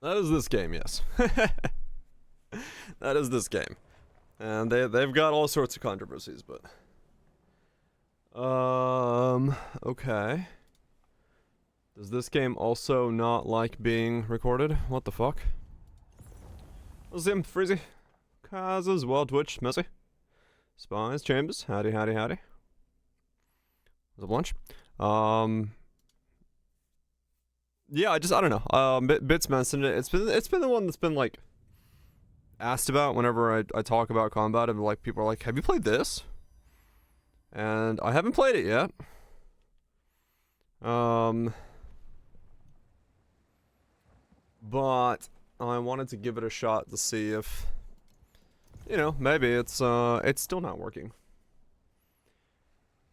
That is this game, yes. That is this game. And they've got all sorts of controversies, but okay. Does this game also not like being recorded? What the fuck? What's him, Freezy? Kaz as well, Twitch, Messy. Spies, Chambers, howdy, howdy, howdy. Was it lunch? Yeah, I don't know. Bits mentioned it. It's been the one that's been like asked about whenever I talk about combat, and like people are like, "Have you played this?" And I haven't played it yet. But I wanted to give it a shot to see if, you know, maybe it's still not working.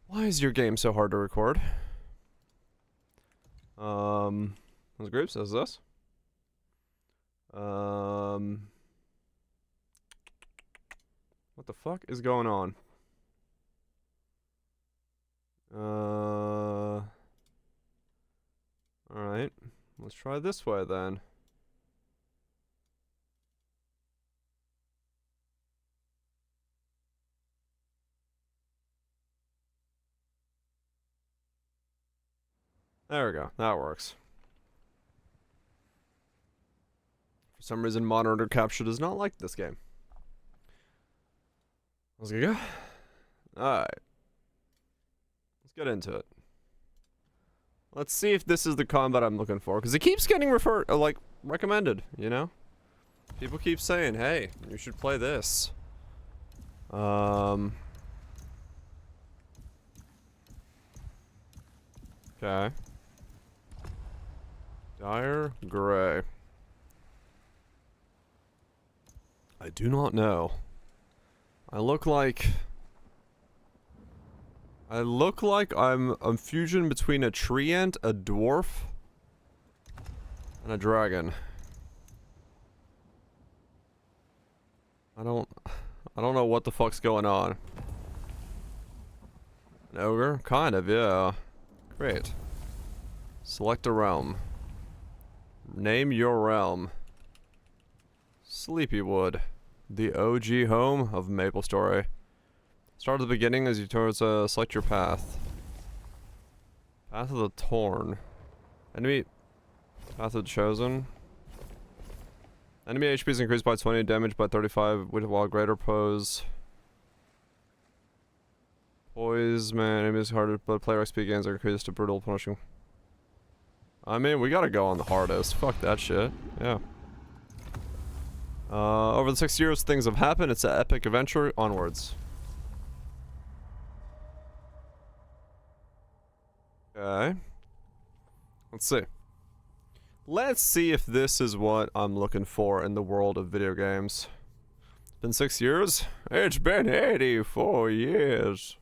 Why is your game so hard to record? What's group says this? What the fuck is going on? Alright. Let's try this way then. There we go. That works. For some reason, monitor capture does not like this game. Let's go. Alright. Let's get into it. Let's see if this is the combat I'm looking for, because it keeps getting recommended, you know? People keep saying, hey, you should play this. Okay. Dire Gray. I do not know. I look like I'm a fusion between a tree ant, a dwarf, and a dragon. I don't know what the fuck's going on. An ogre? Kind of, yeah. Great. Select a realm. Name your realm. Sleepywood. The OG home of MapleStory. Start at the beginning as you select your path. Path of the Torn. Enemy. Path of the Chosen. Enemy HP is increased by 20, damage by 35 while greater pose. Poise, man, enemies harder, but player XP gains are increased to brutal punishing. I mean, we gotta go on the hardest. Fuck that shit. Yeah. Over the 6 years, things have happened. It's an epic adventure. Onwards. Okay. Let's see. Let's see if this is what I'm looking for in the world of video games. It's been 6 years? It's been 84 years.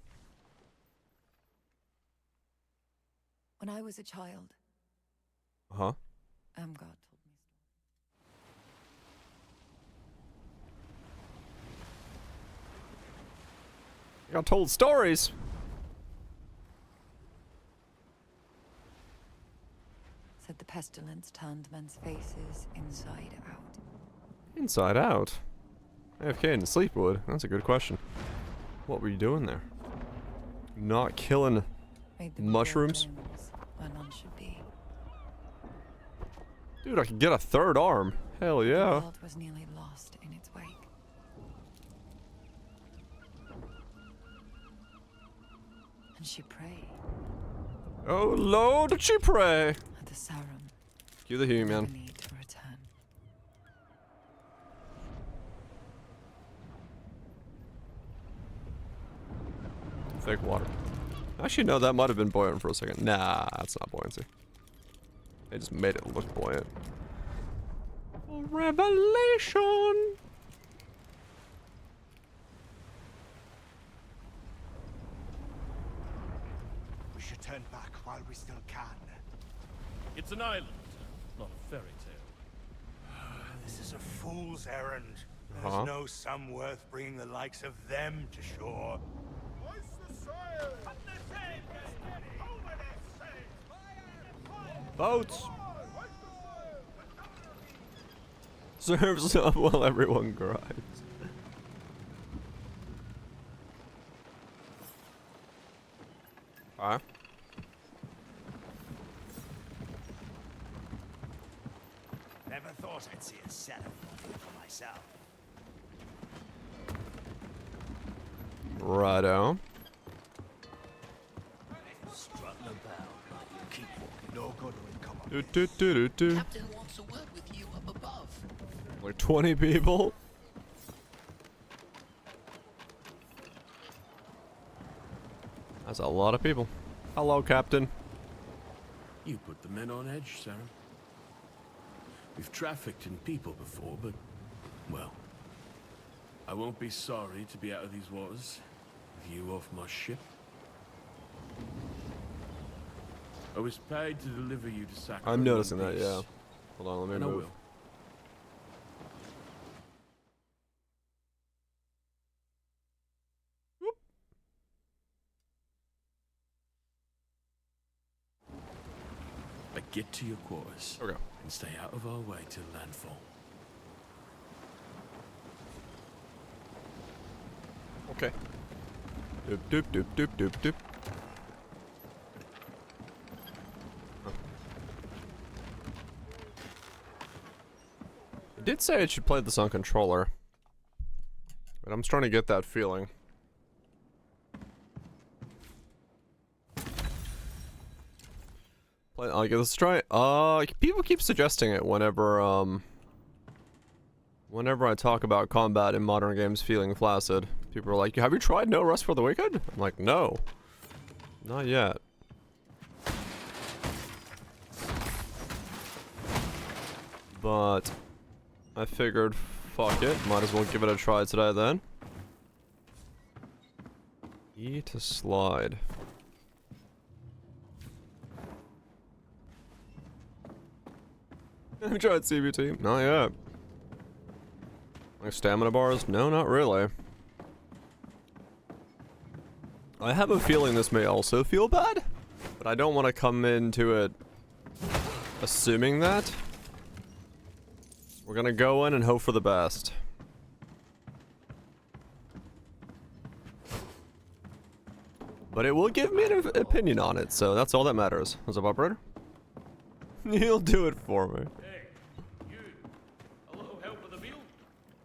When I was a child. Uh-huh. God told me. I got told stories. Said the pestilence turned men's faces inside out. Inside out? AFK in Sleepwood? That's a good question. What were you doing there? Not killing mushrooms? Where none should be. Dude, I can get a third arm. Hell yeah. The world was nearly lost in its wake. And she prayed. Oh Lord, did she pray? At the Sarum. Cue the human. Never need to return. Fake water. Actually, no, that might have been buoyant for a second. Nah, that's not buoyancy. They just made it look buoyant. Revelation! We should turn back while we still can. It's an island, not a fairy tale. This is a fool's errand. There's no sum worth bringing the likes of them to shore. Boats! Serves up while everyone grinds. Alright. Never thought I'd see a set of nothing for myself. Righto. Strutting about like you keep walking. No good will come of Do, it. do, do, do, do. Captain wants a word with you up above. Like 20 people? That's a lot of people. Hello, Captain. You put the men on edge, Sarah. We've trafficked in people before, but, well, I won't be sorry to be out of these waters with you off my ship. I was paid to deliver you to Sacramento. I'm noticing that, yeah. Hold on, let me And I move. will. I get to your quarters Okay. and stay out of our way till landfall. Okay. Doop doop doop doop doop doop. Huh. I did say it should play this on controller, but I'm starting to get that feeling. Play, let's try. People keep suggesting it whenever whenever I talk about combat in modern games feeling flaccid. People are like, have you tried No Rest for the Wicked? I'm like, no. Not yet. But I figured, fuck it, might as well give it a try today then. E to slide. Have you tried CBT? Not yet. Like stamina bars? No, not really. I have a feeling this may also feel bad, but I don't want to come into it assuming that. We're gonna go in and hope for the best. But it will give me an opinion on it, so that's all that matters. What's up, operator? He'll do it for me. Hey, you. A little help with the meal?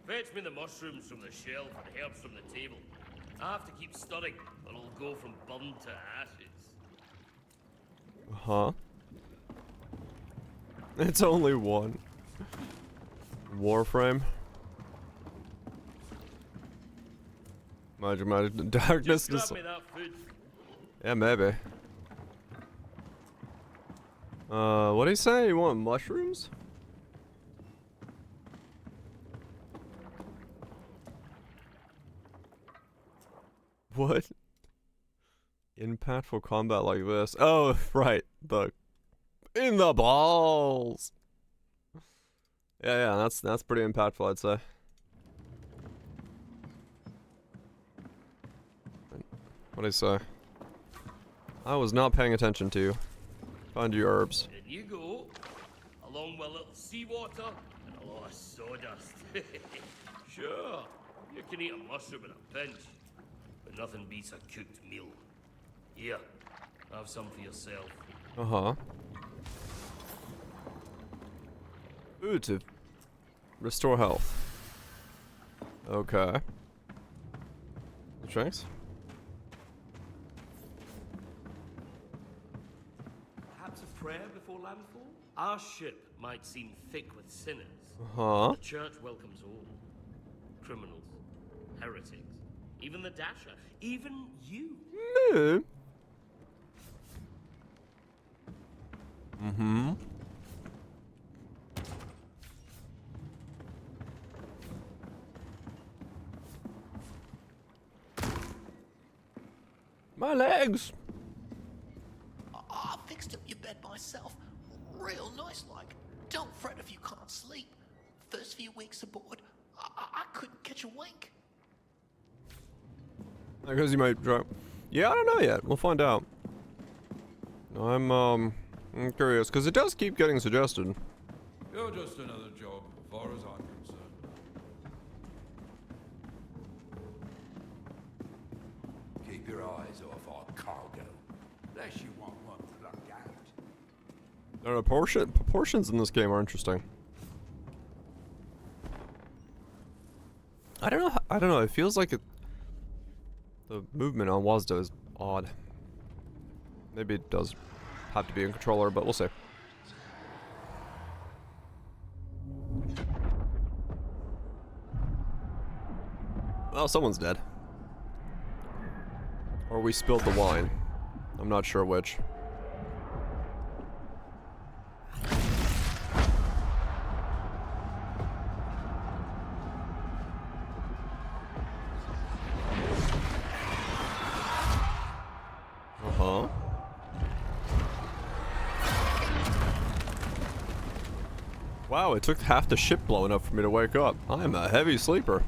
Fetch me the mushrooms from the shelf and herbs from the table. I have to keep stirring, or it'll go from bun to ashes. Huh? It's only one. Warframe. Magic darkness. Just grab me that food. Yeah, maybe. What did he say? You want mushrooms? What? Impactful combat like this. Oh, right. In the balls. Yeah, that's pretty impactful, I'd say. What did he say? I was not paying attention to you. Find your herbs. In you go, along with a little seawater and a lot of sawdust. Sure, you can eat a mushroom in a pinch, but nothing beats a cooked meal. Here, have some for yourself. Uh-huh. Food to restore health. Okay. Thanks. Perhaps a prayer before landfall? Our ship might seem thick with sinners. Uh-huh. The church welcomes all. Criminals, heretics, even the Dasher, even you. No. Mm-hmm. My legs. I fixed up your bed myself. Real nice like. Don't fret if you can't sleep. First few weeks aboard, I couldn't catch a wink. Because you might try. Yeah, I don't know yet. We'll find out. I'm curious, because it does keep getting suggested. You're just another job far as I'm concerned. Keep your eyes off our cargo, unless you want one plucked out. The proportions in this game are interesting. I don't know. I don't know. It feels like the movement on WASD is odd. Maybe it does have to be in controller, but we'll see. Well, someone's dead. Or we spilled the wine. I'm not sure which. Uh-huh. Wow, it took half the ship blowing up for me to wake up. I am a heavy sleeper.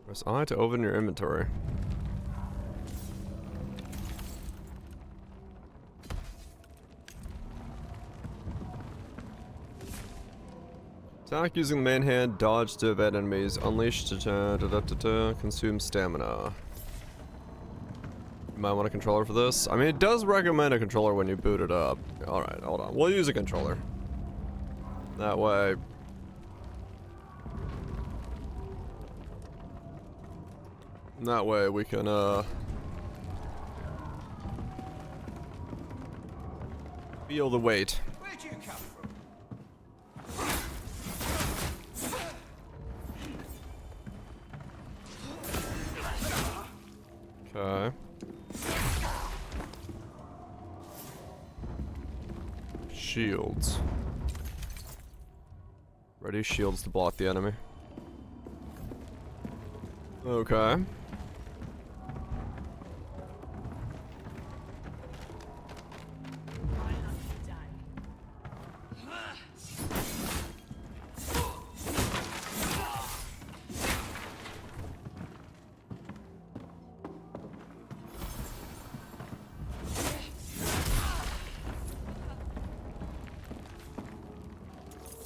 Press I to open your inventory. Attack using the main hand, dodge to evade enemies, unleash to consume stamina. You might want a controller for this. I mean, it does recommend a controller when you boot it up. Alright, hold on. We'll use a controller. That way... That way we can, feel the weight. Where'd you come from? Okay. Shields. Ready shields to block the enemy. Okay.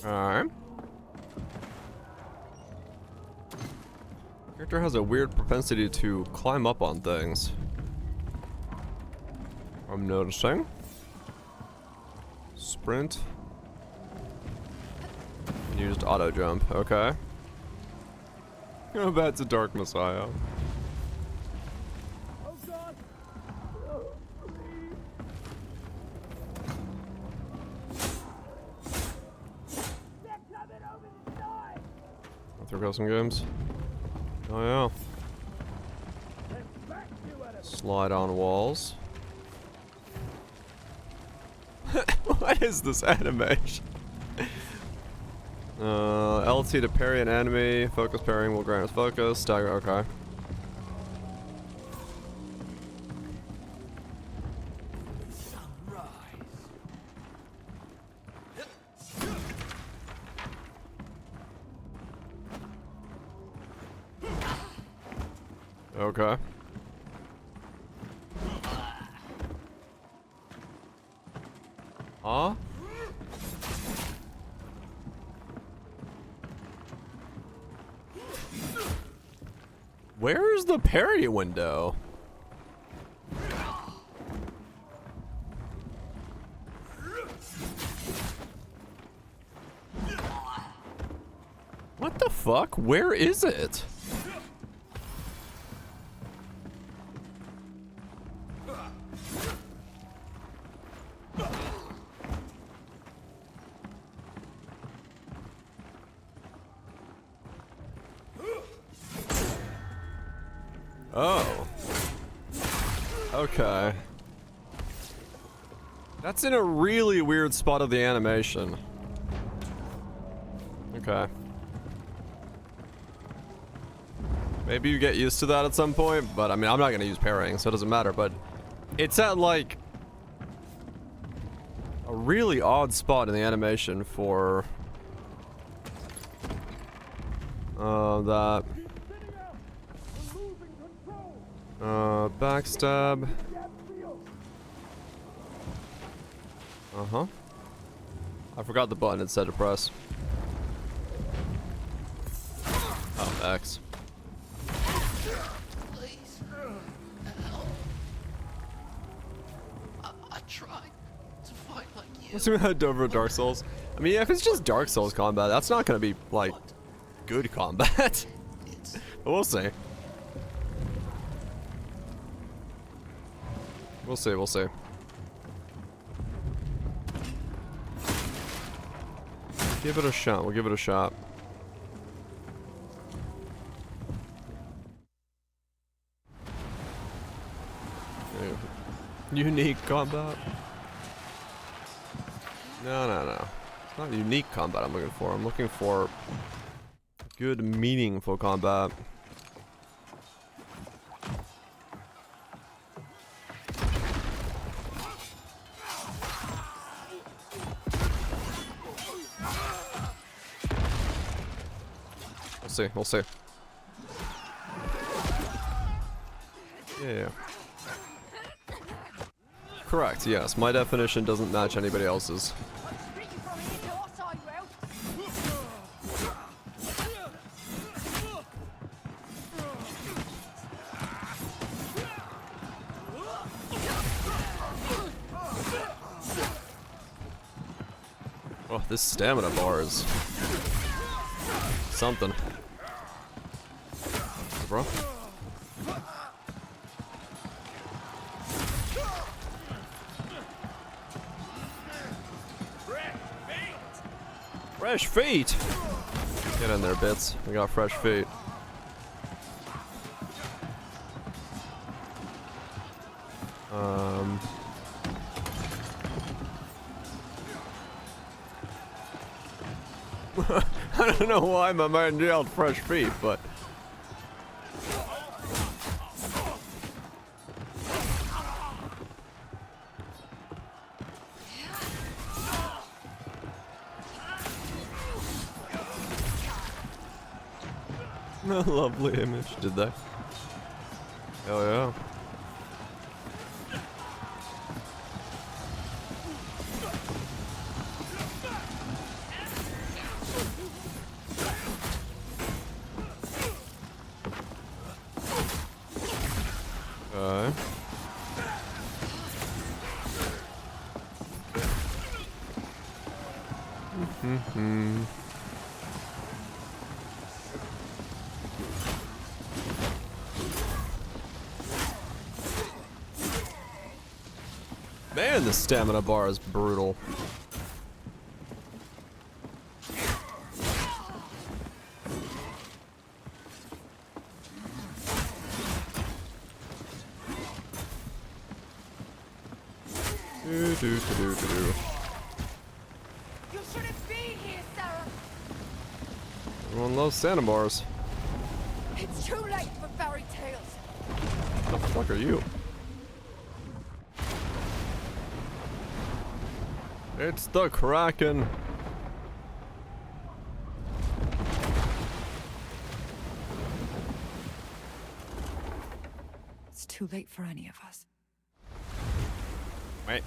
Alright. Character has a weird propensity to climb up on things. I'm noticing. Sprint. Used auto jump. Okay. Oh, that's a Dark Messiah. There go some games. Oh yeah. Slide on walls. What is this animation? LT to parry an enemy. Focus parrying will grant us focus. Stagger. Okay. Okay. Huh? Where is the parry window? What the fuck? Where is it? Oh. Okay. That's in a really weird spot of the animation. Okay. Maybe you get used to that at some point, but I mean, I'm not gonna use parrying, so it doesn't matter, but it's at like a really odd spot in the animation for that. Backstab. Uh-huh. I forgot the button it said to press. Oh, X. Please. Help. I tried to fight like you. Let's see that over Dark Souls. I mean, if it's just Dark Souls combat, that's not gonna be, like, good combat. It's But we'll see. We'll see, we'll see. Give it a shot, we'll give it a shot. Unique combat? No, no, no. It's not unique combat I'm looking for. I'm looking for good, meaningful combat. We'll see, we'll see. Yeah. Correct, yes. My definition doesn't match anybody else's. Oh, this stamina bar is something. Bro. Fresh feet! Get in there, bits. We got fresh feet. I don't know why my mind yelled fresh feet, but... A lovely image, did they? Oh yeah. Okay. Man, the stamina bar is brutal. Do. You shouldn't be here, Sarah. Everyone loves stamina bars. It's too late for fairy tales. What the fuck are you? It's the Kraken. It's too late for any of us. Wait.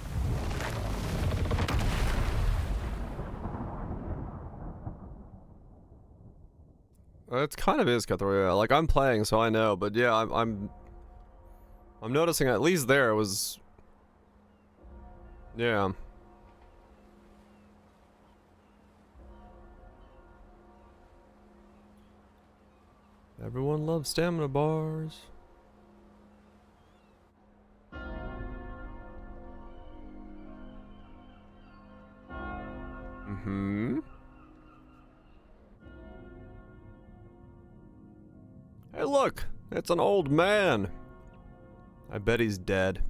It kind of is Cutthroat, yeah. Like, I'm playing, so I know, but yeah, I'm noticing at least there it was... Yeah. Everyone loves stamina bars. Mm-hmm. Hey, look! It's an old man! I bet he's dead.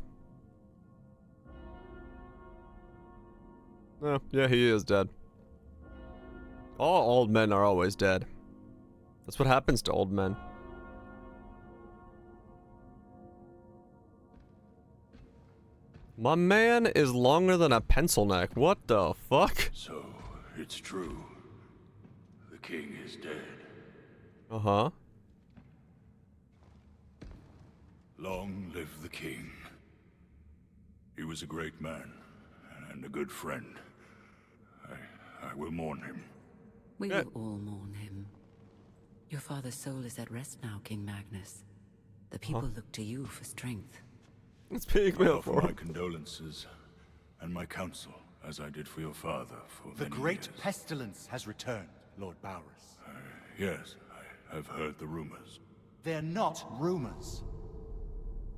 Oh, yeah, he is dead. All old men are always dead. That's what happens to old men. My man is longer than a pencil neck. What the fuck? So, it's true. The king is dead. Uh-huh. Long live the king. He was a great man, and a good friend. I will mourn him. We will all mourn him. Your father's soul is at rest now, King Magnus. The people look to you for strength. Speak I me offer for my condolences and my counsel, as I did for your father for The many great years. pestilence has returned, Lord Bowers. Yes, I have heard the rumors. They're not rumors.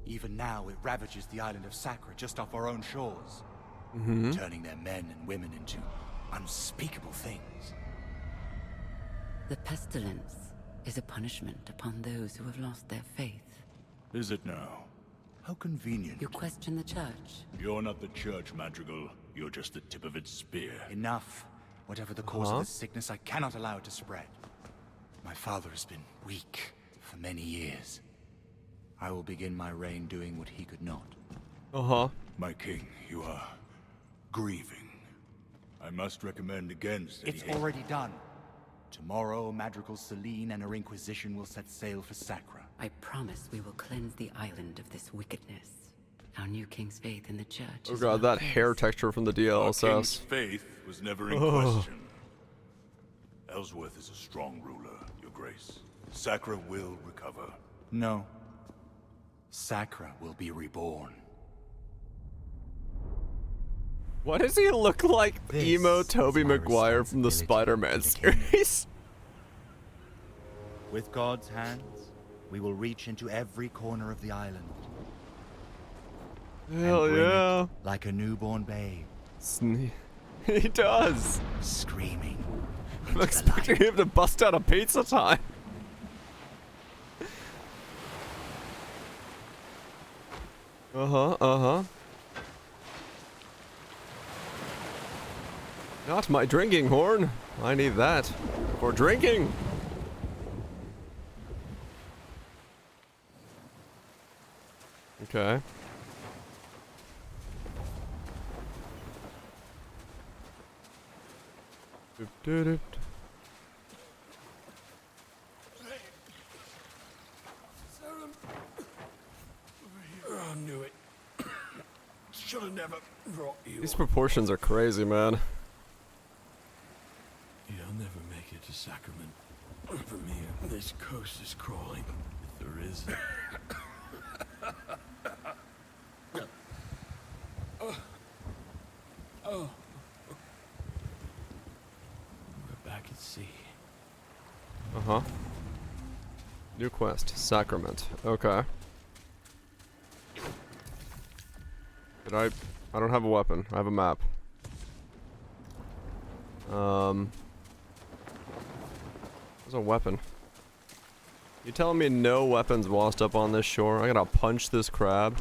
Even now, it ravages the island of Sacra just off our own shores, turning their men and women into unspeakable things. The pestilence is a punishment upon those who have lost their faith. Is it now? How convenient. You question the church? You're not the church, Madrigal. You're just the tip of its spear. Enough. Whatever the cause of this sickness, I cannot allow it to spread. My father has been weak for many years. I will begin my reign doing what he could not. My king, you are grieving. I must recommend against It's already done. Tomorrow, Madrigal Celine and her Inquisition will set sail for Sacra. I promise we will cleanse the island of this wickedness. Our new king's faith in the church Oh is god, well that hair placed. texture from the Our king's DLSS. faith was never in question. Ellsworth is a strong ruler, your grace. Sacra will recover. No. Sacra will be reborn. Why does he look like This emo is Tobey my Maguire from the responsibility Spider-Man to the king. series? With God's hands, we will reach into every corner of the island. Hell and bring yeah. it like a newborn babe, He does. screaming I'm into the expecting light. him to bust out a pizza time. Not my drinking horn. I need that for drinking. Okay. Doop, doop, doop. I knew it. Should have never brought you. These proportions are crazy, man. You'll never make it to Sacrament. From here, this coast is crawling. If there is. We're back at sea. New quest, Sacrament. Okay. Did I don't have a weapon. I have a map. There's a weapon. You telling me no weapons washed up on this shore? I gotta punch this crab.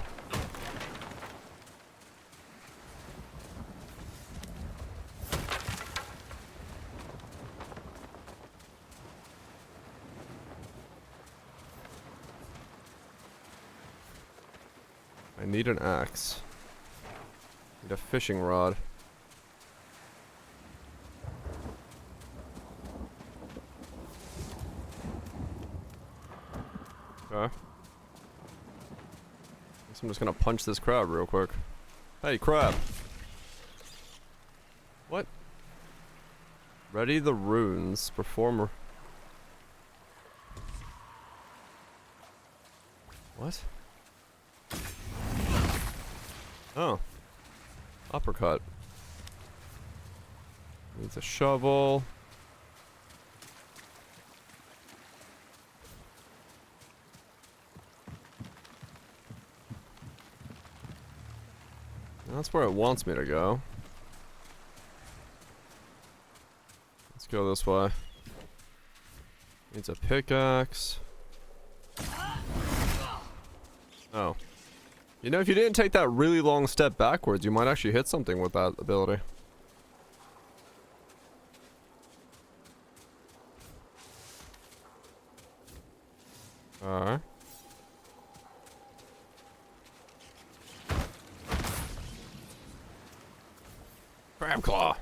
I need an axe. Need a fishing rod. Okay. Guess I'm just gonna punch this crab real quick. Hey, crab! What? Ready the runes. Performer. What? Oh. Uppercut. Needs a shovel. That's where it wants me to go. Let's go this way. Needs a pickaxe. Oh. You know, if you didn't take that really long step backwards, you might actually hit something with that ability. Alright. Crab claw.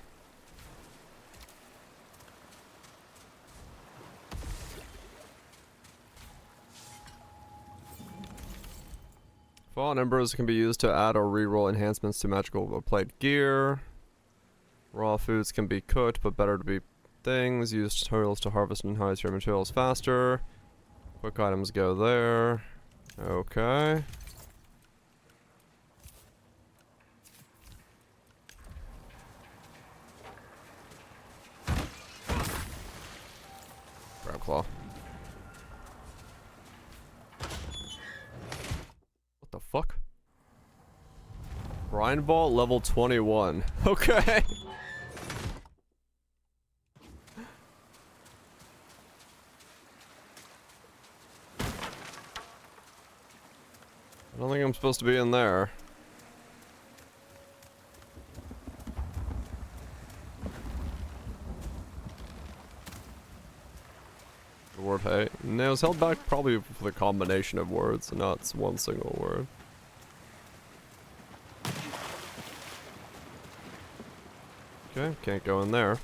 Fallen Embers can be used to add or reroll enhancements to magical plate gear. Raw foods can be cooked, but better to be things. Use tutorials to harvest and harvest your materials faster. Quick items go there. Okay. Grab claw. What the fuck? Brine Vault level 21. Okay. I don't think I'm supposed to be in there. The word hey. No, it was held back probably for the combination of words, and not one single word. Okay, can't go in there.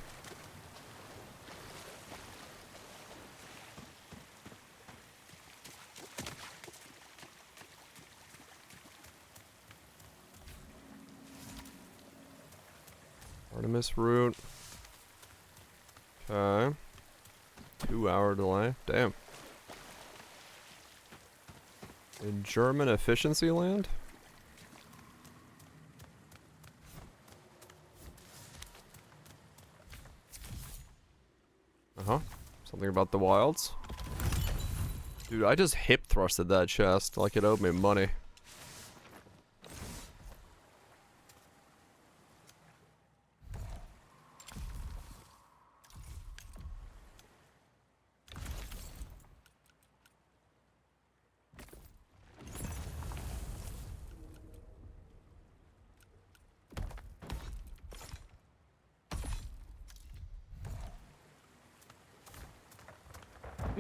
Artemis route. Okay. 2-hour delay. Damn. In German efficiency land? Uh-huh. Something about the wilds. Dude, I just hip thrusted that chest like it owed me money.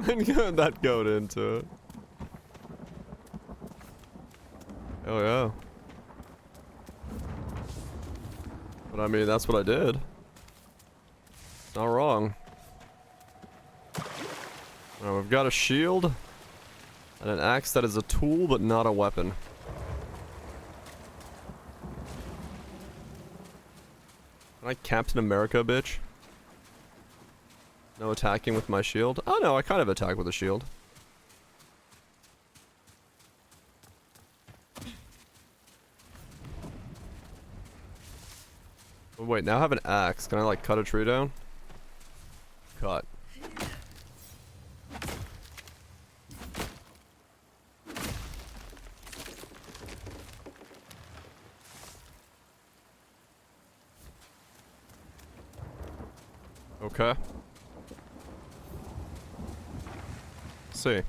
And get that goat into it. Oh yeah. But I mean, that's what I did. Not wrong. Now we've got a shield and an axe that is a tool but not a weapon. Am I Captain America, bitch? No attacking with my shield? Oh no, I kind of attack with a shield. Oh, wait, now I have an axe. Can I like cut a tree down? Cut. Okay. See. A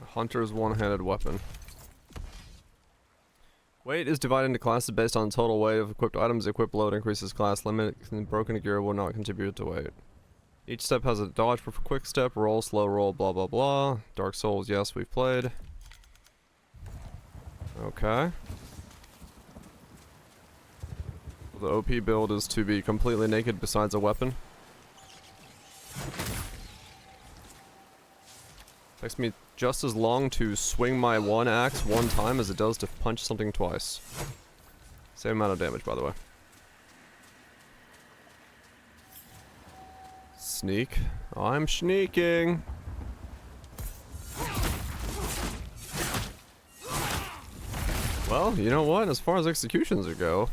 hunter's one-handed weapon. Weight is divided into classes based on total weight of equipped items. Equipped load increases class limit. Broken gear will not contribute to weight. Each step has a dodge for quick step, roll, slow roll, blah blah blah. Dark Souls, yes, we've played. Okay. The OP build is to be completely naked besides a weapon. Takes me just as long to swing my one axe one time as it does to punch something twice. Same amount of damage, by the way. Sneak. I'm sneaking. Well, you know what? As far as executions go,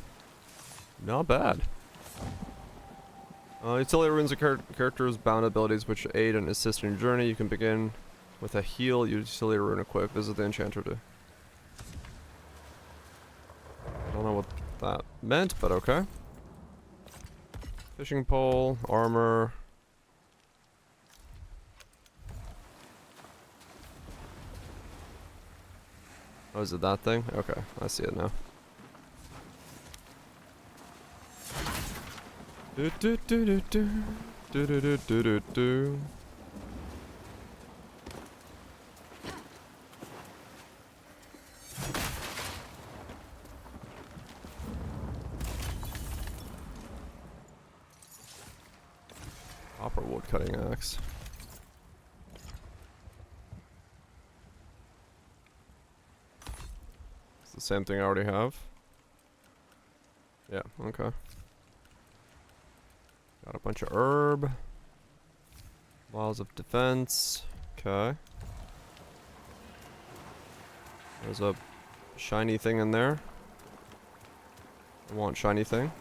not bad. Utility runes are characters' bound abilities which aid and assist in your journey. You can begin with a heal utility rune equipped. Visit the enchanter to... I don't know what that meant, but okay. Fishing pole, armor... Oh, is it that thing? Okay, I see it now. Do do do do do do do do do do do. Copper wood cutting axe. It's the same thing I already have. Yeah, okay. Got a bunch of herb. Walls of defense. Okay. There's a shiny thing in there. I want shiny thing.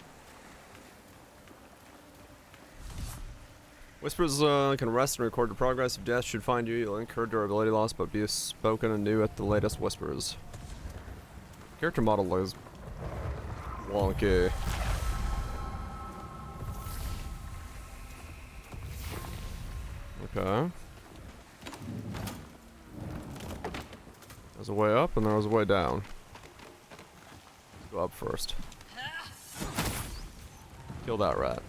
Whispers can rest and record the progress. If death should find you, you'll incur durability loss, but be spoken anew at the latest whispers. Character model is wonky. Okay. There's a way up and there was a way down. Let's go up first. Kill that rat.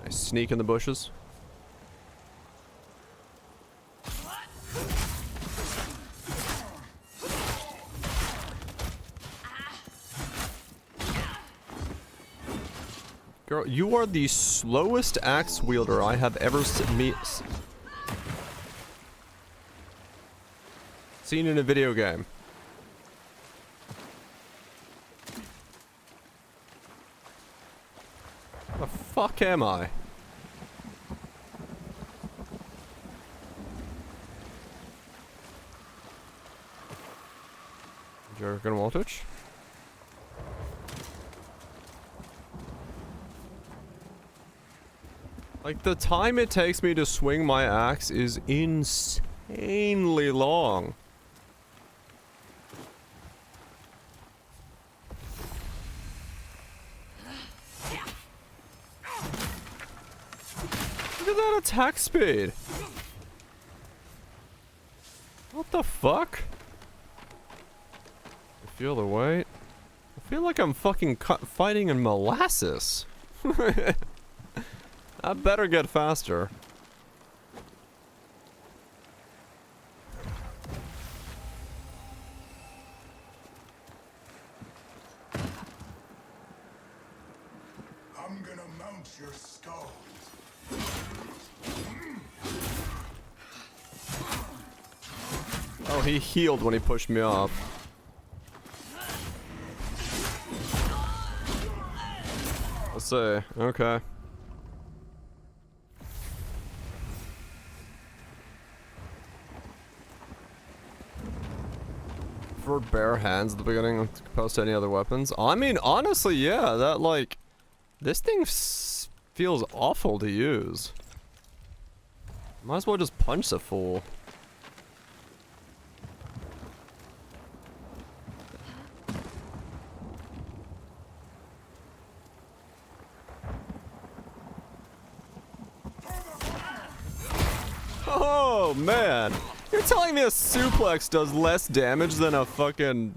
Nice sneak in the bushes. Girl, you are the slowest axe wielder I have ever seen in a video game. The fuck am I? Jericho voltage. Like, the time it takes me to swing my axe is insanely long. Look at that attack speed. What the fuck? I feel the weight. I feel like I'm fucking fighting in molasses. I better get faster. I'm gonna mount your skulls. Oh, he healed when he pushed me off. Let's see. Okay. For bare hands at the beginning as opposed to any other weapons. I mean, honestly, yeah, that, like, this thing feels awful to use. Might as well just punch the fool. Oh, man. You're telling me a suplex does less damage than a fucking...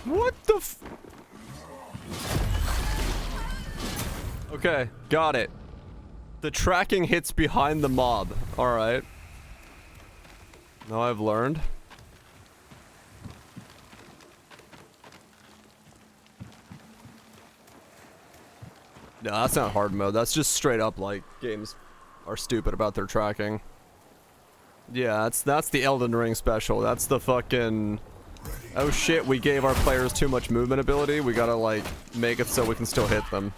What the f... Okay, got it. The tracking hits behind the mob. Alright. Now I've learned. No, that's not hard mode. That's just straight up, like, games are stupid about their tracking. Yeah, that's the Elden Ring special. That's the fucking... Oh shit, we gave our players too much movement ability. We gotta, like, make it so we can still hit them.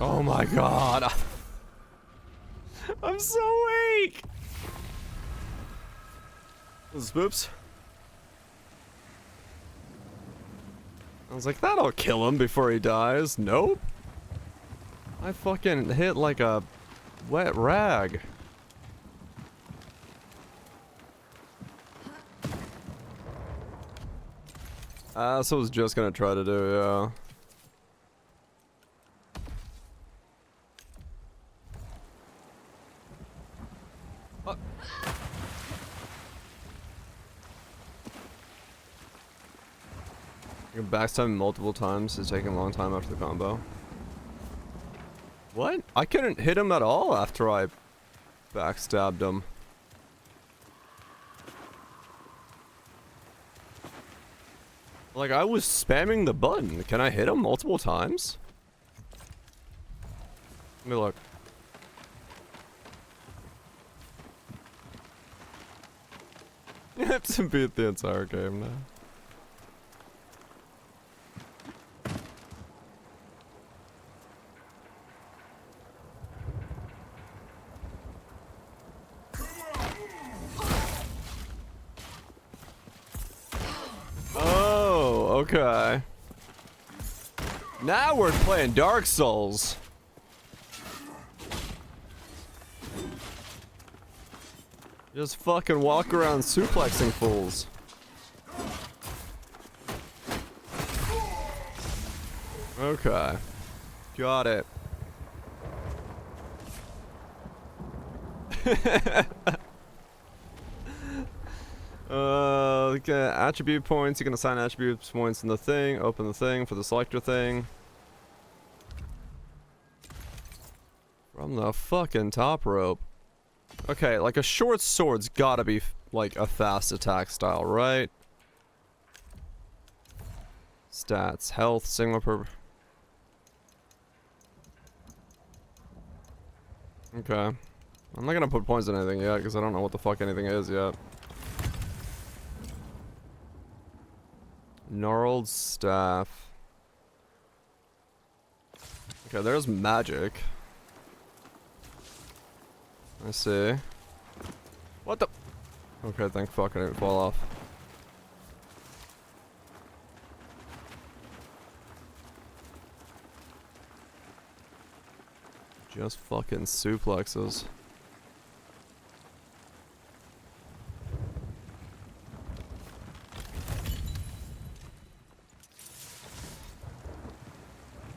Oh my god. I'm so weak. This is boops. I was like, that'll kill him before he dies. Nope. I fucking hit like a wet rag. That's what I was just gonna try to do, yeah. What? You can backstab him multiple times, it's taking a long time after the combo. What? I couldn't hit him at all after I backstabbed him. Like, I was spamming the button. Can I hit him multiple times? Let me look. You have to beat the entire game now. Okay. Now we're playing Dark Souls. Just fucking walk around suplexing fools. Okay. Got it. Okay, attribute points. You can assign attribute points in the thing. Open the thing for the selector thing. From the fucking top rope. Okay, like a short sword's gotta be like a fast attack style, right? Stats, health, signal per. Okay. I'm not gonna put points in anything yet because I don't know what the fuck anything is yet. Gnarled staff. Okay, there's magic. I see. What the? Okay, thank fuck I didn't fall off. Just fucking suplexes.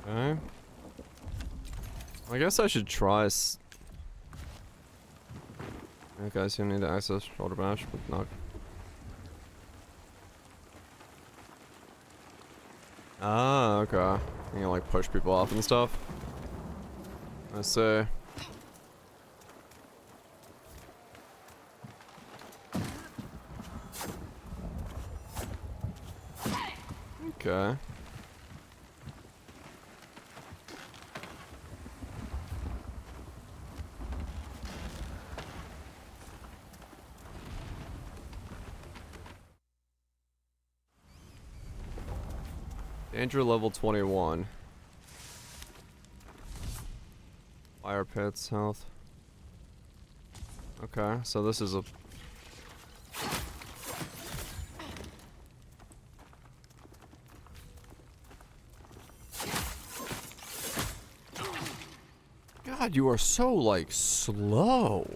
Okay. I guess I should try okay, so you need to access shoulder bash, but not. Ah, okay. You can like push people off and stuff. I see. Okay. Danger level 21. Fire pits, health. Okay, so this is a... God, you are so, like, slow.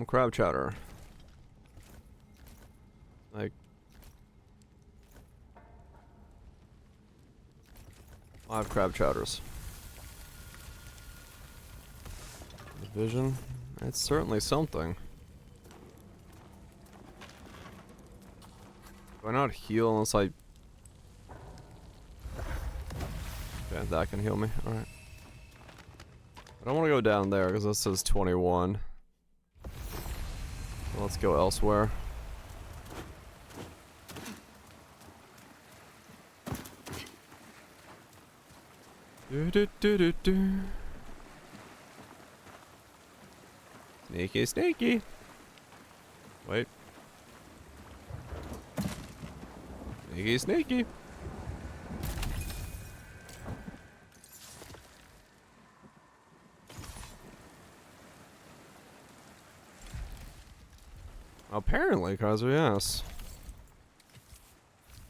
Crab chowder. Like... 5 crab chowders. Vision. It's certainly something. Do I not heal unless I... Okay, that can heal me. Alright. I don't want to go down there because this says 21. So let's go elsewhere. Do do do do do. Sneaky, sneaky. Wait. Sneaky, sneaky. Apparently, Kaiser, yes.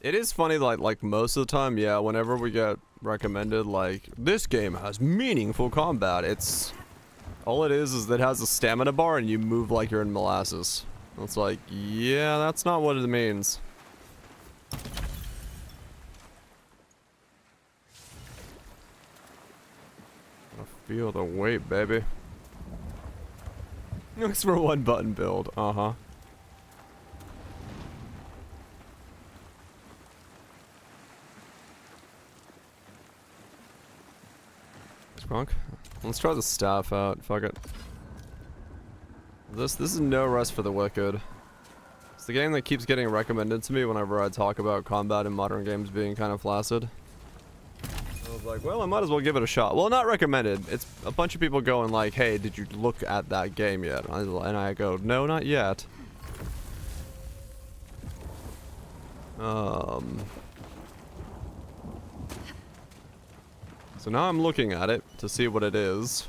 It is funny, like most of the time, yeah, whenever we get recommended, like, this game has meaningful combat, it's... all it is it has a stamina bar and you move like you're in molasses. It's like, yeah, that's not what it means. I feel the weight, baby. Looks for one button build, uh-huh. Sprunk. Let's try the staff out. Fuck it. This is no rest for the wicked. It's the game that keeps getting recommended to me whenever I talk about combat in modern games being kind of flaccid. I was like, well, I might as well give it a shot. Well, not recommended. It's a bunch of people going like, hey, did you look at that game yet? And I go, no, not yet. So now I'm looking at it to see what it is.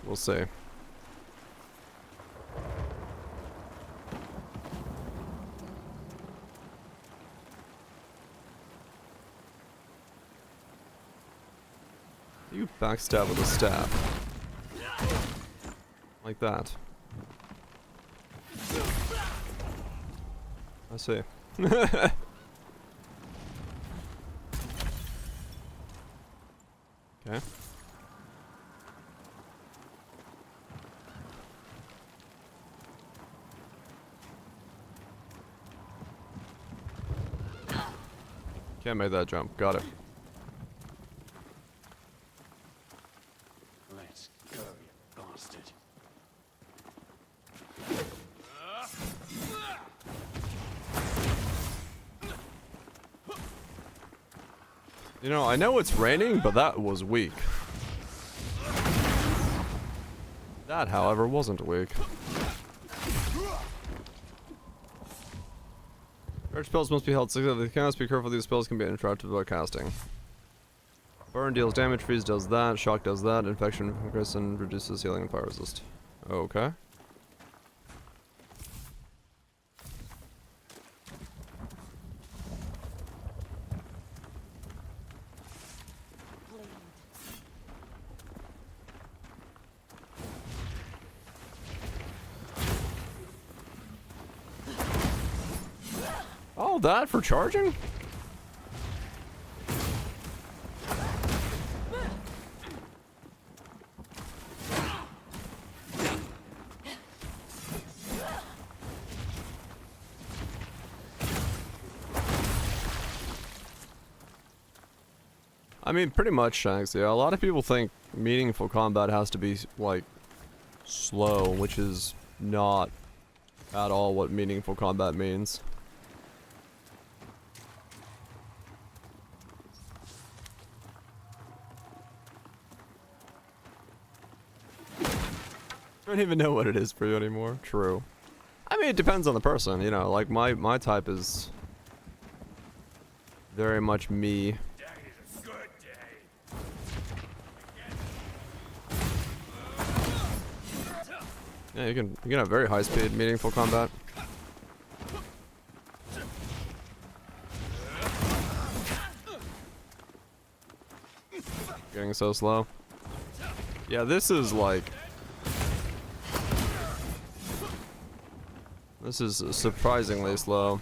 We'll see. You backstab with a staff. Like that. I see. Okay. Can't make that jump. Got it. Let's go, you bastard. You know, I know it's raining, but that was weak. That, however, wasn't weak. Charge spells must be held successfully. They cannot be careful. These spells can be interrupted by casting. Burn deals damage, freeze does that, shock does that, infection and reduces healing and fire resist. Okay. Oh, that for charging? I mean, pretty much, Shanks. Yeah, a lot of people think meaningful combat has to be, like, slow, which is not at all what meaningful combat means. I don't even know what it is for you anymore. True. I mean, it depends on the person, you know, like my type is very much me. Yeah, you can have very high speed, meaningful combat. Getting so slow. Yeah, this is like... this is surprisingly slow.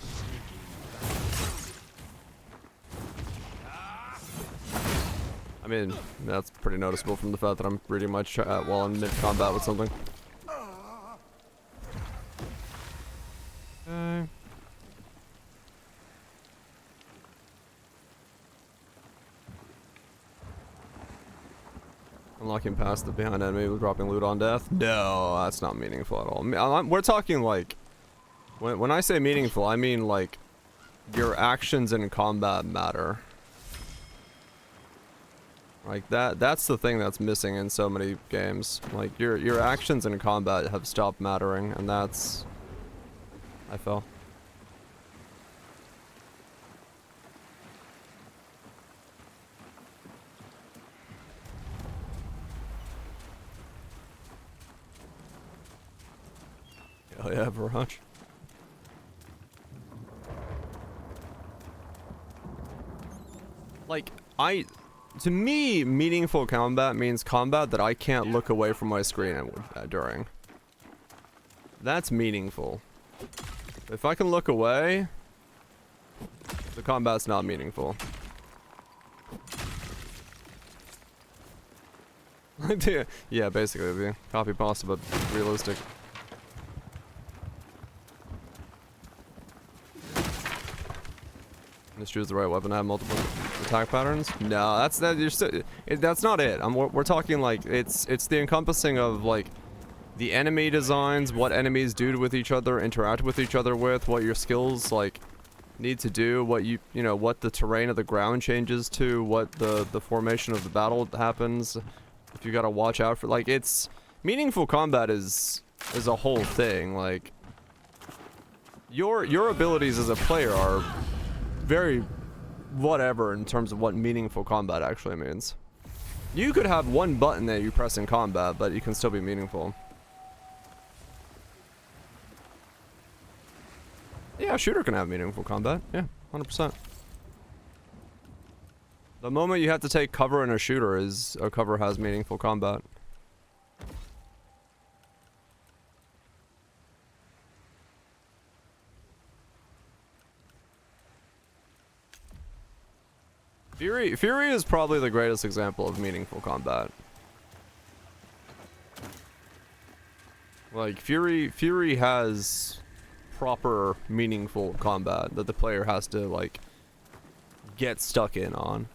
I mean, that's pretty noticeable from the fact that I'm pretty much while in mid-combat with something. Okay. Unlocking past the behind enemy with dropping loot on death? No, that's not meaningful at all. We're talking like... When I say meaningful, I mean like... your actions in combat matter. Like that's the thing that's missing in so many games. Like your actions in combat have stopped mattering, and that's... I fell. Oh yeah, Viraj. Like, to me, meaningful combat means combat that I can't look away from my screen during. That's meaningful. If I can look away, the combat's not meaningful. Yeah, basically, it'd be copy pasta, but realistic. Just choose the right weapon to have multiple attack patterns. No, that's not it. We're talking like it's the encompassing of like the enemy designs, what enemies do with each other, interact with each other with, what your skills like need to do, what you know, what the terrain of the ground changes to, what the formation of the battle happens. If you gotta watch out for, like, it's meaningful combat is a whole thing. Like your abilities as a player are very whatever in terms of what meaningful combat actually means. You could have one button that you press in combat, but you can still be meaningful. Yeah, a shooter can have meaningful combat. Yeah, 100%. The moment you have to take cover in a shooter is a cover has meaningful combat. Fury is probably the greatest example of meaningful combat. Like Fury has proper meaningful combat that the player has to like get stuck in on.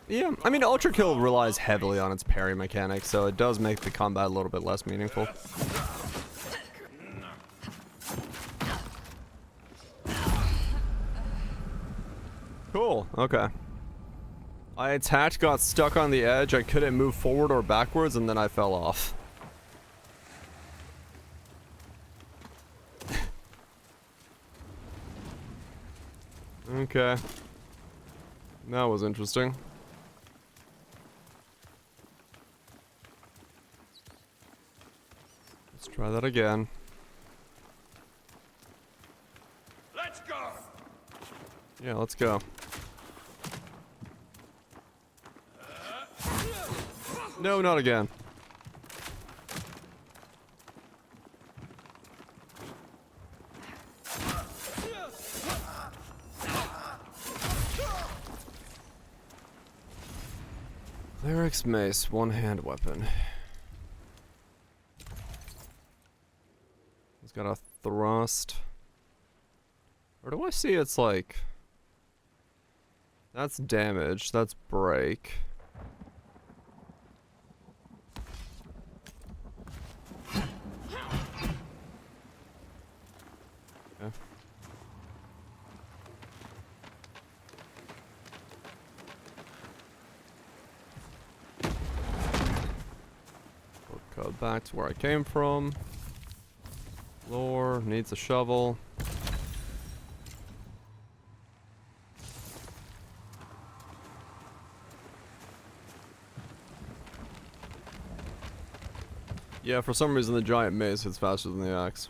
Yeah, I mean, Ultra Kill relies heavily on its parry mechanic, so it does make the combat a little bit less meaningful. Cool, okay. I attacked, got stuck on the edge, I couldn't move forward or backwards, and then I fell off. Okay. That was interesting. Let's try that again. Let's go. Yeah, let's go. No, not again. Cleric's mace, one-hand weapon. He's got a thrust. Or do I see it's like... That's damage, that's break. Okay. Go back to where I came from. Lore needs a shovel. Yeah, for some reason the giant mace hits faster than the axe.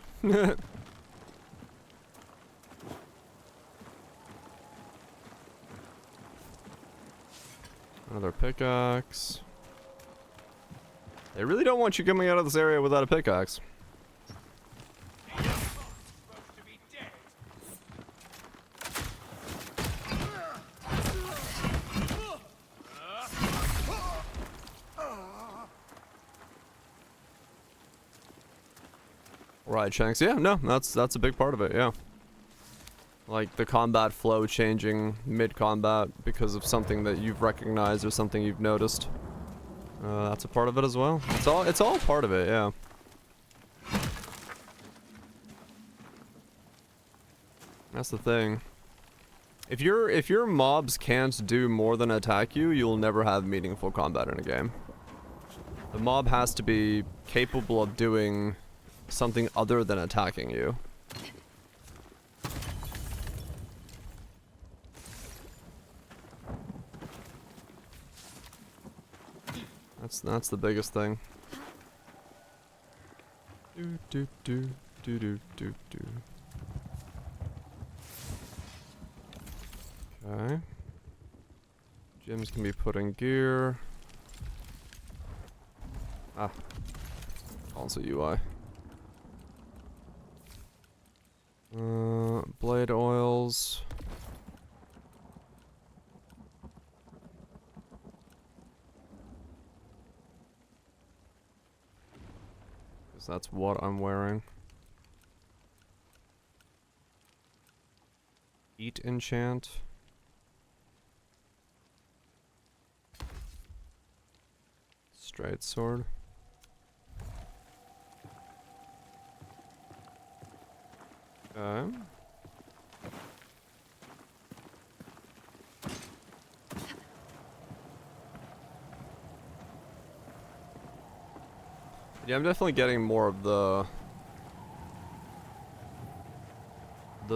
Another pickaxe. They really don't want you coming out of this area without a pickaxe. Right, Shanks. Yeah, no, that's a big part of it, yeah. Like the combat flow changing mid-combat because of something that you've recognized or something you've noticed. That's a part of it as well. It's all part of it, yeah. That's the thing. If your mobs can't do more than attack you, you'll never have meaningful combat in a game. The mob has to be capable of doing something other than attacking you. That's the biggest thing. Do do do do do do do. Okay. Gyms can be put in gear. Ah. Also UI. Blade oils. Because that's what I'm wearing. Eat enchant. Straight sword. Okay. Yeah, I'm definitely getting more of the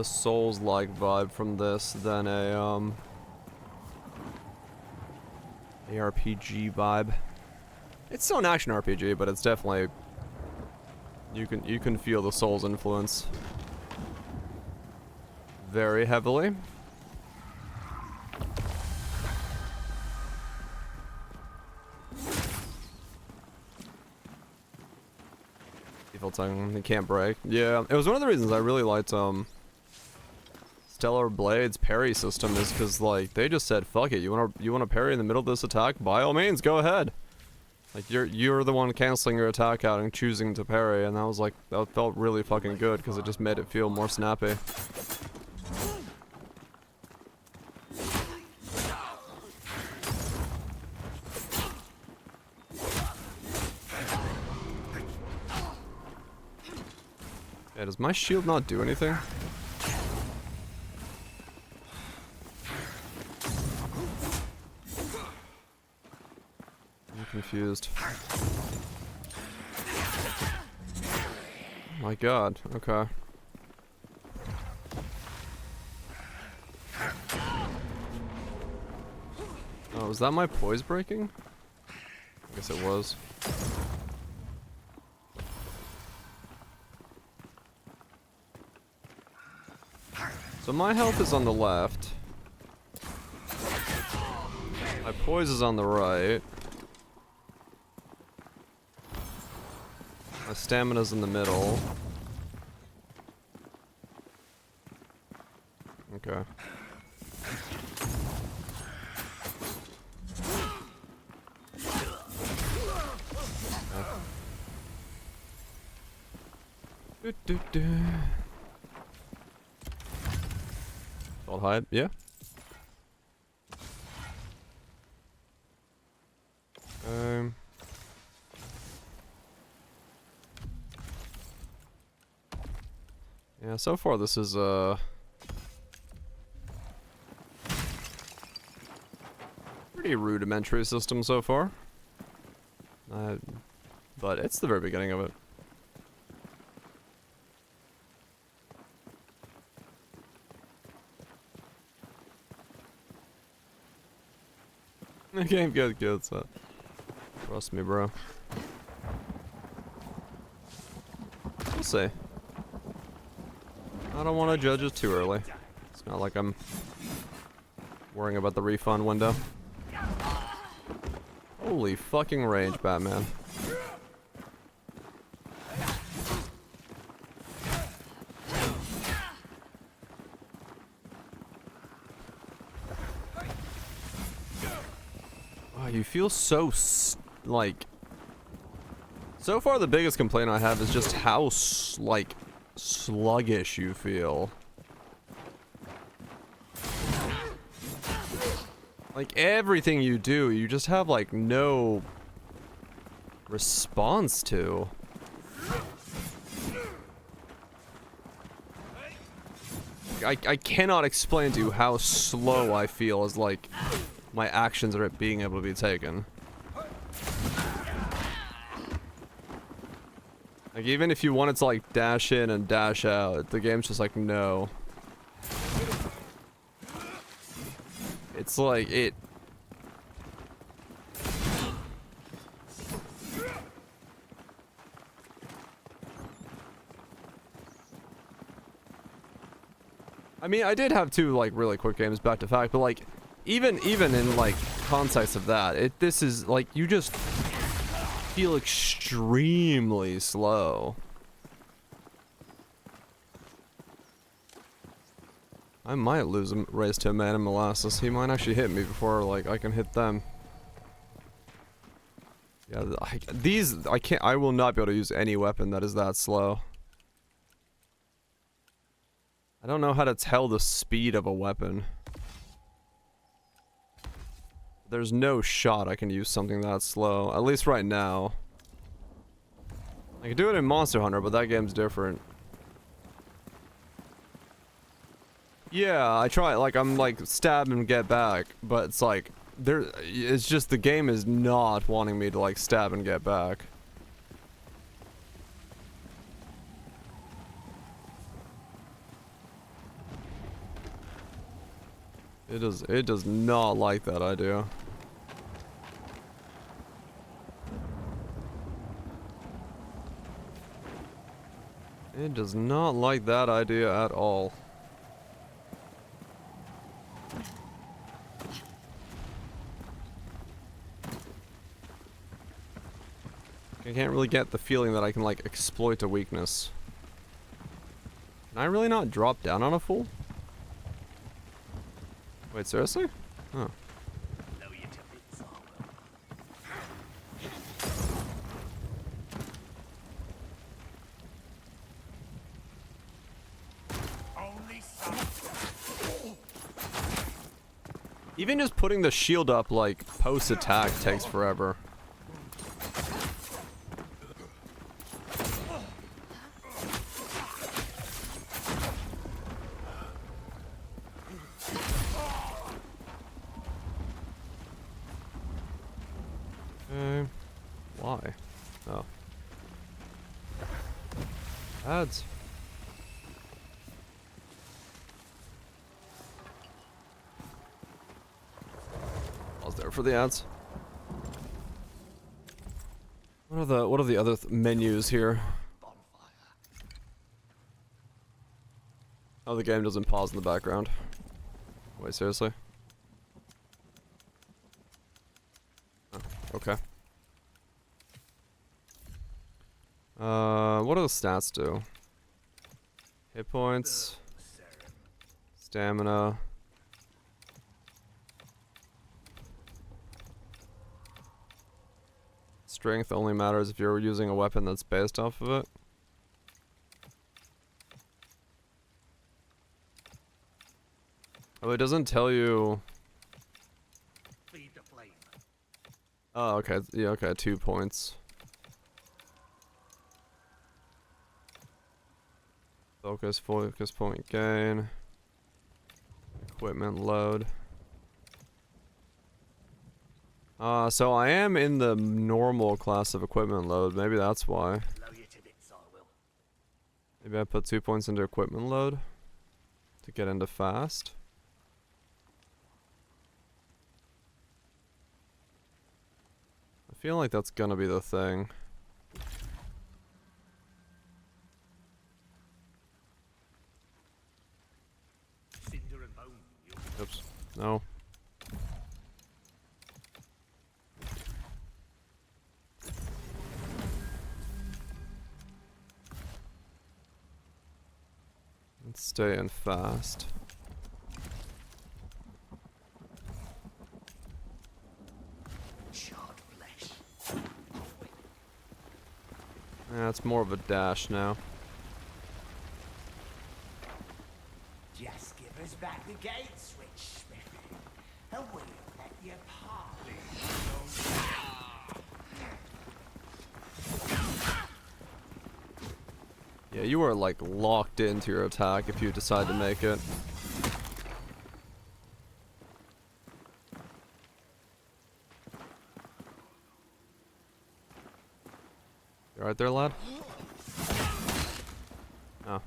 Souls-like vibe from this than a ARPG vibe. It's still an action RPG, but it's definitely you can feel the Souls influence very heavily. Evil Tongue, it can't break. Yeah, it was one of the reasons I really liked Stellar Blade's parry system, is because like they just said, fuck it, you wanna parry in the middle of this attack? By all means, go ahead. Like you're the one canceling your attack out and choosing to parry, and that felt really fucking good because it just made it feel more snappy. Yeah, does my shield not do anything? I'm confused. Oh my god, okay. Oh, was that my poise breaking? I guess it was. So my health is on the left. My poise is on the right. My stamina's in the middle. Okay. I'll hide, yeah. Yeah, so far this is pretty rudimentary system so far. But it's the very beginning of it. The game gets good, so trust me, bro. We'll see. I don't want to judge it too early. It's not like I'm worrying about the refund window. Holy fucking rage, Batman. Oh, you feel so, like... So far the biggest complaint I have is just how, like... sluggish you feel. Like everything you do, you just have like no response to. I cannot explain to you how slow I feel as like my actions are being able to be taken. Like, even if you wanted to, like, dash in and dash out, the game's just like, no. It's like, I mean, I did have 2 like really quick games back to back, but like even in like context of that, this is like you just feel extremely slow. I might lose a race to a man in molasses. He might actually hit me before like I can hit them. Yeah, I will not be able to use any weapon that is that slow. I don't know how to tell the speed of a weapon. There's no shot I can use something that slow, at least right now. I can do it in Monster Hunter, but that game's different. Yeah, I try, like, I'm like, stab and get back, but it's like, it's just the game is not wanting me to like stab and get back. It does not like that idea. It does not like that idea at all. I can't really get the feeling that I can like exploit a weakness. Can I really not drop down on a fool? Wait, seriously? Huh. Even just putting the shield up like post-attack takes forever. Why? Oh. Ads. I was there for the ads. What are the other menus here? Oh, the game doesn't pause in the background. Wait, seriously? Oh, okay. What do the stats do? Hit points, stamina. Strength only matters if you're using a weapon that's based off of it. Oh, it doesn't tell you. Oh, okay. Yeah, okay. 2 points. Focus point gain. Equipment load. So I am in the normal class of equipment load. Maybe that's why. Maybe I put 2 points into equipment load to get into fast. I feel like that's gonna be the thing. Oops. No. Let's stay in fast. Yeah, it's more of a dash now. Just give us back the gate switch, Smithy, and we'll let you Yeah, you are like locked into your attack if you decide to make it. You right there, lad? Oh.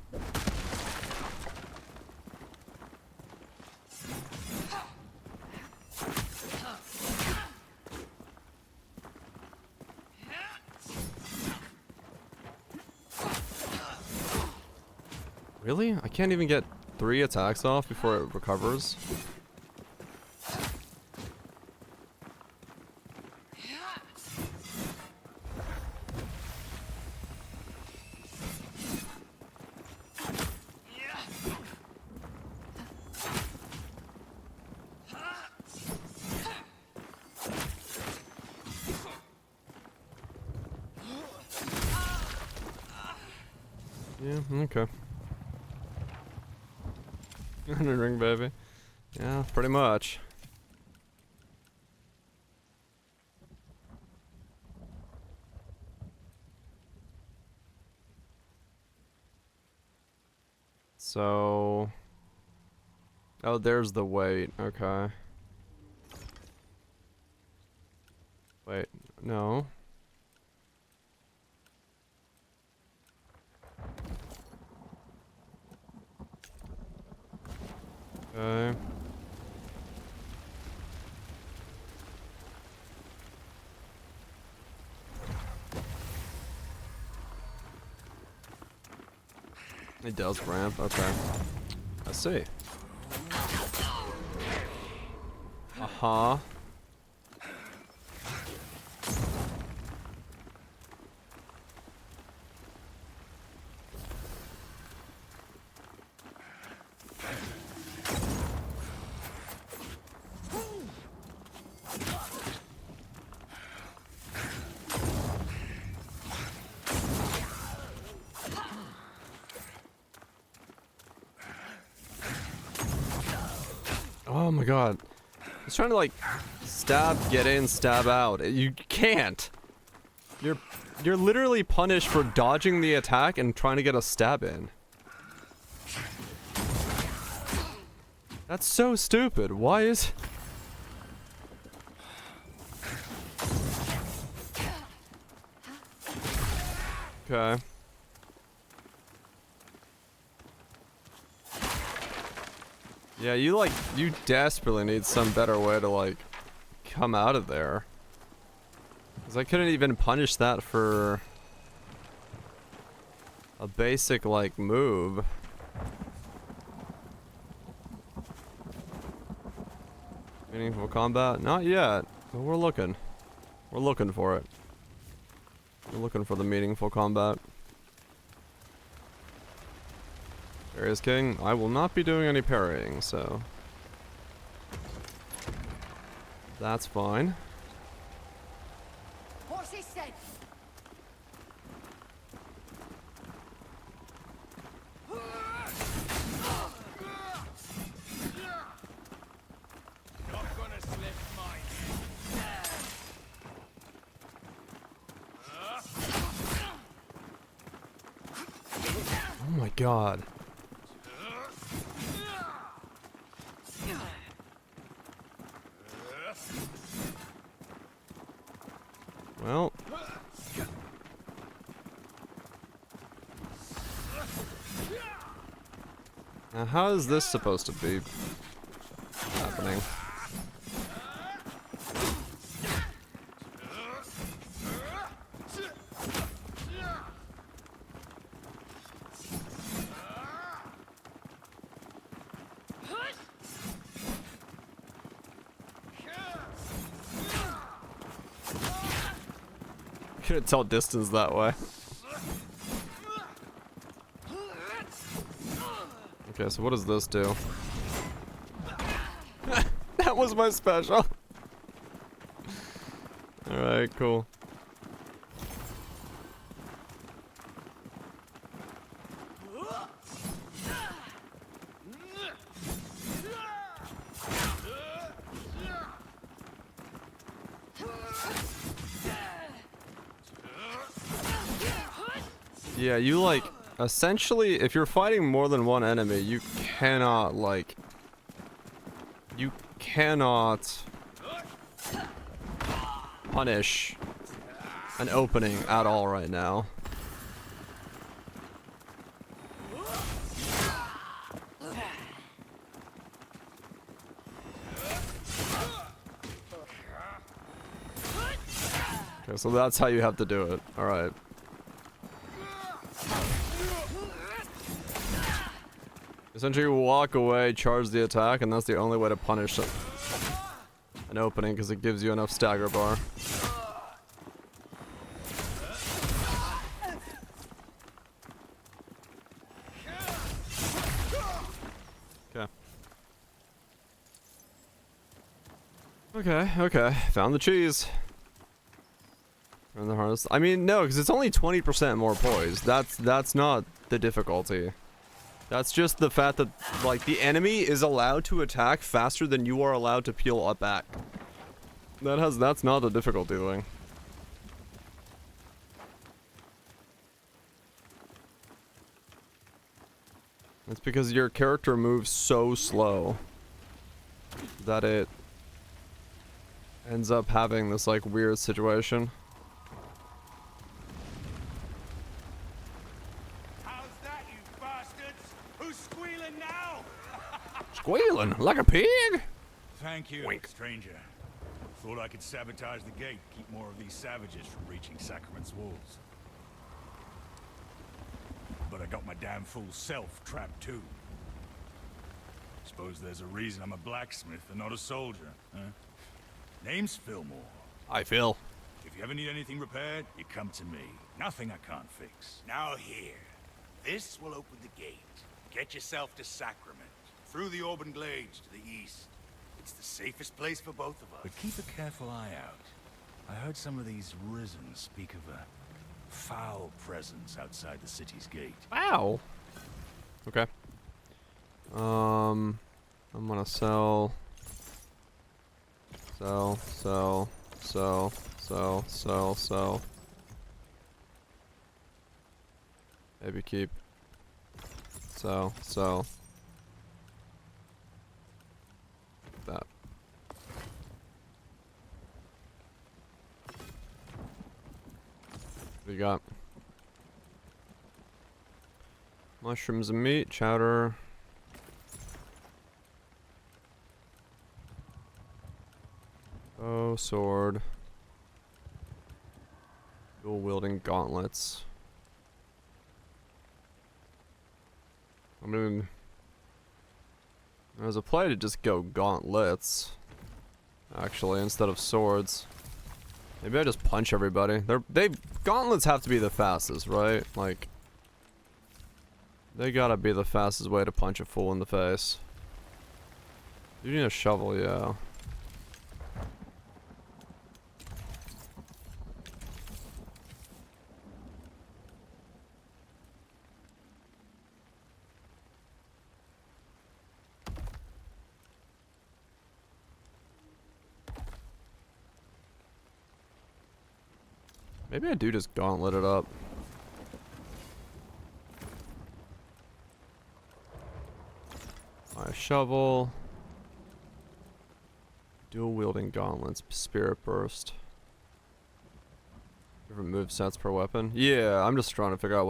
Really? I can't even get 3 attacks off before it recovers. Yeah, okay. Ring, baby. Yeah, pretty much. So... Oh, there's the weight. Okay. Wait, no. Okay. It does ramp, okay. I see. Uh-huh. Oh my god. I was trying to like stab, get in, stab out. You can't. You're literally punished for dodging the attack and trying to get a stab in. That's so stupid. Why is... Okay. Yeah, you desperately need some better way to, like, come out of there. Because I couldn't even punish that for a basic, like, move. Meaningful combat? Not yet, but we're looking. We're looking for it. We're looking for the meaningful combat. There is King. I will not be doing any parrying, so that's fine. What's he said? Not gonna slip mine. Oh my god. Well. Now how is this supposed to be happening? Couldn't tell distance that way. Okay, so what does this do? That was my special. Alright, cool. Yeah, you like, essentially, if you're fighting more than one enemy, you cannot, like, you cannot punish an opening at all right now. Okay, so that's how you have to do it. Alright. Essentially, you walk away, charge the attack, and that's the only way to punish an opening because it gives you enough stagger bar. Okay. Found the cheese. And the harness. I mean, no, because it's only 20% more poise. That's not the difficulty. That's just the fact that, like, the enemy is allowed to attack faster than you are allowed to peel up back. That's not the difficulty thing. It's because your character moves so slow that it ends up having this, like, weird situation. How's that, you bastards? Who's squealing now? Squealing like a pig? Thank you, Wink. stranger. Thought I could sabotage the gate, keep more of these savages from reaching Sacrament's walls. But I got my damn fool self trapped too. Suppose there's a reason I'm a blacksmith and not a soldier, huh? Name's Fillmore. Hi, Phil. If you ever need anything repaired, you come to me. Nothing I can't fix. Now here. This will open the gate. Get yourself to Sacrament. Through the Auburn Glades to the east. It's the safest place for both of us. But keep a careful eye out. I heard some of these Risen speak of a foul presence outside the city's gate. Wow. Okay. I'm gonna sell. Sell. Maybe keep. Sell. That. What do you got? Mushrooms and meat, chowder. Oh, sword. Dual wielding gauntlets. I mean, there's a play to just go gauntlets, actually, instead of swords. Maybe I just punch everybody. Gauntlets have to be the fastest, right? Like, they gotta be the fastest way to punch a fool in the face. You need a shovel, yeah. Maybe I do just gauntlet it up. My shovel. Dual wielding gauntlets. Spirit burst. Different movesets per weapon. Yeah, I'm just trying to figure out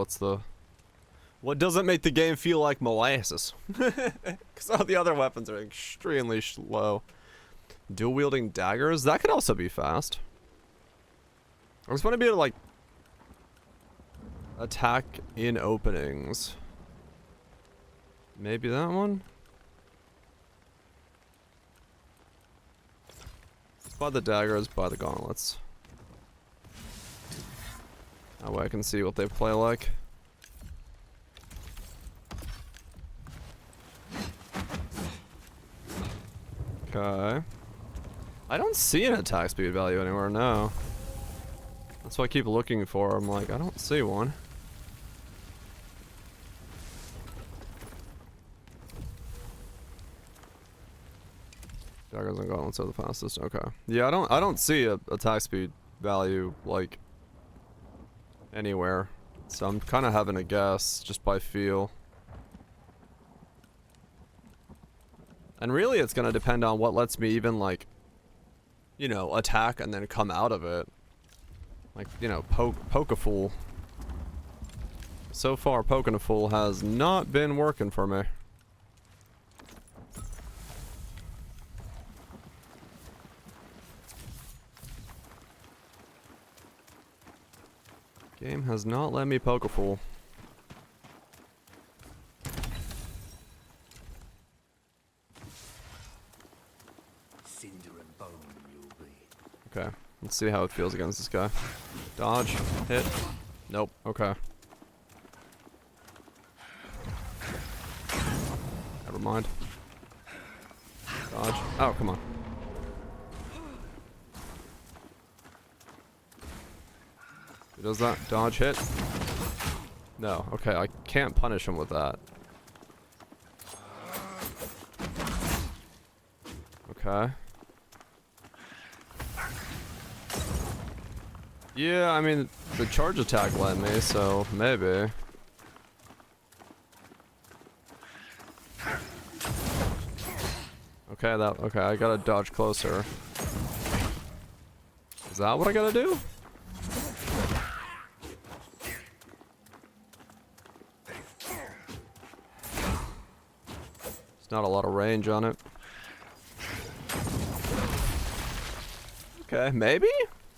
what doesn't make the game feel like molasses. Because all the other weapons are extremely slow. Dual wielding daggers. That could also be fast. I just want to be able to, like, attack in openings. Maybe that one? Buy the daggers, buy the gauntlets. That way I can see what they play like. Okay. I don't see an attack speed value anywhere, no. That's what I keep looking for. I'm like, I don't see one. Daggers and gauntlets are the fastest. Okay. Yeah, I don't see a attack speed value like anywhere. So I'm kind of having a guess just by feel. And really it's going to depend on what lets me even, like, you know, attack and then come out of it. Like, you know, poke a fool. So far, poking a fool has not been working for me. Game has not let me poke a fool. Okay. Let's see how it feels against this guy. Dodge. Hit. Nope. Okay. Never mind. Dodge. Oh, come on. Who does that? Dodge, hit. No. Okay, I can't punish him with that. Okay. Yeah, I mean, the charge attack let me, so maybe. Okay, I gotta dodge closer. Is that what I gotta do? There's not a lot of range on it. Okay, maybe?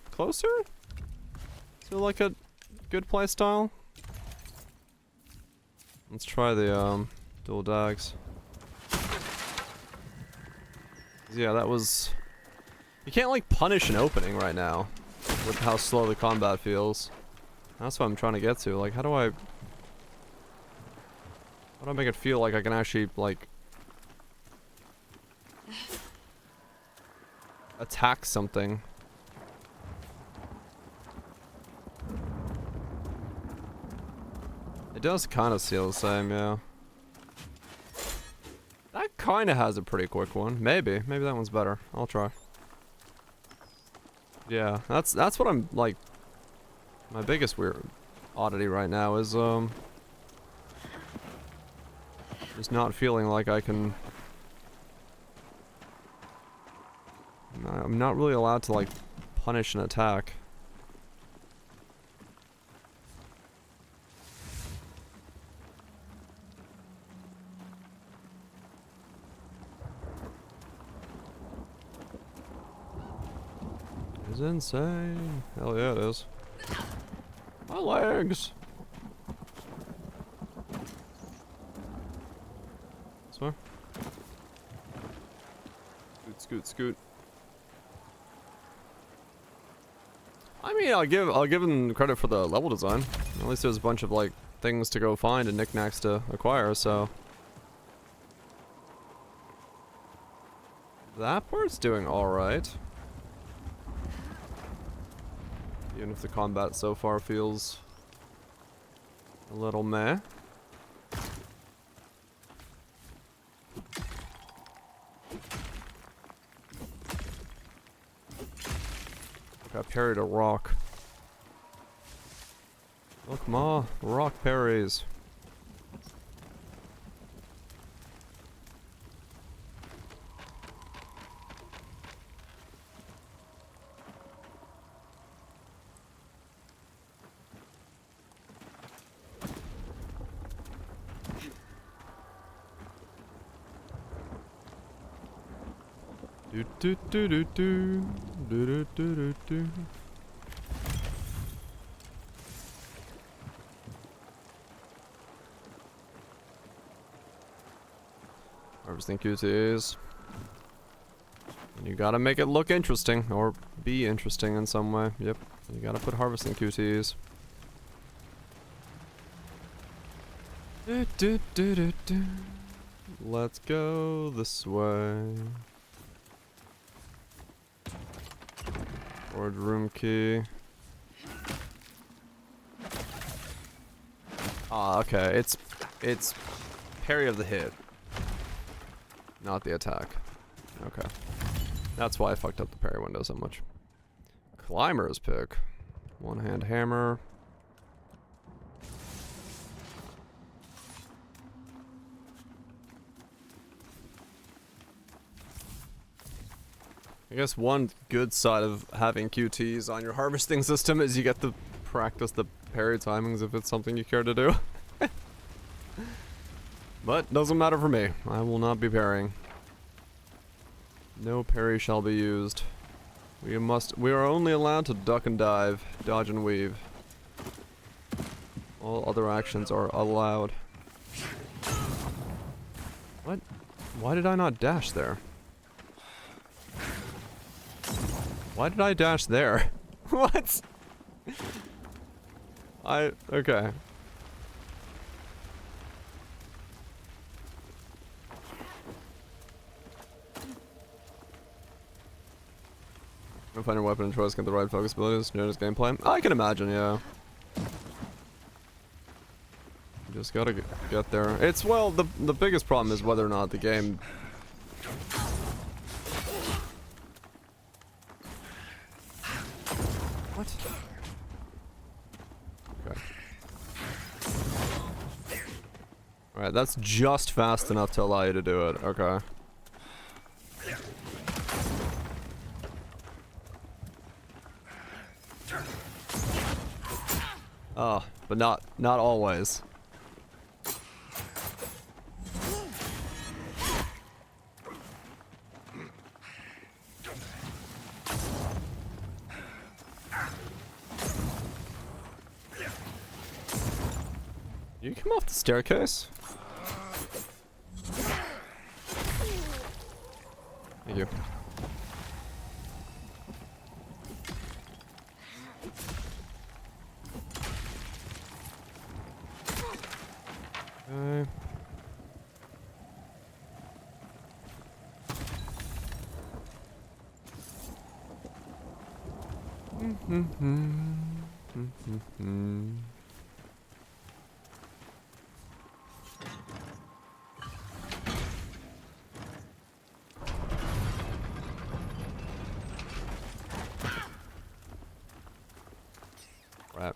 Closer? Feel like a good playstyle? Let's try the dual dags. Yeah, that was... You can't like punish an opening right now with how slow the combat feels. That's what I'm trying to get to. Like, how do I make it feel like I can actually like attack something? It does kind of feel the same, yeah. That kind of has a pretty quick one. Maybe that one's better. I'll try. Yeah, that's what I'm like. My biggest weird oddity right now is just not feeling like I can. I'm not really allowed to like punish an attack. It's insane. Hell yeah, it is. My legs. This way. Scoot, scoot, scoot. I mean, I'll give them credit for the level design. At least there's a bunch of like things to go find and knickknacks to acquire. So that part's doing all right. Even if the combat so far feels a little meh. Got parried a rock. Look, Ma, rock parries. Do do do do do do do do do. Harvesting QTs. And you gotta make it look interesting, or be interesting in some way. Yep, you gotta put harvesting QTs. Do, do, do, do, do. Let's go this way. Forward room key. Ah, okay. It's parry of the hit, not the attack. Okay, that's why I fucked up the parry window so much. Climber's pick. One hand hammer. I guess one good side of having QTs on your harvesting system is you get to practice the parry timings if it's something you care to do. But doesn't matter for me. I will not be parrying. No parry shall be used. We are only allowed to duck and dive, dodge and weave. All other actions are allowed. What? Why did I not dash there? Why did I dash there? What? Okay. Find your weapon and choice, get the right focus abilities, notice gameplay. I can imagine, yeah. You just gotta get there. It's, well, the biggest problem is whether or not the game... What? Okay. Alright, that's just fast enough to allow you to do it. Okay. Oh, but not always. You come off the staircase? Thank you. Okay. Right.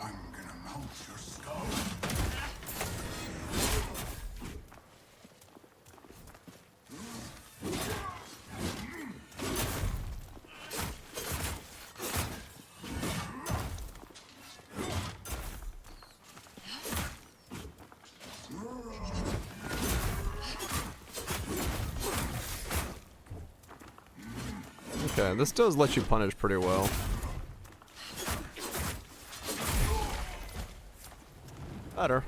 I'm gonna mount your skull. Okay, this does let you punish pretty well. Better.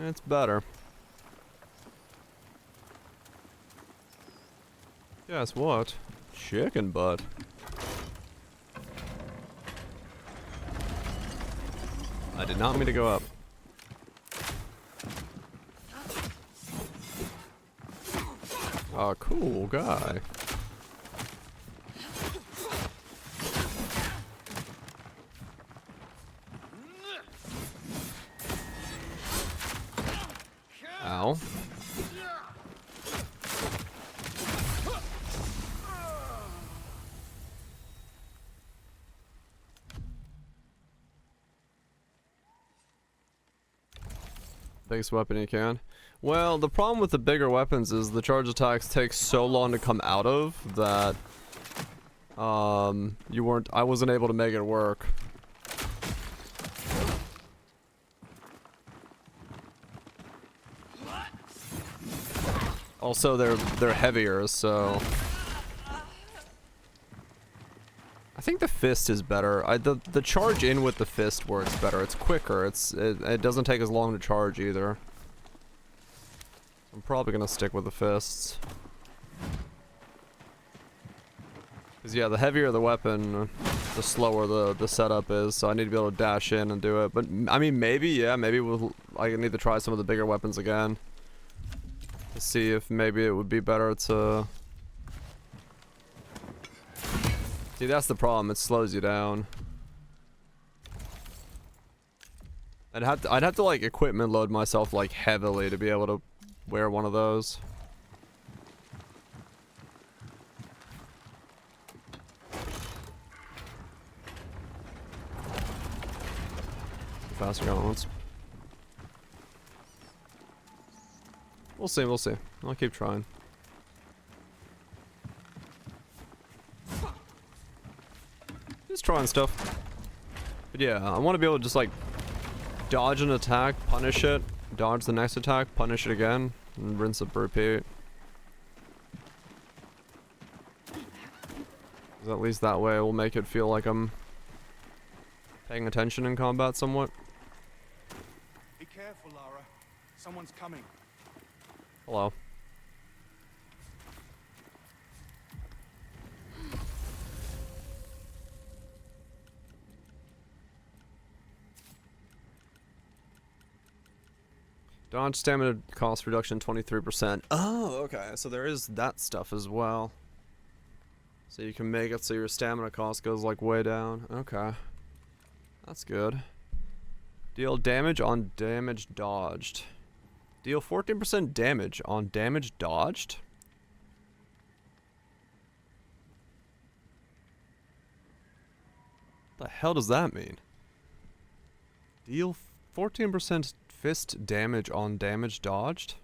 It's better. Guess what? Chicken butt. I did not mean to go up. Oh, cool guy. Ow. Biggest weapon you can. Well, the problem with the bigger weapons is the charge attacks take so long to come out of that I wasn't able to make it work. Also, they're heavier, so I think the fist is better. The charge in with the fist works better. It's quicker. It doesn't take as long to charge either. I'm probably gonna stick with the fists. Cause yeah, the heavier the weapon, the slower the setup is. So I need to be able to dash in and do it. But I mean, maybe I need to try some of the bigger weapons again to see if maybe it would be better to. See, that's the problem. It slows you down. I'd have to like equipment load myself like heavily to be able to wear one of those. Faster gauntlets. We'll see, we'll see. I'll keep trying. Just trying stuff. But yeah, I want to be able to just like dodge an attack, punish it, dodge the next attack, punish it again, and rinse and repeat. 'Cause at least that way it will make it feel like I'm paying attention in combat somewhat. Be careful, Lara. Someone's coming. Hello. Dodge stamina cost reduction 23%. Oh, okay. So there is that stuff as well. So you can make it so your stamina cost goes like way down. Okay. That's good. Deal damage on damage dodged. Deal 14% damage on damage dodged? What the hell does that mean? Deal 14% fist damage on damage dodged?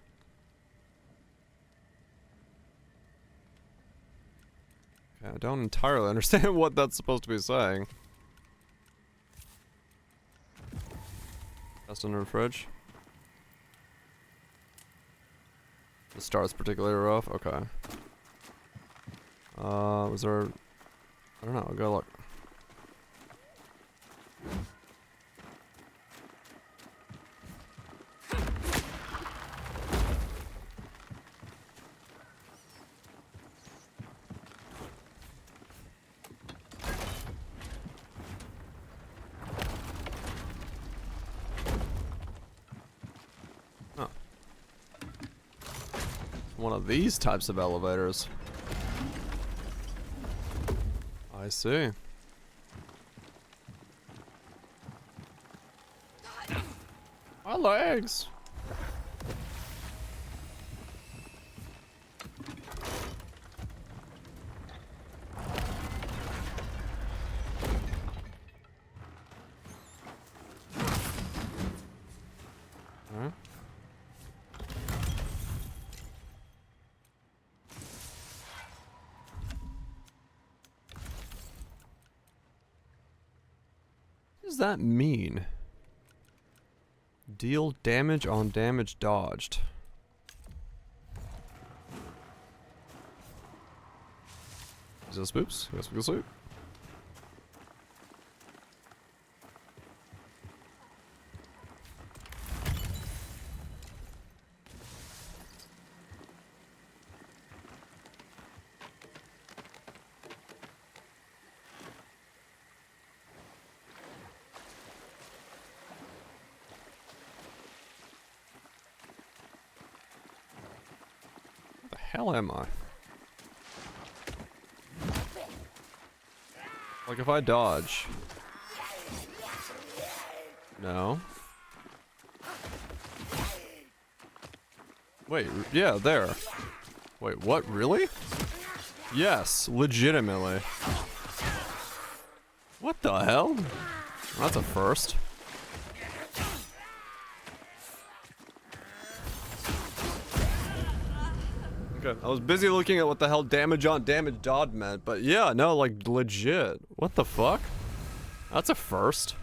Okay, I don't entirely understand what that's supposed to be saying. That's under the fridge. The start's particularly rough. Okay. Was there... I don't know, I'll go look. Oh. One of these types of elevators. I see. My legs! Huh? What does that mean? Deal damage on damage dodged. Is this boops? Yes, we can sleep. Hell am I? Like if I dodge. No. Wait, yeah, there. Wait, what, really? Yes, legitimately. What the hell? That's a first. Okay, I was busy looking at what the hell damage on damage dodge meant, but yeah, no, like legit. What the fuck? That's a first.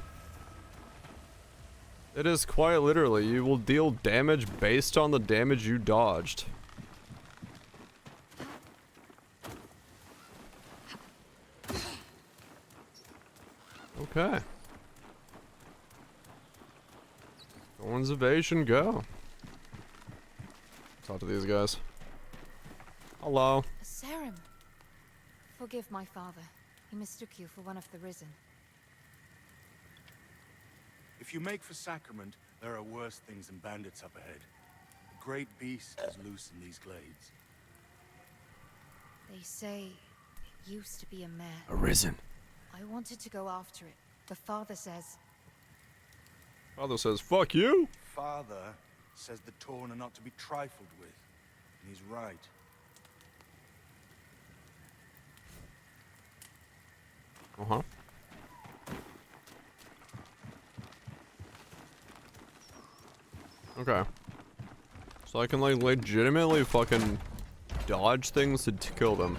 It is quite literally, you will deal damage based on the damage you dodged. Okay. Thorn's evasion, go. Talk to these guys. Hello. Sarum. Forgive my father. He mistook you for one of the risen. If you make for Sacrament, there are worse things than bandits up ahead. A great beast is loose in these glades. They say it used to be a mare. Arisen. I wanted to go after it, but father says... Father says, fuck you! Father says the Torn are not to be trifled with. And he's right. Uh-huh. Okay. So I can like legitimately fucking dodge things to kill them.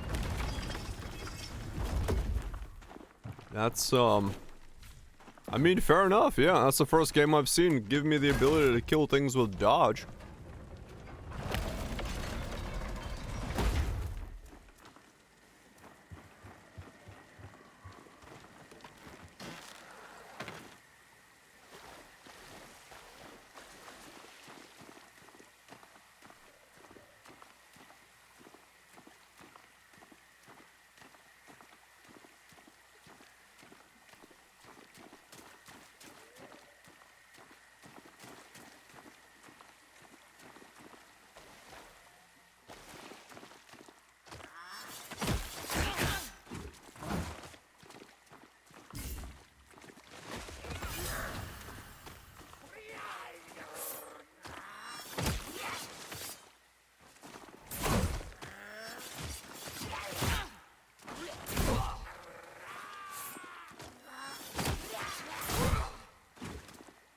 That's I mean, fair enough, yeah, that's the first game I've seen give me the ability to kill things with dodge.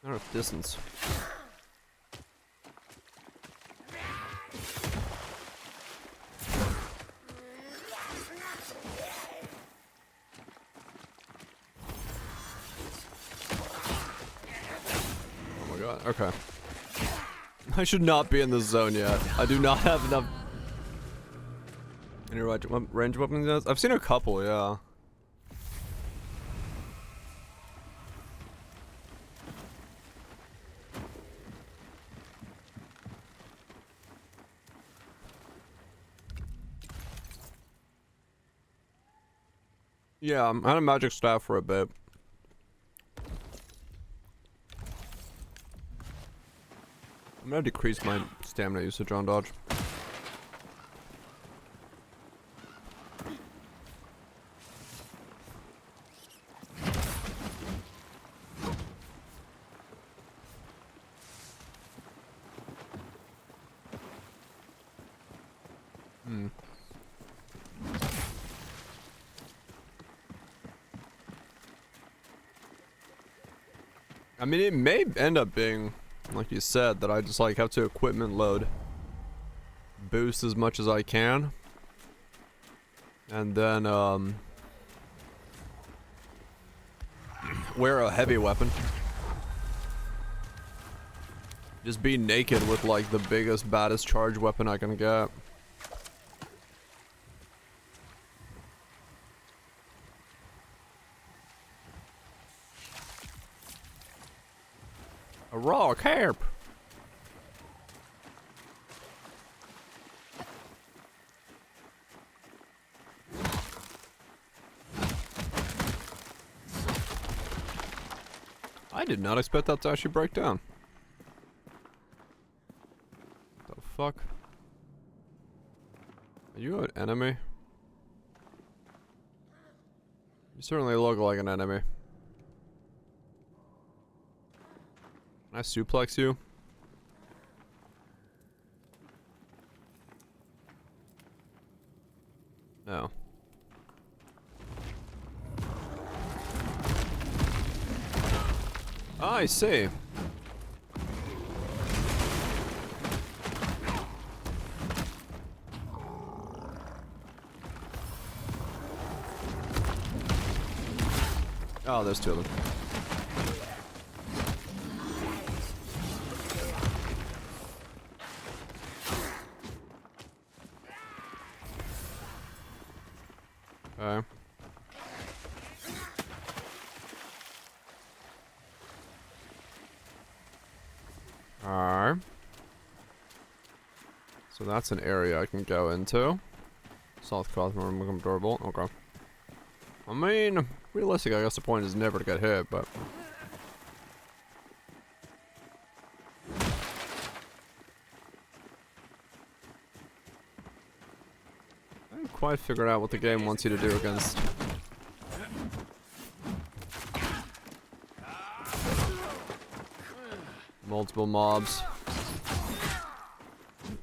I don't know if distance. Oh my god, okay. I should not be in this zone yet. I do not have enough. Any range weapons? I've seen a couple, yeah. Yeah, I had a magic staff for a bit. I'm gonna decrease my stamina usage on dodge. I mean, it may end up being, like you said, that I just like have to equipment load, boost as much as I can, and then wear a heavy weapon. Just be naked with like the biggest, baddest charge weapon I can get. A raw carp. I did not expect that to actually break down. The fuck? Are you an enemy? You certainly look like an enemy. Can I suplex you? No. I see. Oh, there's two of them. Okay. Alright. So that's an area I can go into. South Cosmo become durable. Okay. I mean, realistic, I guess the point is never to get hit, but... I haven't quite figured out what the game wants you to do against... multiple mobs.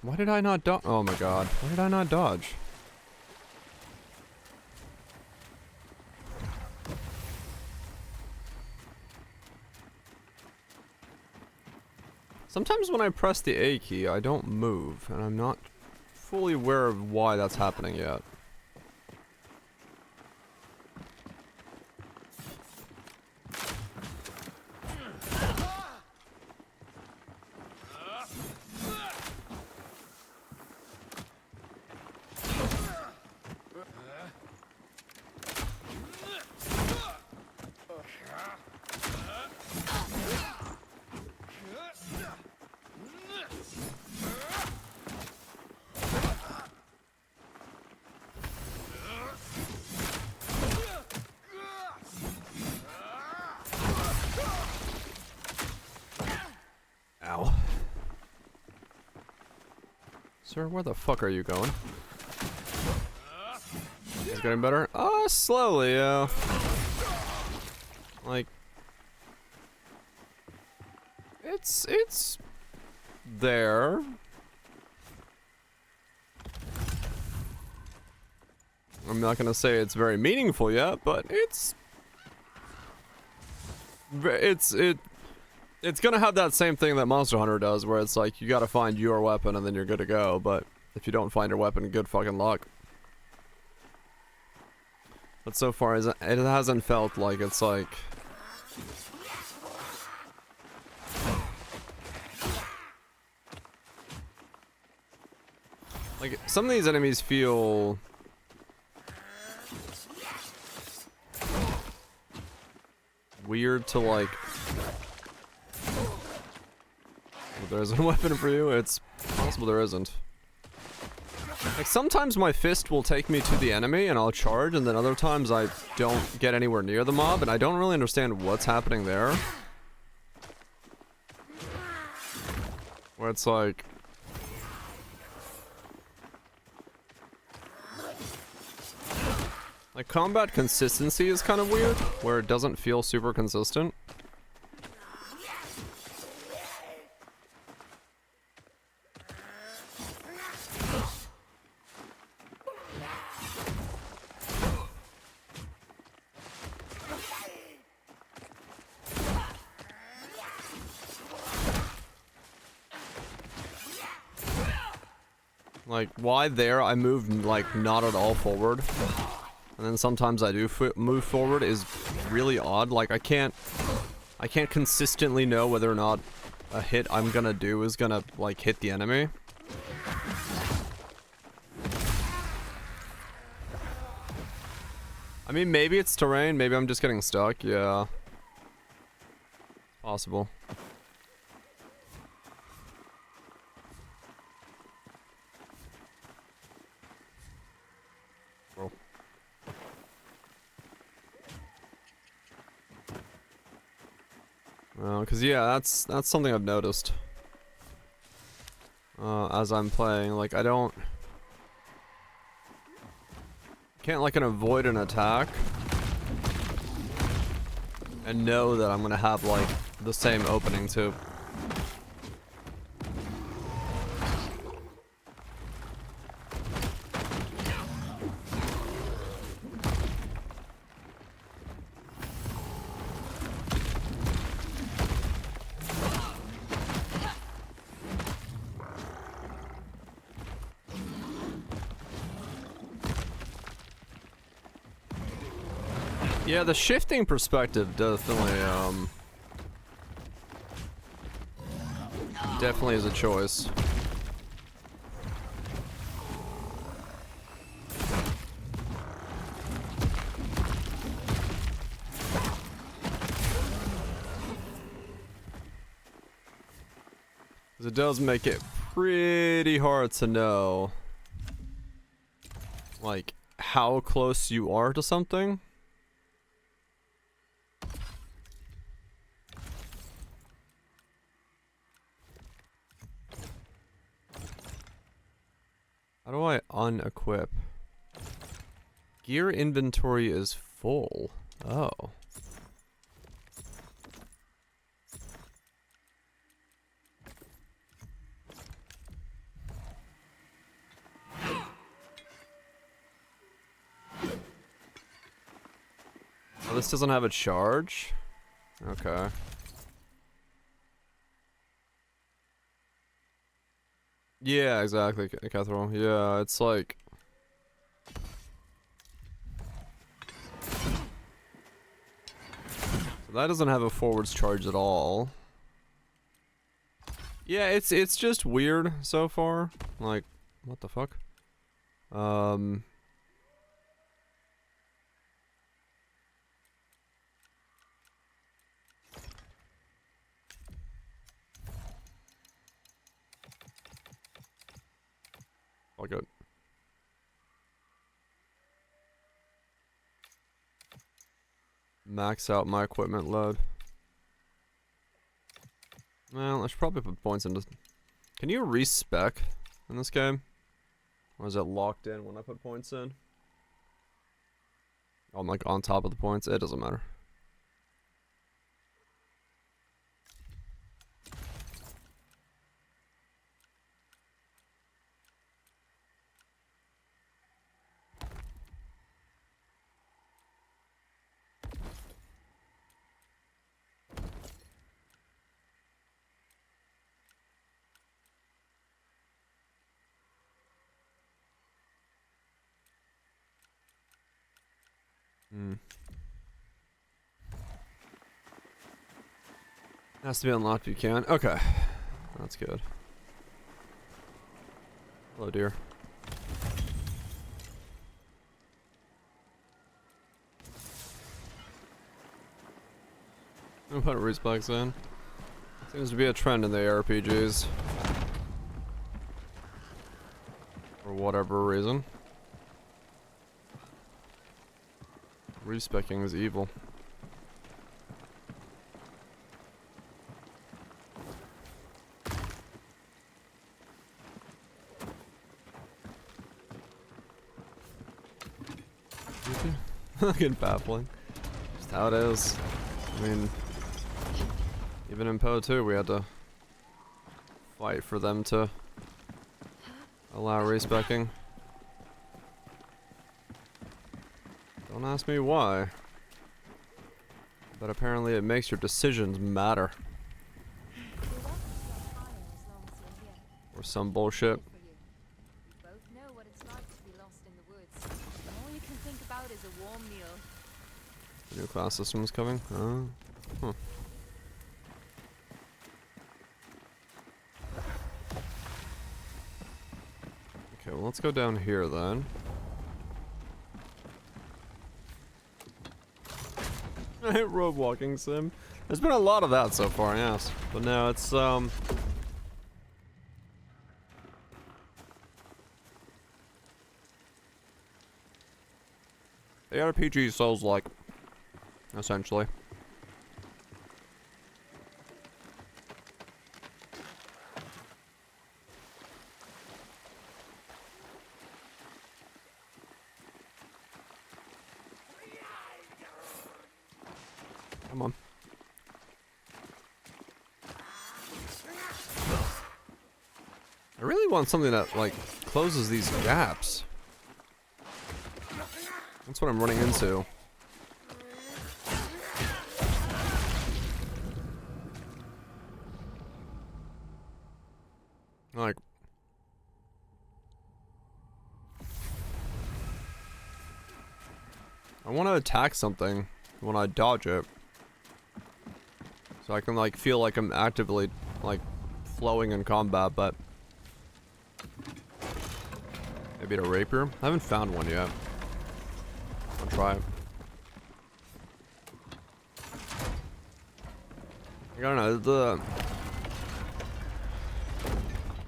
Why did I not dodge? Oh my god. Why did I not dodge? Sometimes when I press the A key, I don't move, and I'm not fully aware of why that's happening yet. Ow. Sir, where the fuck are you going? It's getting better? Slowly, yeah. Like... It's... there. I'm not gonna say it's very meaningful yet, but it's It's gonna have that same thing that Monster Hunter does, where it's like, you gotta find your weapon and then you're good to go, but if you don't find your weapon, good fucking luck. But so far, it hasn't felt like it's like... Like, some of these enemies feel... weird to, like... Well, there isn't a weapon for you? It's possible there isn't. Like, sometimes my fist will take me to the enemy and I'll charge, and then other times I don't get anywhere near the mob, and I don't really understand what's happening there. Where it's like... Like, combat consistency is kind of weird, where it doesn't feel super consistent. Like, why there I move, like, not at all forward. And then sometimes I do move forward is really odd. Like, I can't consistently know whether or not a hit I'm gonna do is gonna, like, hit the enemy. I mean, maybe it's terrain, maybe I'm just getting stuck, yeah. Possible. Cause yeah, that's something I've noticed. As I'm playing, like I can't like avoid an attack and know that I'm gonna have like the same opening too. Yeah, the shifting perspective definitely, definitely is a choice. Because it does make it pretty hard to know, like, how close you are to something. How do I unequip? Gear inventory is full. Oh. Oh, this doesn't have a charge? Okay. Yeah, exactly, Catherall. Yeah, it's like... So that doesn't have a forwards charge at all. Yeah, it's just weird so far. Like, what the fuck? All good. Max out my equipment load. Well, I should probably put points into... Can you respec in this game? Or is it locked in when I put points in? I'm like on top of the points. It doesn't matter. Hmm. Has to be unlocked if you can. Okay. That's good. Hello, dear. I'm gonna put respikes in. Seems to be a trend in the RPGs. For whatever reason. Respecking is evil. Fucking baffling. Just how it is. I mean, even in Poe 2, we had to fight for them to allow respecking. Don't ask me why. But apparently it makes your decisions matter. Or some bullshit. We both know what it's like to be lost in the woods. All you can think about is a warm meal. The new class system is coming? Oh. Huh. Okay, well let's go down here then. I hate road walking sim. There's been a lot of that so far, yes. But no, it's the RPG Souls like, essentially. Come on. I really want something that, like, closes these gaps. That's what I'm running into. Like... I want to attack something when I dodge it. So I can, like, feel like I'm actively, like, flowing in combat, but... Maybe a rapier? I haven't found one yet. I'll try it. I don't know,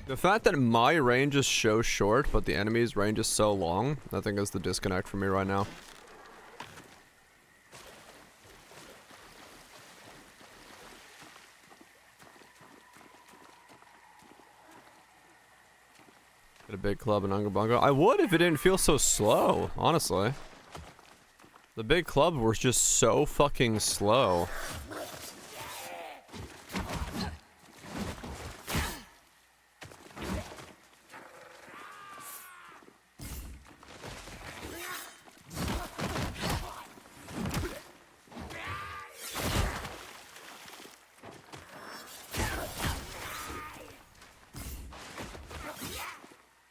the fact that my range is so short, but the enemy's range is so long, I think is the disconnect for me right now. Get a big club in Unga Bunga. I would if it didn't feel so slow, honestly. The big club was just so fucking slow.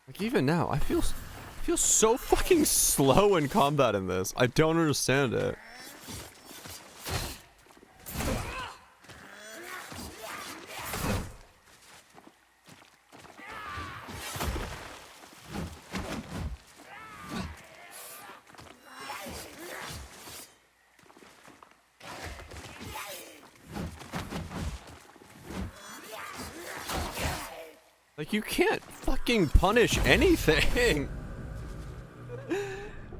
Like even now, I feel so fucking slow in combat in this. I don't understand it. Like, you can't fucking punish anything.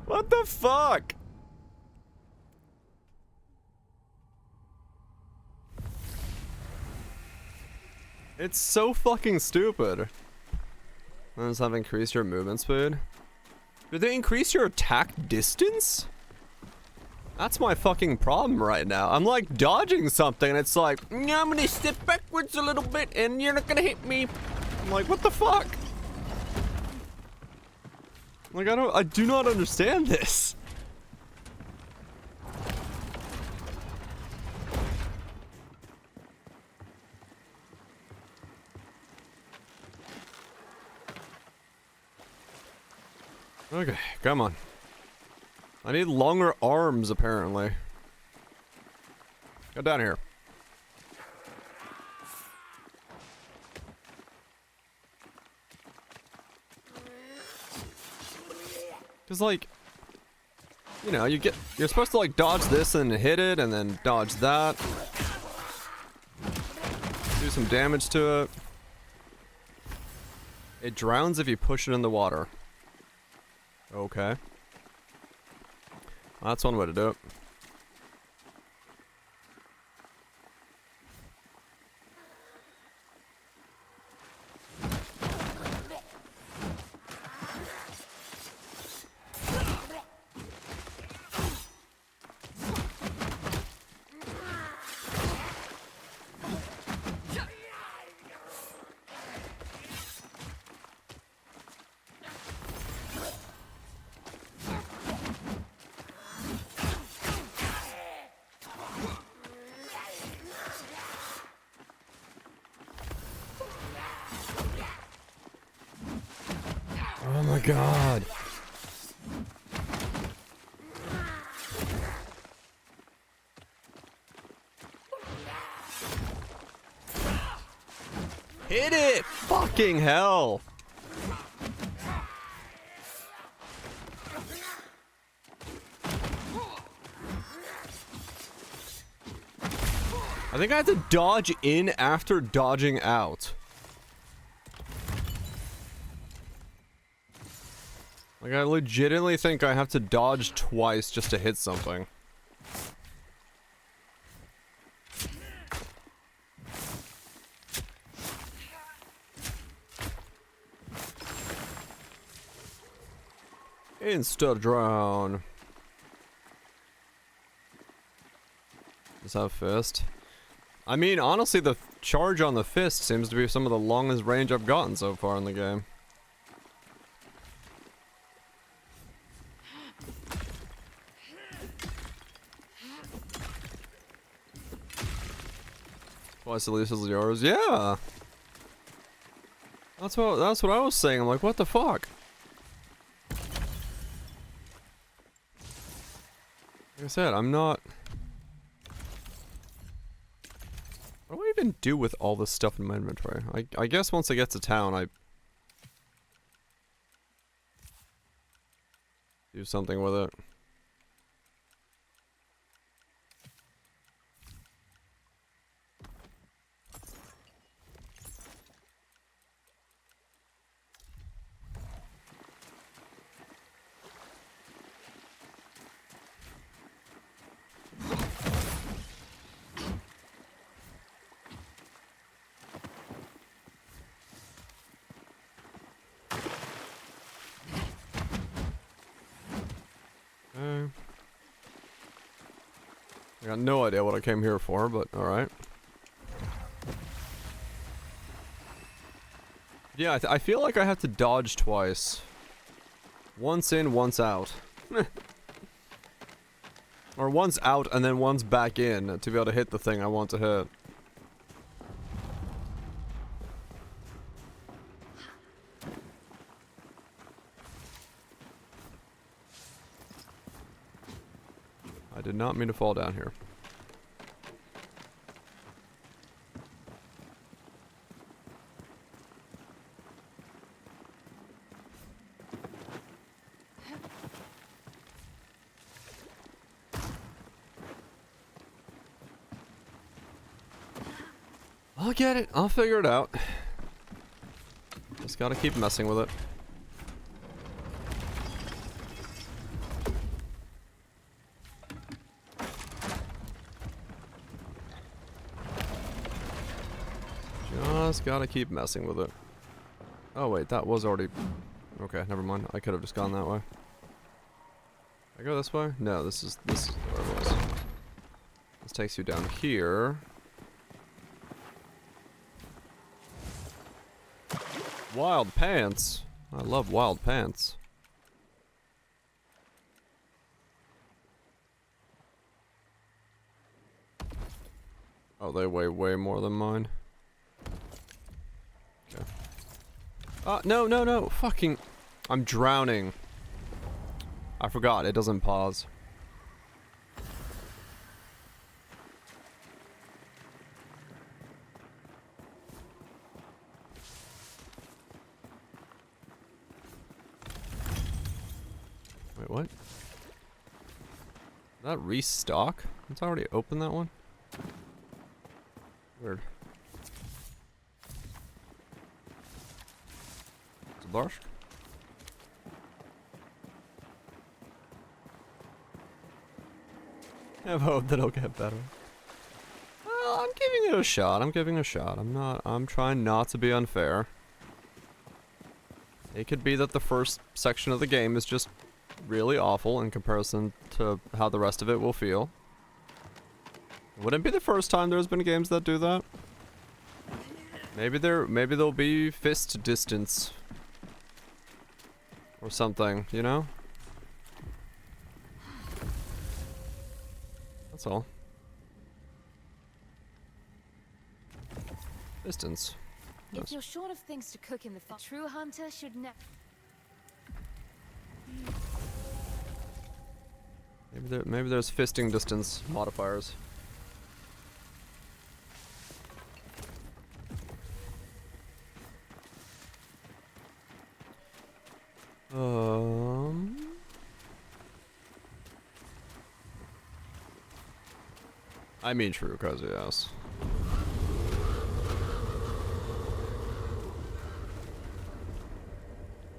What the fuck? It's so fucking stupid. Does that increase your movement speed? Did they increase your attack distance? That's my fucking problem right now. I'm like dodging something and it's like, I'm gonna step backwards a little bit and you're not gonna hit me. I'm like, what the fuck? Like, I do not understand this. Okay, come on. I need longer arms, apparently. Go down here. Cause like, you know, you're supposed to like dodge this and hit it and then dodge that. Do some damage to it. It drowns if you push it in the water. Okay. That's one way to do it. Oh my god. Hit it! Fucking hell! I think I have to dodge in after dodging out. Like, I legitimately think I have to dodge twice just to hit something. Insta drown. Does have fist? I mean, honestly, the charge on the fist seems to be some of the longest range I've gotten so far in the game. Twice at least as yours. Yeah. That's what I was saying. I'm like, what the fuck? Like I said, I'm not. What do I even do with all this stuff in my inventory? I guess once I get to town, I do something with it. I got no idea what I came here for, but alright. Yeah, I feel like I have to dodge twice. Once in, once out. Or once out and then once back in to be able to hit the thing I want to hit. I did not mean to fall down here. I'll get it. I'll figure it out. Just gotta keep messing with it. Just gotta keep messing with it. Oh wait, that was already... Okay, never mind. I could have just gone that way. I go this way? No, this is where it was. This takes you down here. Wild pants. I love wild pants. Oh, they weigh way more than mine. Okay. No. Fucking... I'm drowning. I forgot, it doesn't pause. Wait, what? Did that restock? It's already open, that one? Weird. It's a barsh? I have hope that it'll get better. Well, I'm giving it a shot. I'm giving it a shot. I'm trying not to be unfair. It could be that the first section of the game is just really awful in comparison to how the rest of it will feel. Wouldn't be the first time there's been games that do that. Maybe there'll be fist distance or something, you know? That's all. Distance. If you're short of things to cook in the true hunter should Maybe there's fisting distance modifiers. I mean true, cause yes.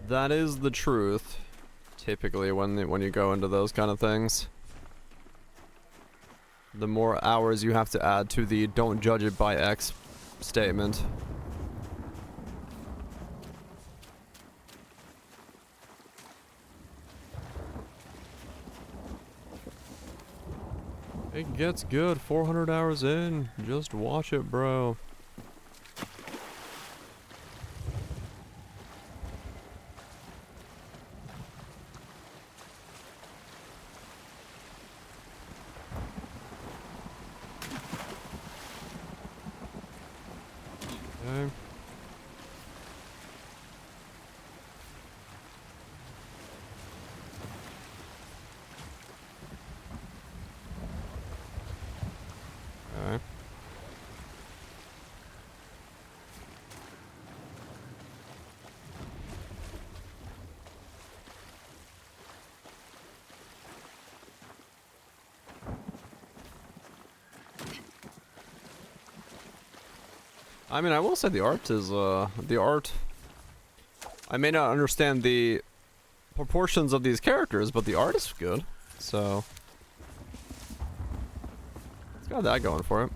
That is the truth. Typically, when you go into those kind of things, the more hours you have to add to the "don't judge it by X" statement. It gets good 400 hours in. Just watch it, bro. Okay. Okay. I mean, I will say the art is, the art... I may not understand the proportions of these characters, but the art is good, so... It's got that going for it.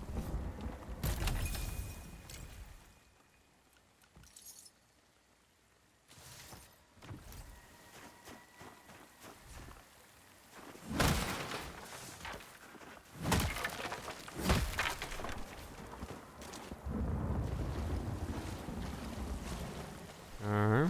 Alright.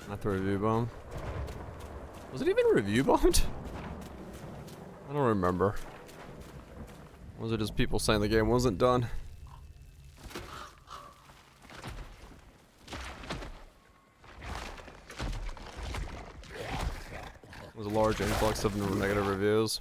Not the review bomb. Was it even review bombed? I don't remember. Was it just people saying the game wasn't done? Was a large influx of negative reviews.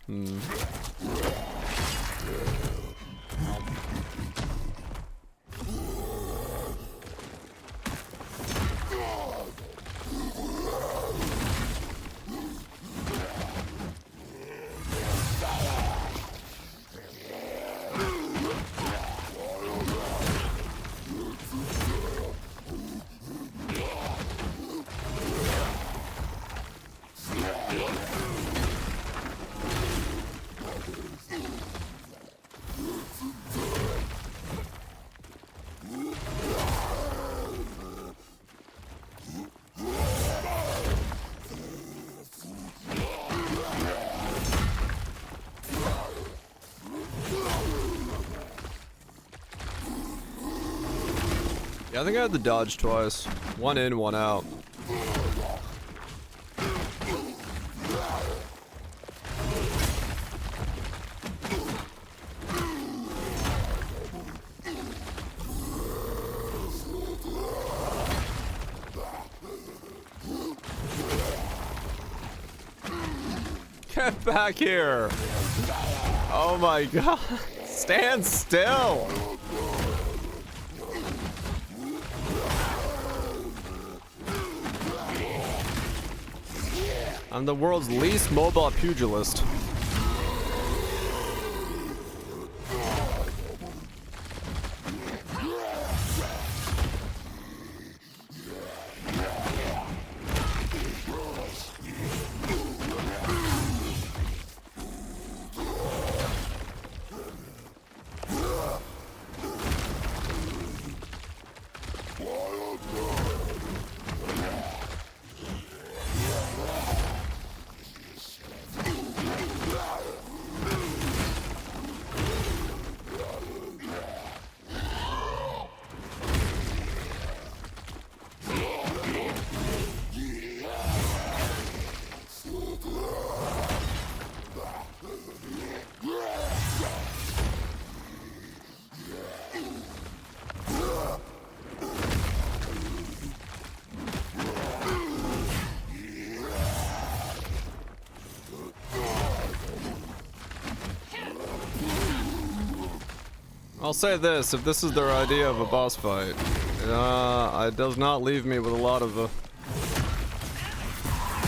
Yeah, I think I had to dodge twice. One in, one out. Get back here! Oh my god! Stand still! I'm the world's least mobile pugilist. I'll say this, if this is their idea of a boss fight, it does not leave me with a lot of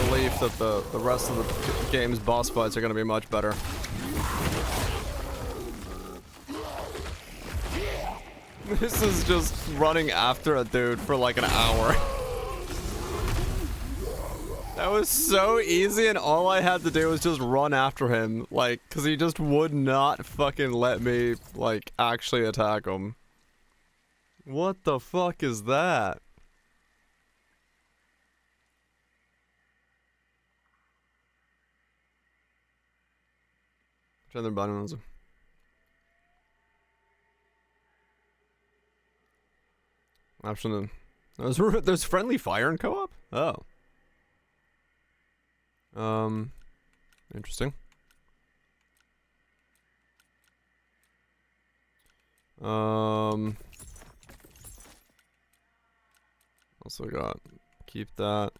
belief that the rest of the game's boss fights are going to be much better. This is just running after a dude for like an hour. That was so easy, and all I had to do was just run after him, like, because he just would not fucking let me, like, actually attack him. What the fuck is that? Try their bottom ones. Option. There's friendly fire in co-op? Oh. Interesting. Also got, keep that.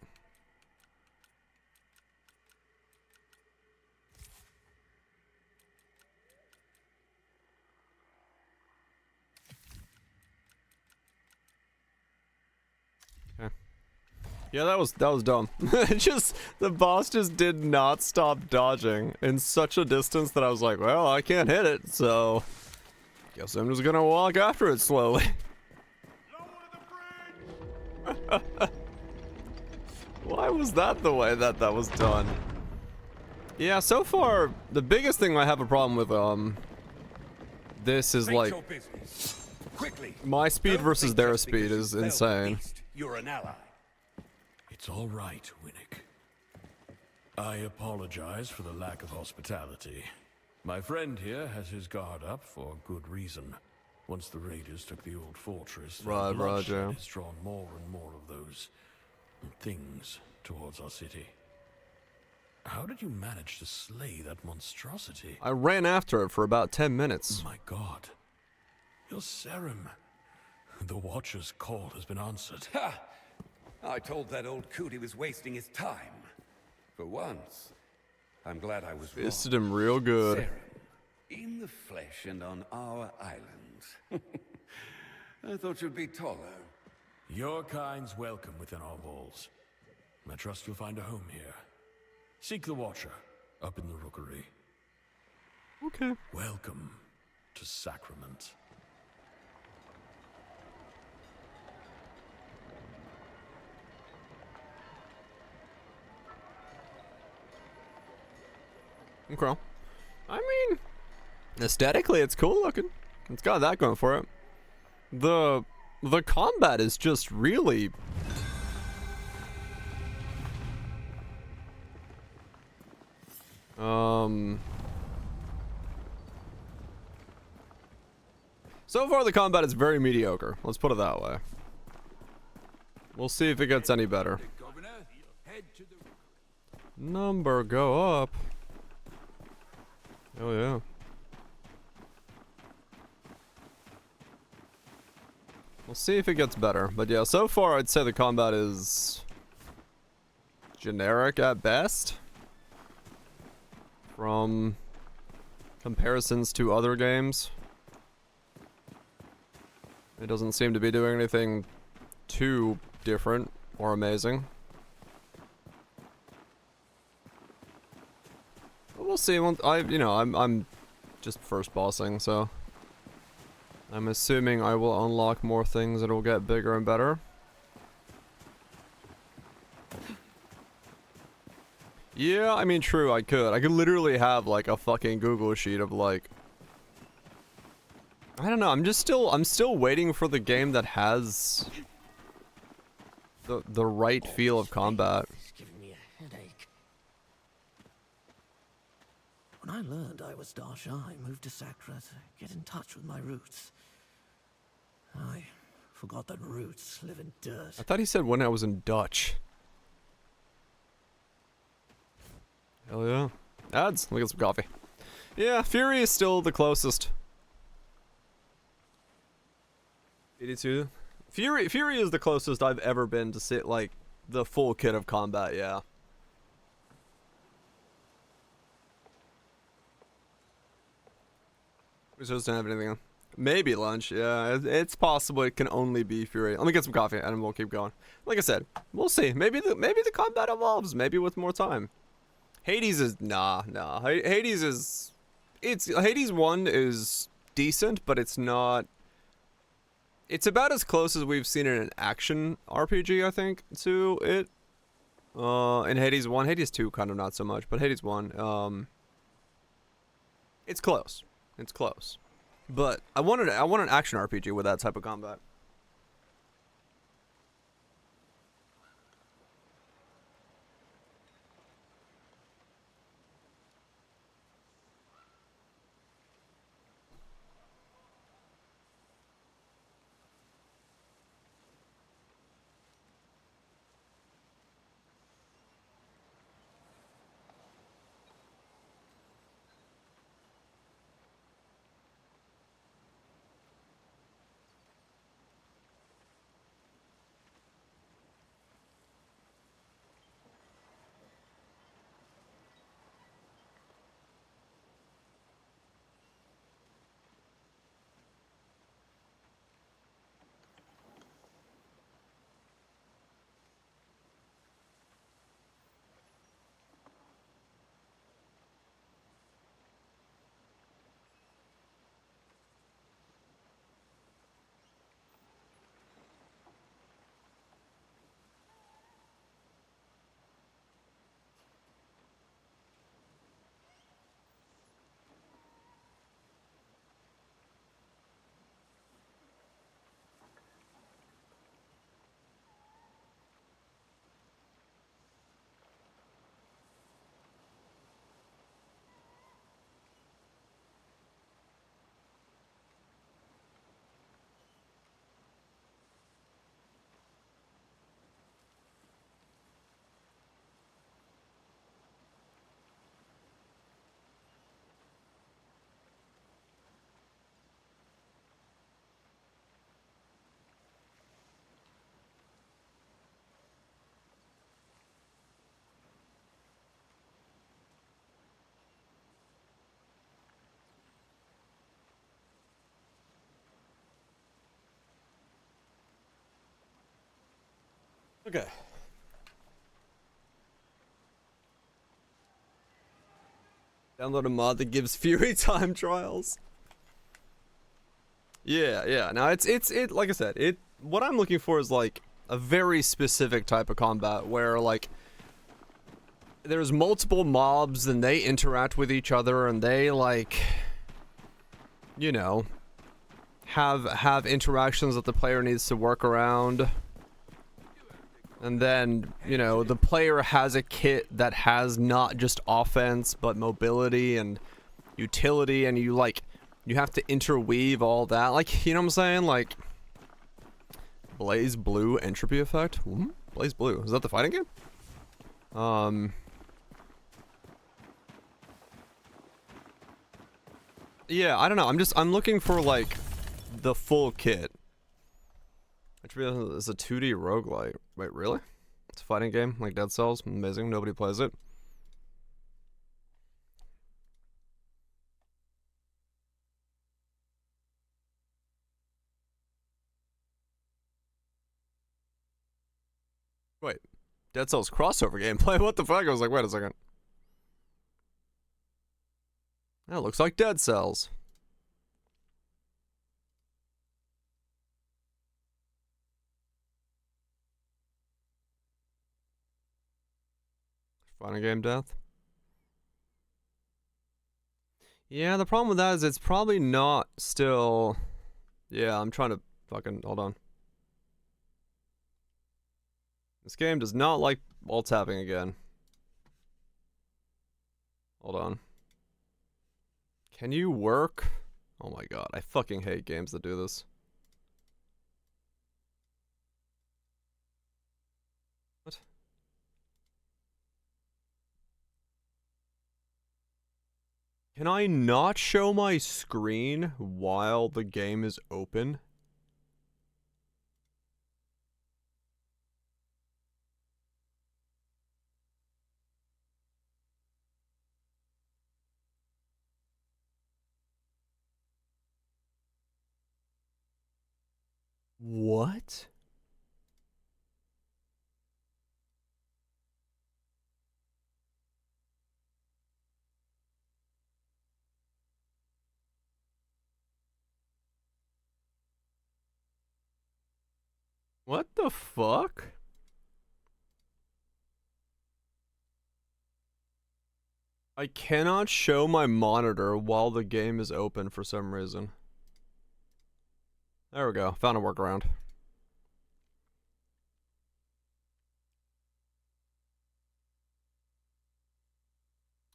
Okay. Yeah, that was dumb. Just, the boss just did not stop dodging in such a distance that I was like, well, I can't hit it, so guess I'm just gonna walk after it slowly. Why was that the way that was done? Yeah, so far, the biggest thing I have a problem with, this is like, my speed versus their speed is insane. You're an ally. It's all right, Winnick. I apologize for the lack of hospitality. My friend here has his guard up for good reason. Once the raiders took the old fortress, bloodshed has drawn more and more of those things towards our city. How did you manage to slay that monstrosity? I ran after it for about 10 minutes. My god. You're Serum. The Watcher's call has been answered. Ha! I told that old coot he was wasting his time. For once. I'm glad I was wrong. Fisted him real good. Serum, in the flesh and on our island. I thought you'd be taller. Your kind's welcome within our walls. I trust you'll find a home here. Seek the Watcher, up in the rookery. Okay. Welcome to Sacrament. Okay. I mean, aesthetically, it's cool looking. It's got that going for it. The combat is just really... So far, the combat is very mediocre. Let's put it that way. We'll see if it gets any better. Number go up. Oh yeah. We'll see if it gets better. But yeah, so far I'd say the combat is generic at best. from comparisons to other games. It doesn't seem to be doing anything too different or amazing. But we'll see. I'm just first bossing, so I'm assuming I will unlock more things and it will get bigger and better. Yeah, I mean, true, I could literally have, like, a fucking Google sheet of, like... I don't know, I'm still waiting for the game that has... the right feel of combat. It's giving me a headache. When I learned I was Darsha, I moved to Sakra to get in touch with my roots. I forgot that roots live in dirt. I thought he said when I was in Dutch. Hell yeah. Ads, let me get some coffee. Yeah, Fury is still the closest. 82. Fury is the closest I've ever been to sit like the full kit of combat, yeah. We just don't have anything on. Maybe lunch, yeah. It's possible it can only be Fury. Let me get some coffee and we'll keep going. Like I said, we'll see. Maybe the combat evolves, maybe with more time. Hades is nah. Hades is Hades 1 is decent, but it's not. It's about as close as we've seen in an action RPG, I think, to it. In Hades 1, Hades 2 kind of not so much, but Hades 1, it's close. It's close. But I want an action RPG with that type of combat. Okay. Download a mod that gives Fury time trials. Yeah. Now it's like I said, what I'm looking for is like a very specific type of combat where like there's multiple mobs and they interact with each other and they like, you know, have interactions that the player needs to work around. And then, you know, the player has a kit that has not just offense, but mobility and utility, and you have to interweave all that. Like, you know what I'm saying? Like, Blaze Blue entropy effect? Blaze Blue. Is that the fighting game? Yeah, I don't know. I'm looking for, like, the full kit. It's a 2D roguelike. Wait, really? It's a fighting game, like Dead Cells. Amazing. Nobody plays it. Wait, Dead Cells crossover gameplay? What the fuck? I was like, wait a second. That looks like Dead Cells. Fighting game death. Yeah, the problem with that is it's probably not still... Yeah, I'm trying to fucking... Hold on. This game does not like alt tapping again. Hold on. Can you work? Oh my god, I fucking hate games that do this. What? Can I not show my screen while the game is open? What? What the fuck? I cannot show my monitor while the game is open for some reason. There we go. Found a workaround.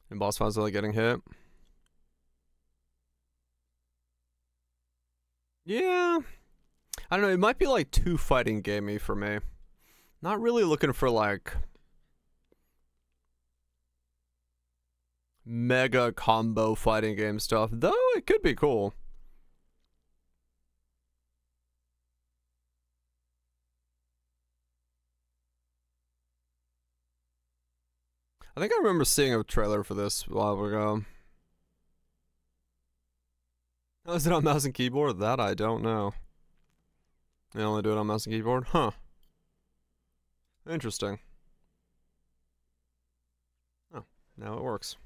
And boss fights are like getting hit. Yeah. I don't know, it might be like too fighting gamey for me. Not really looking for like mega combo fighting game stuff, though it could be cool. I think I remember seeing a trailer for this a while ago. Oh, is it on mouse and keyboard? That I don't know. They only do it on mouse and keyboard? Huh. Interesting. Oh, now it works.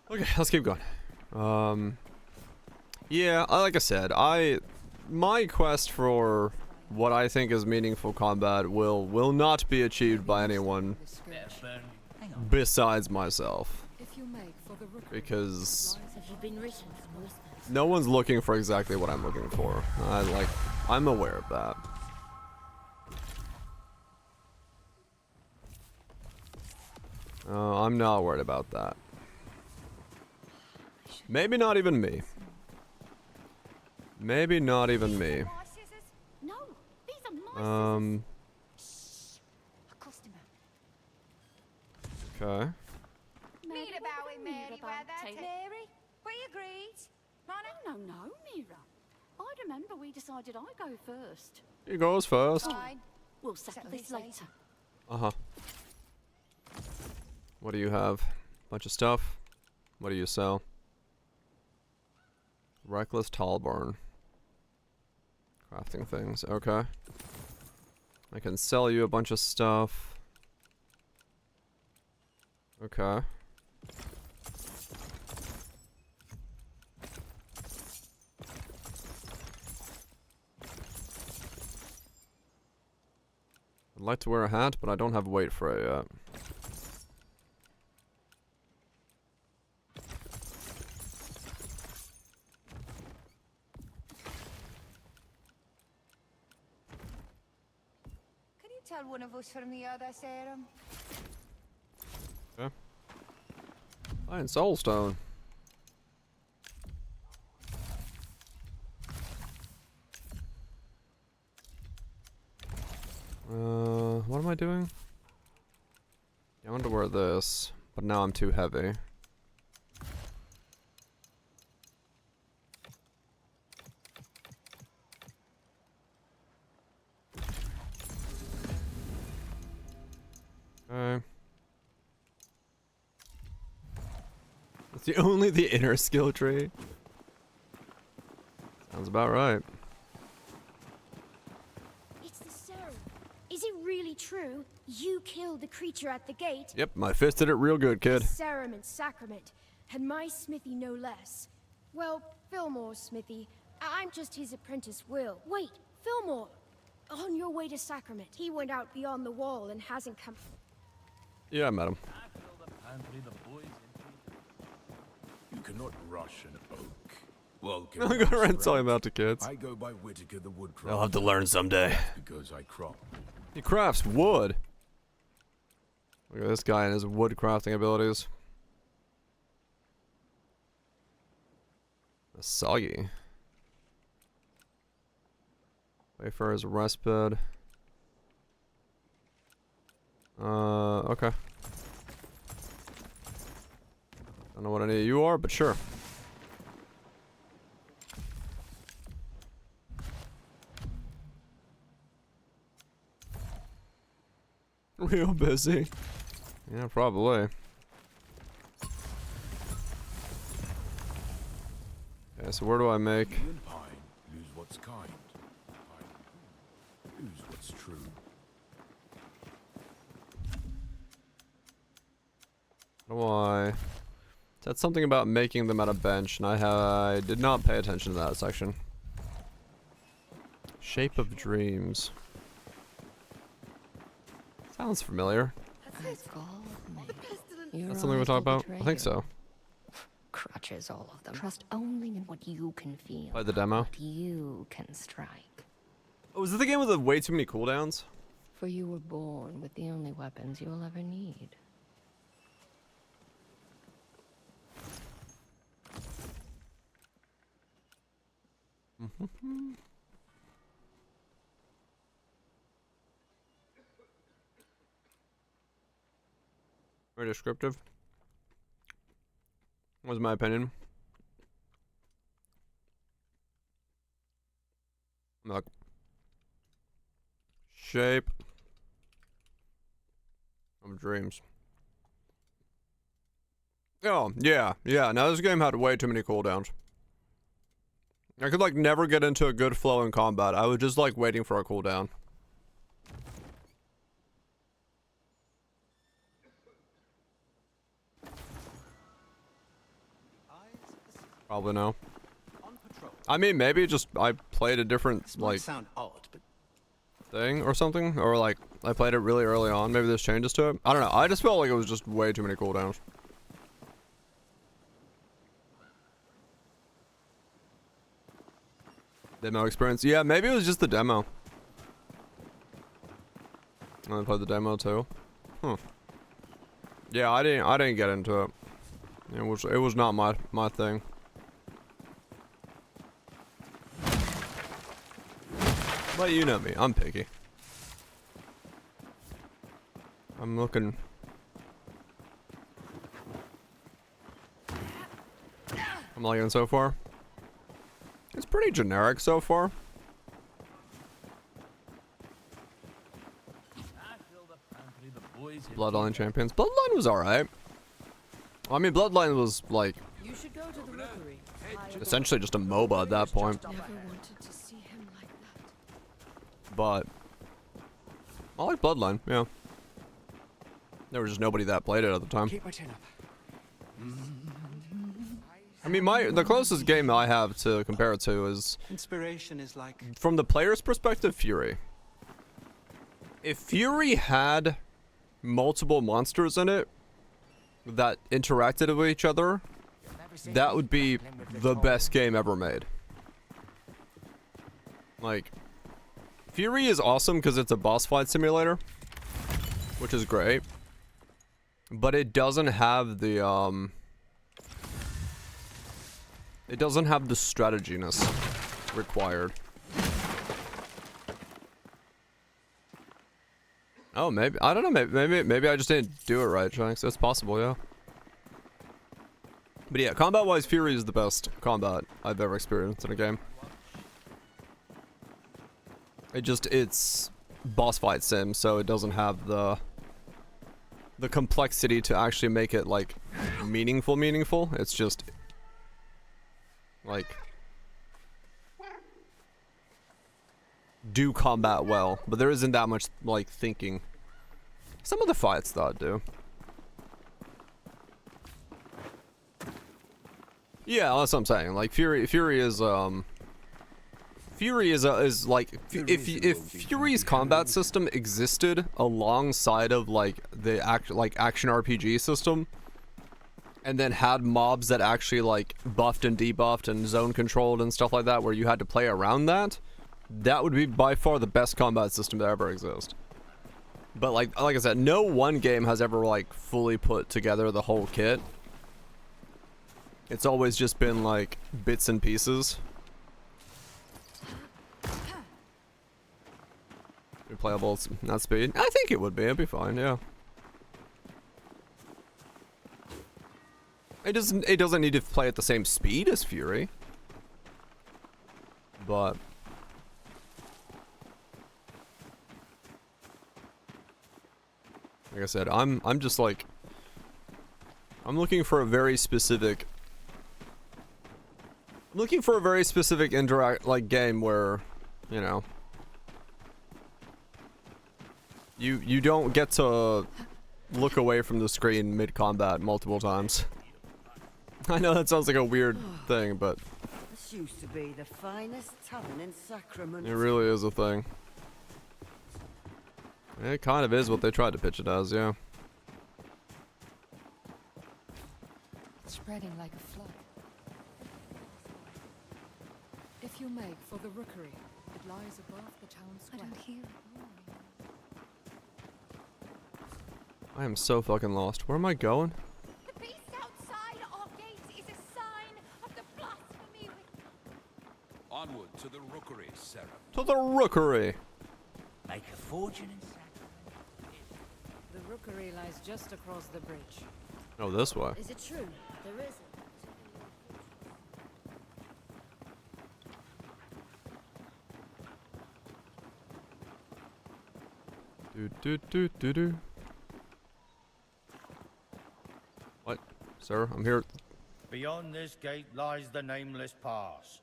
Okay, let's keep going. Yeah, like I said, my quest for what I think is meaningful combat will not be achieved by anyone besides myself. Because no one's looking for exactly what I'm looking for. I'm aware of that. I'm not worried about that. Maybe not even me. Maybe not even me. No, these are my Okay. Mean about it, Mary, Mary, we agreed. No, Mira. I remember we decided I'd go first. He goes first. Fine. We'll settle this later. Uh-huh. What do you have? Bunch of stuff. What do you sell? Reckless Talburn. Crafting things. Okay. I can sell you a bunch of stuff. Okay. I'd like to wear a hat, but I don't have weight for it yet. Can you tell one of us from the other, Serum? Okay. Iron Soulstone. What am I doing? I wanted to wear this, but now I'm too heavy. Okay. It's only the inner skill tree. Sounds about right. It's the serum. Is it really true? You killed the creature at the gate? Yep, my fist did it real good, kid. Serum and sacrament. And my smithy no less. Well, Fillmore's smithy. I'm just his apprentice, Will. Wait, Fillmore! On your way to Sacrament. He went out beyond the wall and hasn't come... Yeah, I met him. You cannot rush an oak. Welcome. I'm gonna rent talking about the kids. I go by Whitaker the Woodcrafter. They'll have to learn someday. Because I crop. He crafts wood. Look at this guy and his wood crafting abilities. Soggy. Wayfarer's rest bed. Okay. Don't know what any of you are, but sure. Real busy. Yeah, probably. Okay, so where do I make? Pine, lose what's kind. Pine, lose what's true. How do I? It said something about making them at a bench, and I did not pay attention to that section. Shape of dreams. Sounds familiar. That's something we'll talk about? I think so. Crutches, all of them. Trust only in what you can feel. Play the demo. What you can strike. Oh, is it the game with the way too many cooldowns? For you were born with the only weapons you'll ever need. Very descriptive. Was my opinion. Look. Shape of dreams. Oh, yeah. Now this game had way too many cooldowns. I could like never get into a good flow in combat. I was just like waiting for a cooldown. Probably no. I mean, maybe just I played a different like sound odd, but thing or something, or like I played it really early on. Maybe there's changes to it. I don't know. I just felt like it was just way too many cooldowns. Demo experience. Yeah, maybe it was just the demo. I played the demo too. Huh. Yeah, I didn't get into it. It was not my thing. But you know me, I'm picky. I'm looking. I'm liking it so far. It's pretty generic so far. Bloodline champions. Bloodline was alright. I mean, Bloodline was like essentially just a MOBA at that point. But I like Bloodline, yeah. There was just nobody that played it at the time. keep my chin up. I mean, the closest game I have to compare it to is, Inspiration is like from the player's perspective, Fury. If Fury had multiple monsters in it that interacted with each other, that would be the best game ever made. Like, Fury is awesome because it's a boss fight simulator, which is great, but it doesn't have the strateginess required. Oh, maybe I don't know. Maybe I just didn't do it right, Shanks. That's possible, yeah. But yeah, combat-wise, Fury is the best combat I've ever experienced in a game. It's boss fight sim, so it doesn't have the complexity to actually make it like meaningful. It's just like do combat well, but there isn't that much like thinking. Some of the fights though do. Yeah, that's what I'm saying. Like Fury is like if Fury's combat system existed alongside of like the action RPG system, and then had mobs that actually like buffed and debuffed and zone controlled and stuff like that, where you had to play around that, that would be by far the best combat system to ever exist. But like I said, no one game has ever like fully put together the whole kit. It's always just been like bits and pieces. Replayable at speed? I think it would be. It'd be fine. Yeah. It doesn't need to play at the same speed as Fury. But like I said, I'm just like I'm looking for a very specific game where, you know, you don't get to look away from the screen mid-combat multiple times. I know that sounds like a weird thing, but This used to be the finest tavern in Sacrament. it really is a thing. It kind of is what they tried to pitch it as, yeah. It's spreading like a flood. If you make for the rookery, it lies above the town square. I don't hear it. I am so fucking lost. Where am I going? The beast outside our gates is a sign of the blasphemy. Onward to the rookery, Sarah. To the rookery. Make a fortune in Sacrament. The rookery lies just across the bridge. Oh, this way. Is it true? There isn't. Do. What? Sir, I'm here. Beyond this gate lies the nameless pass.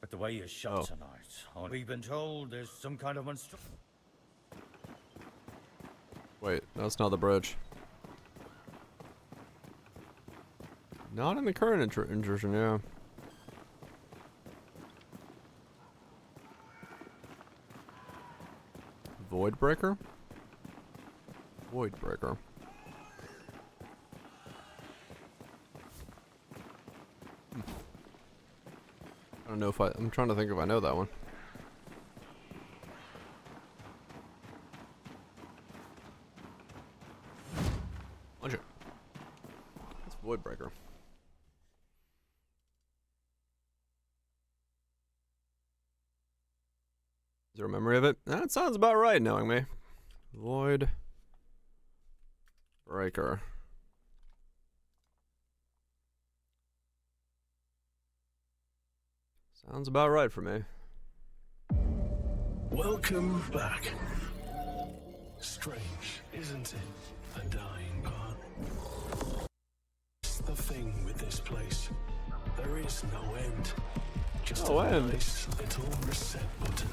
But the way is shut tonight. We've been told there's some kind of monster. Wait, that's not the bridge. Not in the current intrusion, yeah. Void breaker? Void breaker. I don't know if I'm trying to think if I know that one. Watch it. It's void breaker. Is there a memory of it? That sounds about right, knowing me. Void breaker. Sounds about right for me. Welcome back. Strange, isn't it? A dying part. It's the thing with this place. There is no end. Just No a end. nice little reset button.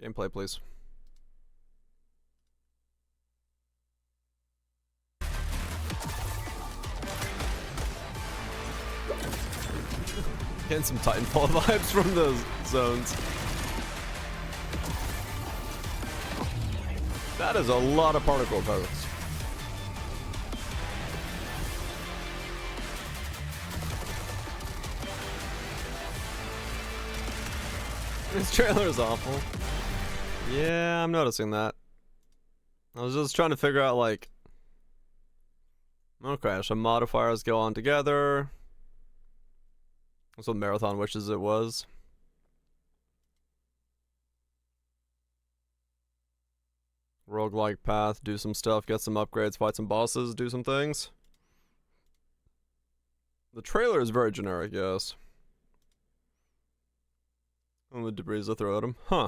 Gameplay, please. Getting some Titanfall vibes from those zones. That is a lot of particle effects. This trailer is awful. Yeah, I'm noticing that. I was just trying to figure out, like... Okay, so modifiers go on together. That's what Marathon wishes it was. Roguelike path, do some stuff, get some upgrades, fight some bosses, do some things. The trailer is very generic, yes. And the debris to throw at him. Huh.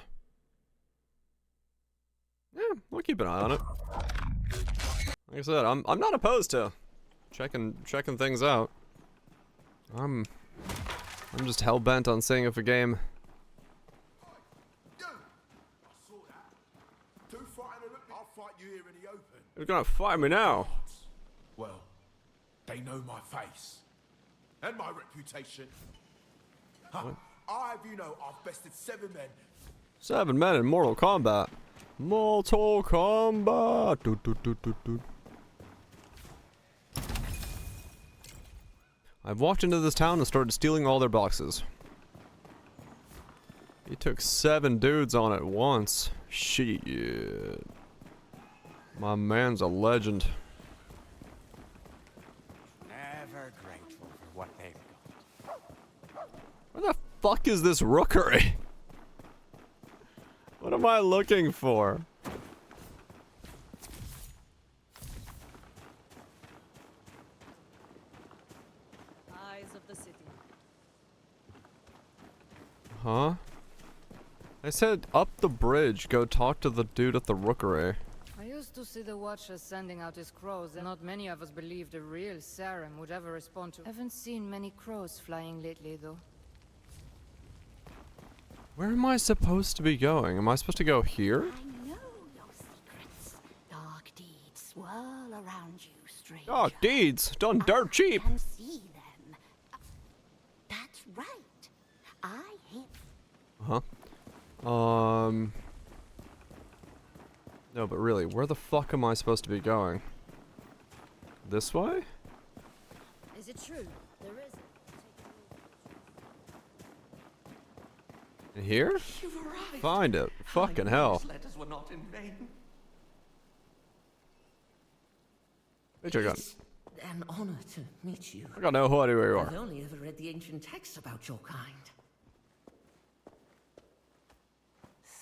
We'll keep an eye on it. Like I said, I'm not opposed to checking things out. I'm just hell bent on seeing if a game. You're gonna fight me now. Well, they know my face and my reputation. Huh. I have you know I've bested 7 men. 7 men in Mortal Kombat. Mortal Kombat. I've walked into this town and started stealing all their boxes. He took 7 dudes on at once. Shit. My man's a legend. Never grateful for what they've got. Where the fuck is this rookery? What am I looking for? Eyes of the city. Huh? I said up the bridge, go talk to the dude at the rookery. I used to see the Watchers sending out his crows, and not many of us believed a real Sarum would ever respond to. Haven't seen many crows flying lately, though. Where am I supposed to be going? Am I supposed to go here? I know your secrets. Dark deeds swirl around you, stranger. Dark deeds? Done dirt cheap. I can see them. That's right. I hit. Huh? No, but really, where the fuck am I supposed to be going? This way? Is it true? There isn't. In here? You've arrived. Find it. Fucking hell. These letters were not in vain. Bitch, I got. It's an honor to meet you. I got no idea where you I've are. only ever read the ancient texts about your kind.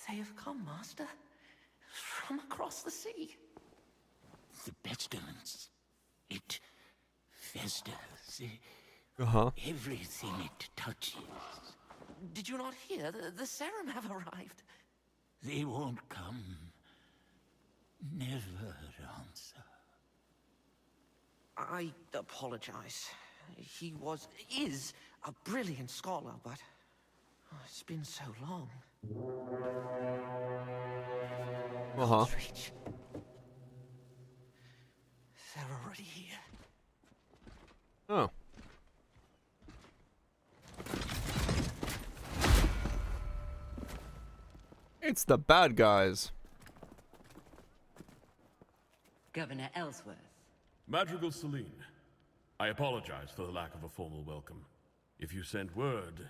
They have come, Master. From across the sea. The pestilence. It festers. Uh-huh. Everything it touches. Did you not hear? The Sarum have arrived. They won't come. Never answer. I apologize. He is a brilliant scholar, but it's been so long. Uh-huh. They're already here. Oh. It's the bad guys. Governor Ellsworth. Madrigal Celine, I apologize for the lack of a formal welcome. If you sent word,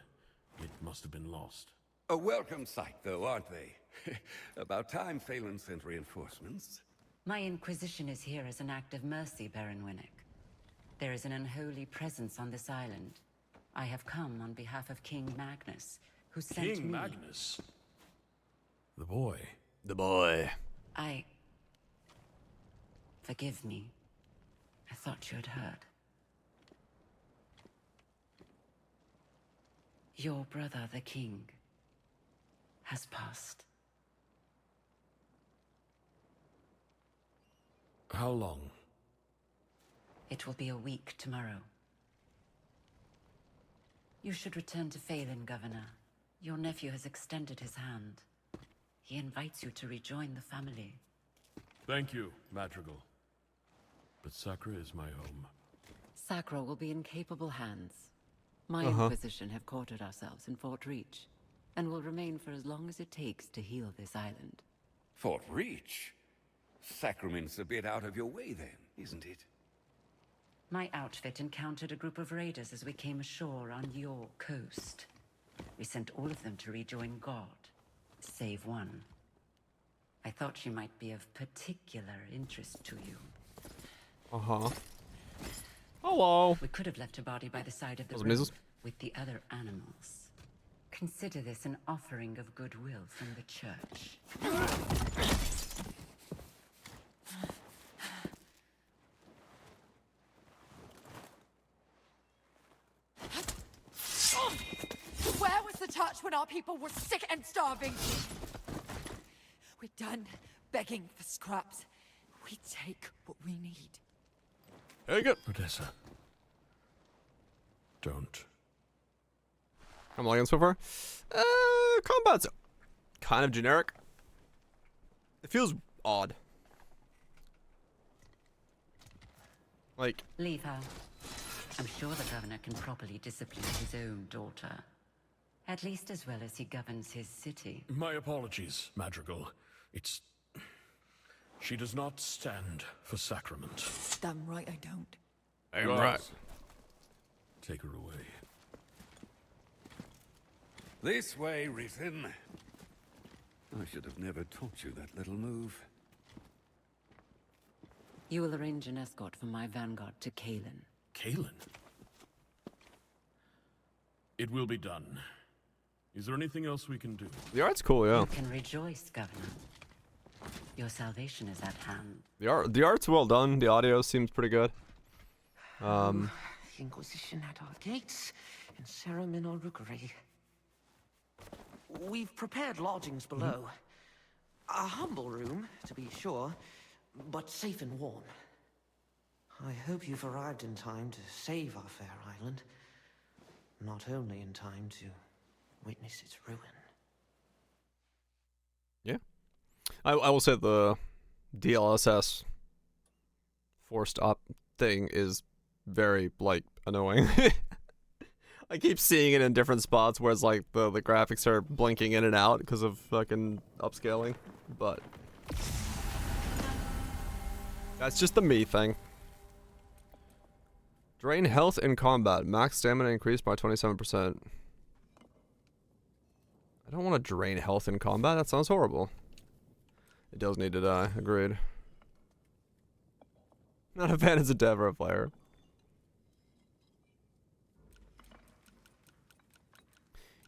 it must have been lost. A welcome sight, though, aren't they? About time Phelan sent reinforcements. My Inquisition is here as an act of mercy, Baron Winnick. There is an unholy presence on this island. I have come on behalf of King Magnus, who sent me... King Magnus? The boy. The boy. Forgive me. I thought you had heard. Your brother, the king, has passed. How long? It will be a week tomorrow. You should return to Phelan, Governor. Your nephew has extended his hand. He invites you to rejoin the family. Thank you, Madrigal. But Sacra is my home. Sacra will be in capable hands. My Uh-huh. Inquisition have quartered ourselves in Fort Reach, and will remain for as long as it takes to heal this island. Fort Reach? Sacrament's a bit out of your way then, isn't it? My outfit encountered a group of raiders as we came ashore on your coast. We sent all of them to rejoin God, save one. I thought she might be of particular interest to you. Uh-huh. Hello. We could have left her body by the side of the Those road measles? with the other animals. Consider this an offering of goodwill from the church. Where was the touch when our people were sick and starving? We'd done begging for scraps. We take what we need. Take it. Odessa. Don't. I'm liking so far. Combat's kind of generic. It feels odd. Like, Leave her. I'm sure the governor can properly discipline his own daughter. At least as well as he governs his city. My apologies, Madrigal. It's... She does not stand for sacrament. Damn right I don't. I'm right. Take her away. This way, Rhythm. I should have never taught you that little move. You will arrange an escort for my vanguard to Kalen. Kalen? It will be done. Is there anything else we can do? The art's cool, yeah. You can rejoice, Governor. Your salvation is at hand. The art's well done. The audio seems pretty good. The Inquisition at our gates, and Sarum in our rookery. We've prepared lodgings below. A humble room, to be sure, but safe and warm. I hope you've arrived in time to save our fair island. Not only in time to witness its ruin. Yeah. I will say the DLSS forced up thing is very, like, annoying. I keep seeing it in different spots where it's like the graphics are blinking in and out because of fucking upscaling, but that's just the me thing. Drain health in combat. Max stamina increased by 27%. I don't want to drain health in combat. That sounds horrible. It does need to die. Agreed. Not a fan as a Devra player.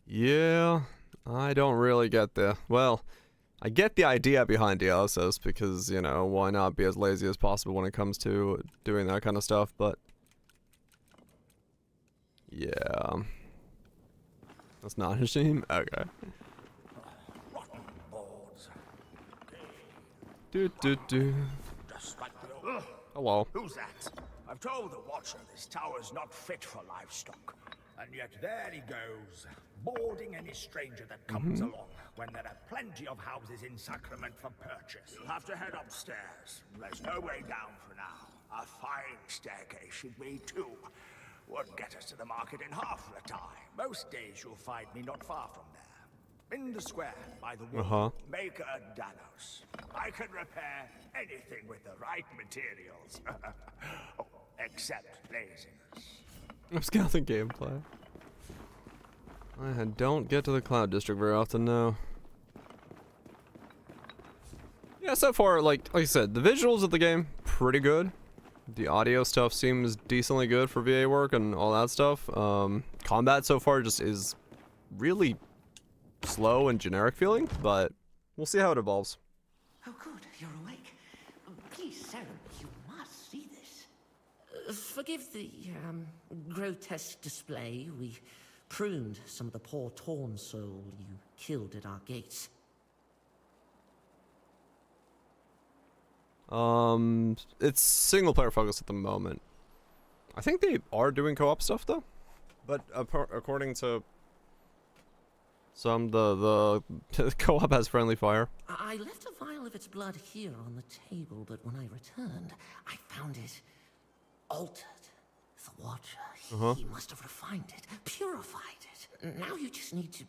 Yeah, I don't really get the... Well, I get the idea behind DLSS because, you know, why not be as lazy as possible when it comes to doing that kind of stuff, but... Yeah. That's not a shame? Okay. Do. Hello. Who's that? I've told the Watcher this tower's not fit for livestock. And yet there he goes, boarding any stranger that comes along, when there are plenty of houses in Sacrament for purchase. You'll have to head upstairs. There's no way down for now. A fine staircase should be, too. Would get us to the market in half the time. Most days you'll find me not far from there. In the square, by the wall, Maker Danos. I can repair anything with the right materials. Oh, except laziness. I'm scouting gameplay. I don't get to the Cloud District very often now. Yeah, so far, like I said, the visuals of the game, pretty good. The audio stuff seems decently good for VA work and all that stuff. Combat so far just is really slow and generic feeling, but we'll see how it evolves. Oh good, you're awake. Please, Sarah, you must see this. Forgive the, grotesque display. We pruned some of the poor torn soul you killed at our gates. It's single player focused at the moment. I think they are doing co-op stuff though, but according to some, the co-op has friendly fire. I left a vial of its blood here on the table, but when I returned, I found it altered. The Watcher, he must have refined it, purified it. Now you just need to...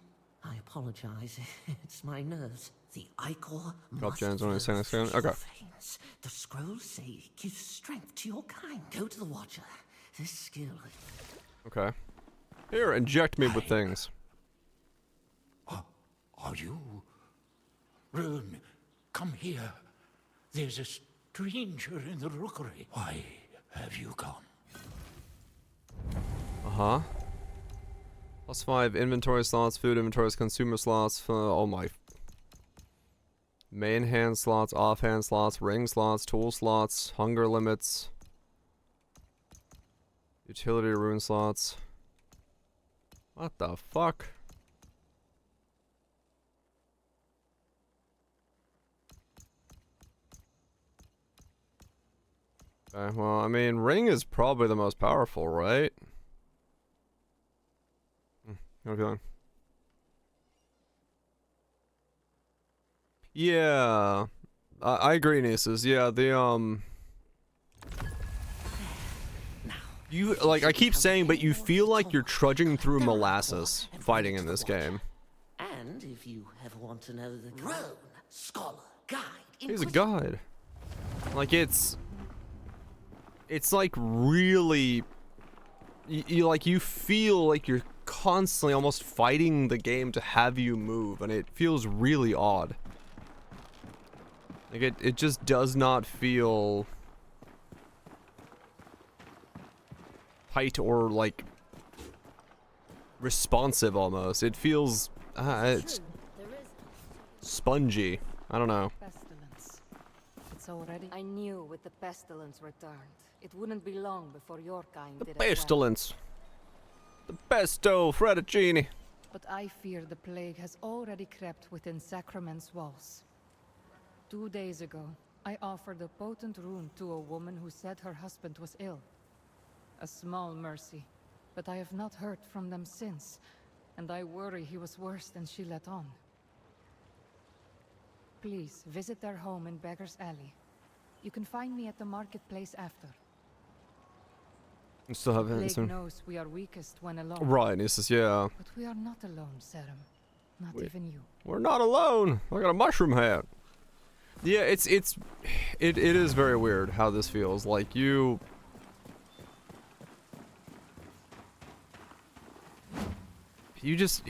I apologize, it's my nerves. The Ichor must only saying flow okay. veins. The scrolls say it gives strength to your kind. Go to the Watcher. This skill... Okay. Here, inject me with things. Are you? Rune, come here. There's a stranger in the rookery. Why have you come? +5 inventory slots, food inventories, consumer slots. Oh my. Main hand slots, offhand slots, ring slots, tool slots, hunger limits, utility rune slots. What the fuck? Okay, well, I mean, ring is probably the most powerful, right? Okay. Yeah, I agree, Nieces. Yeah, you, like, I keep saying, but you feel like you're trudging through molasses fighting in this game. And if you ever want to know the road, scholar, guide, He's a guide. Like, it's like really, you feel like you're constantly almost fighting the game to have you move, and it feels really odd. Like, it just does not feel tight or, like, responsive almost. It feels, it's spongy. I don't know. Pestilence. It's already. I knew with the pestilence returned, it wouldn't be long before your kind did it well. Pestilence. The pesto fettuccine. But I fear the plague has already crept within Sacrament's walls. 2 days ago, I offered a potent rune to a woman who said her husband was ill. A small mercy, but I have not heard from them since, and I worry he was worse than she let on. Please visit their home in Beggar's Alley. You can find me at the marketplace after. You still have The it. plague knows we are weakest when alone. Right, Nieces, yeah. But we are not alone, Serum. Not even you. We're not alone. I got a mushroom hat. Yeah, it is very weird how this feels. Like, you just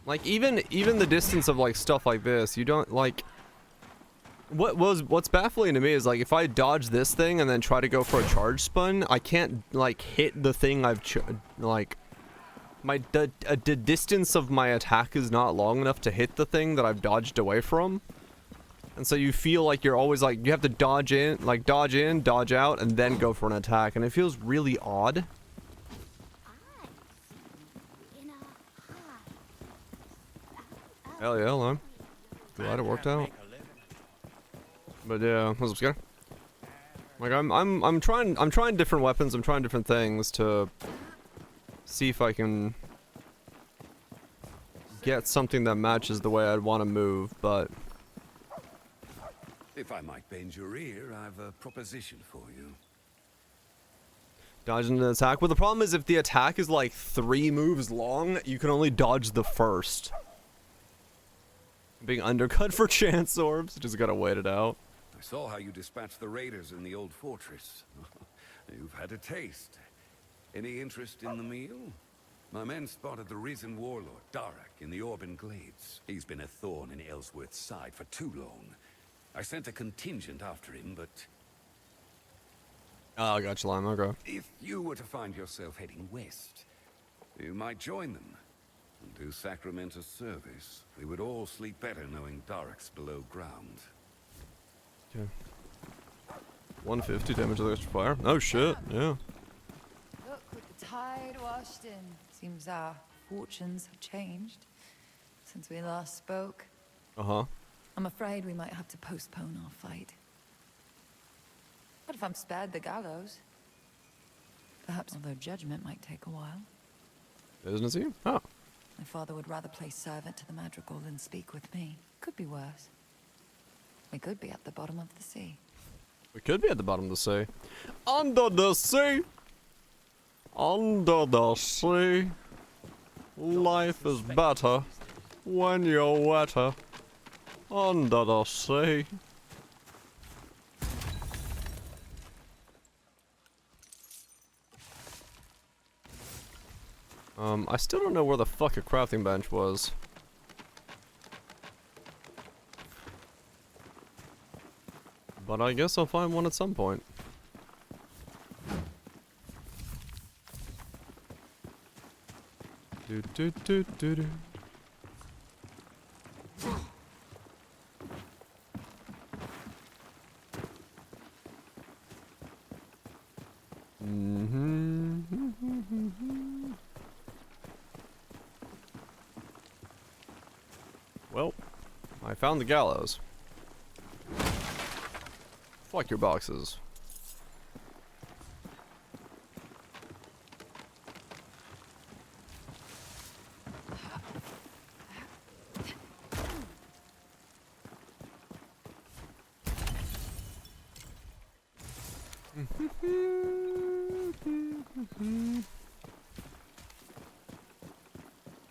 like, even the distance of, like, stuff like this, you don't, like, what's baffling to me is, like, if I dodge this thing and then try to go for a charge spun, I can't, like, hit the thing I've like, the distance of my attack is not long enough to hit the thing that I've dodged away from. And so you feel like you're always, like, you have to dodge in, dodge out, and then go for an attack, and it feels really odd. Hell yeah, I'm glad it worked out. But yeah, what's up, Sky? Like, I'm trying different weapons, I'm trying different things to see if I can get something that matches the way I'd want to move, but If I might bend your ear, I've a proposition for you. dodging an attack. Well, the problem is if the attack is like 3 moves long, you can only dodge the first. Being undercut for chance orbs, just gotta wait it out. I saw how you dispatched the raiders in the old fortress. You've had a taste. Any interest in the meal? My men spotted the risen warlord, Darak, in the Orban Glades. He's been a thorn in Ellsworth's side for too long. I sent a contingent after him, but Oh, I got you, Lime. Okay. if you were to find yourself heading west, you might join them and do Sacrament a service. We would all sleep better knowing Darak's below ground. Okay. 150 damage to the extra fire. Oh shit, yeah. Look, with the tide washed in. Seems our fortunes have changed since we last spoke. Uh-huh. I'm afraid we might have to postpone our fight. But if I'm spared the gallows, perhaps although judgment might take a while. Isn't it you? Oh. My father would rather play servant to the madrigal than speak with me. Could be worse. We could be at the bottom of the sea. We could be at the bottom of the sea. Under the sea! Under the sea. Life is better when you're wetter. Under the sea. I still don't know where the fuck a crafting bench was. But I guess I'll find one at some point. Do do do do do. Well, I found the gallows. Fuck your boxes.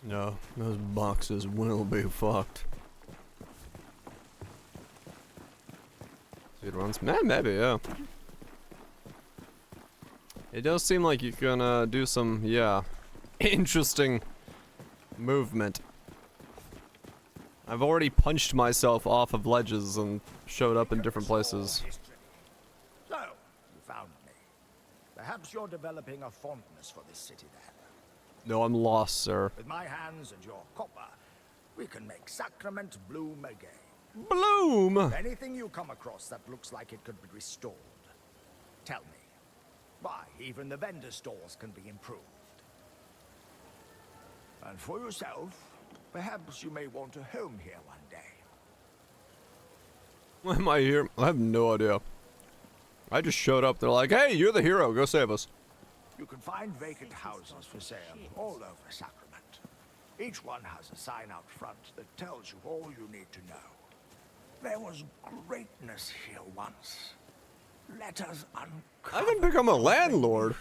No, those boxes will be fucked. Speed runs? Man, maybe, yeah. It does seem like you can do some, yeah, interesting movement. I've already punched myself off of ledges and showed up in different places. So, you found me. Perhaps you're developing a fondness for this city then. No, I'm lost, sir. With my hands and your copper, we can make Sacrament bloom again. Bloom! Anything you come across that looks like it could be restored, tell me. Why, even the vendor stalls can be improved. And for yourself, perhaps you may want a home here one day. Why am I here? I have no idea. I just showed up. They're like, hey, you're the hero. Go save us. You can find vacant houses for sale all over Sacrament. Each one has a sign out front that tells you all you need to know. There was greatness here once. Let us uncover. I can become a landlord.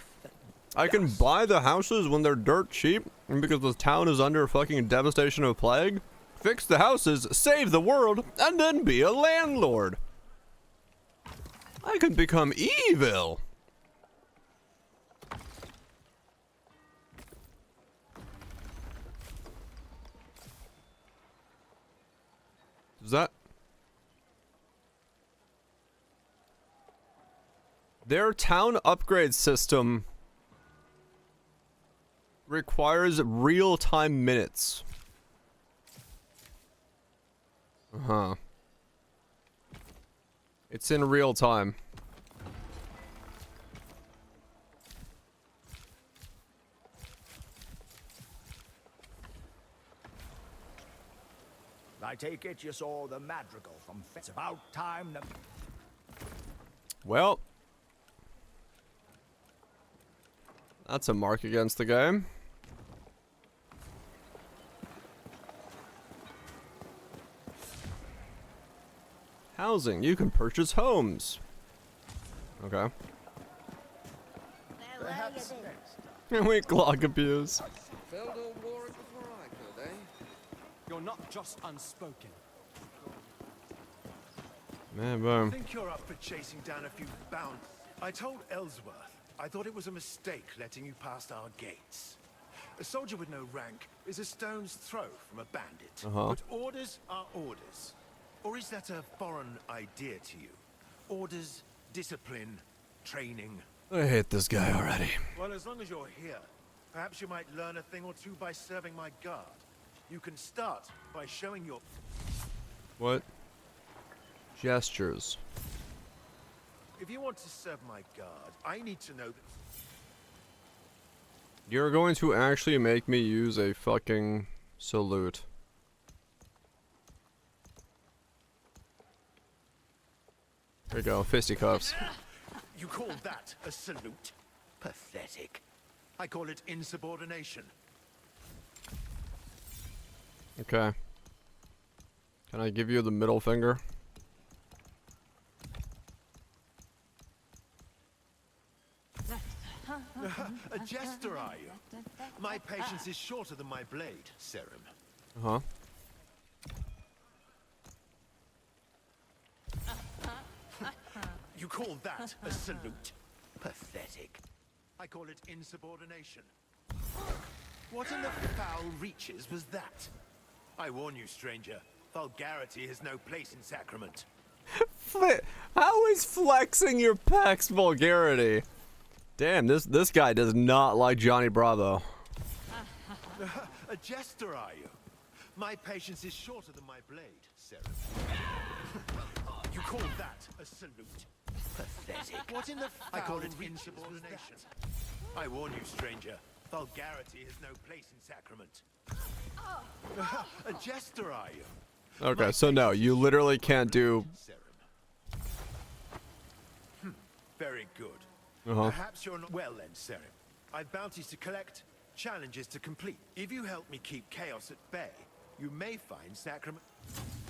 I can buy the houses when they're dirt cheap, and because the town is under fucking devastation of plague, fix the houses, save the world, and then be a landlord. I can become evil. Is that... Their town upgrade system requires real-time minutes. Uh-huh. It's in real time. I take it you saw the madrigal from... It's about time that... Well... That's a mark against the game. Housing. You can purchase homes. Okay. Perhaps next. We clock abuse. Felled old Warwick before I could, eh? You're not just unspoken. Man, boom. I think you're up for chasing down a few bounds. I told Ellsworth I thought it was a mistake letting you past our gates. A soldier with no rank is a stone's throw from a bandit. But orders are orders. Or is that a foreign idea to you? Orders, discipline, training. I hate this guy already. Well, as long as you're here, perhaps you might learn a thing or two by serving my guard. You can start by showing your... What? Gestures. If you want to serve my guard, I need to know that... You're going to actually make me use a fucking salute. There you go, fisticuffs. You call that a salute? Pathetic. I call it insubordination. Okay. Can I give you the middle finger? A jester, are you? My patience is shorter than my blade, Serum. Uh-huh. You call that a salute? Pathetic. I call it insubordination. What in the foul reaches was that? I warn you, stranger. Vulgarity has no place in Sacrament. How is flexing your pecs vulgarity? Damn, this guy does not like Johnny Bravo. A jester, are you? My patience is shorter than my blade, Serum. You call that a salute? Pathetic. What in the I call it insubordination. I warn you, stranger. Vulgarity has no place in Sacrament. A jester, are you? Okay, so no, you literally can't do. Very good. Uh-huh. Perhaps you're not well then, Serim. I've bounties to collect, challenges to complete. If you help me keep chaos at bay, you may find Sacrament.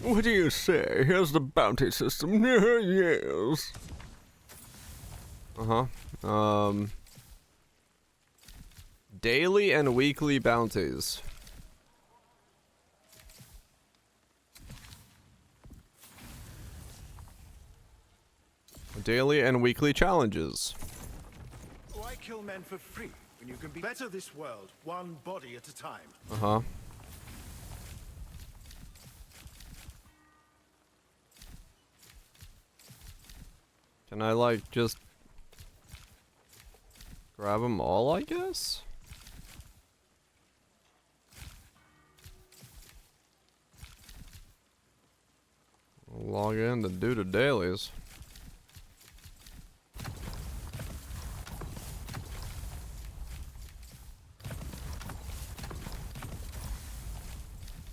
What do you say? Here's the bounty system. Yes. Uh-huh. Daily and weekly bounties. Daily and weekly challenges. Why kill men for free when you can be better this world, one body at a time? Uh-huh. Can I, like, just grab them all, I guess? Log in to do the dailies.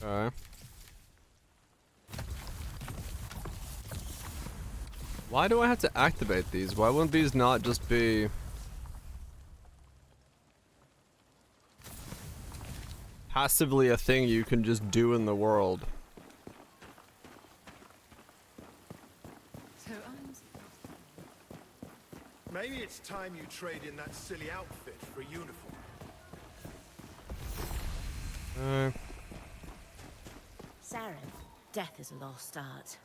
Okay. Why do I have to activate these? Why wouldn't these not just be passively a thing you can just do in the world? Maybe it's time you trade in that silly outfit for a uniform. Saren, death is a lost art.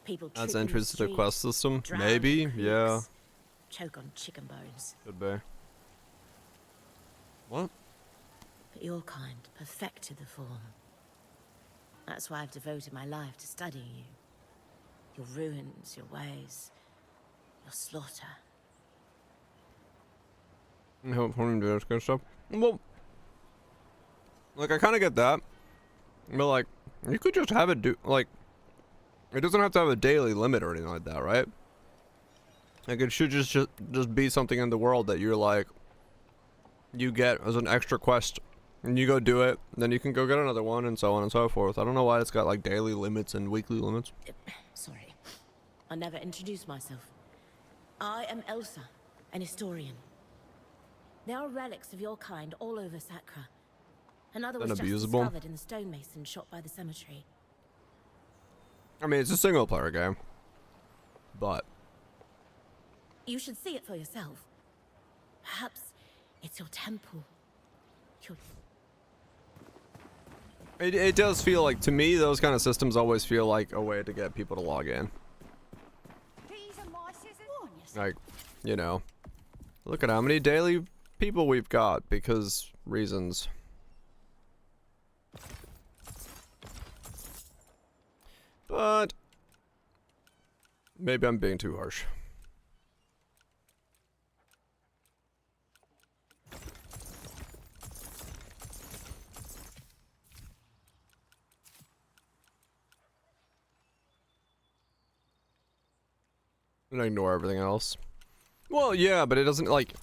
People That's trip in entrance to the streets, quest system? drown Maybe, in creeks, yeah. choke on chicken bones. Could be. What? But your kind perfected the form. That's why I've devoted my life to studying you. Your ruins, your ways, your slaughter. Help him do this kind of stuff. Well, like, I kind of get that. But, like, you could just have it do, like, it doesn't have to have a daily limit or anything like that, right? Like, it should just be something in the world that you're, like, you get as an extra quest, and you go do it, then you can go get another one, and so on and so forth. I don't know why it's got, like, daily limits and weekly limits. Sorry, I never introduced myself. I am Elsa, an historian. There are relics of your kind all over Sacra. Another was just discovered in the stonemason shot by the cemetery. I mean, it's a single player game, but You should see it for yourself. Perhaps it's your temple. it does feel like, to me, those kind of systems always feel like a way to get people to log in. Like, you know, look at how many daily people we've got, because reasons. But maybe I'm being too harsh. And ignore everything else. Well, yeah, but it doesn't, like,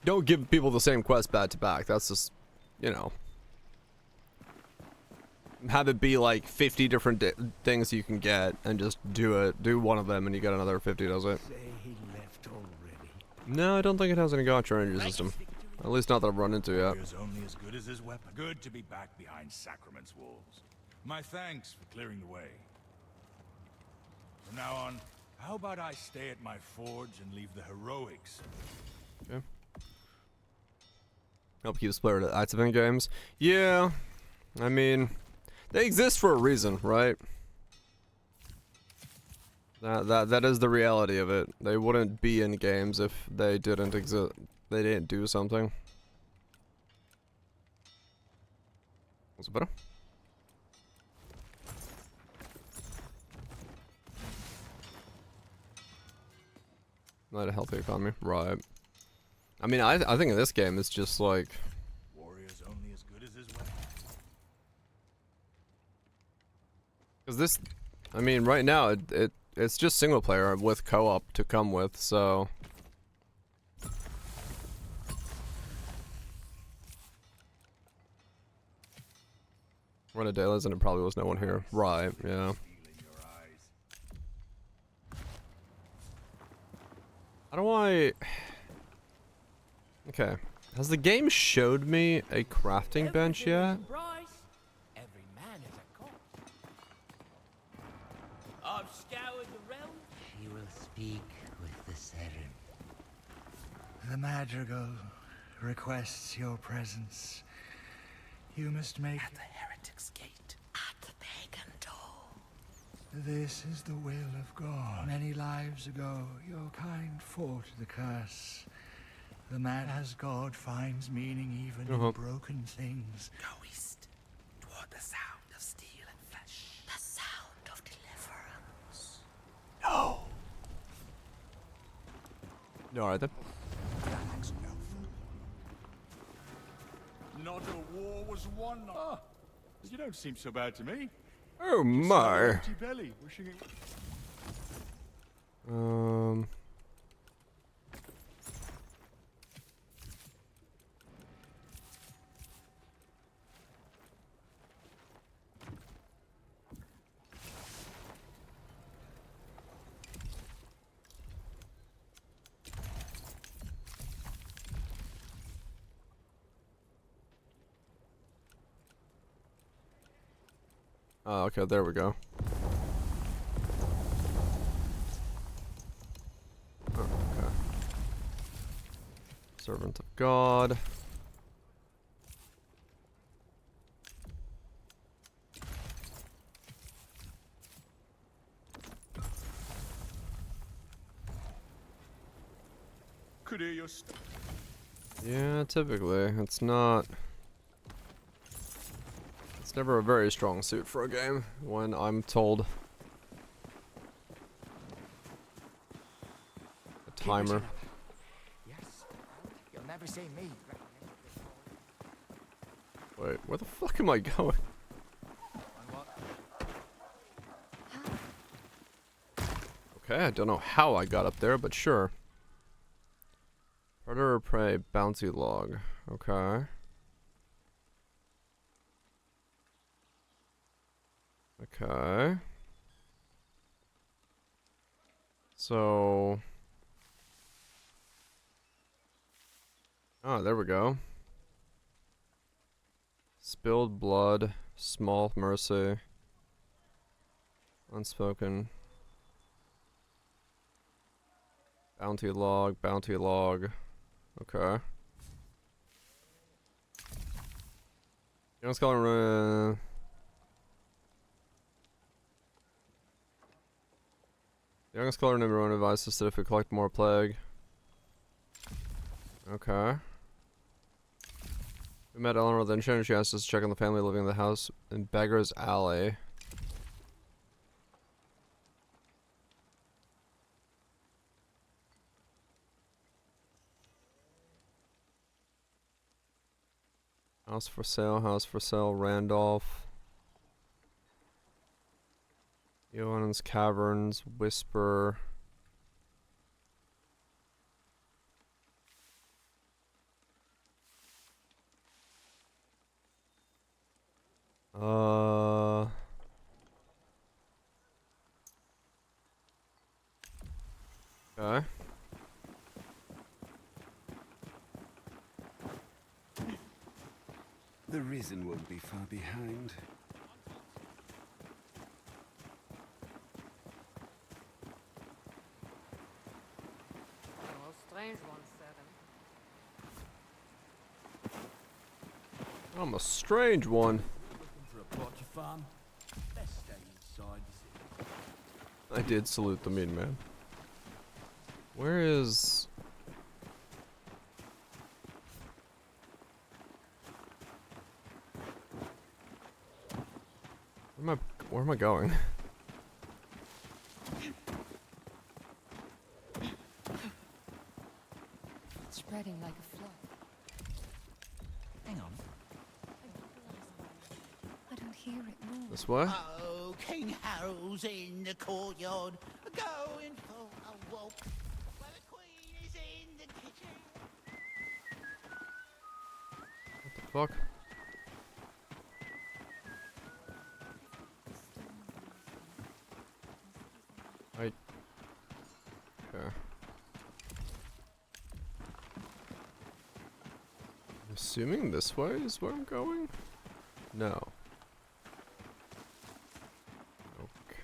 don't give people the same quest back to back. That's just, you know. Have it be like 50 different things you can get, and just do one of them, and you get another 50, does it? No, I don't think it has any gotcha energy system. At least not that I've run into yet. Warrior's only as good as his weapon. Good to be back behind Sacrament's walls. My thanks for clearing the way. From now on, how about I stay at my forge and leave the heroics? Okay. Help keep the player active in games. Yeah, I mean, they exist for a reason, right? That is the reality of it. They wouldn't be in games if they didn't exist. They didn't do something. Was it better? Not a healthy economy, right? I mean, I think in this game it's just like. Warrior's only as good as his weapon. Because this, I mean, right now it's just single player with co-op to come with, so. Run of daylight and it probably was no one here. Right, yeah. How do I... Okay. Has the game showed me a crafting bench yet? Every man is a court. I've scoured the realm. She will speak with the Seren. The Madrigal requests your presence. You must make... At the heretic's gate. At the pagan door. This is the will of God. Many lives ago, your kind fought the curse. The man as God finds meaning even in broken things. Go east, toward the sound of steel and flesh. The sound of deliverance. No. Alright then. Not a war was won. Ah, you don't seem so bad to me. Oh my. Empty belly, wishing it... Oh, okay, there we go. Oh, okay. Servant of God. Could hear your Yeah, typically. It's not... It's never a very strong suit for a game, when I'm told. A timer. Yes, you'll never see me. Wait, where the fuck am I going? Okay, I don't know how I got up there, but sure. Predator prey bounty log. Okay. Okay. So... Oh, there we go. Spilled blood, small mercy, unspoken. Bounty log, bounty log. Okay. Young scholar. The young scholar named Rowan advised us that if we collect more plague. Okay. We met Eleanor with the enchanter. She asked us to check on the family living in the house in Beggar's Alley. House for sale, Randolph. Johann's Caverns, Whisper. Okay. The Risen won't be far behind. Strange one said him. I'm a strange one. Looking for a plot to farm? Best stay inside the city. I did salute the mean man. Where is... Where am I going? It's spreading like a flood. Hang on. I don't hear it move. This way? Oh, King Harold's in the courtyard, going for a walk. While the Queen is in the kitchen. What the fuck? Assuming this way is where I'm going? No.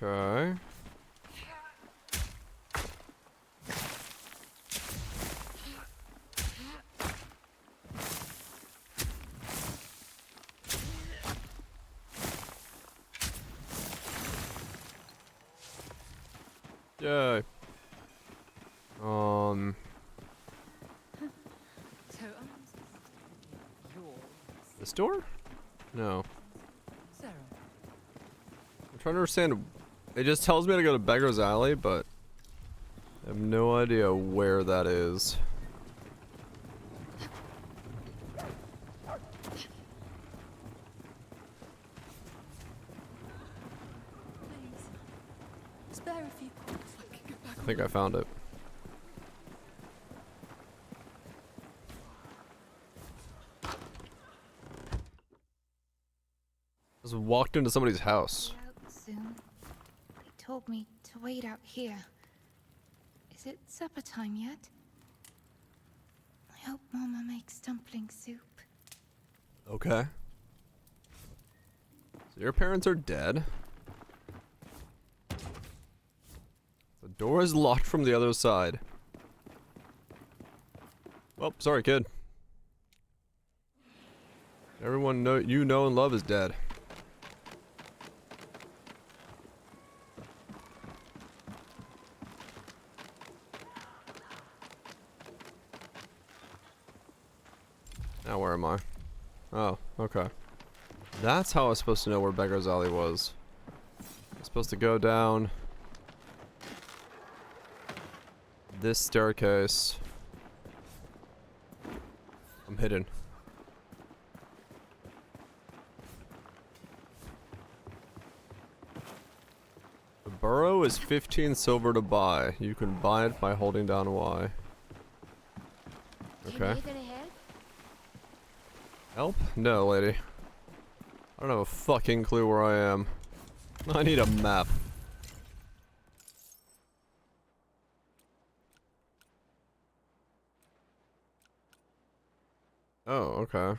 Okay. Yay. This door? No. Sarah. I'm trying to understand. It just tells me to go to Beggar's Alley, but I have no idea where that is. Spare a few points. I think I found it. Just walked into somebody's house. Out soon. They told me to wait out here. Is it supper time yet? I hope Mama makes dumpling soup. Okay. So your parents are dead. The door is locked from the other side. Oh, sorry, kid. Everyone you know and love is dead. Now where am I? Oh, okay. That's how I was supposed to know where Beggar's Alley was. I'm supposed to go down this staircase. I'm hidden. The burrow is 15 silver to buy. You can buy it by holding down Y. Okay. Help? No, lady. I don't have a fucking clue where I am. I need a map. Oh, okay. I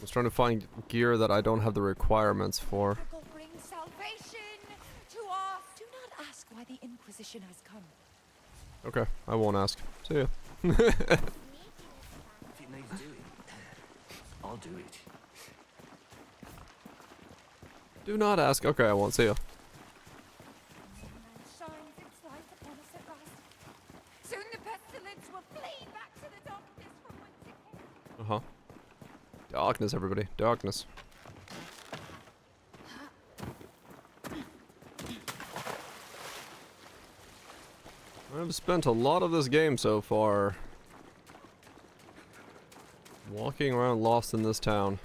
was trying to find gear that I don't have the requirements for. Bring salvation to us. Do not ask why the Inquisition has come. Okay, I won't ask. See ya. If it needs doing, I'll do it. Do not ask. Okay, I won't. See ya. Shines its light upon us at last. Soon the pestilence will flee back to the darkness from whence it came. Uh-huh. Darkness, everybody. Darkness. I've spent a lot of this game so far walking around lost in this town.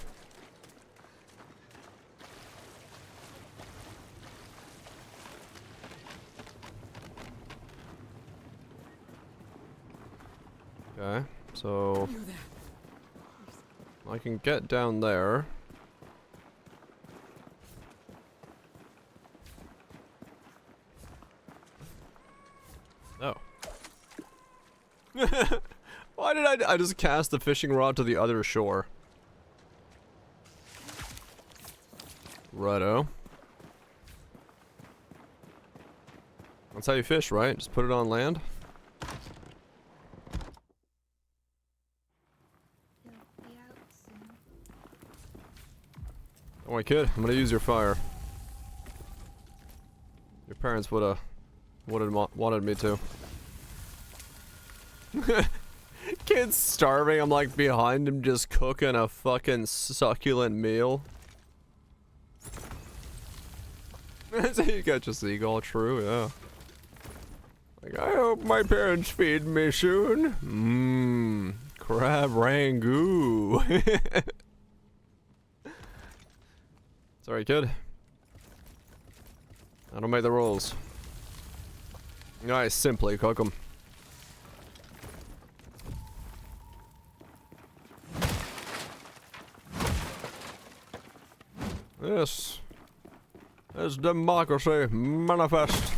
Okay, so I can get down there. Oh. Why did I just cast the fishing rod to the other shore? Righto. That's how you fish, right? Just put it on land. Oh, my kid, I'm gonna use your fire. Your parents would wanted me to. Kid's starving. I'm like behind him, just cooking a fucking succulent meal. That's how you got your seagull. True, yeah. Like, I hope my parents feed me soon. Mmm, crab rangoon. Sorry, kid. I don't make the rules. I simply cook them. Yes. It's democracy manifest.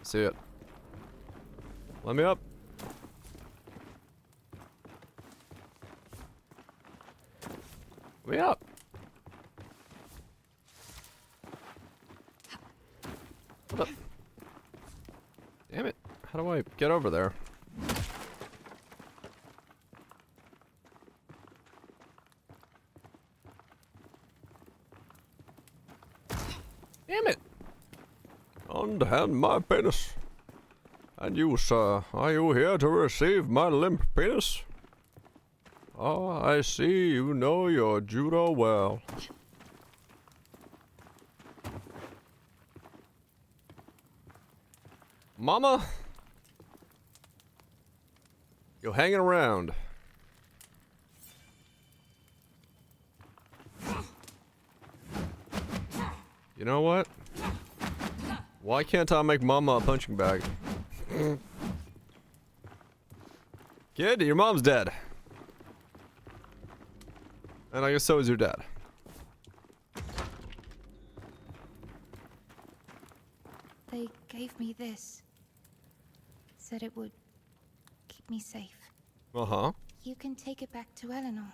See it. Let me up. Let me up. What up? Damn it. How do I get over there? Damn it. Unhand my penis. And you, sir, are you here to receive my limp penis? Oh, I see you know your judo well. Mama? You're hanging around. You know what? Why can't I make Mama a punching bag? Kid, your mom's dead. And I guess so is your dad. They gave me this. Said it would keep me safe. Uh-huh. You can take it back to Eleanor.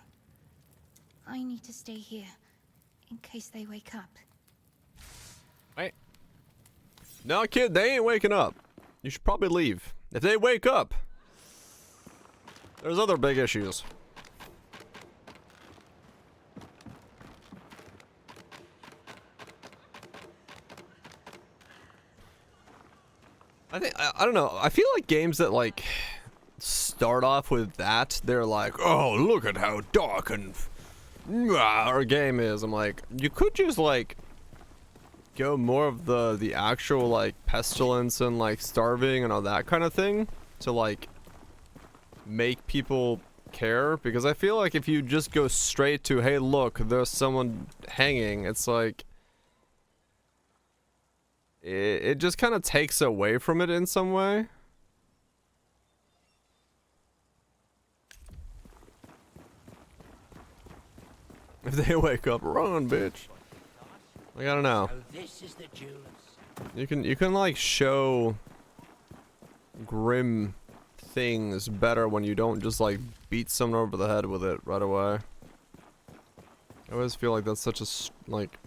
I need to stay here in case they wake up. Hey. No, kid, they ain't waking up. You should probably leave. If they wake up, there's other big issues. I don't know. I feel like games that like start off with that, they're like, oh, look at how dark and our game is. I'm like, you could just like go more of the actual like pestilence and like starving and all that kind of thing to like make people care, because I feel like if you just go straight to, hey, look, there's someone hanging, it's like it just kind of takes away from it in some way. If they wake up, run, bitch. Like, I don't know. So this is the jewels. You can like show grim things better when you don't just like beat someone over the head with it right away. I always feel like that's such a like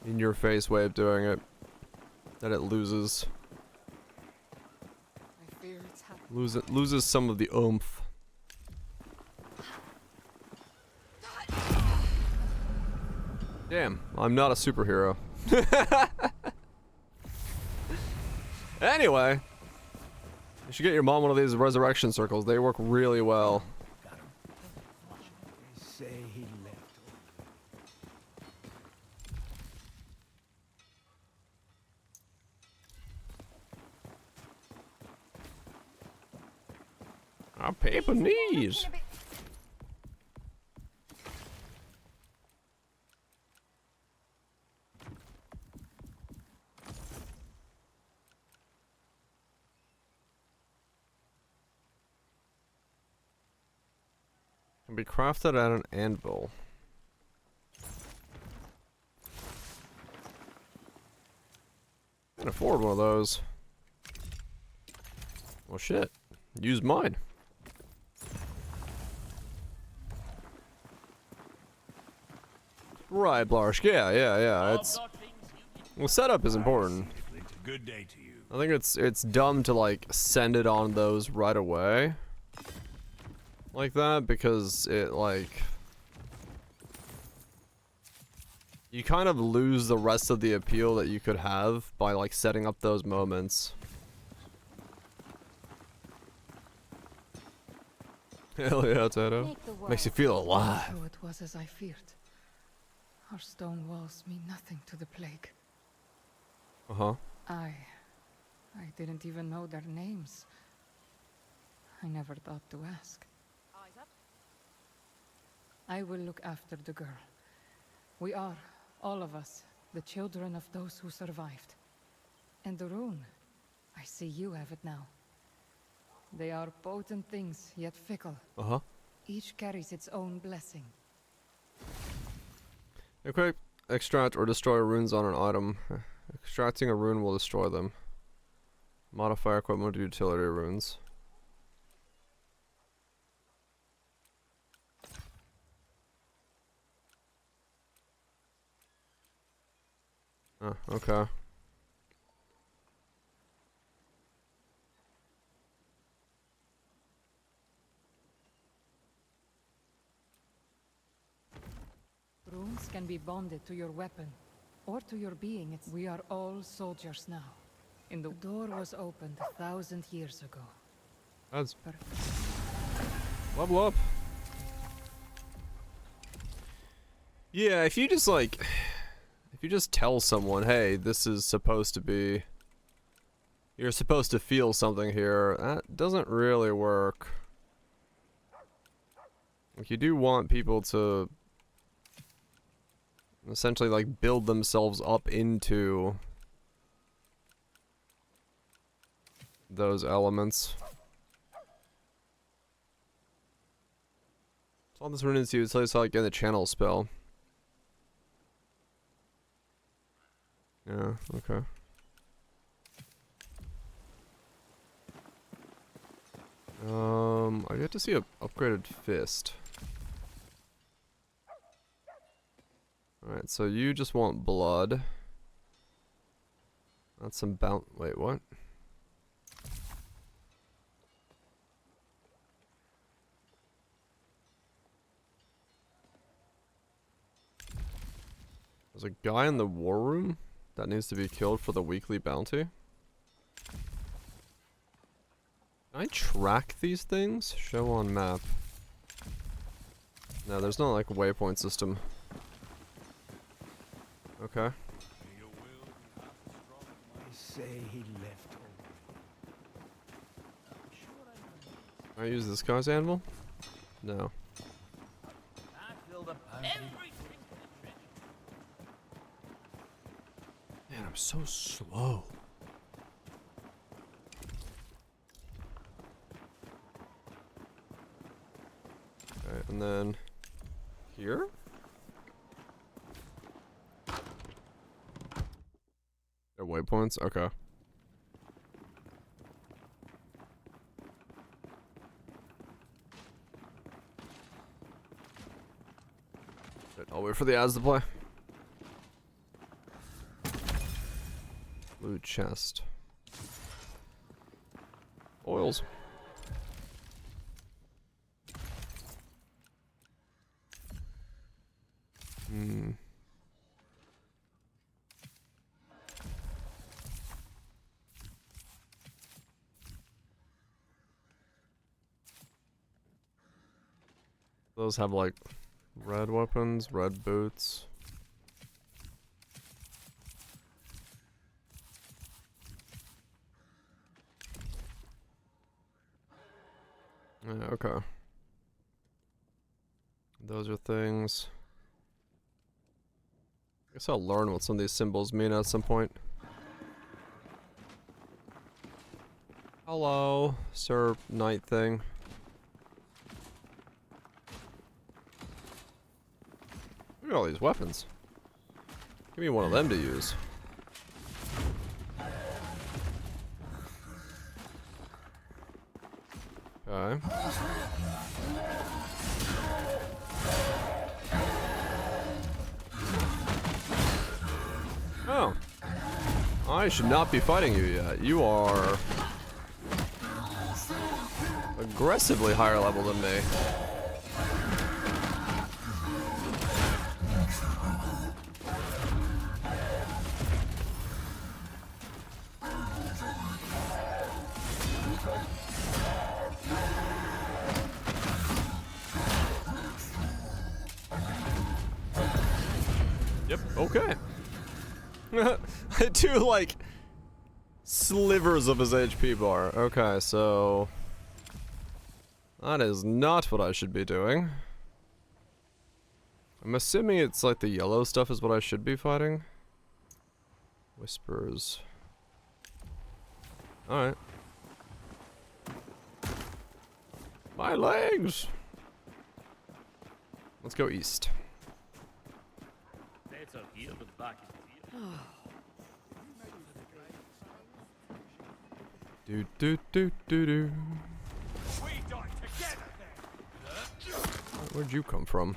in your face way of doing it that it loses loses some of the oomph. Damn, I'm not a superhero. Anyway, you should get your mom one of these resurrection circles. They work really well. Say he left. Our paper knees. Can be crafted at an anvil. Can't afford one of those. Well, shit. Use mine. Right, Blarsh. Yeah. It's well, setup is important. Good day to you. I think it's dumb to like send it on those right away. Like that, because it like you kind of lose the rest of the appeal that you could have by like setting up those moments. Hell yeah, Tato. Makes you feel alive. So it was as I feared. Our stone walls mean nothing to the plague. Uh-huh. I didn't even know their names. I never thought to ask. I will look after the girl. We are, all of us, the children of those who survived. And the rune, I see you have it now. They are potent things, yet fickle. Uh-huh. Each carries its own blessing. Equip, extract, or destroy runes on an item. Extracting a rune will destroy them. Modify equipment to utility runes. Oh, okay. Runes can be bonded to your weapon, or to your being. We are all soldiers now. The door was opened 1,000 years ago. That's level up. Yeah, if you just like, if you just tell someone, hey, this is supposed to be, you're supposed to feel something here, that doesn't really work. Like, you do want people to essentially like build themselves up into those elements. So all this rune is used, so it's like in the channel spell. Yeah, okay. I get to see a upgraded fist. Alright, so you just want blood. That's some wait, what? There's a guy in the war room that needs to be killed for the weekly bounty. Can I track these things? Show on map. No, there's no like waypoint system. Okay. Say he left. Can I use this guy's anvil? No. Man, I'm so slow. Okay, and then here? There are waypoints? Okay. I'll wait for the ads to play. Loot chest. Oils. Those have like red weapons, red boots. Yeah, okay. Those are things. I guess I'll learn what some of these symbols mean at some point. Hello, Sir Knight thing. Look at all these weapons. Give me one of them to use. Okay. Oh. I should not be fighting you yet. You are aggressively higher level than me. Yep, okay. I do like slivers of his HP bar. Okay, so that is not what I should be doing. I'm assuming it's like the yellow stuff is what I should be fighting. Whispers. Alright. My legs! Let's go east. Better here, but back in here. Do do do do do. We die together then. Where'd you come from?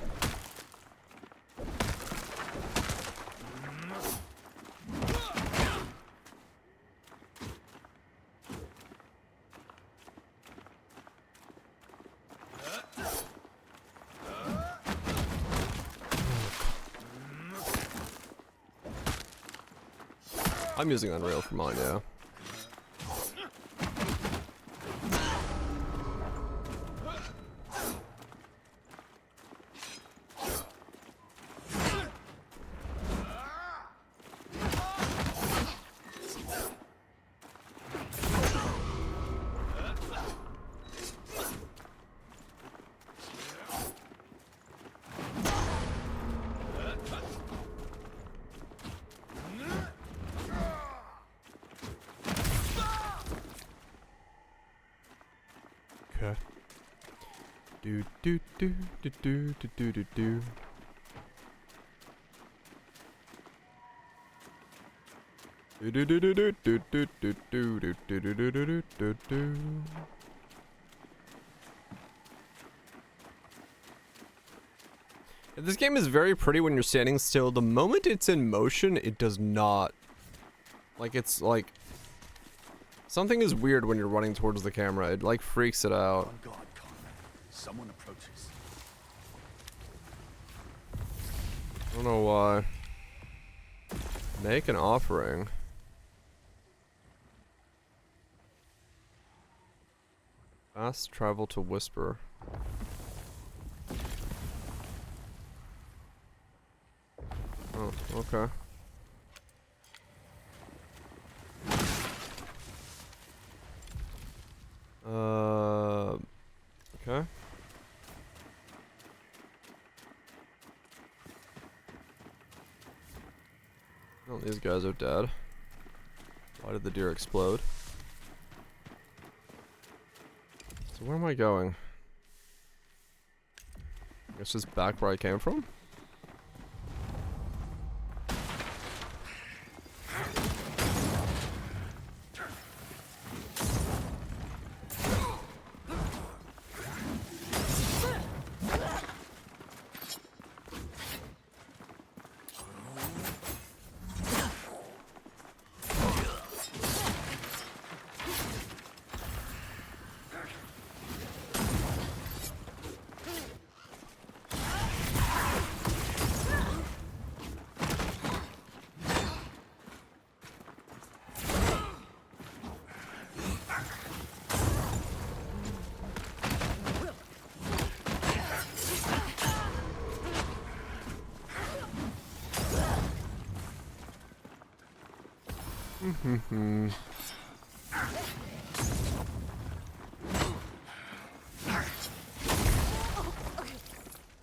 I'm using Unreal for mine, yeah. Okay. Do do do do do do do do do. Do do do do do do do do do do do do do do do do. This game is very pretty when you're standing still. The moment it's in motion, it does not. Like, it's like... Something is weird when you're running towards the camera. It, like, freaks it out. On guard, Conrad. Someone approaches. I don't know why. Make an offering. Fast travel to Whisper. Oh, okay. Okay. Well, these guys are dead. Why did the deer explode? So where am I going? I guess just back where I came from?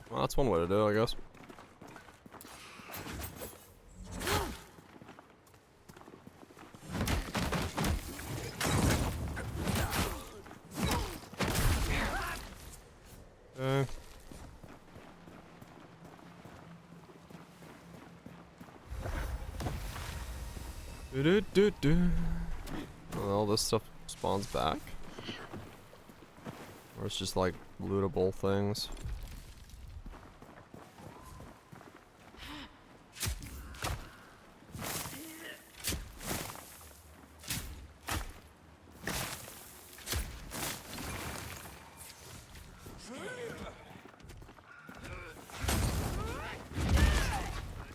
Well, that's one way to do it, I guess. Well, this stuff spawns back. Or it's just like lootable things.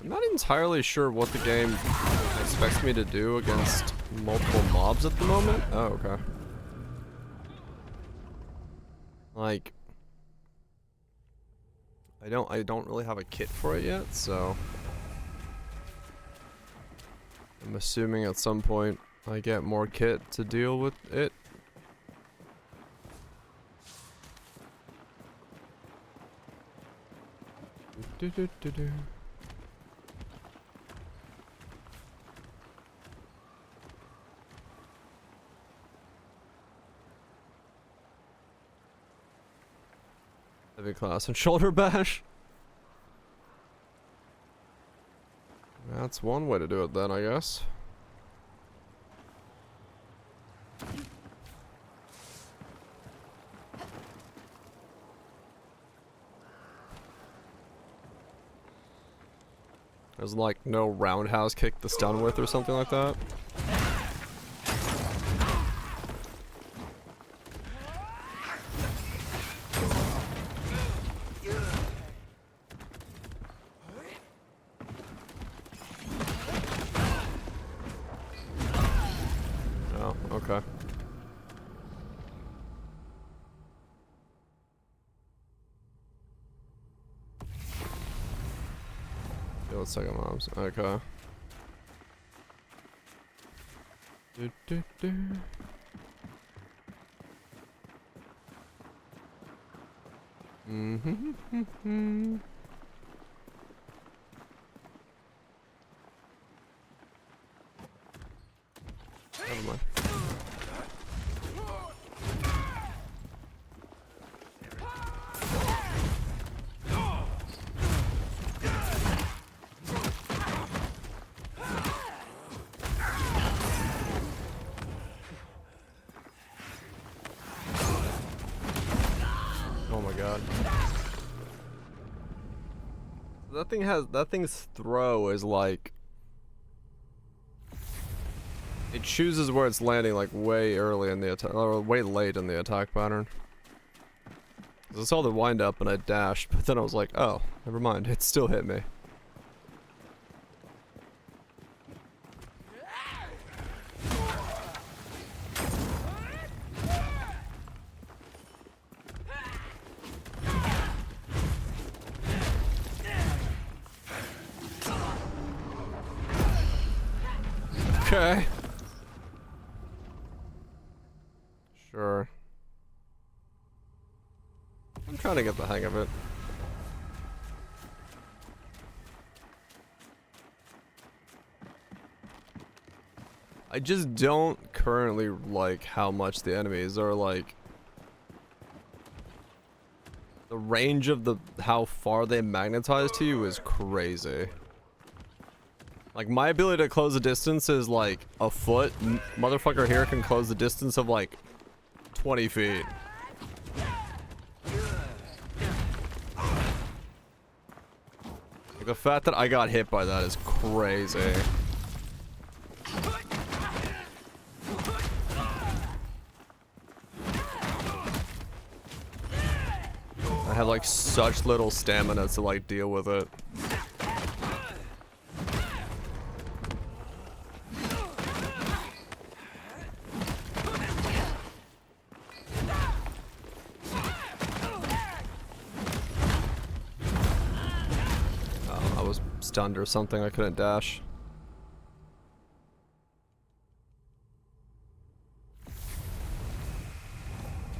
I'm not entirely sure what the game expects me to do against multiple mobs at the moment. Oh, okay. Like, I don't really have a kit for it yet, so I'm assuming at some point I get more kit to deal with it. Heavy class and shoulder bash. That's one way to do it then, I guess. There's like no roundhouse kick to stun with or something like that. let's check mobs. Okay. Mm-hmm. Never mind. Oh my god. That thing's throw is like, it chooses where it's landing like way early in the attack, or way late in the attack pattern. I saw the wind up and I dashed, but then I was like, oh, never mind, it still hit me. Okay. Sure. I'm trying to get the hang of it. I just don't currently like how much the enemies are like. The range of how far they magnetize to you is crazy. Like, my ability to close the distance is like a foot. Motherfucker here can close the distance of like 20 feet. Like, the fact that I got hit by that is crazy. I have like such little stamina to like deal with it. Stunned or something, I couldn't dash.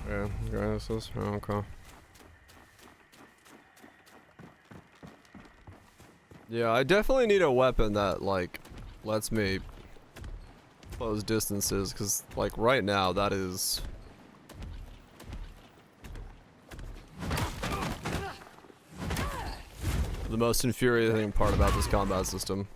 Yeah, this is okay. Yeah, I definitely need a weapon that like lets me close distances, because like right now that is the most infuriating part about this combat system.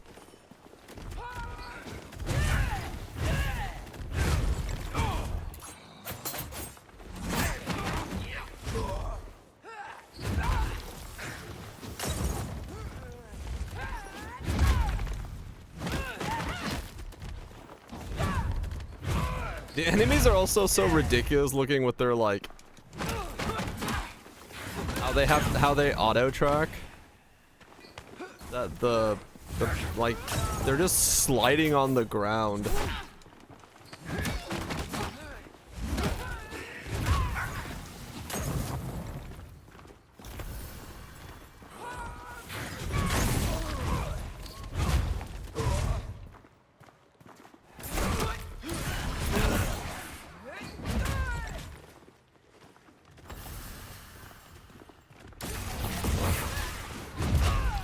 The enemies are also so ridiculous looking with their like how they auto track. That the like they're just sliding on the ground.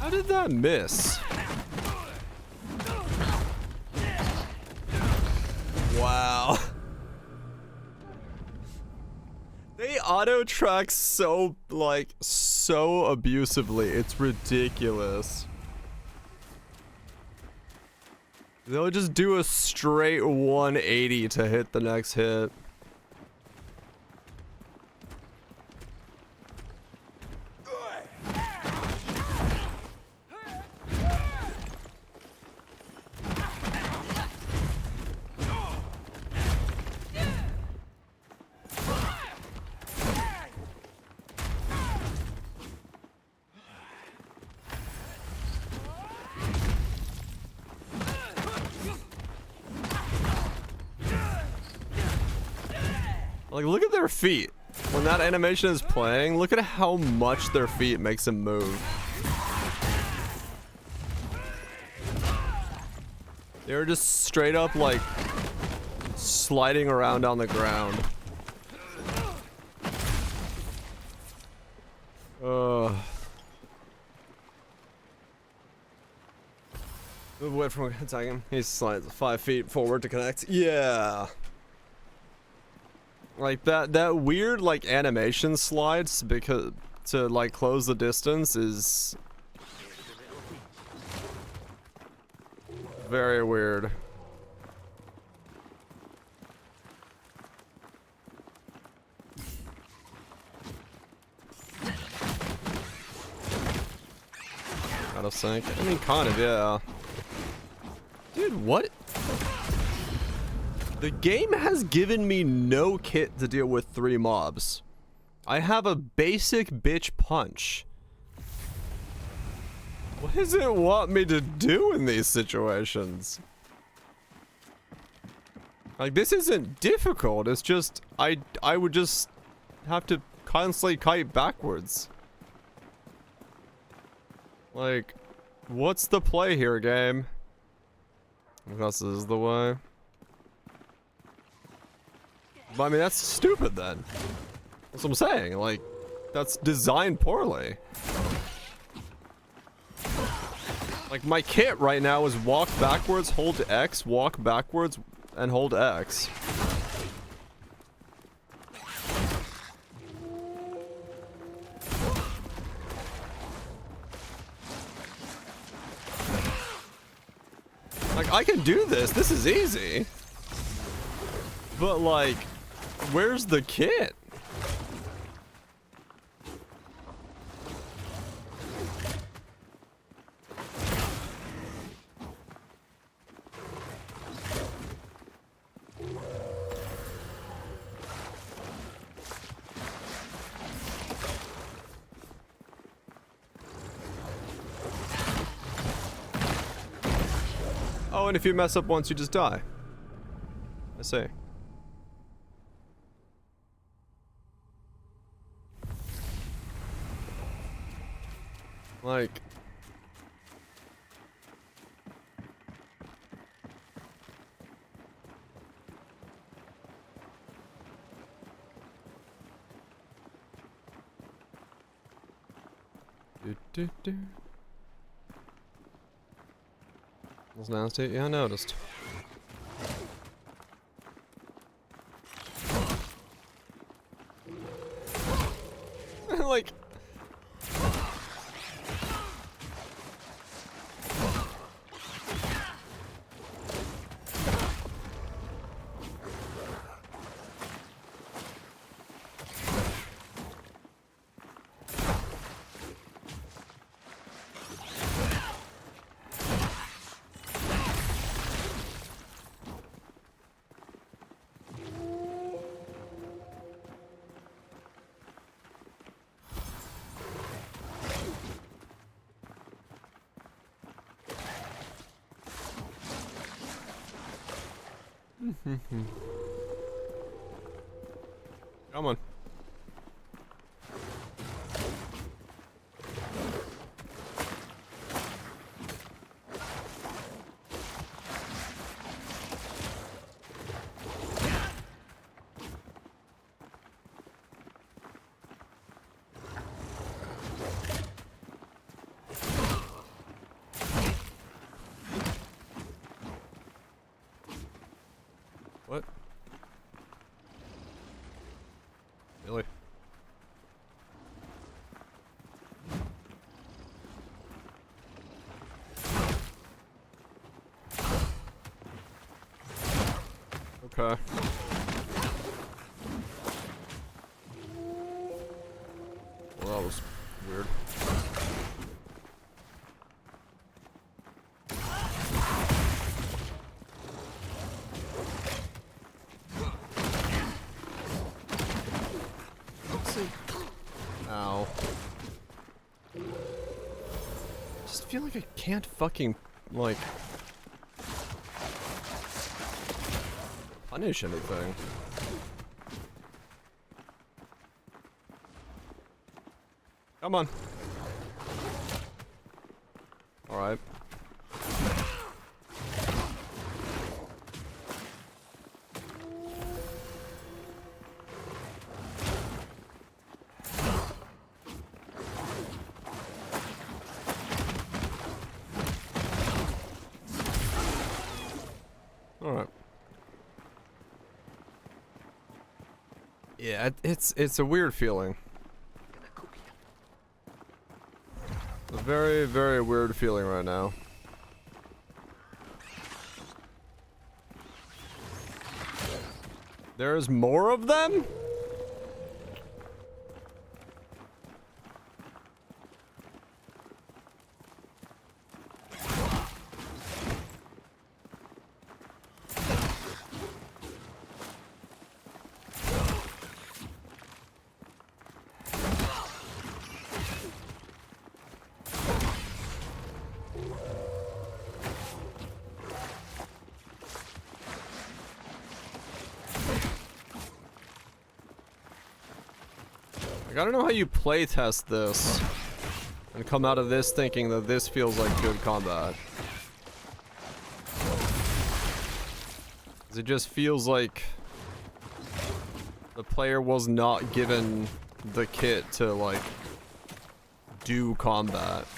How did that miss? Wow. They auto track so abusively. It's ridiculous. They'll just do a straight 180 to hit the next hit. Like, look at their feet. When that animation is playing, look at how much their feet makes them move. They're just straight up like sliding around on the ground. Move away from attacking. He slides 5 feet forward to connect. Yeah. Like that weird like animation slides because to like close the distance is very weird. Out of sync. I mean, kind of, yeah. Dude, what? The game has given me no kit to deal with 3 mobs. I have a basic bitch punch. What does it want me to do in these situations? Like, this isn't difficult, it's just, I would just have to constantly kite backwards. Like, what's the play here, game? I guess this is the way. But I mean, that's stupid then. That's what I'm saying, like, that's designed poorly. Like, my kit right now is walk backwards, hold X, walk backwards, and hold X. Like, I can do this. This is easy. But, like, where's the kit? Oh, and if you mess up once, you just die. I see. Like... Do. Was nasty? Yeah, I noticed. Like... Come on. What? Really? Okay. Well, that was weird. Ow. I just feel like I can't fucking, like, punish anything. Come on. Alright. Yeah, it's a weird feeling. A very, very weird feeling right now. There's more of them? Like, I don't know how you playtest this and come out of this thinking that this feels like good combat. 'Cause it just feels like the player was not given the kit to, like, do combat.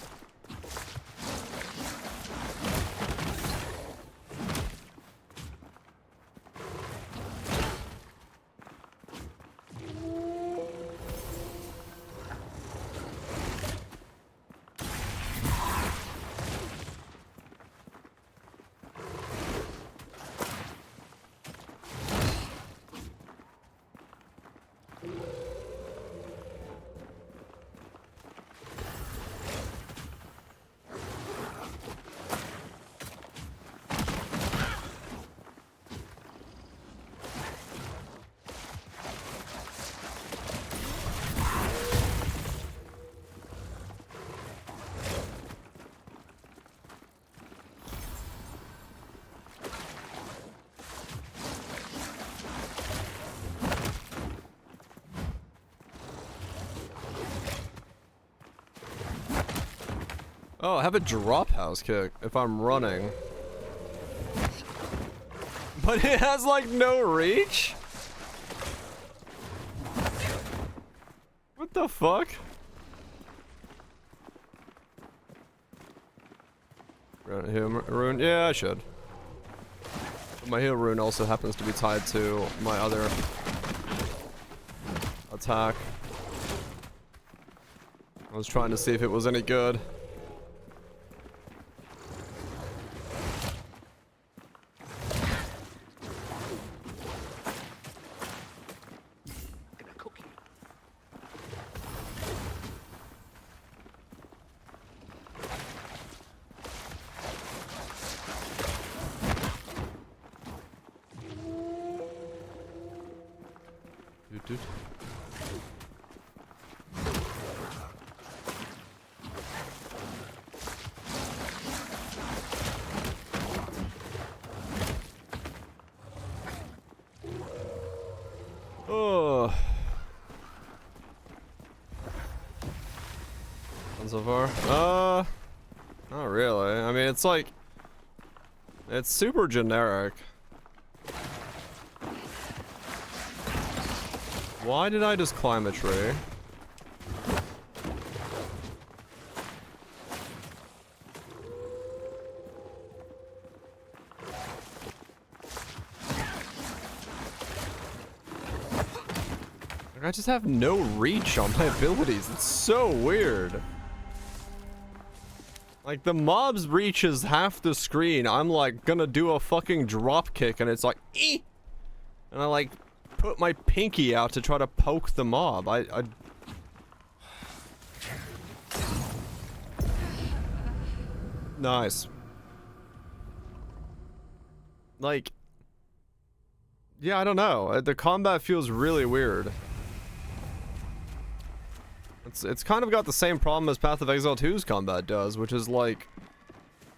Oh, I have a drop house kick if I'm running. But it has like no reach? What the fuck? Heal rune? Yeah, I should. But my heal rune also happens to be tied to my other attack. I was trying to see if it was any good. Oh. So far? Not really. I mean, it's like, it's super generic. Why did I just climb a tree? I just have no reach on my abilities. It's so weird. Like, the mob's reach is half the screen. I'm like gonna do a fucking drop kick and it's like, ee! And I like put my pinky out to try to poke the mob. I Nice. Like, yeah, I don't know. The combat feels really weird. It's kind of got the same problem as Path of Exile 2's combat does, which is like,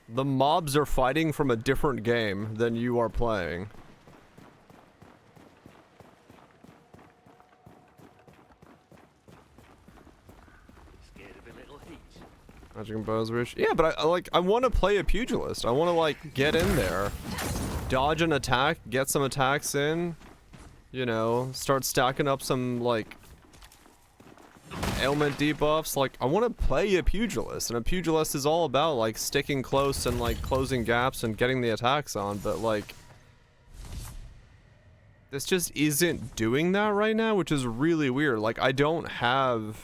the mobs are fighting from a different game than you are playing. Scared of a little heat. Magic and bows rich. Yeah, but I want to play a pugilist. I want to like get in there, dodge an attack, get some attacks in, you know, start stacking up some like ailment debuffs. Like, I want to play a pugilist, and a pugilist is all about like sticking close and like closing gaps and getting the attacks on, but like This just isn't doing that right now, which is really weird. Like, I don't have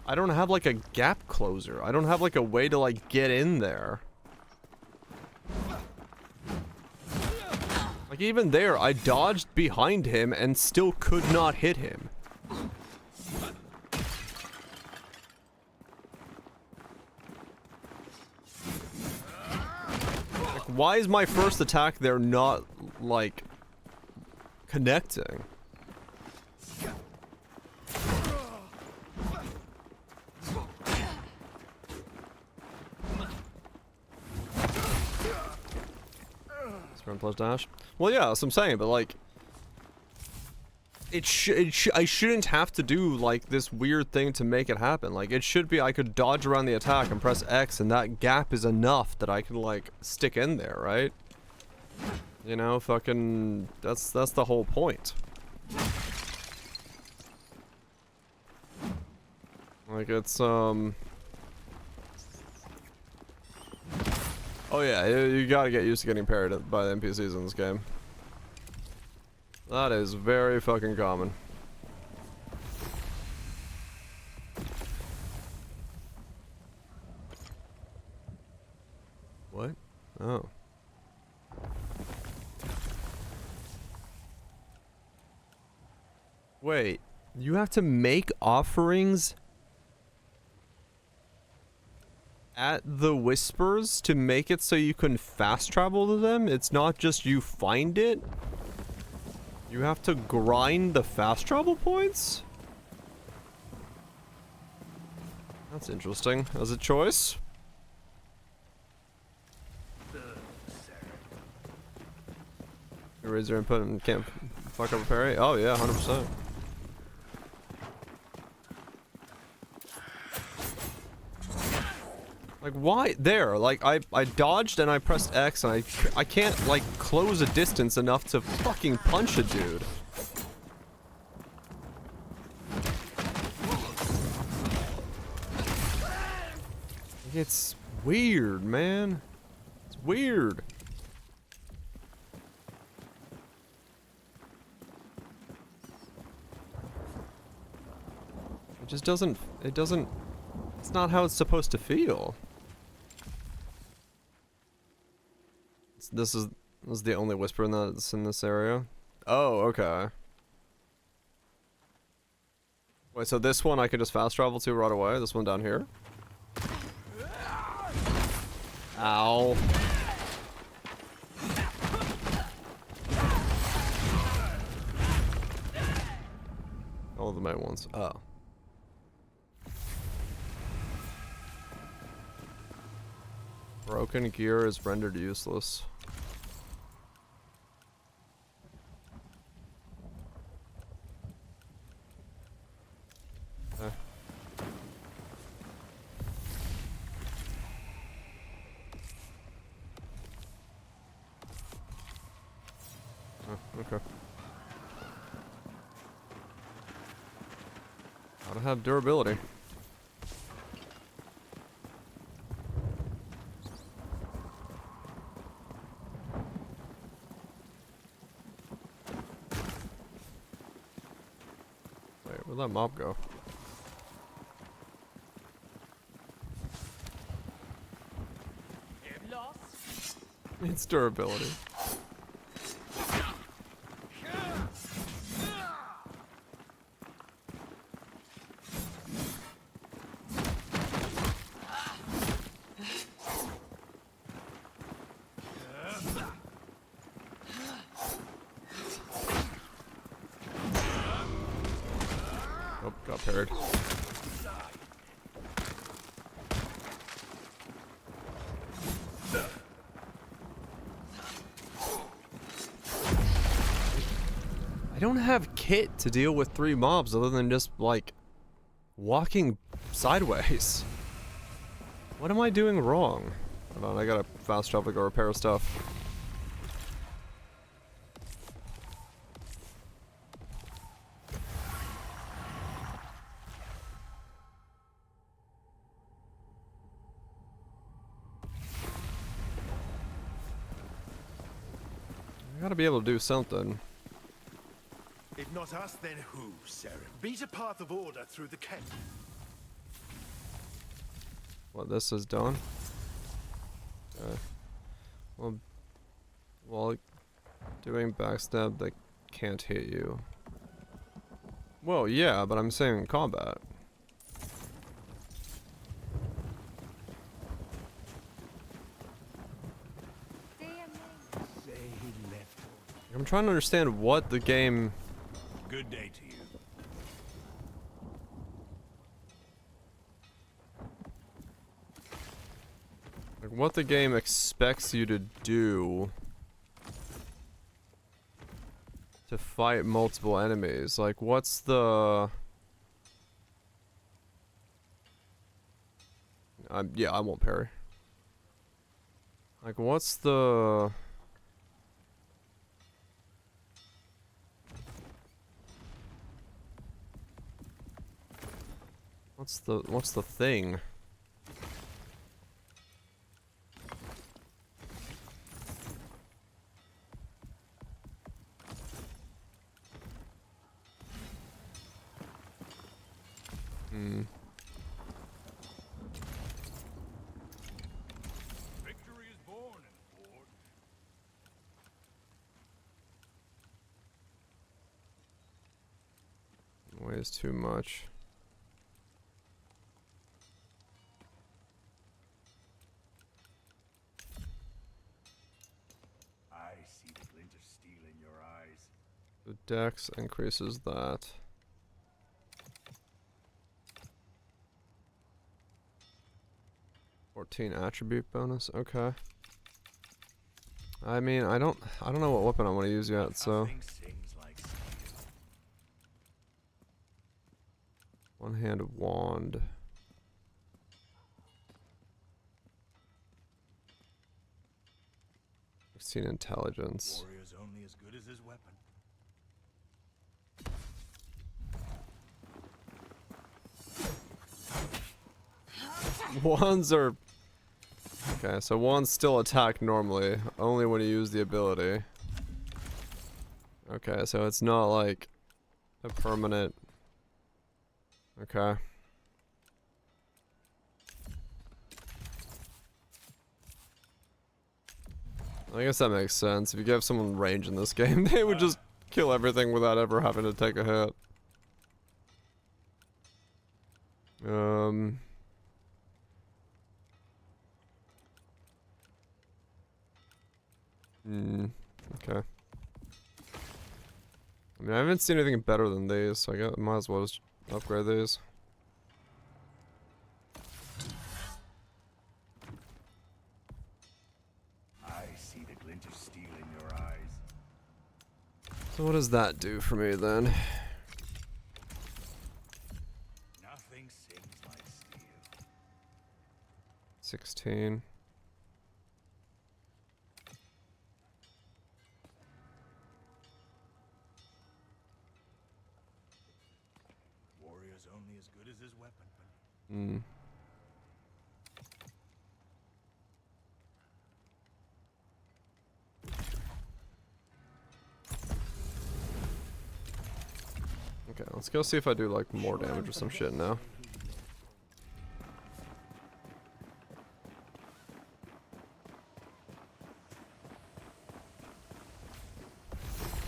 like a gap closer. I don't have like a way to like get in there. Like even there, I dodged behind him and still could not hit him. Like, why is my first attack there not like connecting? Sprint plus dash. Well, yeah, that's what I'm saying, but like, I shouldn't have to do like this weird thing to make it happen. Like, it should be I could dodge around the attack and press X, and that gap is enough that I can like stick in there, right? You know, fucking, that's the whole point. Like, it's oh yeah, you gotta get used to getting parried by the NPCs in this game. That is very fucking common. What? Oh. Wait, you have to make offerings at the Whispers to make it so you can fast travel to them? It's not just you find it? You have to grind the fast travel points? That's interesting. As a choice? You raise your input and can't fuck up a parry? Oh yeah, 100%. Like, why? There, like, I dodged and I pressed X and I can't, like, close a distance enough to fucking punch a dude. It's weird, man. It's weird. It just doesn't, it's not how it's supposed to feel. This is the only whisper that's in this area. Oh, okay. Wait, so this one I could just fast travel to right away? This one down here? Ow. All of the main ones. Oh. Broken gear is rendered useless. Okay. Oh, okay. Gotta have durability. Wait, where'd that mob go? It's durability. Oh, got parried. I don't have kit to deal with 3 mobs other than just, like, walking sideways. What am I doing wrong? Hold on, I gotta fast travel to go repair stuff. I gotta be able to do something. If not us, then who, Seren? Beat a path of order through the camp. What this is done? Okay. Well, while doing backstab, they can't hit you. Well, yeah, but I'm saying in combat. I'm trying to understand what the game... Good day to you. Like, what the game expects you to do to fight multiple enemies. Like, what's the... yeah, I won't parry. Like, what's the... What's the thing? Victory is born in Ford. Weighs too much. I see the glint of steel in your eyes. The dex increases that. Attribute bonus. Okay. I mean, I don't know what weapon I want to use yet, so. One-handed wand. 16 intelligence. Warrior's only as good as his weapon. Wands are... Okay, so wands still attack normally, only when you use the ability. Okay, so it's not like a permanent... Okay. I guess that makes sense. If you give someone range in this game, they would just kill everything without ever having to take a hit. Okay. I mean, I haven't seen anything better than these, so I might as well just upgrade these. I see the glint of steel in your eyes. So what does that do for me then? Nothing sings like steel. 16. Warrior's only as good as his weapon. Okay, let's go see if I do like more damage or some shit now.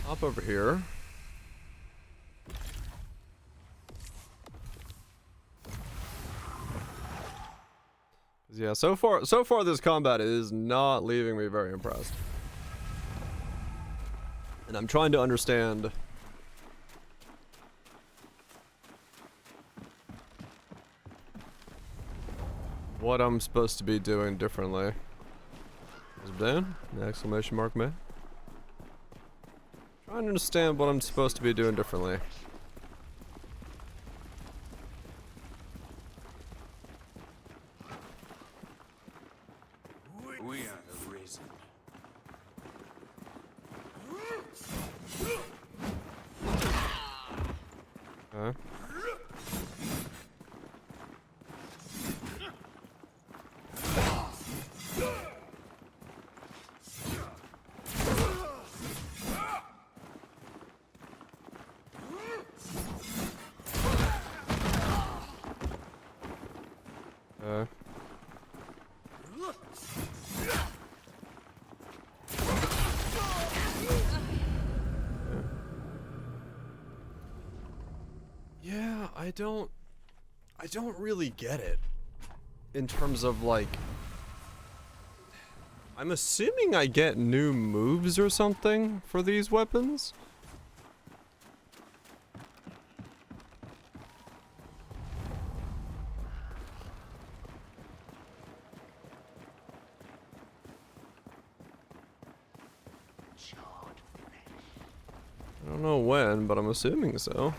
Hop over here. Yeah, so far this combat is not leaving me very impressed. And I'm trying to understand what I'm supposed to be doing differently. Is it Dan? Exclamation mark man. Trying to understand what I'm supposed to be doing differently. We are the risen. Okay. Okay. Yeah, I don't really get it. In terms of like, I'm assuming I get new moves or something for these weapons. I don't know when, but I'm assuming so.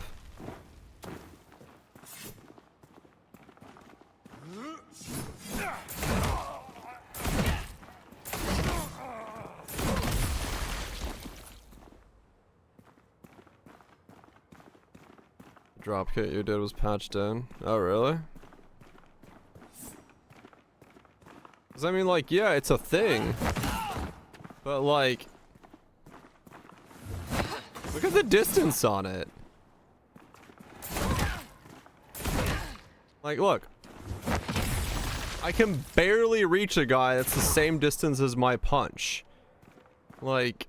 Drop kit you did was patched in. Oh, really? Cause I mean, like, yeah, it's a thing. But like, look at the distance on it. Like, look. I can barely reach a guy that's the same distance as my punch. Like,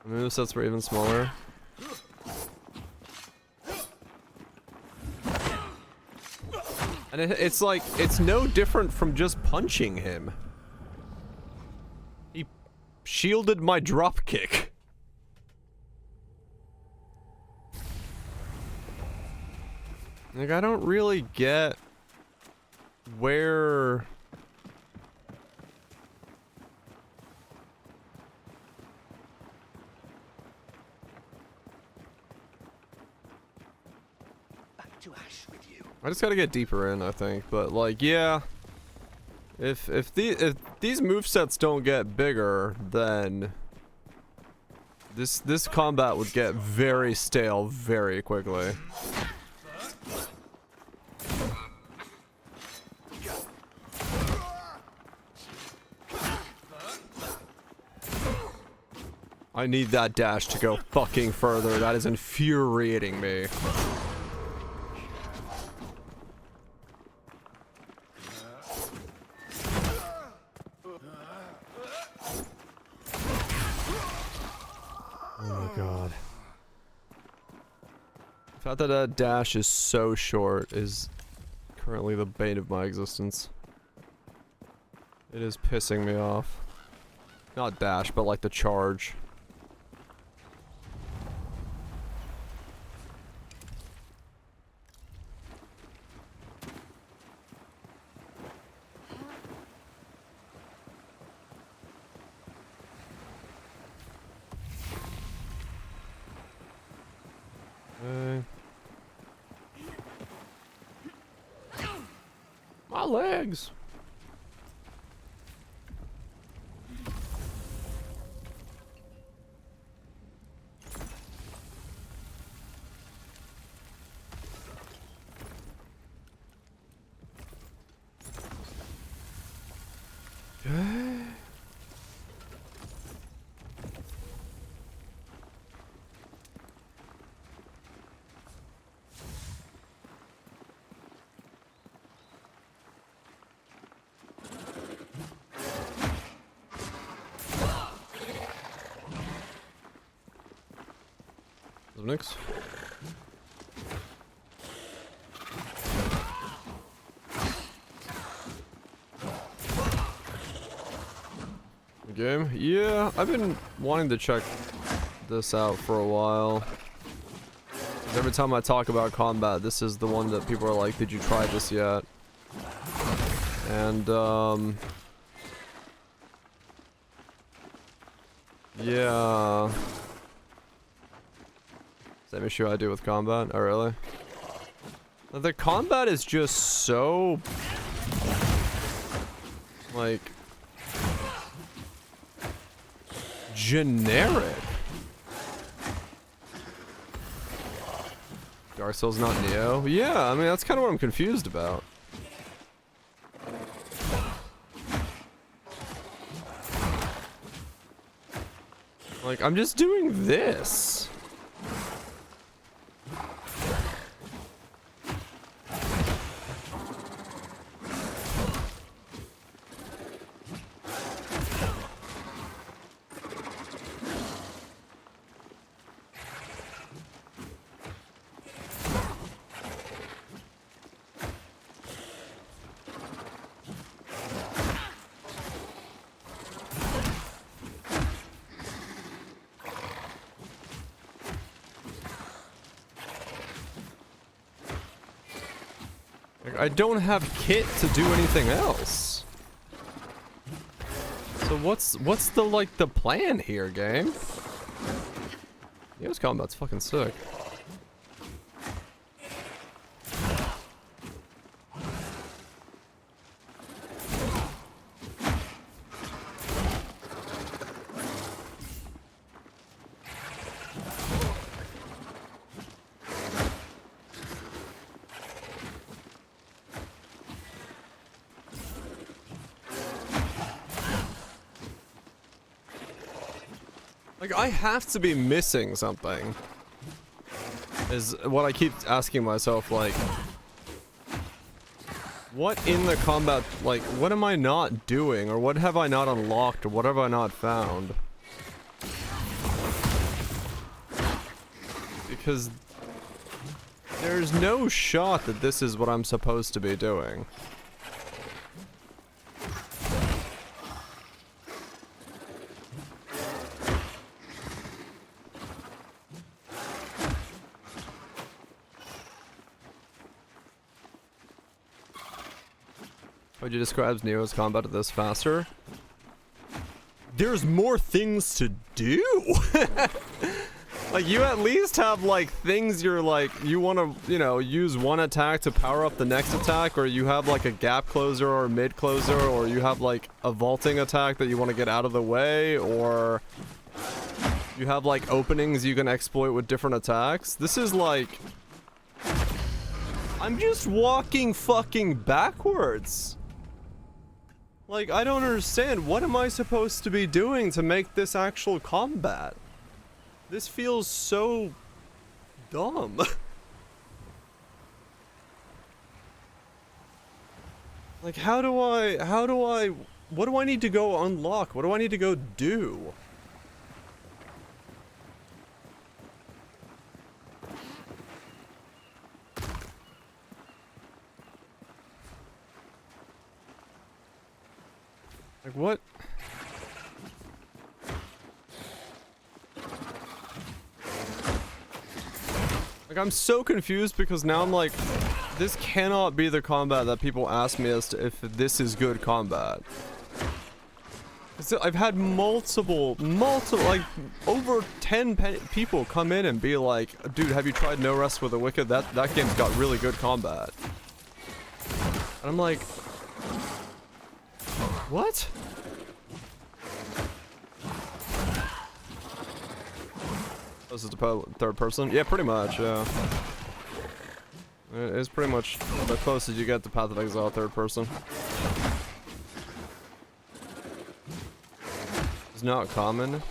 the movesets were even smaller. And it's like, it's no different from just punching him. He shielded my drop kick. Like, I don't really get where... I just gotta get deeper in, I think. But like, yeah, if these movesets don't get bigger, then this combat would get very stale very quickly. I need that dash to go fucking further. That is infuriating me. The fact that that dash is so short is currently the bane of my existence. It is pissing me off. Not dash, but like the charge. My legs. Next. The game? Yeah, I've been wanting to check this out for a while. Every time I talk about combat, this is the one that people are like, did you try this yet? And, yeah. Same issue I do with combat. Oh, really? The combat is just so... like... generic. Dark Souls not Neo? Yeah, I mean, that's kind of what I'm confused about. Like, I'm just doing this. I don't have kit to do anything else. So what's the like the plan here, game? This combat's fucking sick. Like, I have to be missing something. Is what I keep asking myself, like... What in the combat, like, what am I not doing? Or what have I not unlocked? Or what have I not found? Because... there's no shot that this is what I'm supposed to be doing. Would you describe Neo's combat at this faster? There's more things to do! Like, you at least have, like, things you're, like, you want to, you know, use one attack to power up the next attack, or you have, like, a gap closer or a mid closer, or you have, like, a vaulting attack that you want to get out of the way, or you have, like, openings you can exploit with different attacks. This is, like... I'm just walking fucking backwards. Like, I don't understand. What am I supposed to be doing to make this actual combat? This feels so dumb. Like, what do I need to go unlock? What do I need to go do? Like, what? Like, I'm so confused because now I'm like, this cannot be the combat that people ask me as to if this is good combat. I've had multiple, like, over 10 people come in and be like, dude, have you tried No Rest with the Wicked? That game's got really good combat. And I'm like, what? This is the third person? Yeah, pretty much, yeah. It's pretty much the closest you get to Path of Exile third person. It's not common.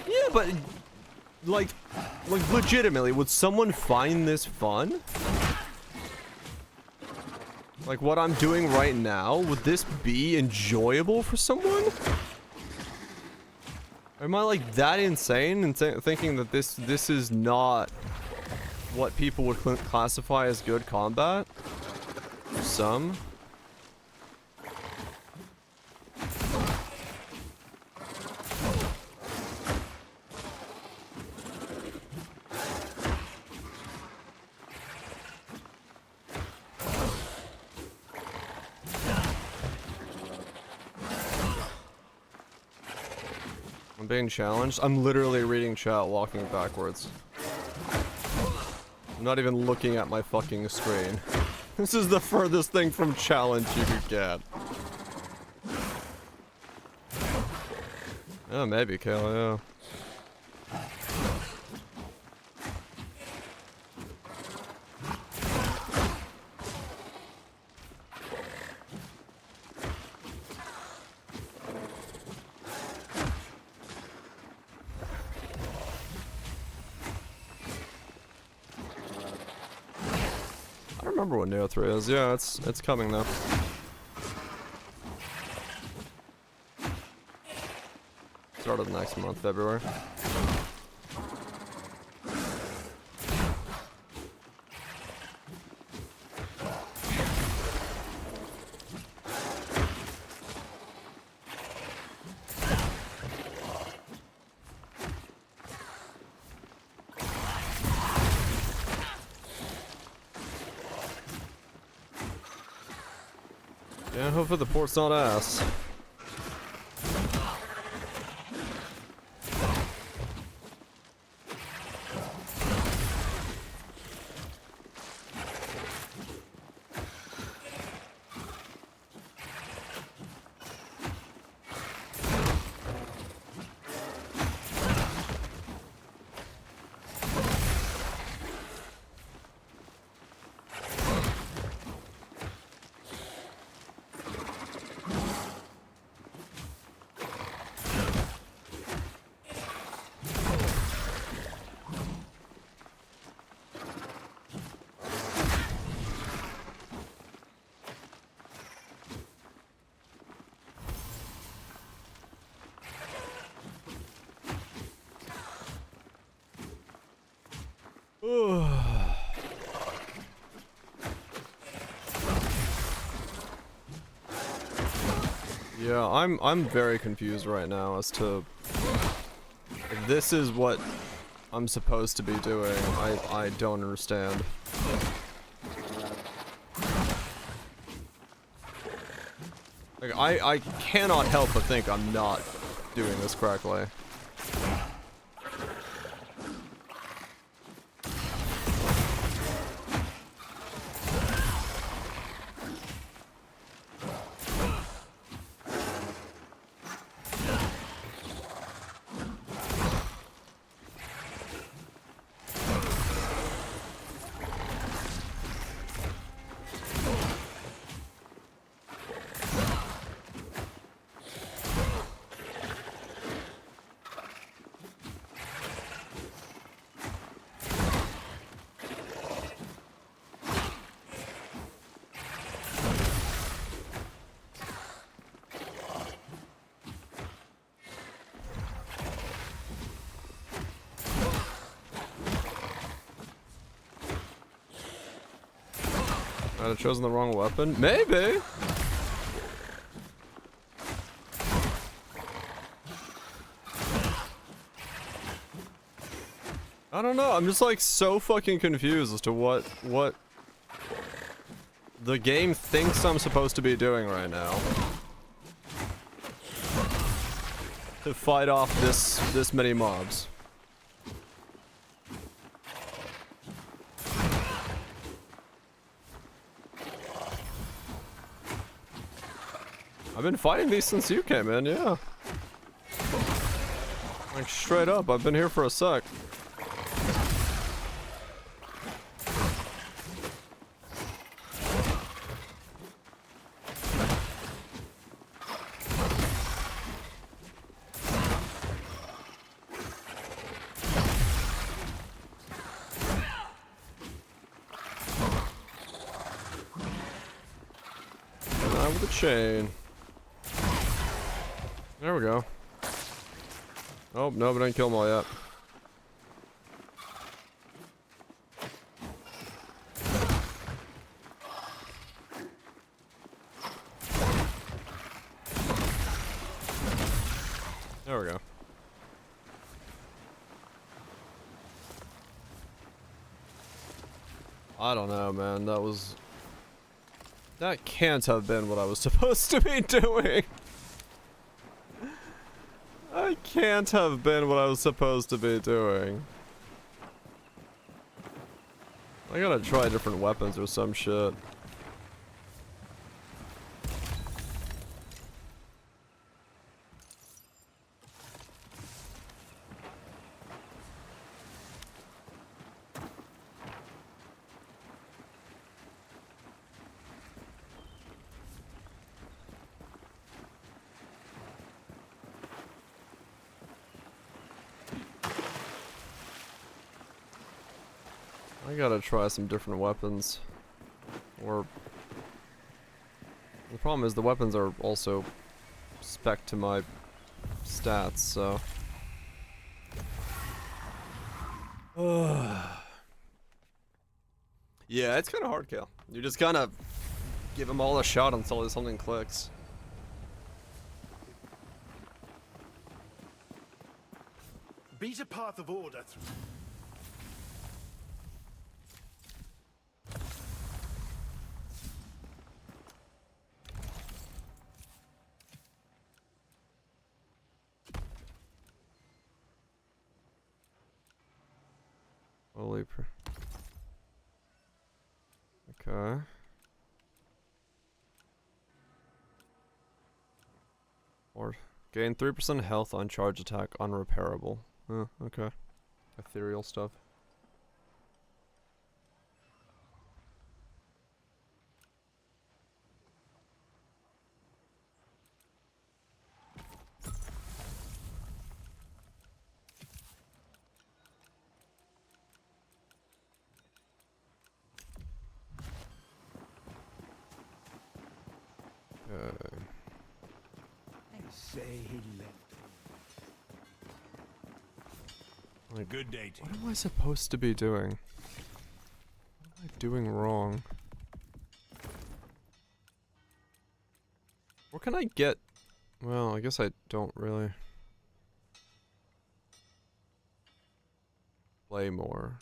Yeah, but like legitimately, would someone find this fun? Like what I'm doing right now, would this be enjoyable for someone? Am I like that insane and thinking that this is not what people would classify as good combat? For some. I'm being challenged. I'm literally reading chat walking backwards. I'm not even looking at my fucking screen. This is the furthest thing from challenge you could get. Yeah, maybe, Kayla, yeah. I don't remember what Neo 3 is. Yeah, it's coming though. Start of next month, February. Yeah, hopefully the port's not ass. Yeah, I'm very confused right now as to if this is what I'm supposed to be doing. I don't understand. Like I cannot help but think I'm not doing this correctly. Might have chosen the wrong weapon. Maybe. I don't know. I'm just like so fucking confused as to what the game thinks I'm supposed to be doing right now. To fight off this many mobs. I've been fighting these since you came in, yeah. Like straight up, I've been here for a sec. Now with the chain. There we go. Oh, no, but I didn't kill them all yet. There we go. I don't know, man. That can't have been what I was supposed to be doing. I can't have been what I was supposed to be doing. I gotta try different weapons or some shit. I gotta try some different weapons. Or... the problem is the weapons are also spec to my stats, so... yeah, it's kinda hard kill. You just kinda give them all a shot until something clicks. Beat a path of order through. Holy okay. Or gain 3% health on charge attack, unrepairable. Okay. Ethereal stuff. Say he left. Like, good day to what am I supposed to be doing? What am I doing wrong? Where can I get? Well, I guess I don't really play more.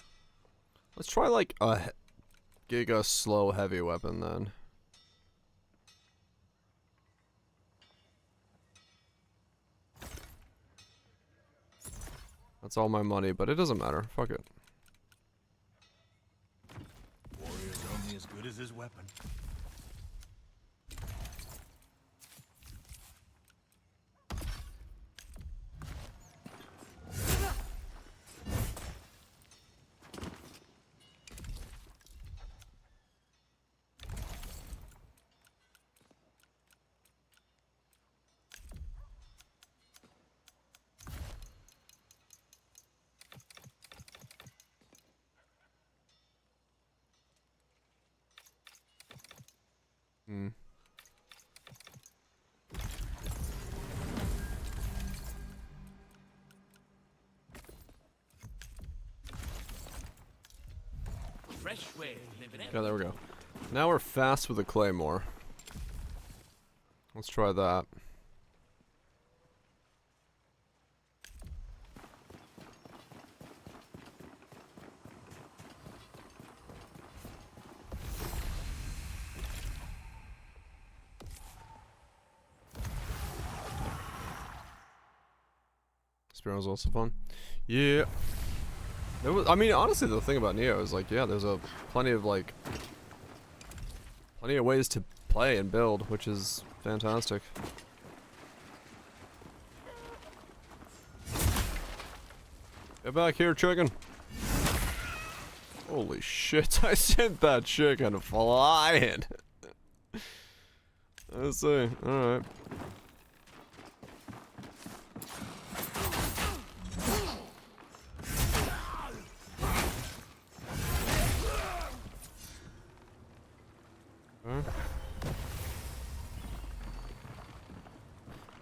Let's try like a giga slow heavy weapon then. That's all my money, but it doesn't matter. Fuck it. Warrior's only as good as his weapon. Hmm. Fresh way of living it. Yeah, there we go. Now we're fast with a claymore. Let's try that. Spear was also fun. Yeah. There was, I mean, honestly, the thing about Neo is like, yeah, there's plenty of ways to play and build, which is fantastic. Get back here, chicken. Holy shit, I sent that chicken flying. Let's see, alright.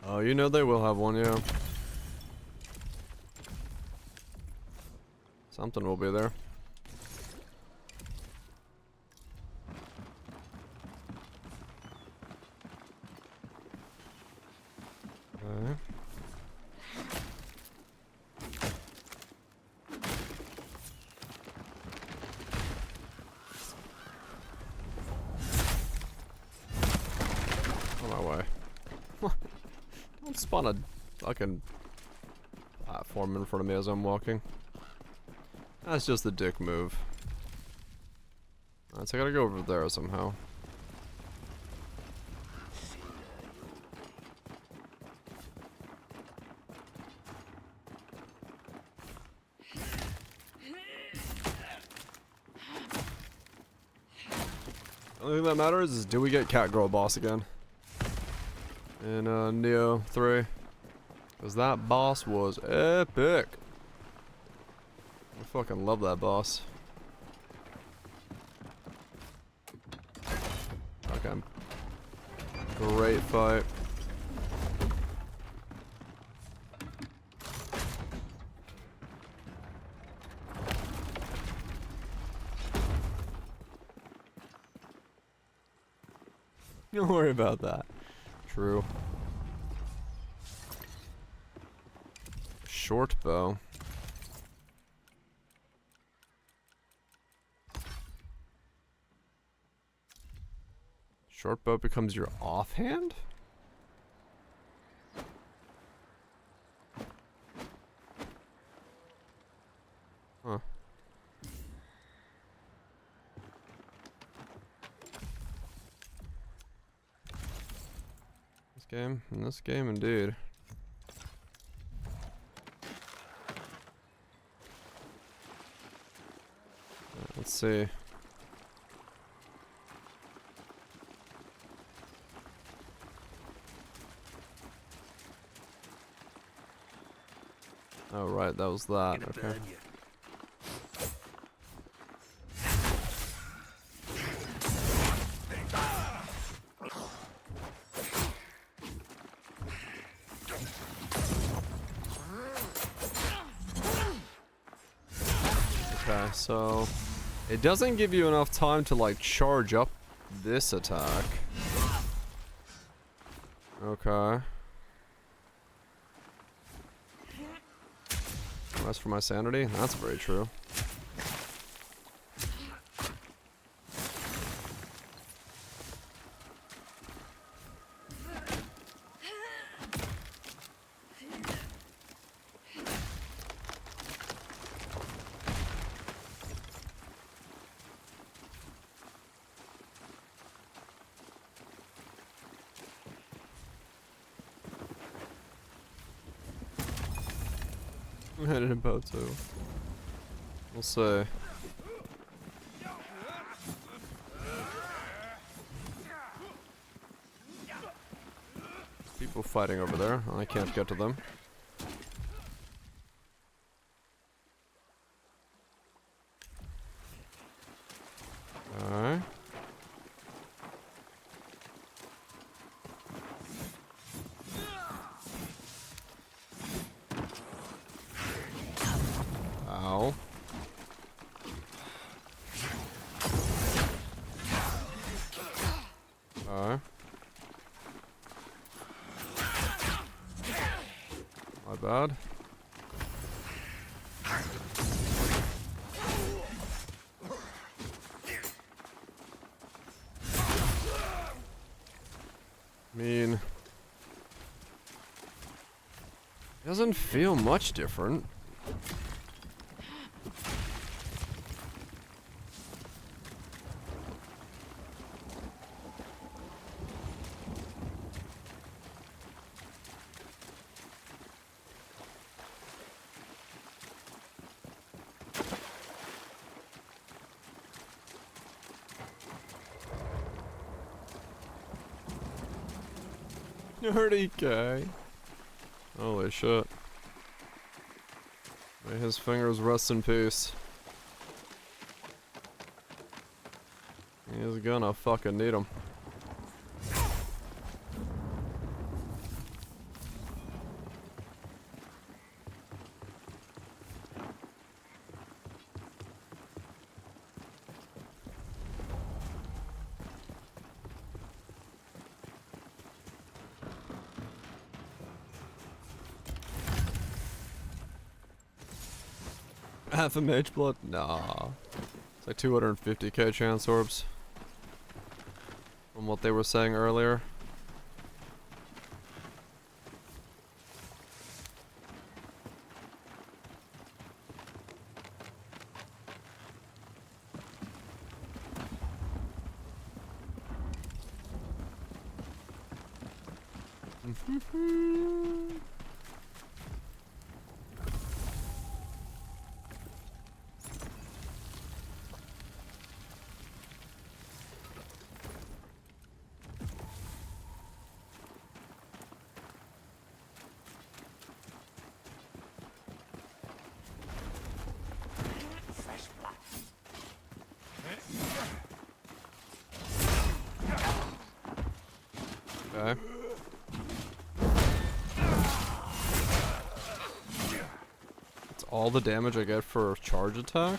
Oh, you know they will have one, yeah. Something will be there. Okay. On my way. Don't spawn a fucking platform in front of me as I'm walking. That's just the dick move. Alright, so I gotta go over there somehow. The only thing that matters is, do we get Catgirl boss again? In Neo 3. Because that boss was epic. I fucking love that boss. Okay. Great fight. Don't worry about that. True. Short bow. Short bow becomes your offhand? Huh. game? In this game, indeed. Let's see. Oh, right, that was that. Okay. Okay, so it doesn't give you enough time to like charge up this attack. Okay. As for my sanity, that's very true. I'm headed about to. We'll see. People fighting over there. I can't get to them. Alright. Ow. Alright. My bad. I mean, doesn't feel much different. Nerdy guy. Holy shit. May his fingers rest in peace. He's gonna fucking need them. Half a mage blood? Nah. It's like 250k chance orbs. From what they were saying earlier. Okay. That's all the damage I get for a charge attack?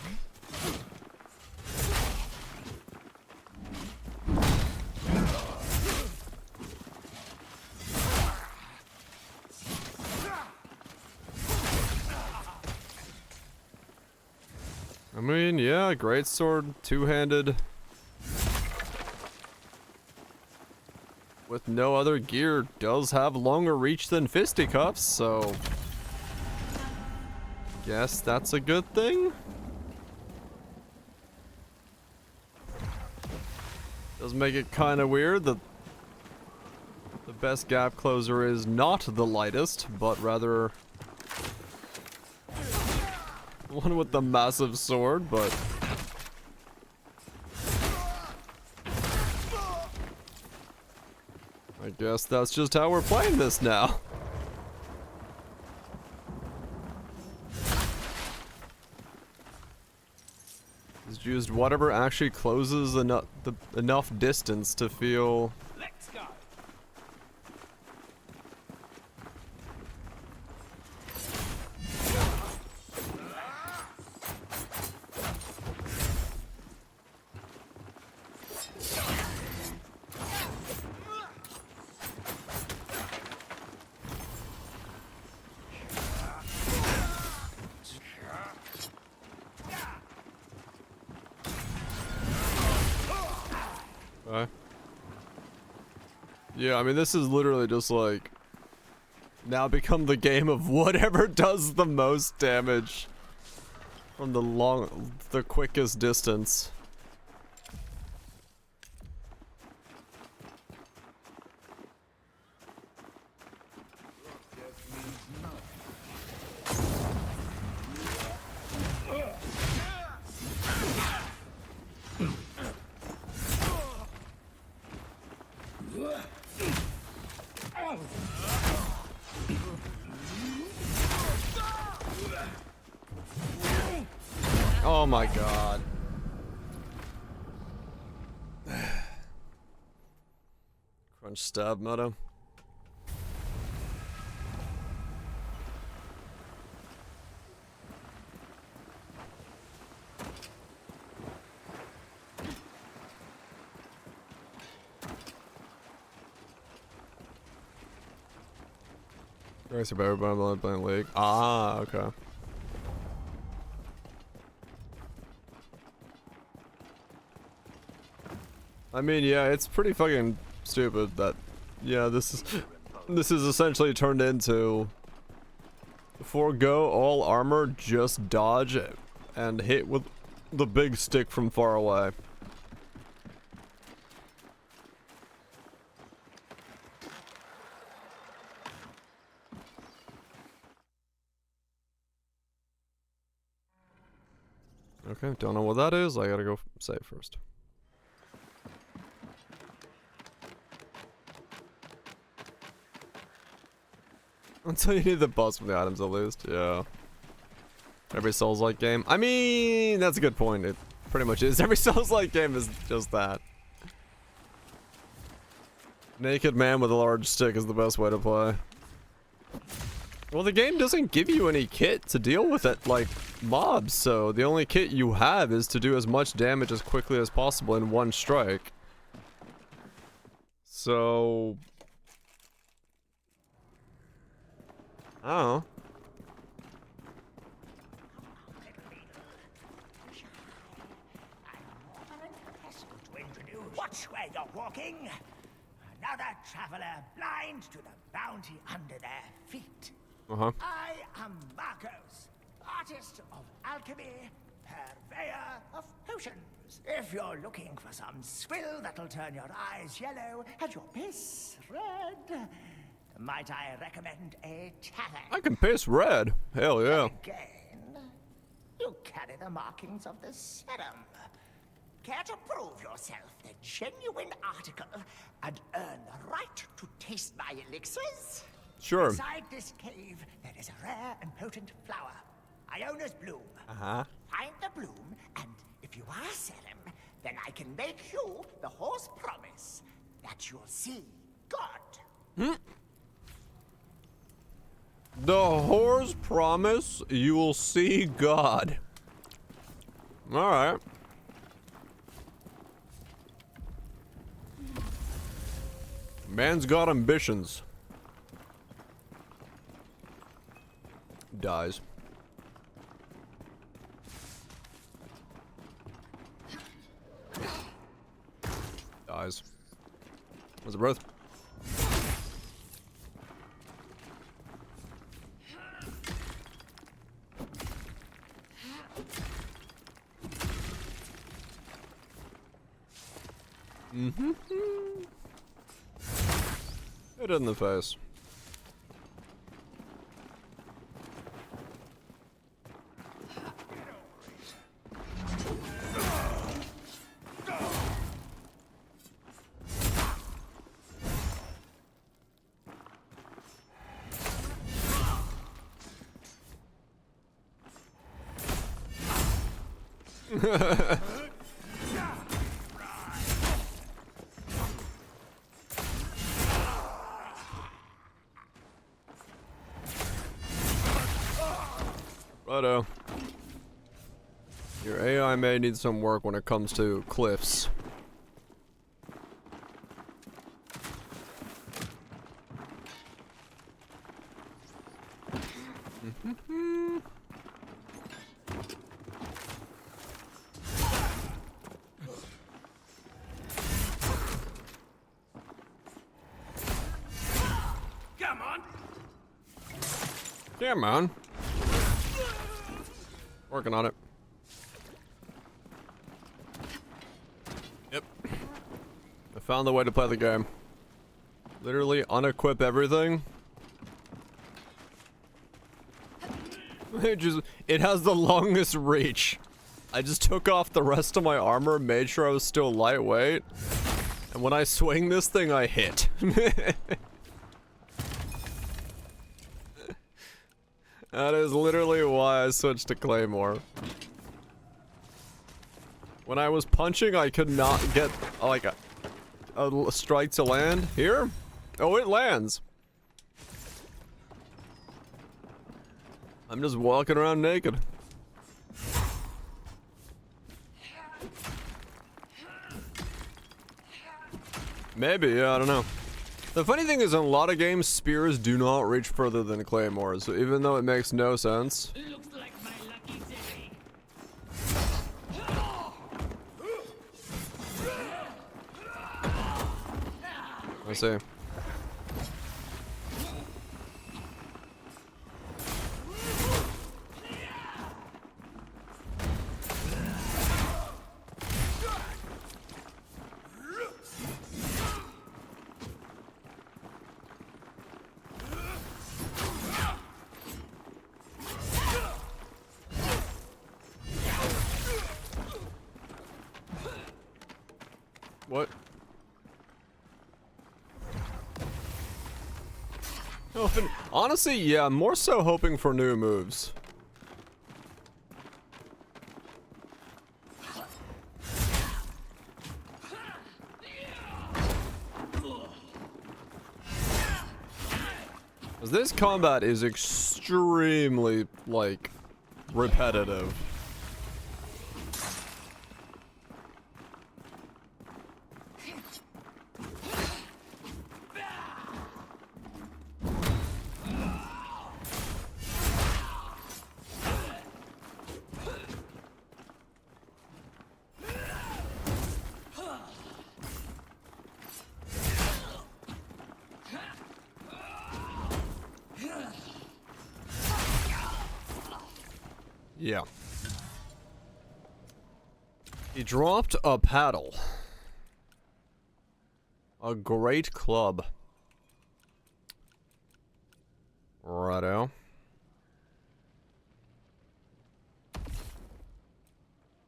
I mean, yeah, greatsword, two-handed. With no other gear does have longer reach than fisticuffs, so guess that's a good thing. Does make it kind of weird that the best gap closer is not the lightest, but rather one with the massive sword, but I guess that's just how we're playing this now. Just used whatever actually closes enough distance to feel. Let's go. Yeah, I mean, this is literally just like now become the game of whatever does the most damage from the quickest distance. Oh my god. Crunch stab meta. Guys, about everybody playing League. Ah, okay. I mean, yeah, it's pretty fucking stupid that, yeah, this is essentially turned into forego all armor, just dodge and hit with the big stick from far away. Okay, don't know what that is. I gotta go save first. Until you need the boss from the items at least, yeah. Every Souls-like game. I mean, that's a good point. It pretty much is. Every Souls-like game is just that. Naked man with a large stick is the best way to play. Well, the game doesn't give you any kit to deal with it, like, mobs, so the only kit you have is to do as much damage as quickly as possible in one strike. So... I don't know. Watch where you're walking. Another traveler blind to the bounty under their feet. I am Marcos, artist of alchemy, purveyor of potions. If you're looking for some swill that'll turn your eyes yellow and your piss red, might I recommend a tavern? I can piss red. Hell yeah. Again, you carry the markings of the serum. Care to prove yourself the genuine article and earn the right to taste my elixirs? Sure. Inside this cave, there is a rare and potent flower, Iona's bloom. Find the bloom, and if you are serum, then I can make you the horse promise that you'll see God. The whore's promise you will see God. Alright. Man's got ambitions. Dies. Dies. What's the breath? Hit it in the face. Righto. Your AI may need some work when it comes to cliffs. Come on. Come on. Working on it. Yep. I found the way to play the game. Literally unequip everything. It has the longest reach. I just took off the rest of my armor, made sure I was still lightweight. And when I swing this thing, I hit. That is literally why I switched to Claymore. When I was punching, I could not get, like, a strike to land. Here? Oh, it lands. I'm just walking around naked. Maybe, yeah, I don't know. The funny thing is, in a lot of games, spears do not reach further than claymores, so even though it makes no sense. Looks like my lucky day. I see. What? Honestly, yeah, more so hoping for new moves. This combat is extremely, like, repetitive. Yeah. He dropped a paddle. A great club. Righto.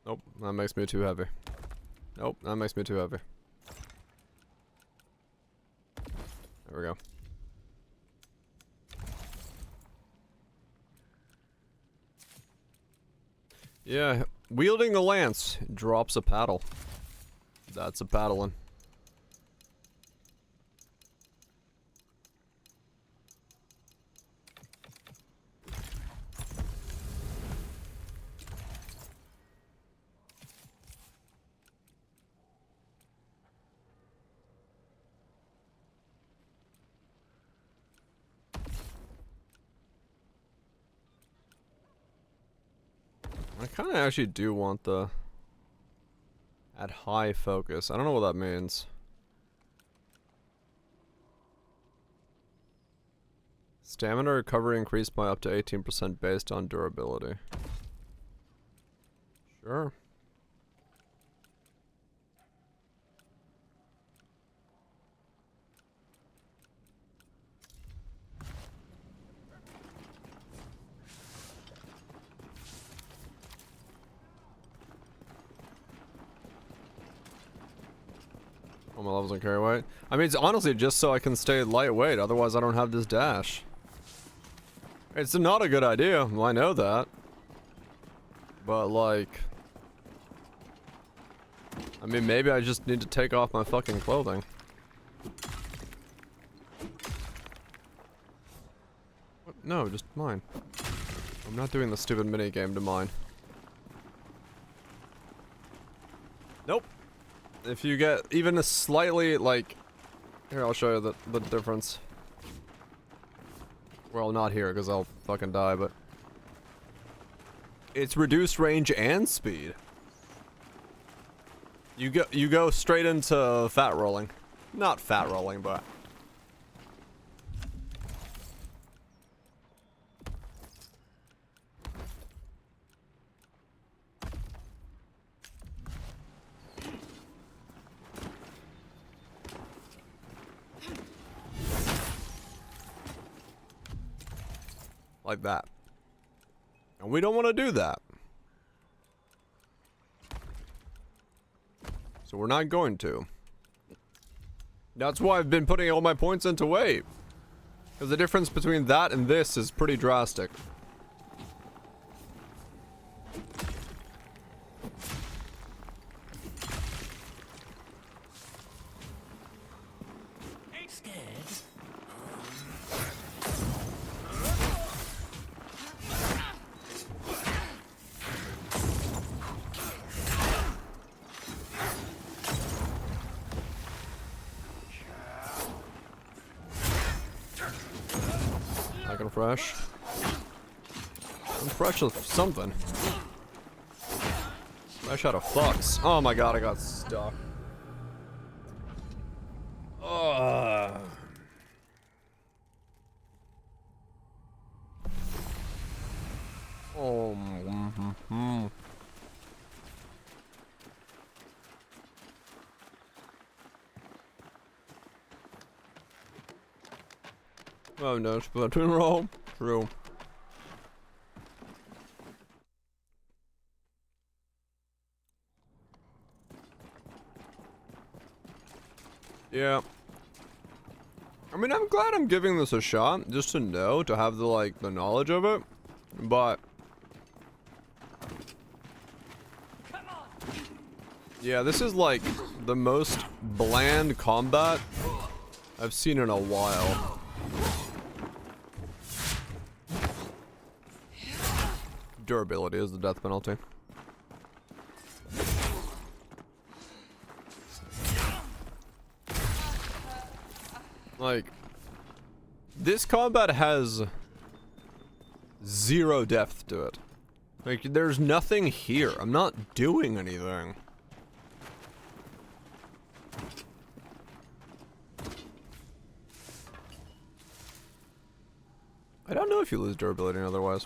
Nope, that makes me too heavy. Nope, that makes me too heavy. There we go. Yeah, wielding a lance drops a paddle. That's a paddling. I kind of actually do want the at high focus. I don't know what that means. Stamina recovery increased by up to 18% based on durability. Sure. Well, I wasn't carry weight. I mean, it's honestly just so I can stay lightweight, otherwise I don't have this dash. It's not a good idea, well, I know that. But like... I mean, maybe I just need to take off my fucking clothing. What? No, just mine. I'm not doing the stupid minigame to mine. Nope. If you get even a slightly, like... Here, I'll show you the difference. Well, not here, because I'll fucking die, but... It's reduced range and speed. You go straight into fat rolling. Not fat rolling, but... Like that. And we don't want to do that. So we're not going to. That's why I've been putting all my points into weight. Because the difference between that and this is pretty drastic. Fresh. I'm fresh with something. Fresh out of fucks. Oh my god, I got stuck. Ugh. Oh. Oh no, Splatoon roll. True. Yeah. I mean, I'm glad I'm giving this a shot, just to know, to have the, like, the knowledge of it, but... Yeah, this is, like, the most bland combat I've seen in a while. Durability is the death penalty. Like, this combat has zero depth to it. Like, there's nothing here. I'm not doing anything. I don't know if you lose durability otherwise.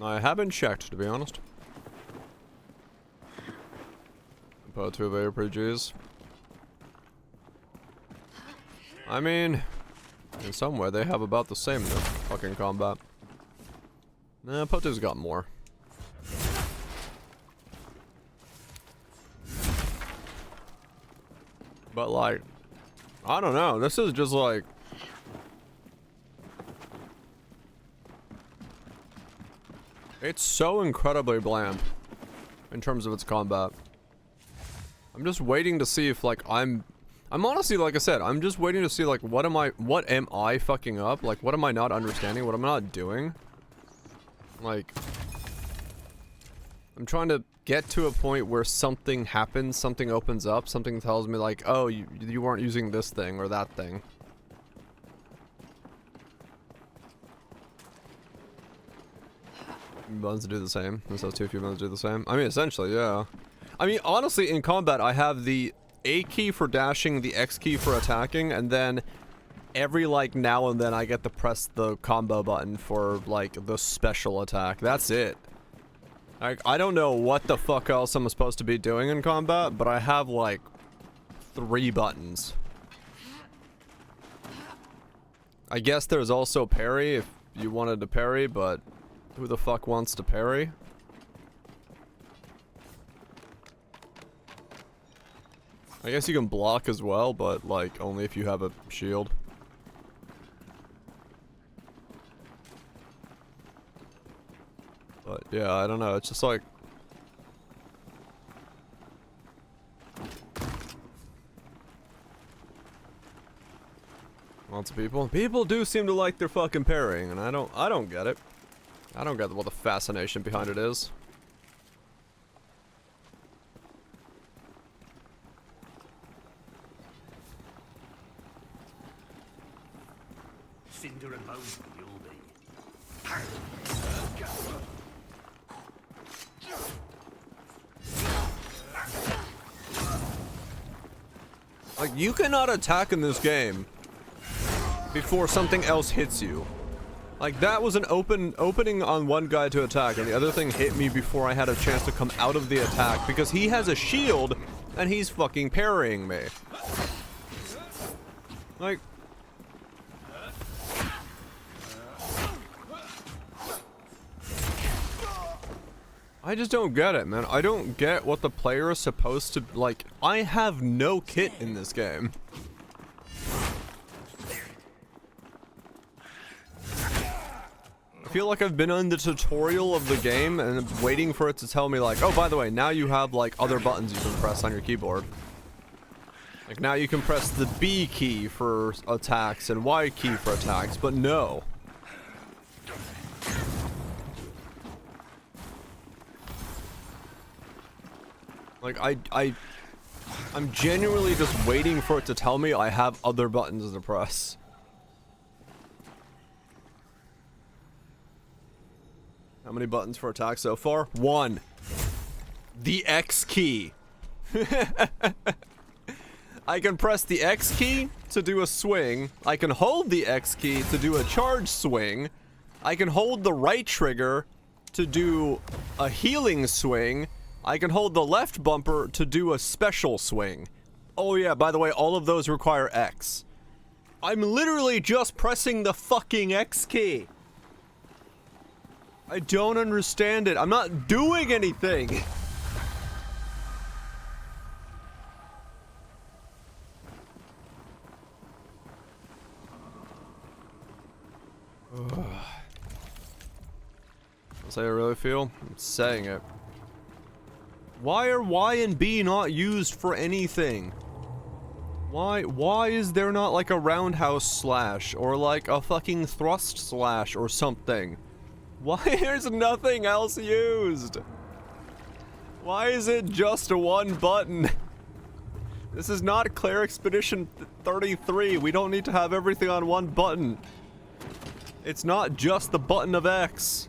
I haven't checked, to be honest. About 2 of ARPGs. I mean, in some way they have about the same fucking combat. Nah, Potu's got more. But like, I don't know, this is just like... It's so incredibly bland in terms of its combat. I'm just waiting to see if like I'm honestly, like I said, I'm just waiting to see like what am I fucking up? Like what am I not understanding? What am I not doing? Like I'm trying to get to a point where something happens, something opens up, something tells me like, oh, you weren't using this thing or that thing. Buttons do the same. This has too few buttons do the same. I mean, essentially, yeah. I mean, honestly, in combat, I have the A key for dashing, the X key for attacking, and then every, like, now and then I get to press the combo button for, like, the special attack. That's it. Like, I don't know what the fuck else I'm supposed to be doing in combat, but I have, like, 3 buttons. I guess there's also parry if you wanted to parry, but who the fuck wants to parry? I guess you can block as well, but like only if you have a shield. But yeah, I don't know, it's just like lots of people. People do seem to like their fucking parrying, and I don't get it. I don't get what the fascination behind it is. Cinder and bones you'll be. Like, you cannot attack in this game before something else hits you. Like, that was an opening on one guy to attack, and the other thing hit me before I had a chance to come out of the attack, because he has a shield, and he's fucking parrying me. Like... I just don't get it, man. I don't get what the player is supposed to, like, I have no kit in this game. I feel like I've been on the tutorial of the game and I'm waiting for it to tell me like, oh, by the way, now you have like other buttons you can press on your keyboard. Like now you can press the B key for attacks and Y key for attacks, but no. Like I'm genuinely just waiting for it to tell me I have other buttons to press. How many buttons for attack so far? 1. The X key. I can press the X key to do a swing. I can hold the X key to do a charge swing. I can hold the right trigger to do a healing swing. I can hold the left bumper to do a special swing. Oh yeah, by the way, all of those require X. I'm literally just pressing the fucking X key. I don't understand it. I'm not doing anything. That's how I really feel. I'm saying it. Why are Y and B not used for anything? Why is there not like a roundhouse slash or like a fucking thrust slash or something? Why there's nothing else used? Why is it just one button? This is not Claire Expedition 33. We don't need to have everything on one button. It's not just the button of X.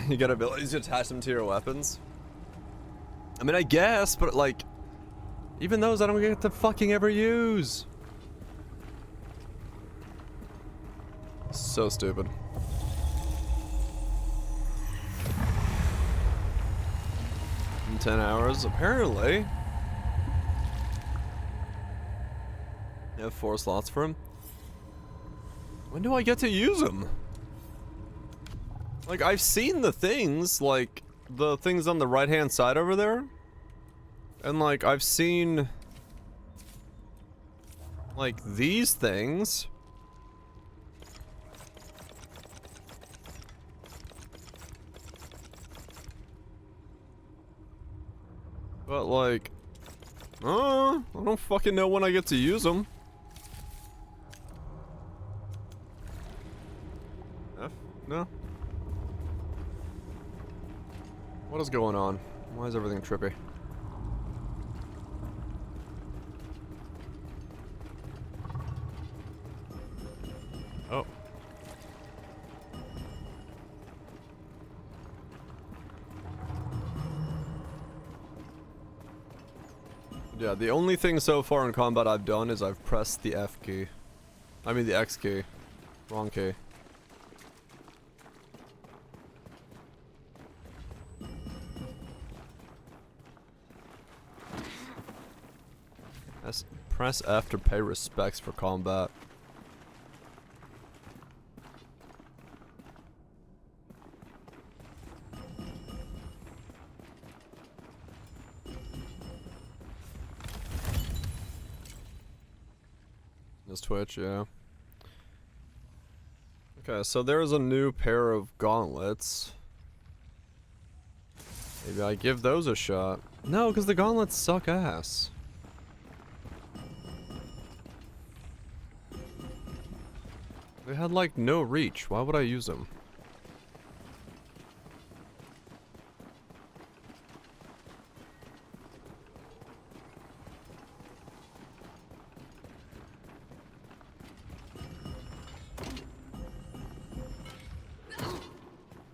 You get abilities to attach them to your weapons. I mean, I guess, but like, even those I don't get to fucking ever use. So stupid. In 10 hours, apparently. You have 4 slots for him. When do I get to use them? Like, I've seen the things, like, the things on the right-hand side over there. And, like, I've seen, like, these things. But, like, I don't fucking know when I get to use them. F? No? What is going on? Why is everything trippy? Oh. Yeah, the only thing so far in combat I've done is I've pressed the F key. I mean the X key. Wrong key. Press F to pay respects for combat. His Twitch, yeah. Okay, so there's a new pair of gauntlets. Maybe I give those a shot. No, because the gauntlets suck ass. They had like no reach. Why would I use them?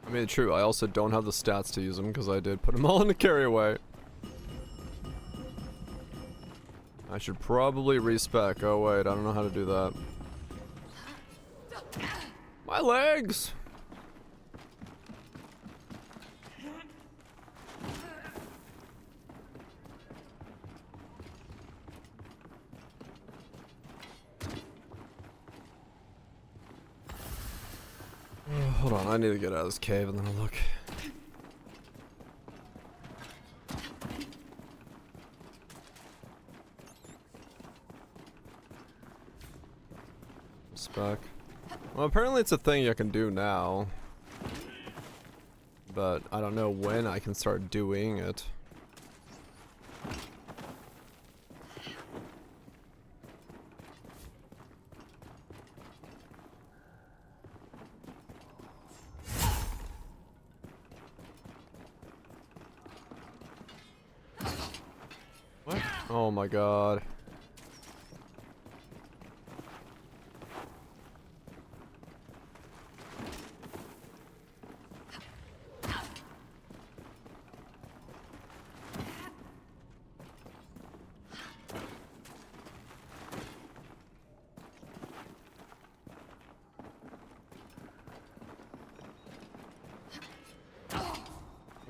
I mean, true, I also don't have the stats to use them because I did put them all in the carry away. I should probably respec. Oh wait, I don't know how to do that. My legs! Hold on, I need to get out of this cave and then I'll look. Spec. Well, apparently it's a thing you can do now. But I don't know when I can start doing it. What? Oh my god.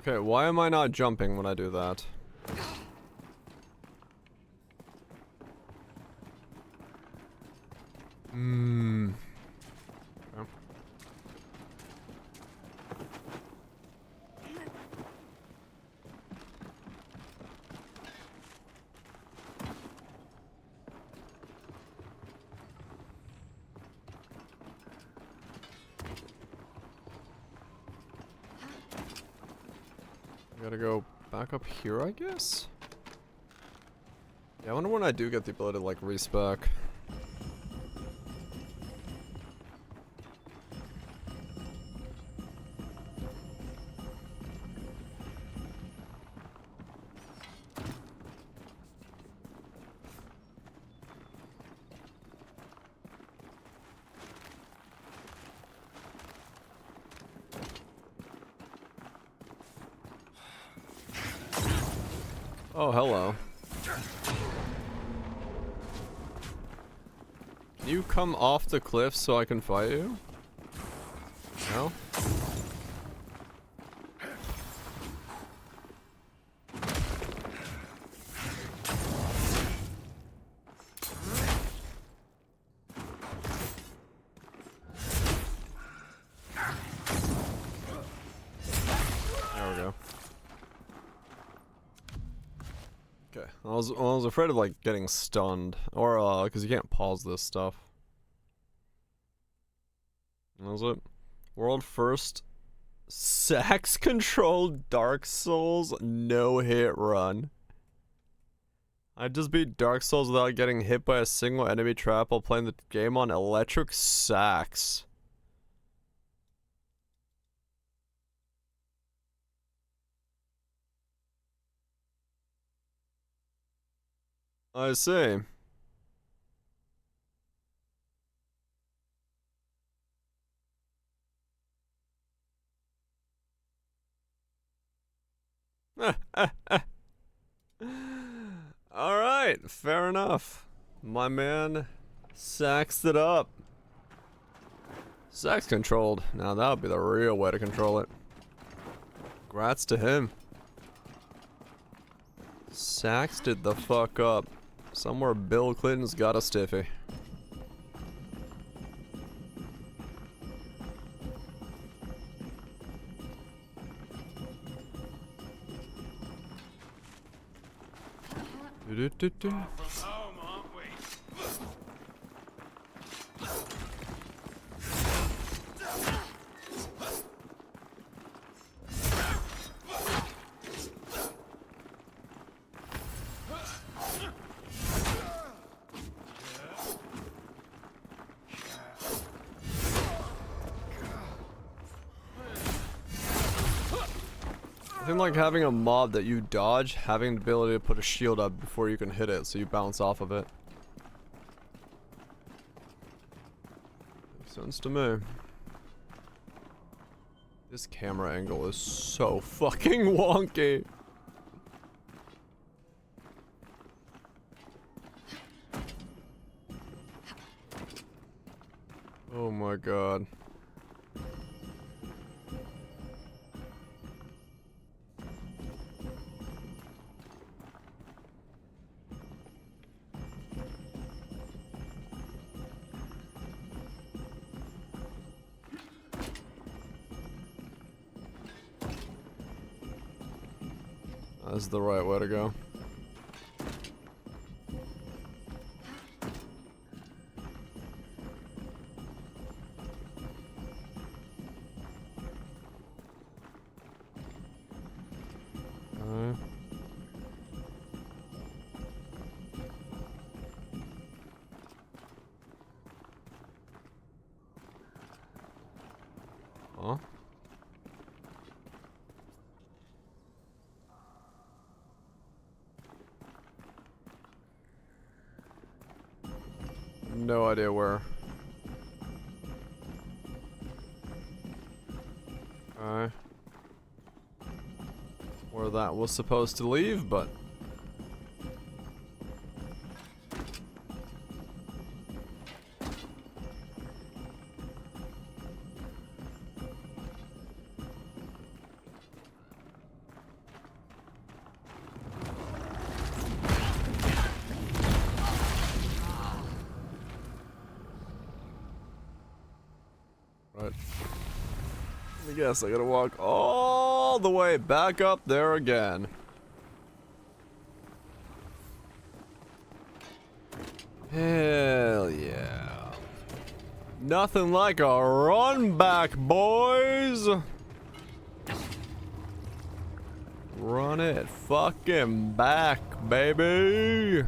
Okay, why am I not jumping when I do that? Hmm. Okay. I gotta go back up here, I guess? Yeah, I wonder when I do get the ability to, like, respec. Oh, hello. Can you come off the cliff so I can fight you? No? There we go. Okay, I was afraid of like getting stunned, or because you can't pause this stuff. What was it? World first Sax controlled Dark Souls no hit run. I just beat Dark Souls without getting hit by a single enemy trap while playing the game on electric sax. I see. Alright, fair enough. My man saxed it up. Sax controlled. Now that would be the real way to control it. Congrats to him. Saxed it the fuck up. Somewhere Bill Clinton's got a stiffy. I think like having a mob that you dodge, having the ability to put a shield up before you can hit it so you bounce off of it. Makes sense to me. This camera angle is so fucking wonky. Oh my god. That's the right way to go. Huh? No idea where. Okay. Where that was supposed to leave, but right. I guess I gotta walk all the way back up there again. Hell yeah. Nothing like a run back, boys. Run it fucking back, baby.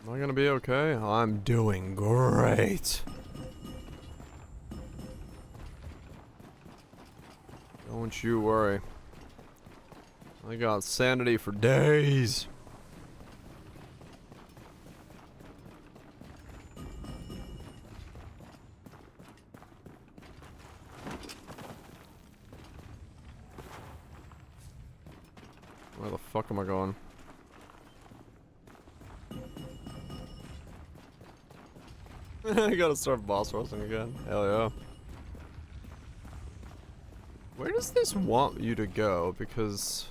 Am I gonna be okay? I'm doing great. Don't you worry. I got sanity for days. Where the fuck am I going? I gotta start boss rushing again. Hell yeah. Where does this want you to go? Because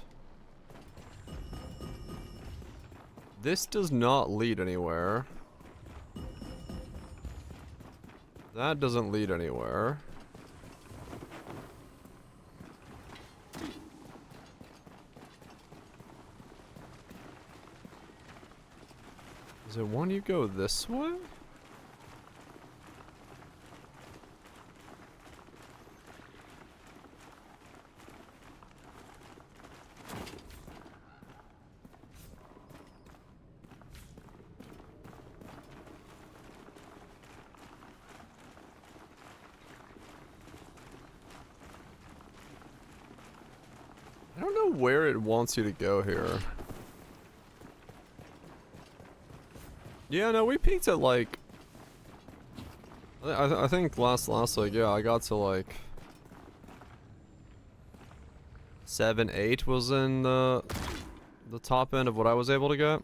this does not lead anywhere. That doesn't lead anywhere. Does it want you to go this way? I don't know where it wants you to go here. Yeah, no, we peaked at like... I think last like, yeah, I got to like... 7, 8 was in the top end of what I was able to get.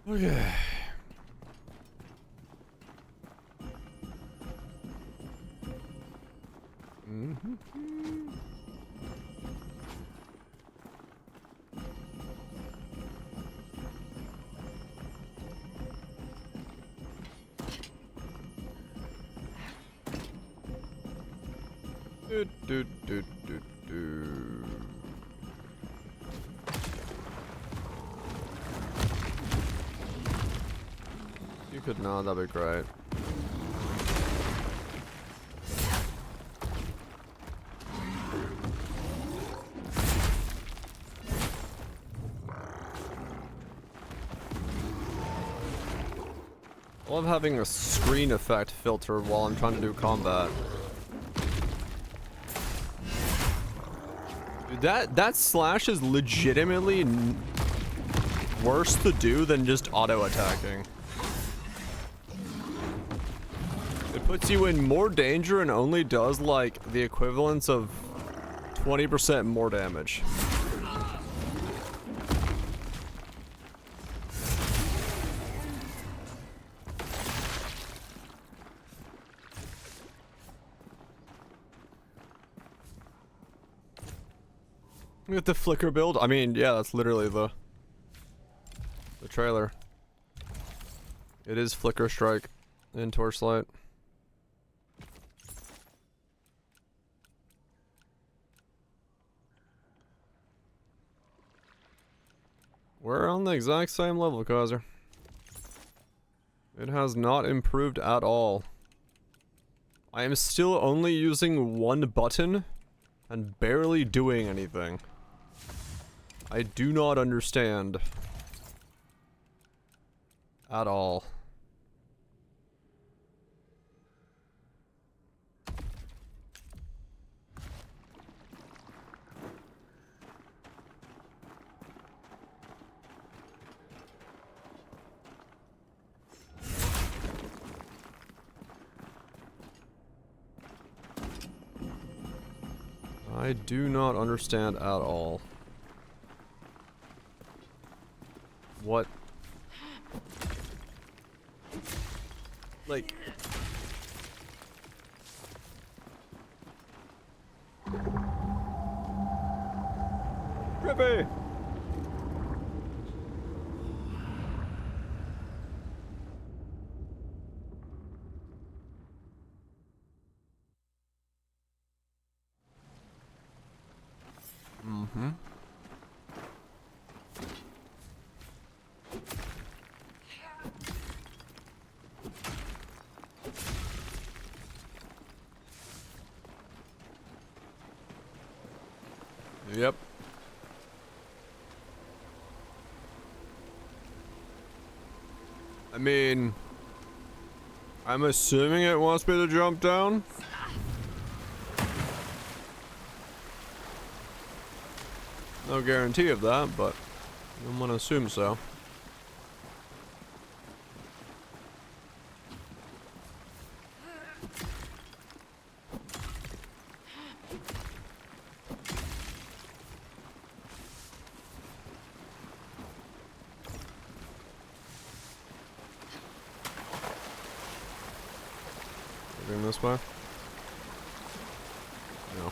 Okay. Do. You could not, that'd be great. I love having a screen effect filter while I'm trying to do combat. Dude, that slash is legitimately worse to do than just auto-attacking. It puts you in more danger and only does like the equivalence of 20% more damage. With the flicker build? I mean, yeah, that's literally the trailer. It is flicker strike in torchlight. We're on the exact same level, Kaiser. It has not improved at all. I am still only using one button and barely doing anything. I do not understand at all. I do not understand at all. What? Like... Rippy! Mm-hmm. Yep. I mean, I'm assuming it wants me to jump down. No guarantee of that, but I'm gonna assume so. Moving this way? No.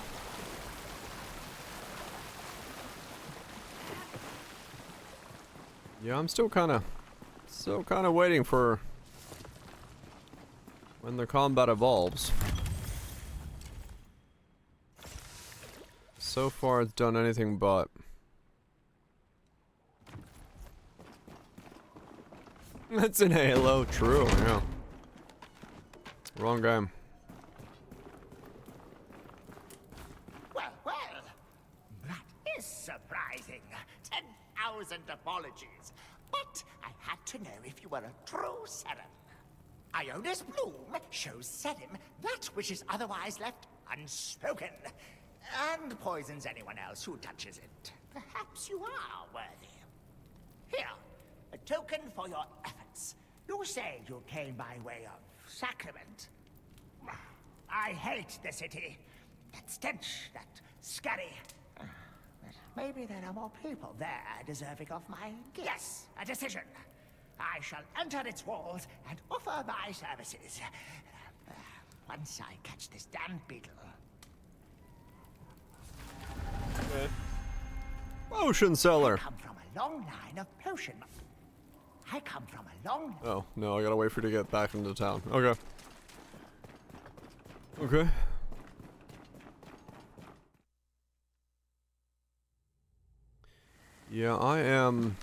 Yeah, I'm still kind of waiting for when the combat evolves. So far, it's done anything but. That's in Halo, true, yeah. Wrong game. Well, well, that is surprising. 10,000 apologies. But I had to know if you were a true Serum. Iona's bloom shows Serum that which is otherwise left unspoken, and poisons anyone else who touches it. Perhaps you are worthy. Here, a token for your efforts. You say you came by way of Sacrament. I hate the city. That stench, that scurry. But maybe there are more people there deserving of my... Yes, a decision. I shall enter its walls and offer my services. Once I catch this damn beetle. Okay. Potion seller. I come from a long line of potion. I come from a long. Oh no, I gotta wait for you to get back into town. Okay. Okay. Yeah, I am.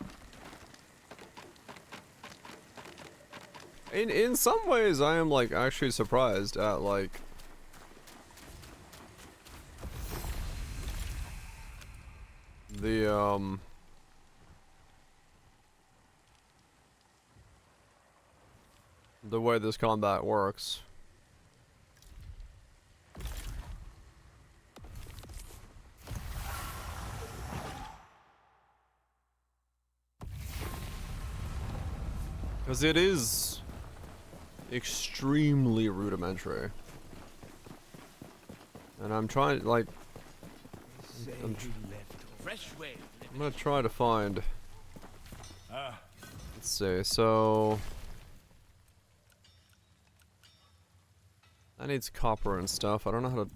In some ways, I am like actually surprised at like the way this combat works. Because it is extremely rudimentary. And I'm trying, like... I'm gonna try to find... Let's see, so... That needs copper and stuff. I don't know how to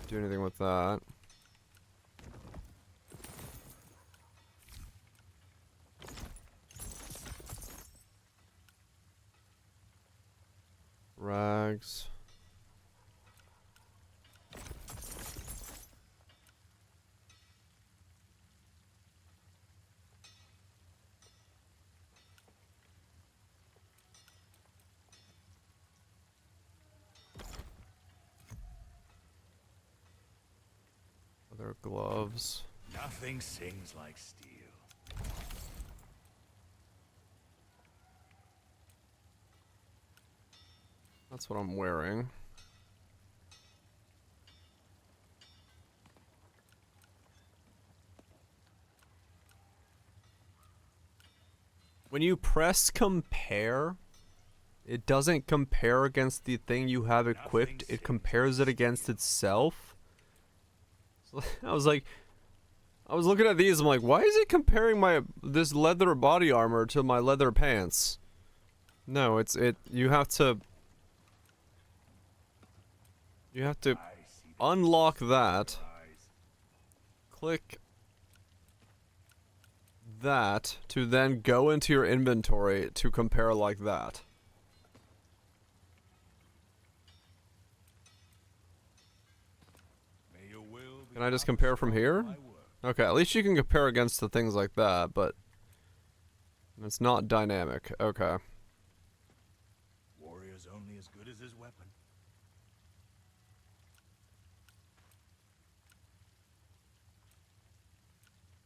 do anything with that. Rags. Other gloves. Nothing sings like steel. That's what I'm wearing. When you press compare, it doesn't compare against the thing you have equipped, it compares it against itself. So I was looking at these, I'm like, why is it comparing this leather body armor to my leather pants? No, you have to unlock that, click that to then go into your inventory to compare like that. Can I just compare from here? Okay, at least you can compare against the things like that, but it's not dynamic. Okay. Warrior's only as good as his weapon.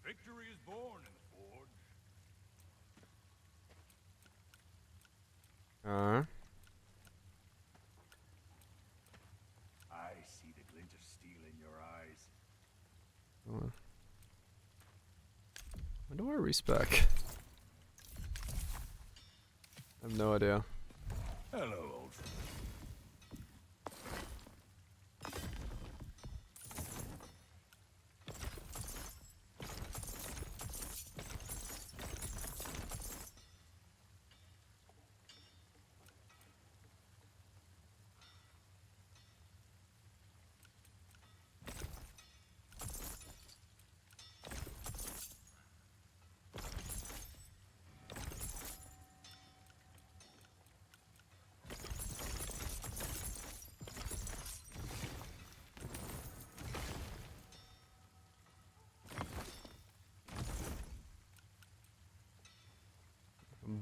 Victory is born in the forge. I see the glint of steel in your eyes. When do I respec? I have no idea. Hello, old friend.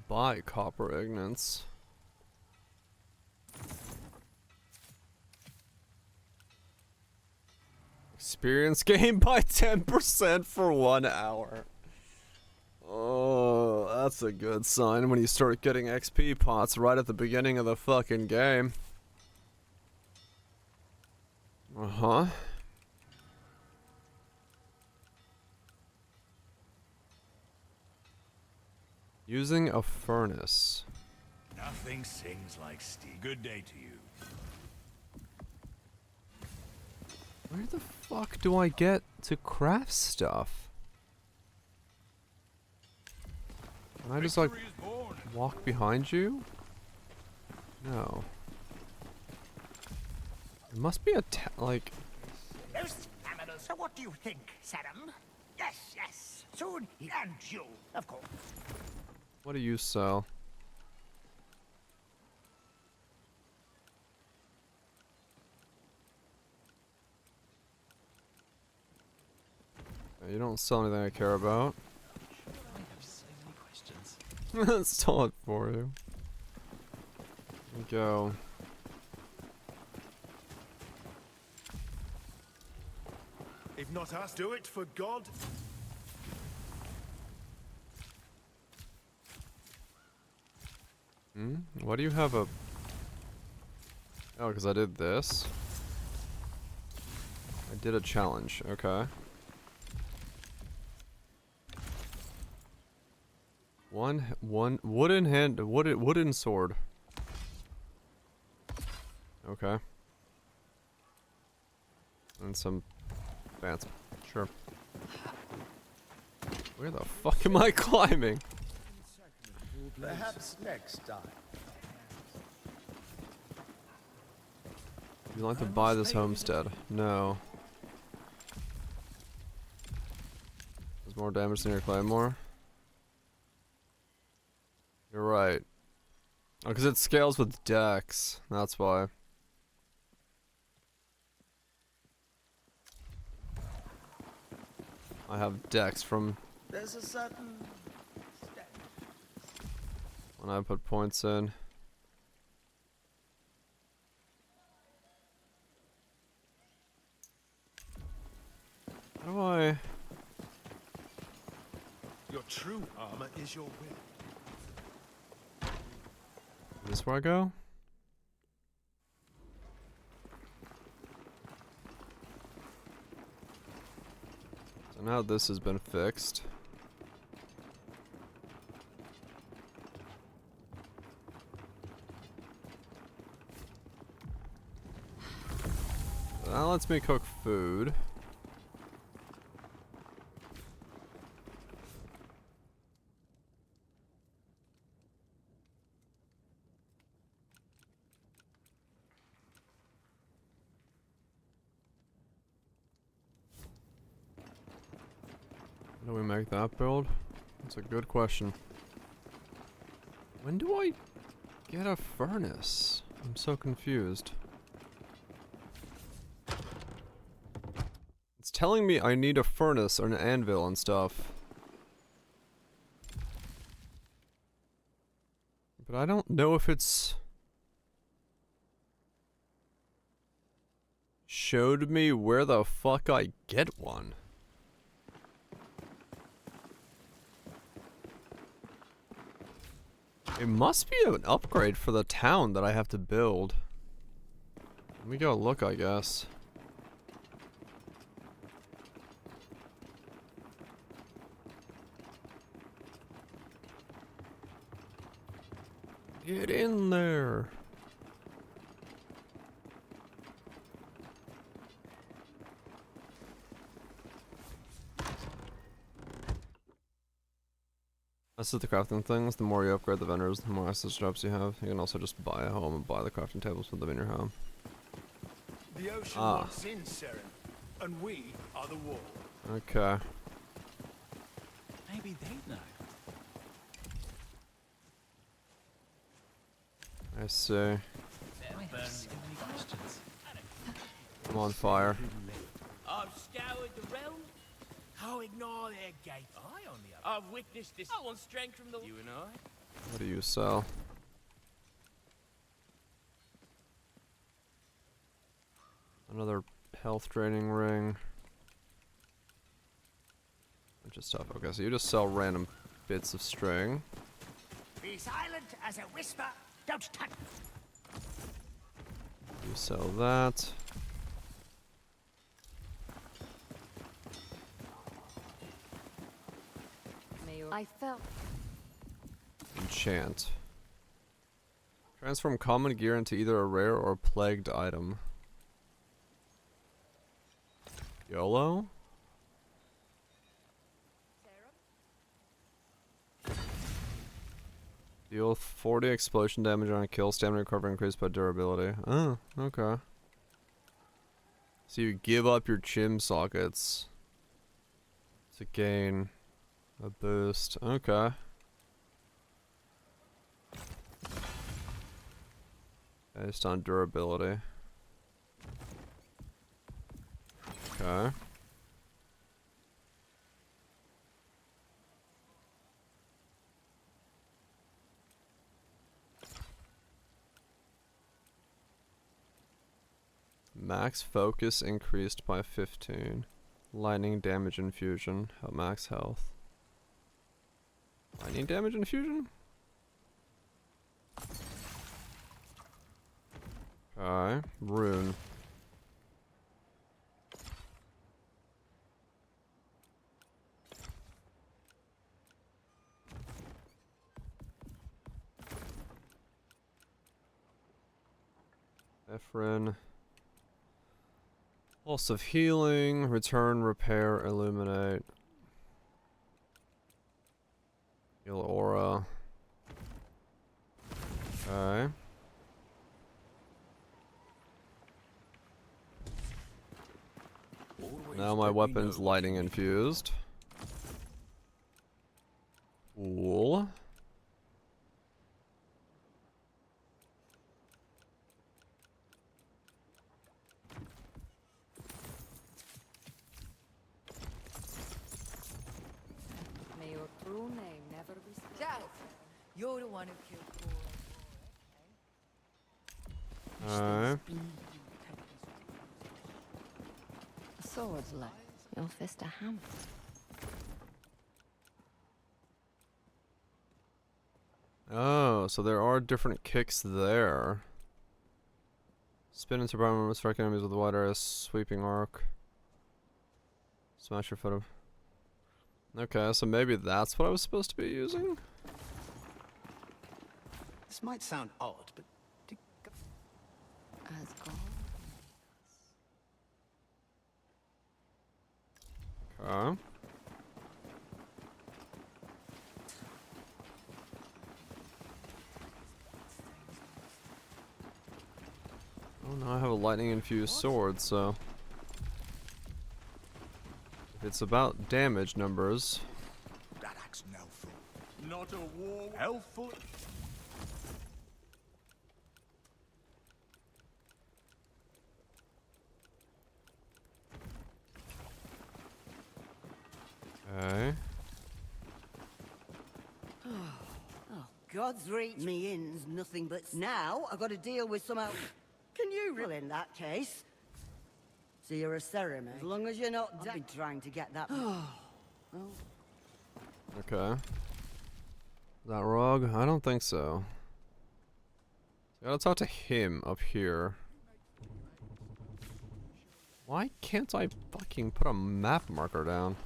Buy copper ignants. Experience gained by 10% for 1 hour. Oh, that's a good sign when you start getting XP pots right at the beginning of the fucking game. Uh-huh. Using a furnace. Nothing sings like steel. Good day to you. Where the fuck do I get to craft stuff? Can I just like walk behind you? No. It must be a like. Most animals. So what do you think, Sarum? Yes, yes. Soon, and you, of course. What do you sell? You don't sell anything I care about. I have so many questions. Let's sell it for you. There we go. If not us, do it for God. Hmm? Why do you have a... Oh, because I did this. I did a challenge. Okay. One wooden sword. Okay. And some bats. Sure. Where the fuck am I climbing? Perhaps next time. Would you like to buy this homestead? No. There's more damage than your claymore. You're right. Oh, because it scales with dex. That's why. I have dex from There's a certain when I put points in. How do I... Your true armor is your will. Is this where I go? So now this has been fixed. So that lets me cook food. How do we make that build? That's a good question. When do I get a furnace? I'm so confused. It's telling me I need a furnace or an anvil and stuff. But I don't know if it's... showed me where the fuck I get one. It must be an upgrade for the town that I have to build. Let me go look, I guess. Get in there. That's the crafting things. The more you upgrade the vendors, the more access jobs you have. You can also just buy a home and buy the crafting tables with them in your home. The ocean wants in, Seren, and we are the wall. Okay. Maybe they know. I see. I have so many questions. I'm on fire. I've scoured the realm. I'll ignore their gates. I on the other. I've witnessed this. I want strength from the... You and I? What do you sell? Another health draining ring. Bunch of stuff. Okay, so you just sell random bits of string. Be silent as a whisper. Don't touch. You sell that. I felt Enchant. Transform common gear into either a rare or plagued item. YOLO? Deal 40 explosion damage on a kill, stamina recovery increased by durability. Oh, okay. So you give up your chim sockets to gain a boost. Okay. Based on durability. Okay. Max focus increased by 15. Lightning damage infusion at max health. Lightning damage infusion? Okay. Rune. Ephrin. Pulse of healing, return, repair, illuminate. Heal aura. Okay. Now my weapon's lighting infused. Cool. May your true name never be said. Jazz, you're the one who killed Cora. Alright. A sword's light. Your fist a hammer. Oh, so there are different kicks there. Spin into brown and strike enemies with a wide area sweeping arc. Smash your foot up. Okay, so maybe that's what I was supposed to be using? This might sound odd, but As God. Okay. Oh no, I have a lightning infused sword, so if it's about damage numbers. That axe Nelful. Not a war helpful. Okay. Oh, God's reach me in's nothing but now I've got to deal with some out. Can you reel in that case? So you're a ceremony. As long as you're not I've been trying to get that. Okay. Is that Rog? I don't think so. I gotta talk to him up here. Why can't I fucking put a map marker down?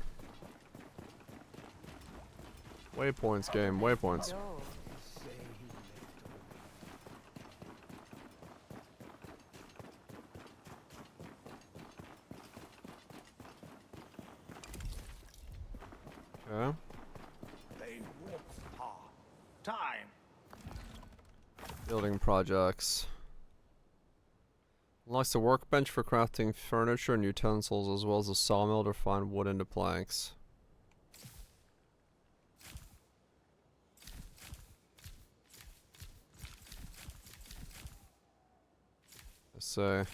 Waypoints game, waypoints. Okay. They walk hard. Time. Building projects. Unlocks a workbench for crafting furniture and utensils, as well as a sawmill to refine wood into planks. Let's say.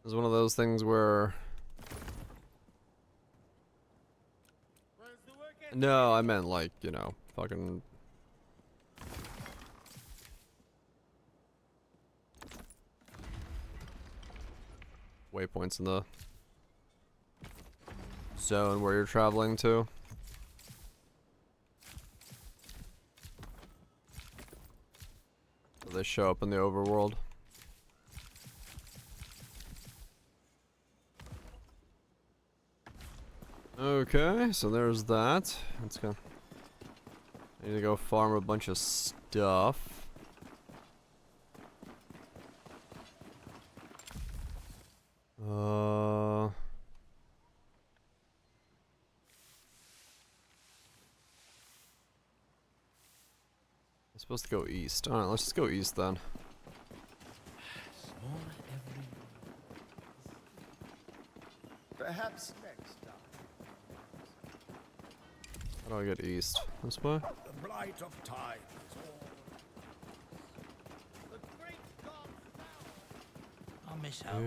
It's one of those things where. No, I meant like, you know, fucking. Waypoints in the zone where you're traveling to. So they show up in the overworld. Okay, so there's that. Let's go. I need to go farm a bunch of stuff. I'm supposed to go east. Alright, let's just go east then. Perhaps next time. How do I get east? This way? The blight of time is all. I'll miss out.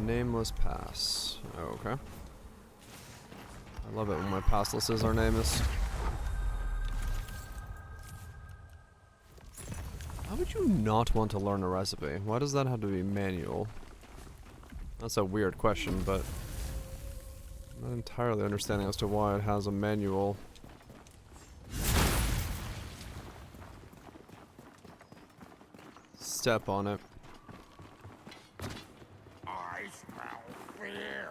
Nameless pass. Oh, okay. I love it when my pass list is our nameless. How would you not want to learn a recipe? Why does that have to be manual? That's a weird question, but I'm not entirely understanding as to why it has a manual. Step on it. I smell fear.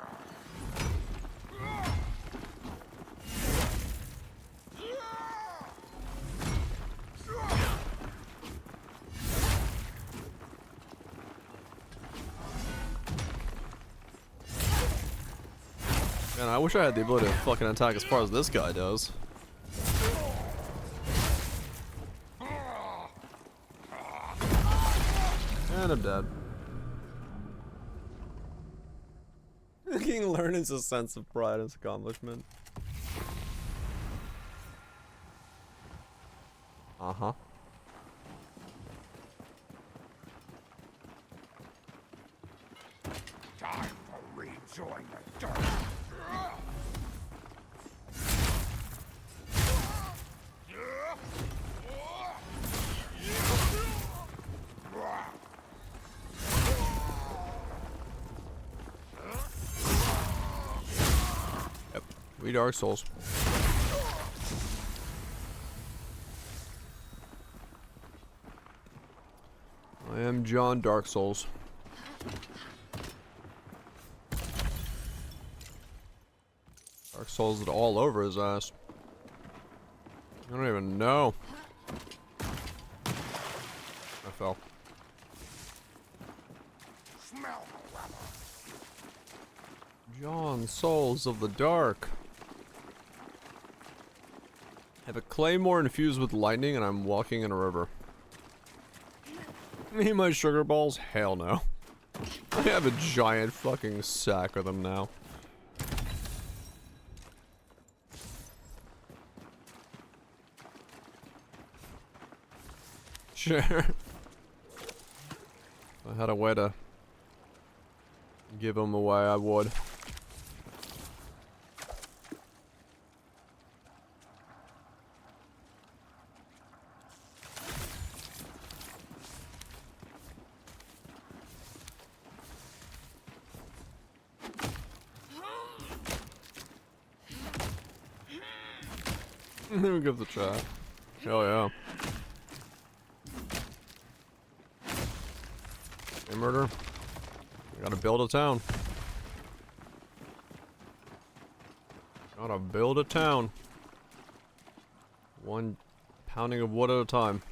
Man, I wish I had the ability to fucking attack as far as this guy does. And I'm dead. Making learn is a sense of pride and accomplishment. Uh-huh. Time to rejoin the dirt. Yep, we Dark Souls. I am John Dark Souls. Dark Souls it all over his ass. I don't even know. I fell. Smell the rubber. John, Souls of the Dark. Have a claymore infused with lightning and I'm walking in a river. Me and my sugar balls? Hell no. I have a giant fucking sack of them now. Sure. If I had a way to give them away, I would. Let me give the chat. Hell yeah. Hey, murder. I gotta build a town. Gotta build a town. One pounding of wood at a time.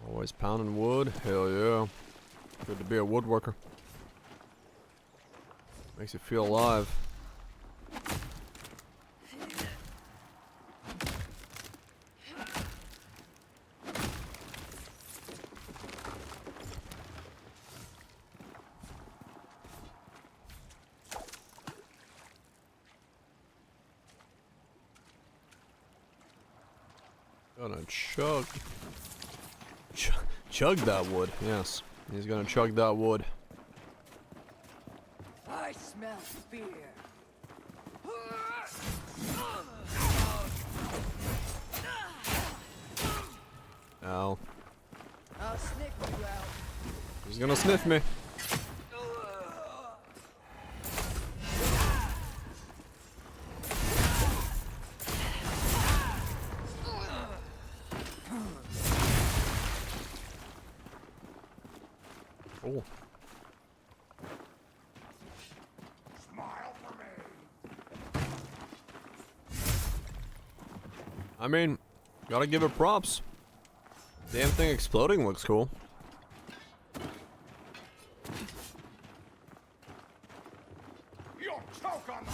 Always pounding wood? Hell yeah. Good to be a woodworker. Makes you feel alive. Gonna chug that wood, yes. He's gonna chug that wood. I smell fear. Ow. I'll sniff you out. He's gonna sniff me. Oh. I mean, gotta give it props. Damn thing exploding looks cool. You'll choke on the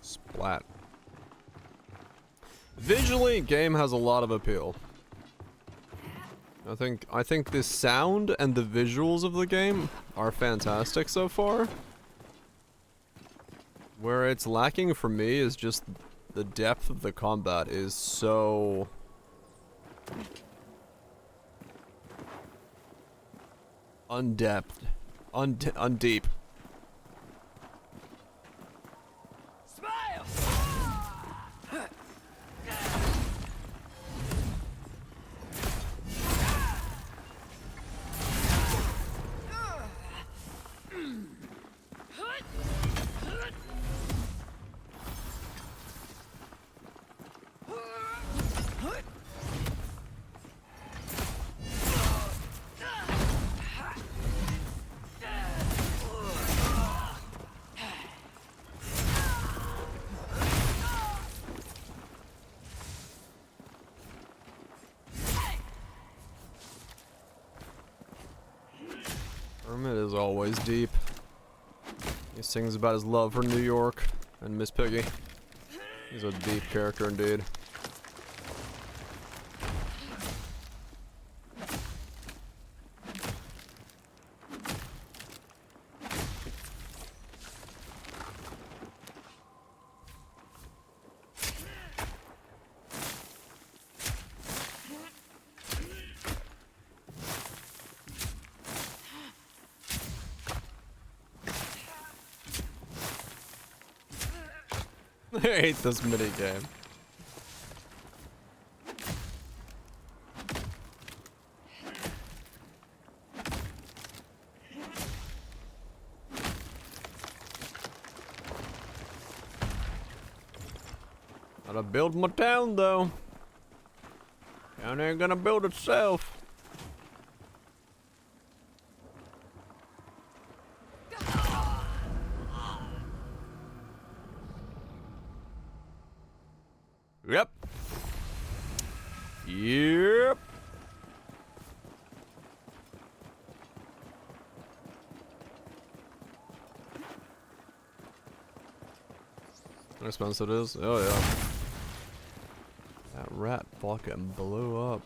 Splat. Visually, game has a lot of appeal. I think the sound and the visuals of the game are fantastic so far. Where it's lacking for me is just the depth of the combat is so undepth, undeep. Hermit is always deep. He sings about his love for New York and Miss Piggy. He's a deep character indeed. I hate this minigame. Gotta build my town though. Town ain't gonna build itself. Yep. Yep. How expensive it is? Oh yeah. That rat fucking blew up.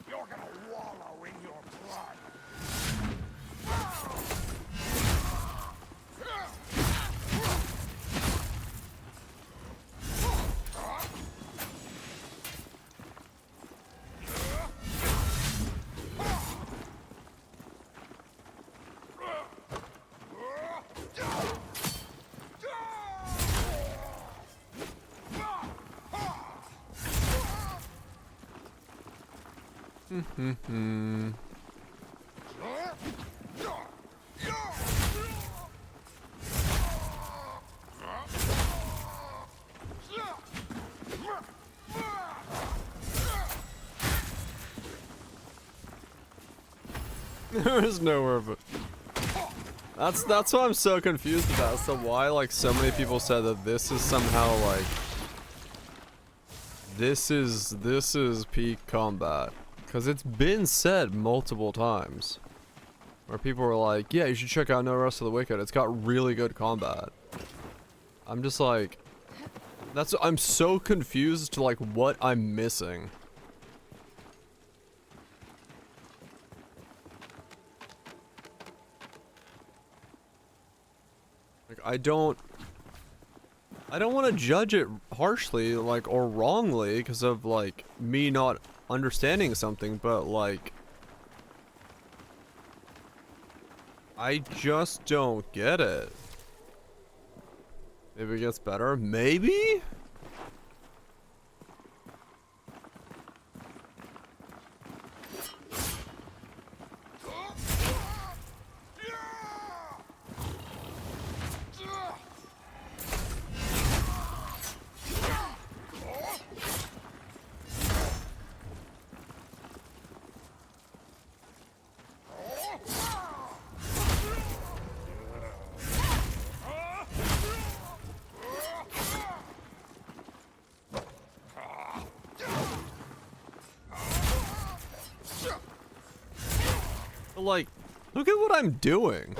You're gonna wallow in your blood. There is nowhere but that's what I'm so confused about. So why like so many people said that this is somehow like this is peak combat, because it's been said multiple times where people were like, yeah, you should check out No Rest of the Wicked, it's got really good combat. I'm just like, I'm so confused to like what I'm missing. I don't want to judge it harshly, like, or wrongly because of, like, me not understanding something, but, like, I just don't get it. Maybe it gets better. Maybe? Like, look at what I'm doing.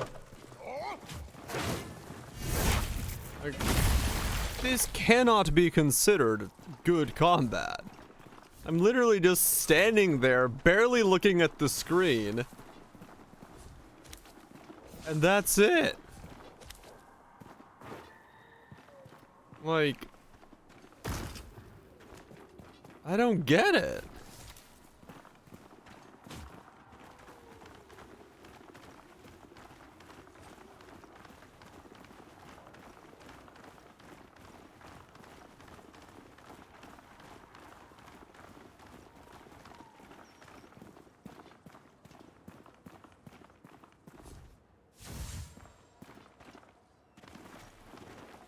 Like, this cannot be considered good combat. I'm literally just standing there, barely looking at the screen. And that's it. Like, I don't get it.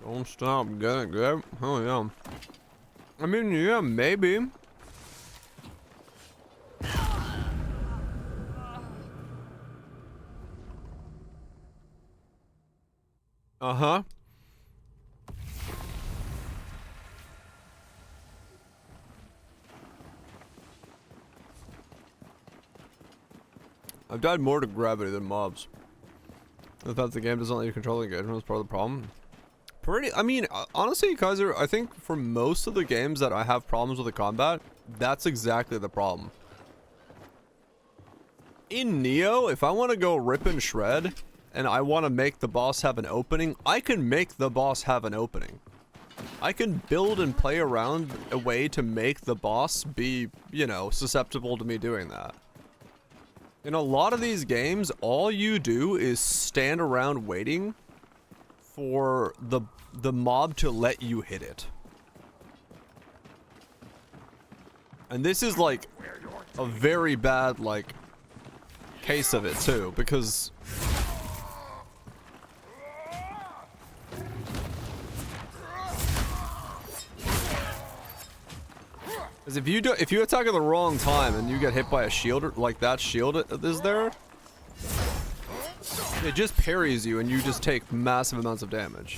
Don't stop, get it, good. Oh yeah. I mean, yeah, maybe. Uh-huh. I've died more to gravity than mobs. The fact the game doesn't let you control the engagement is part of the problem. I mean, honestly, Kaiser, I think for most of the games that I have problems with the combat, that's exactly the problem. In Neo, if I want to go rip and shred, and I want to make the boss have an opening, I can make the boss have an opening. I can build and play around a way to make the boss be, you know, susceptible to me doing that. In a lot of these games, all you do is stand around waiting for the mob to let you hit it. And this is like a very bad like case of it too, because if you attack at the wrong time and you get hit by a shield like that shield is there, it just parries you and you just take massive amounts of damage.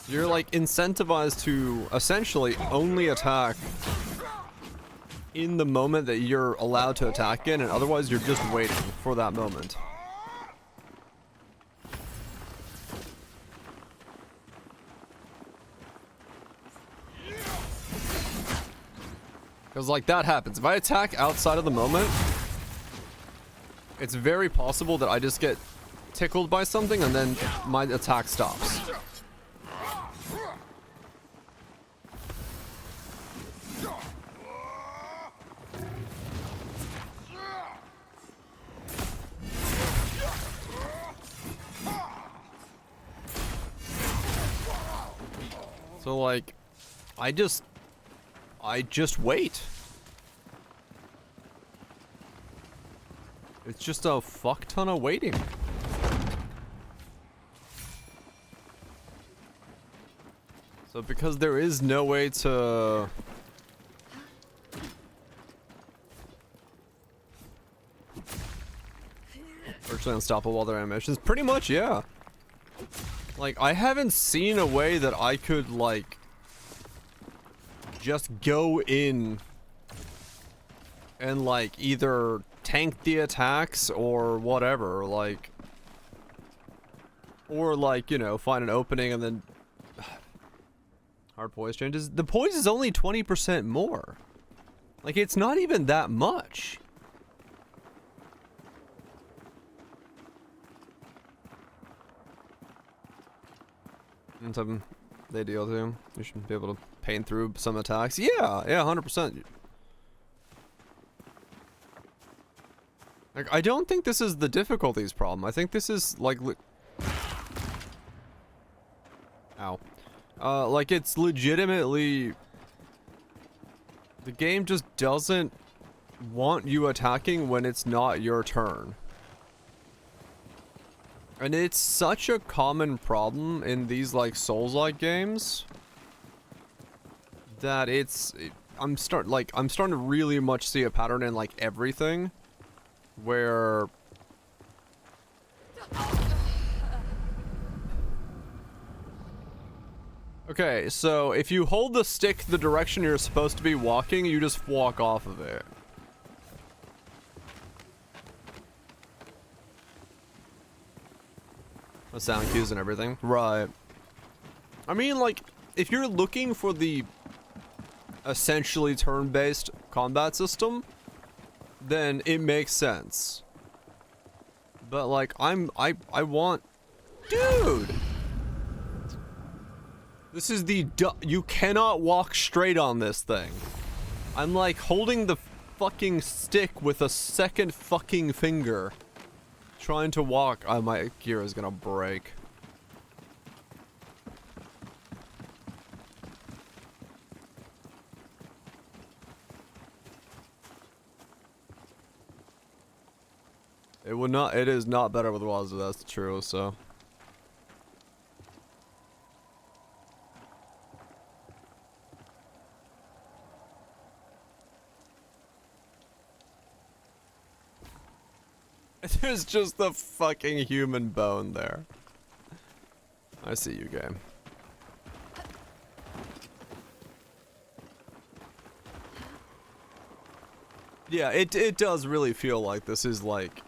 You're like incentivized to essentially only attack in the moment that you're allowed to attack in, and otherwise you're just waiting for that moment. Because like that happens. If I attack outside of the moment, it's very possible that I just get tickled by something and then my attack stops. So like, I just wait. It's just a fuck ton of waiting. So because there is no way to virtually unstoppable while their animations, pretty much, yeah. Like, I haven't seen a way that I could, like, just go in and, like, either tank the attacks or whatever, like, Or like, you know, find an opening and then hard poise changes. The poise is only 20% more. Like, it's not even that much. And something they deal too. You should be able to paint through some attacks. Yeah, 100%. Like, I don't think this is the difficulties problem. I think this is like, ow. Like, it's legitimately, the game just doesn't want you attacking when it's not your turn. And it's such a common problem in these like Souls-like games that I'm starting to really much see a pattern in like everything where okay, so if you hold the stick the direction you're supposed to be walking, you just walk off of it. The sound cues and everything. Right. I mean, like, if you're looking for the essentially turn-based combat system, then it makes sense. But like, I want, dude! This is the you cannot walk straight on this thing. I'm like holding the fucking stick with a second fucking finger. Trying to walk. Oh, my gear is gonna break. It is not better with Wazoo, that's true, so. There's just the fucking human bone there. I see you, game. Yeah, it does really feel like this is like...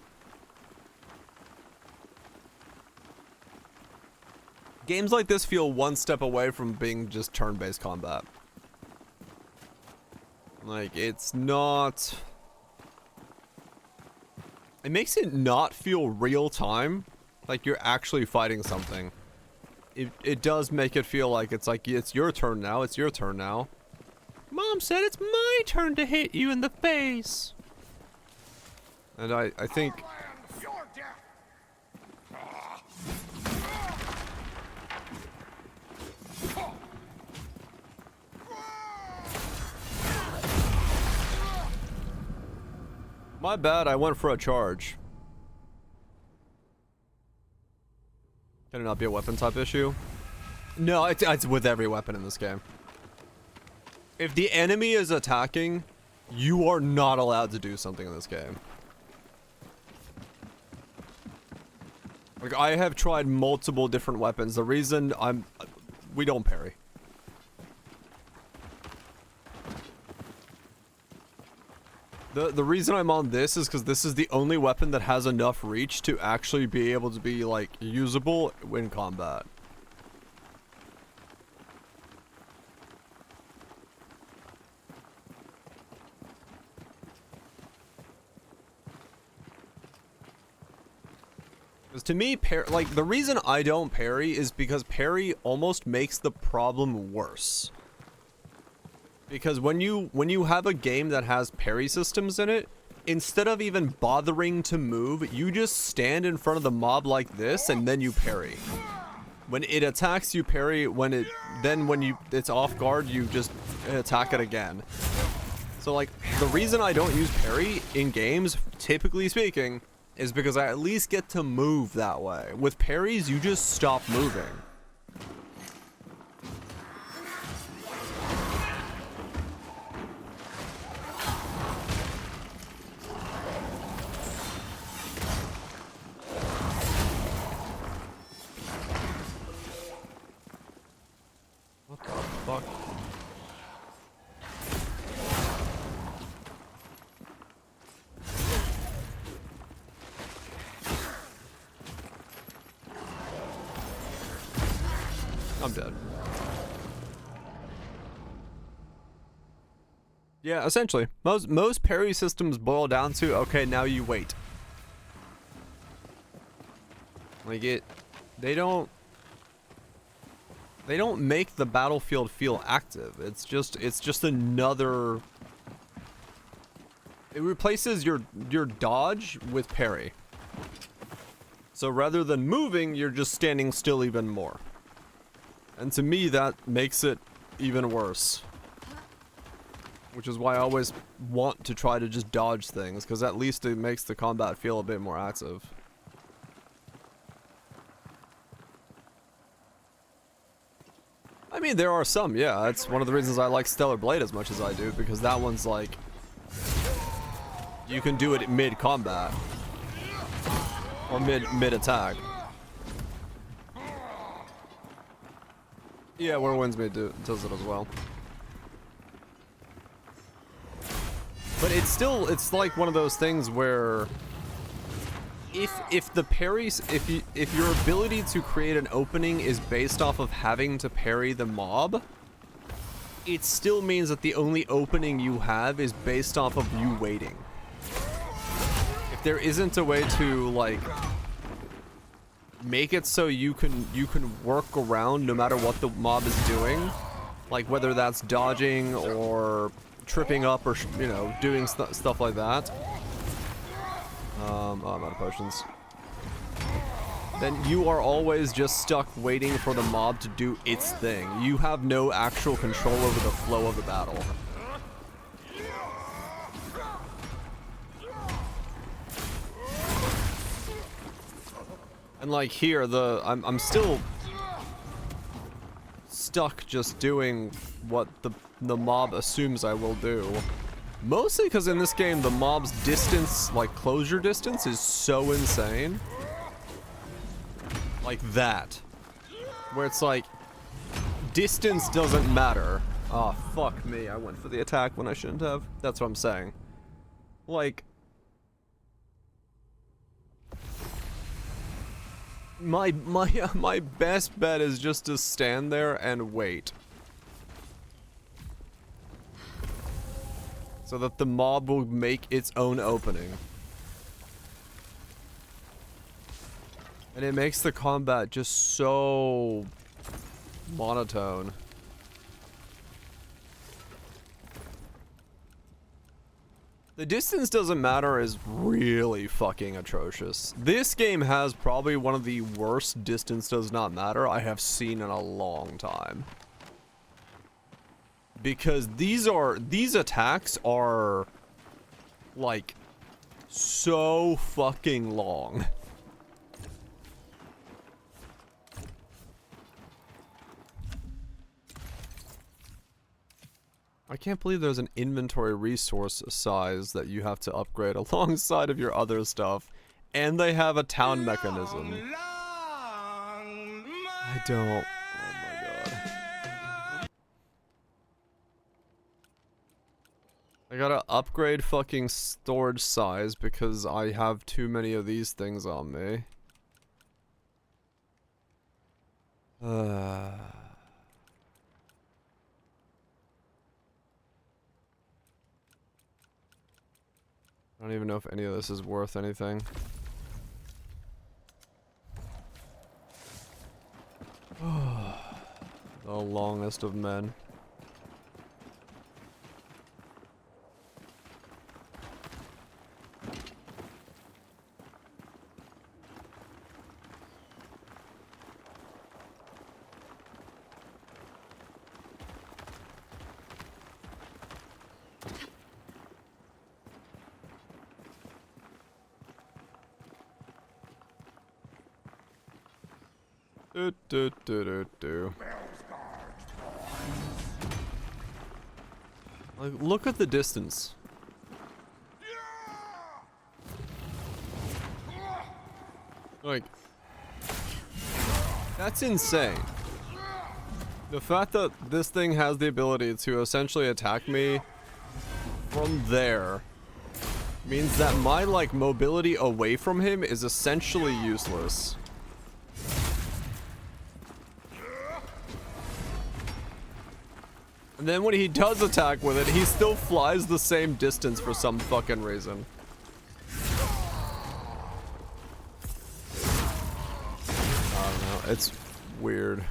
Games like this feel one step away from being just turn-based combat. Like, it's not... It makes it not feel real time, like you're actually fighting something. It does make it feel like it's your turn now, it's your turn now. Mom said it's my turn to hit you in the face. And I think... My bad, I went for a charge. Can it not be a weapon type issue? No, it's with every weapon in this game. If the enemy is attacking, you are not allowed to do something in this game. Like, I have tried multiple different weapons. The reason we don't parry. The reason I'm on this is because this is the only weapon that has enough reach to actually be able to be, like, usable in combat. Because to me, like, the reason I don't parry is because parry almost makes the problem worse. Because when you have a game that has parry systems in it, instead of even bothering to move, you just stand in front of the mob like this and then you parry. When it attacks, you parry. When it's off guard, you just attack it again. So like, the reason I don't use parry in games, typically speaking, is because I at least get to move that way. With parries, you just stop moving. Fuck. I'm dead. Yeah, essentially. Most parry systems boil down to, okay, now you wait. Like they don't make the battlefield feel active. It's just another. It replaces your dodge with parry. So rather than moving, you're just standing still even more. And to me, that makes it even worse. Which is why I always want to try to just dodge things, because at least it makes the combat feel a bit more active. I mean, there are some, yeah. That's one of the reasons I like Stellar Blade as much as I do, because that one's like... You can do it mid-combat. Or mid-attack. Yeah, Where Winds Meet does it as well. But it's like one of those things where... If the parries, if your ability to create an opening is based off of having to parry the mob, it still means that the only opening you have is based off of you waiting. If there isn't a way to like make it so you can work around no matter what the mob is doing, like whether that's dodging or tripping up or you know doing stuff like that. Oh, I'm out of potions. Then you are always just stuck waiting for the mob to do its thing. You have no actual control over the flow of the battle. And like here, I'm still stuck just doing what the mob assumes I will do. Mostly because in this game, the mob's distance, like closure distance, is so insane. Like that. Where it's like, distance doesn't matter. Oh, fuck me. I went for the attack when I shouldn't have. That's what I'm saying. Like, my best bet is just to stand there and wait. So that the mob will make its own opening. And it makes the combat just so monotone. The distance doesn't matter is really fucking atrocious. This game has probably one of the worst distance does not matter I have seen in a long time. Because these attacks are like so fucking long. I can't believe there's an inventory resource size that you have to upgrade alongside of your other stuff, and they have a town mechanism. I don't. Oh my god. I gotta upgrade fucking storage size because I have too many of these things on me. I don't even know if any of this is worth anything. The longest of men. Like, look at the distance. Like, that's insane. The fact that this thing has the ability to essentially attack me from there means that my, like, mobility away from him is essentially useless. And then when he does attack with it, he still flies the same distance for some fucking reason. I don't know. It's weird.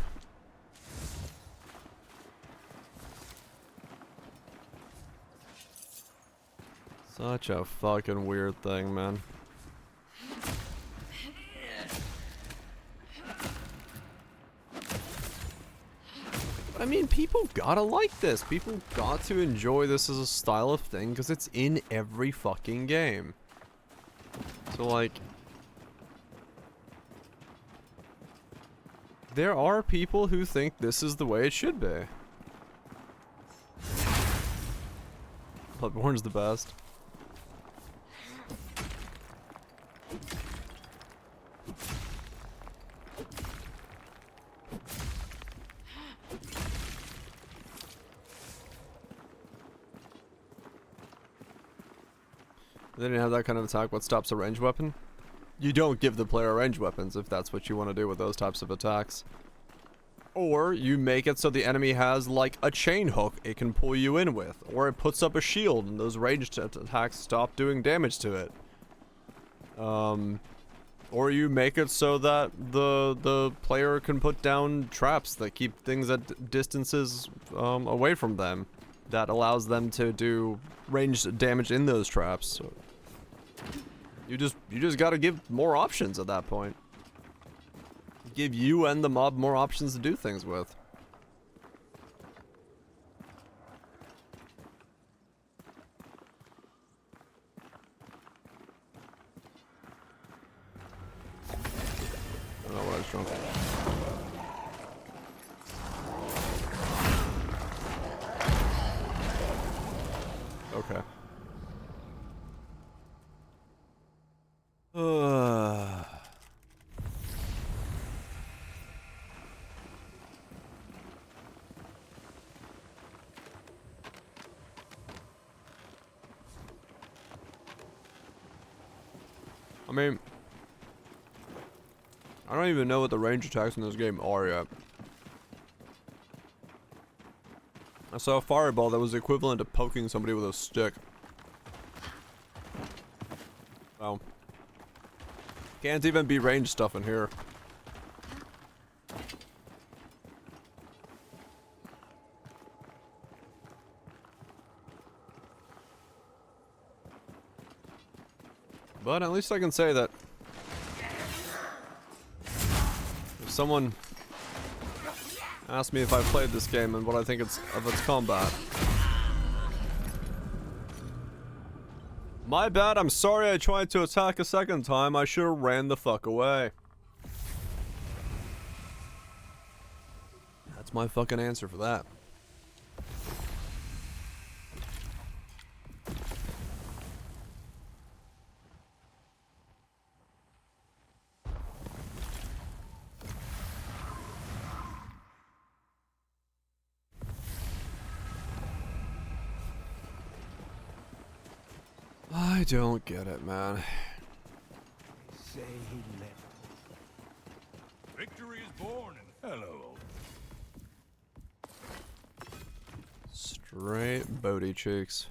Such a fucking weird thing, man. I mean, people gotta like this. People got to enjoy this as a style of thing because it's in every fucking game. So, like, there are people who think this is the way it should be. Bloodborne's the best. They didn't have that kind of attack. What stops a ranged weapon? You don't give the player ranged weapons if that's what you want to do with those types of attacks. Or you make it so the enemy has like a chain hook it can pull you in with. Or it puts up a shield and those ranged attacks stop doing damage to it. Or you make it so that the player can put down traps that keep things at distances away from them. That allows them to do ranged damage in those traps. So you just gotta give more options at that point. Give you and the mob more options to do things with. I don't know what I was drunk. Okay. I mean, I don't even know what the range attacks in this game are yet. I saw a fireball that was equivalent to poking somebody with a stick. Wow. Can't even be range stuff in here. But at least I can say that if someone asked me if I played this game and what I think of its combat. My bad, I'm sorry I tried to attack a second time. I should have ran the fuck away. That's my fucking answer for that. I don't get it, man. Say he left. Victory is born and hello. Straight booty cheeks.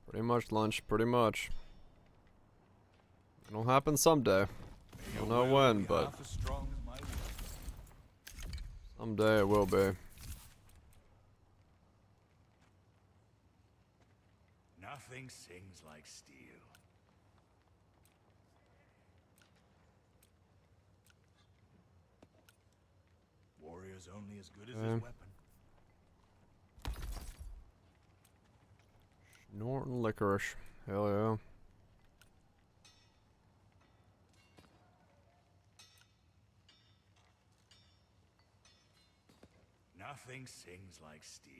Pretty much lunch, pretty much. It'll happen someday. Don't know when, but someday it will be. Nothing sings like steel. Warrior's only as good as his weapon. Norton licorice. Hell yeah. Nothing sings like steel.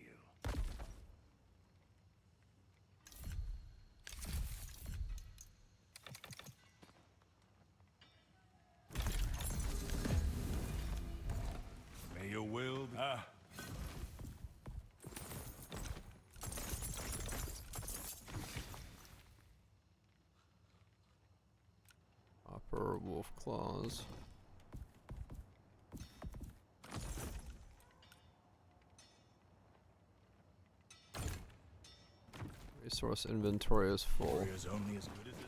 May your will be... Upper wolf claws. Resource inventory is full. Warrior's only as good as his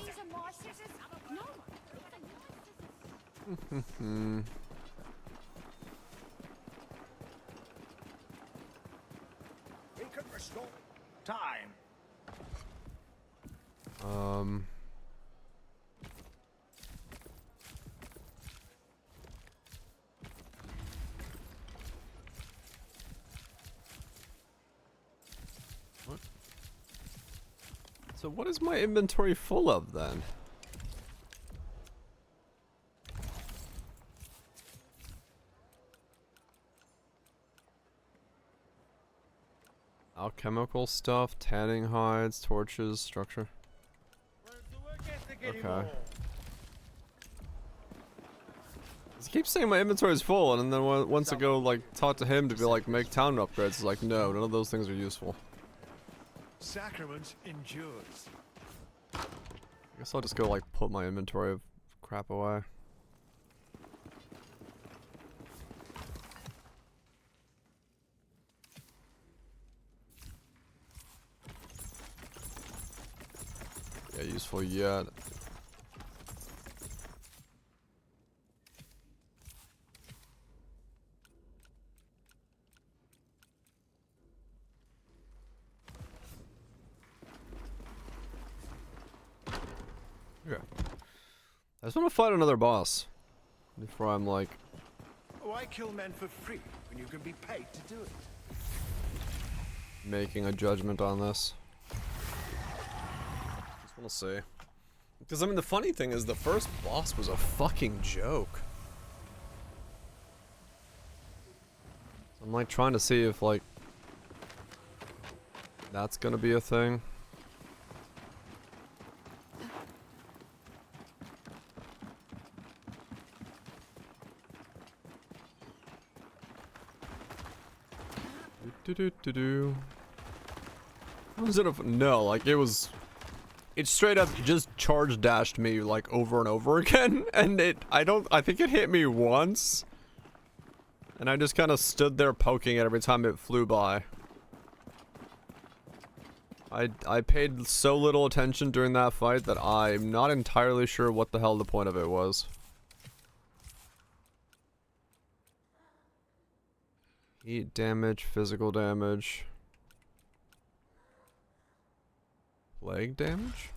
These are my scissors. No, We can restore time. What? So what is my inventory full of then? Alchemical stuff, tanning hides, torches, structure. Okay. He keeps saying my inventory is full, and then once I go like talk to him to be like make town upgrades, it's like no, none of those things are useful. Sacrament endures. I guess I'll just go like put my inventory of crap away. Yeah, useful yet. Okay. I just want to fight another boss before I'm like. Why kill men for free when you can be paid to do it? Making a judgment on this. Just want to see. Because I mean, the funny thing is, the first boss was a fucking joke. I'm like trying to see if like that's gonna be a thing. Was it a no? Like it was. It straight up just charge dashed me like over and over again, and I think it hit me once, and I just kind of stood there poking it every time it flew by. I paid so little attention during that fight that I'm not entirely sure what the hell the point of it was. Heat damage, physical damage. Plague damage?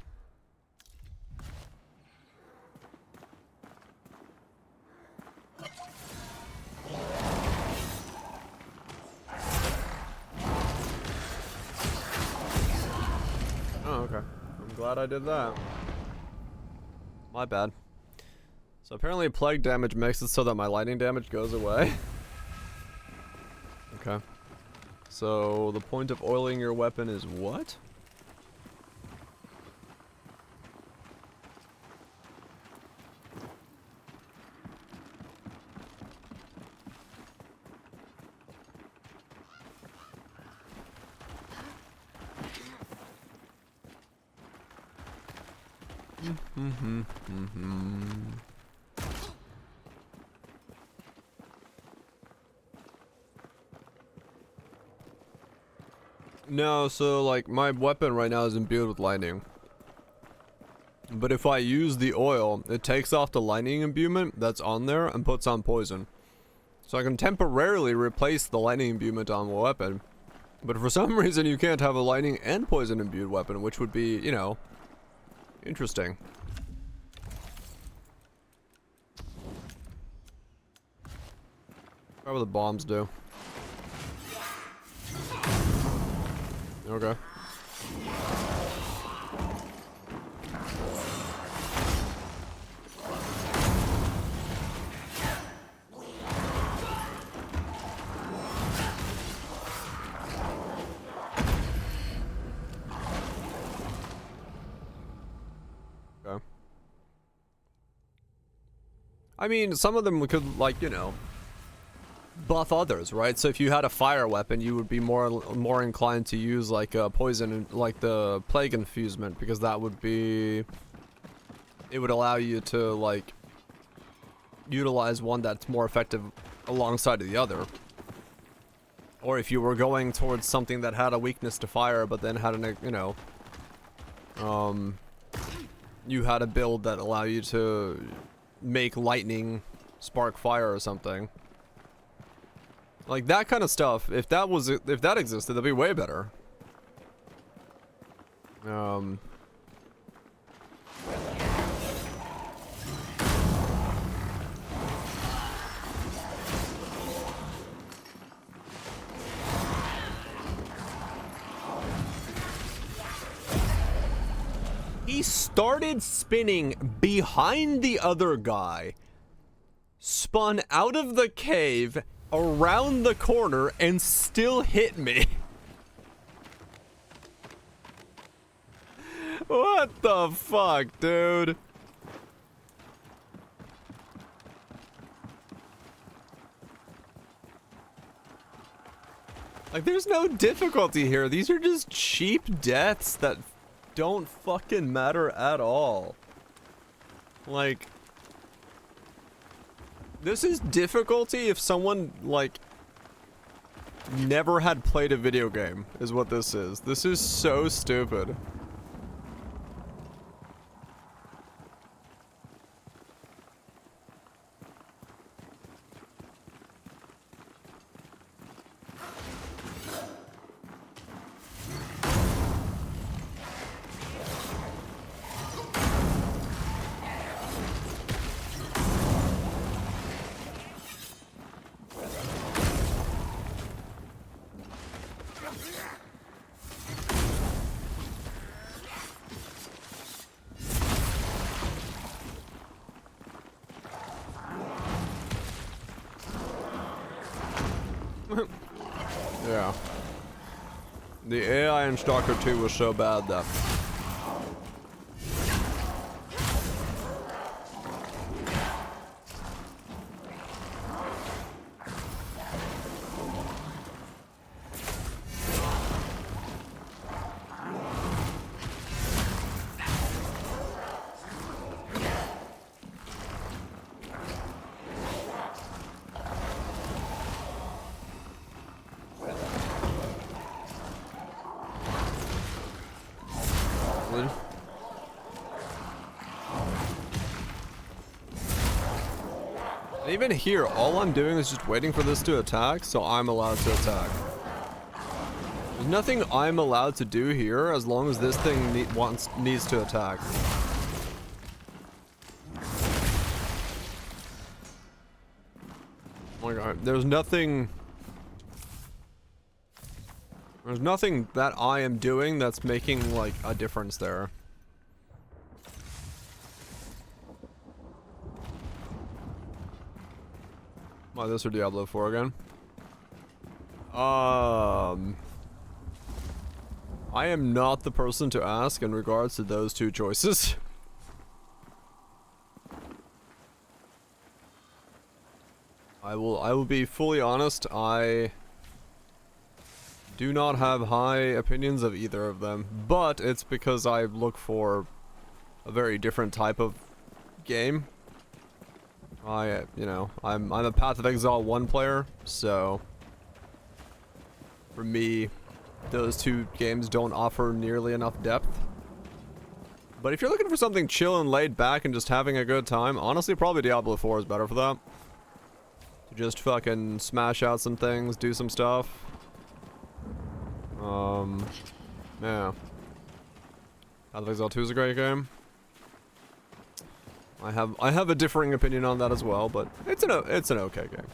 Oh, okay. I'm glad I did that. My bad. So apparently plague damage makes it so that my lightning damage goes away. Okay. So the point of oiling your weapon is what? No, so like my weapon right now is imbued with lightning. But if I use the oil, it takes off the lightning imbuement that's on there and puts on poison. So I can temporarily replace the lightning imbuement on my weapon. But for some reason you can't have a lightning and poison imbued weapon, which would be, you know, interesting. What will the bombs do? Okay. Okay. I mean, some of them could, like, you know, buff others, right? So if you had a fire weapon, you would be more inclined to use like a poison, like the plague infusement, because that would be, it would allow you to like utilize one that's more effective alongside of the other. Or if you were going towards something that had a weakness to fire, but then had an, you know, you had a build that allowed you to make lightning spark fire or something. Like that kind of stuff. If that existed, that'd be way better. He started spinning behind the other guy, spun out of the cave, around the corner, and still hit me. What the fuck, dude? Like, there's no difficulty here. These are just cheap deaths that don't fucking matter at all. Like, this is difficulty if someone, like, never had played a video game, is what this is. This is so stupid. Yeah. The AI in Stalker 2 was so bad that. Even here, all I'm doing is just waiting for this to attack, so I'm allowed to attack. There's nothing I'm allowed to do here as long as this thing needs to attack. Oh my god, there's nothing that I am doing that's making, like, a difference there. Why this or Diablo 4 again? I am not the person to ask in regards to those two choices. I will be fully honest, I do not have high opinions of either of them, but it's because I look for a very different type of game. You know, I'm a Path of Exile 1 player, so for me, those two games don't offer nearly enough depth. But if you're looking for something chill and laid back and just having a good time, honestly, probably Diablo 4 is better for that. To just fucking smash out some things, do some stuff. Yeah. Path of Exile 2 is a great game. I have a differing opinion on that as well, but it's an okay game.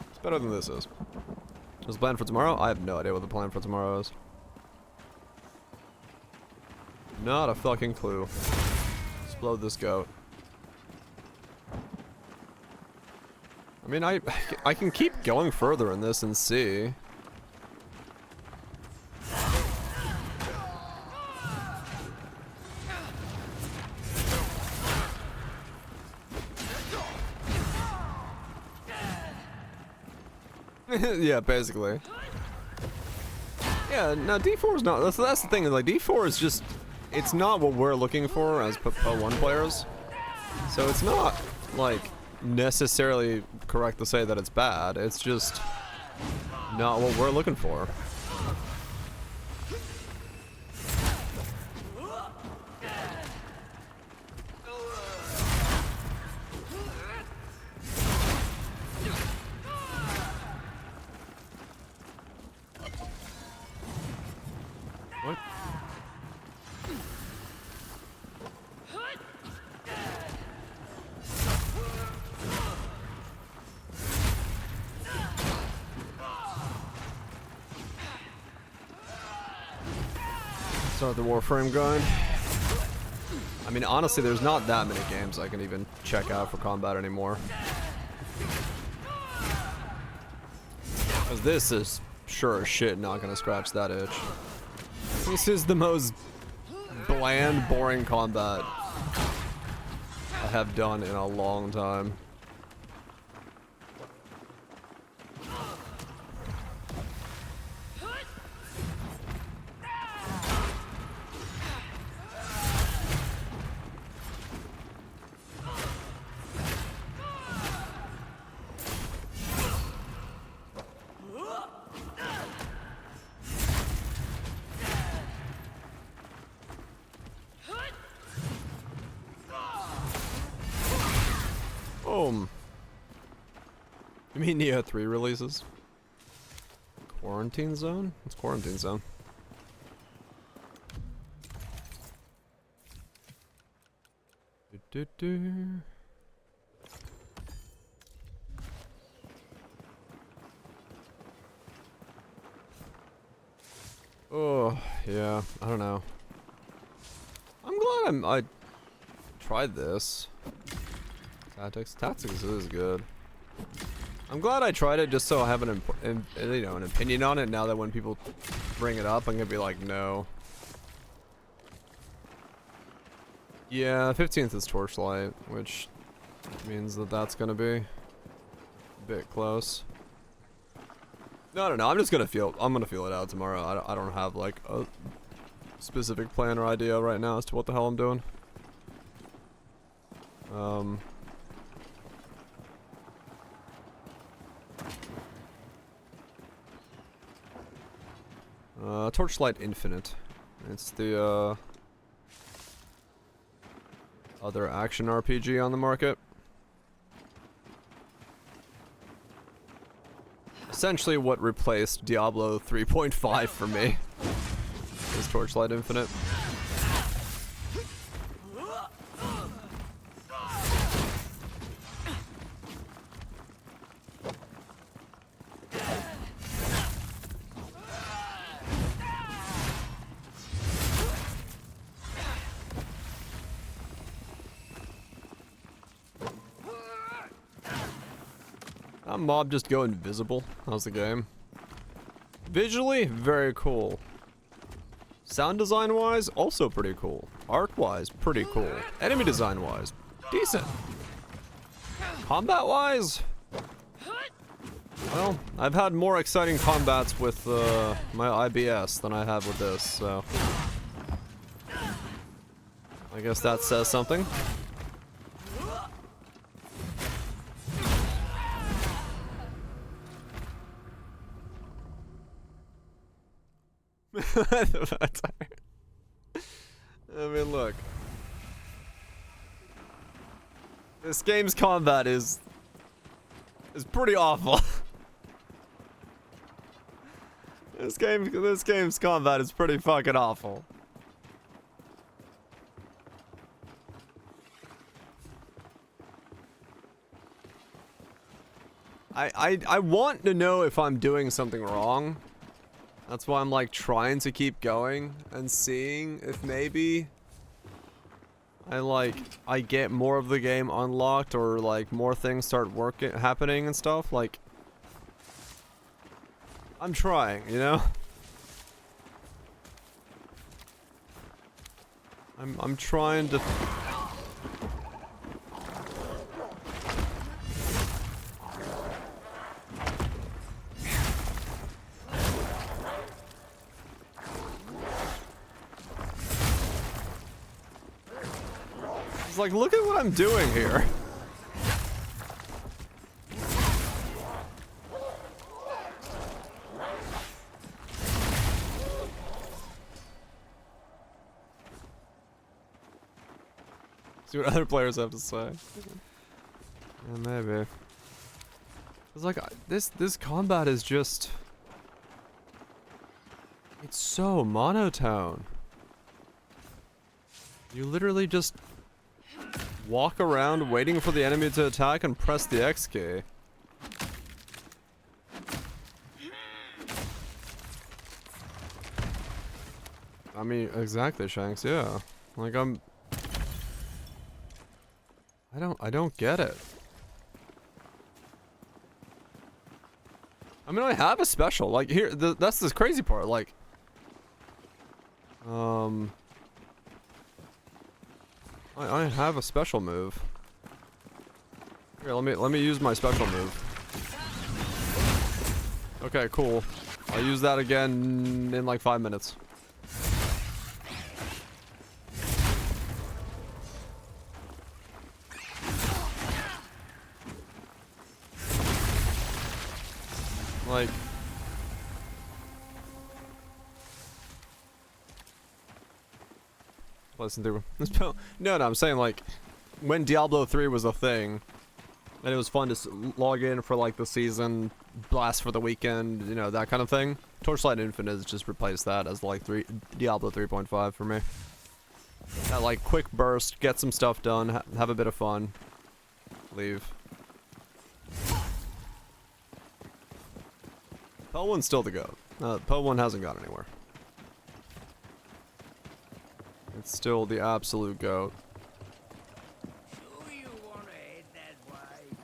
It's better than this is. What's the plan for tomorrow? I have no idea what the plan for tomorrow is. Not a fucking clue. Explode this goat. I mean, I can keep going further in this and see. Yeah, basically. Yeah, no, D4 is not. That's the thing. Is like D4 is just. It's not what we're looking for as PO1 players. So it's not like necessarily correct to say that it's bad. It's just not what we're looking for. What? Start the Warframe grind. I mean, honestly, there's not that many games I can even check out for combat anymore. Because this is sure as shit not gonna scratch that itch. This is the most bland, boring combat I have done in a long time. Boom. You mean Neo 3 releases? Quarantine Zone? What's Quarantine Zone? Oh, yeah, I don't know. I'm glad I tried this. Tactics is good. I'm glad I tried it just so I have an opinion on it now that when people bring it up, I'm gonna be like, no. Yeah, 15th is Torchlight, which means that that's gonna be a bit close. No, I don't know. I'm gonna feel it out tomorrow. I don't have like a specific plan or idea right now as to what the hell I'm doing. Torchlight Infinite. It's the other action RPG on the market. Essentially what replaced Diablo 3.5 for me is Torchlight Infinite. That mob just go invisible. How's the game? Visually, very cool. Sound design wise, also pretty cool. Art wise, pretty cool. Enemy design wise, decent. Combat wise, well, I've had more exciting combats with my IBS than I have with this, so I guess that says something. I mean, look. This game's combat is pretty awful. This game's combat is pretty fucking awful. I want to know if I'm doing something wrong. That's why I'm like trying to keep going and seeing if maybe I get more of the game unlocked or like more things start happening and stuff. Like, I'm trying, you know? I'm trying to It's like, look at what I'm doing here. See what other players have to say. Yeah, maybe. It's like this combat is just, it's so monotone. You literally just walk around waiting for the enemy to attack and press the X key. I mean, exactly, Shanks, yeah. Like I don't get it. I mean, I have a special. Like, here, that's this crazy part. Like, I have a special move. Here, let me use my special move. Okay, cool. I'll use that again in like 5 minutes. Like, listen to this. No, I'm saying, like, when Diablo 3 was a thing, and it was fun to log in for like the season, blast for the weekend, you know, that kind of thing. Torchlight Infinite has just replaced that as like Diablo 3.5 for me. That like quick burst, get some stuff done, have a bit of fun, leave. Pel 1's still the GOAT. Pel 1 hasn't gone anywhere. It's still the absolute GOAT. Sure you wanna head that way?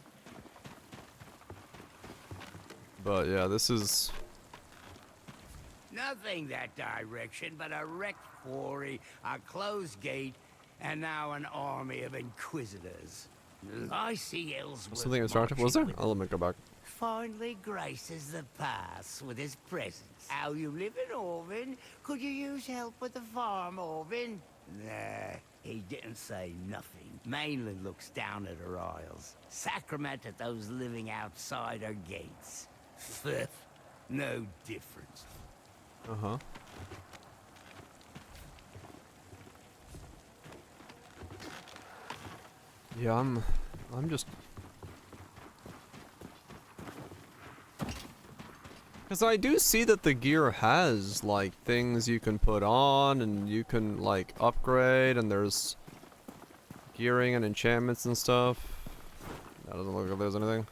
But yeah, this is... Nothing that direction but a wrecked quarry, a closed gate, and now an army of inquisitors. I see Ellsworth Something instructive? Was there? Oh, let me go back. finally graces the pass with his presence. How you live in Orvin? Could you use help with the farm, Orvin? Nah, he didn't say nothing. Mainly looks down at her isles. Sacrament at those living outside her gates. Fifth, no difference. Uh-huh. Yeah, I'm just... Because I do see that the gear has, like, things you can put on, and you can, like, upgrade, and there's gearing and enchantments and stuff. That doesn't look like there's anything.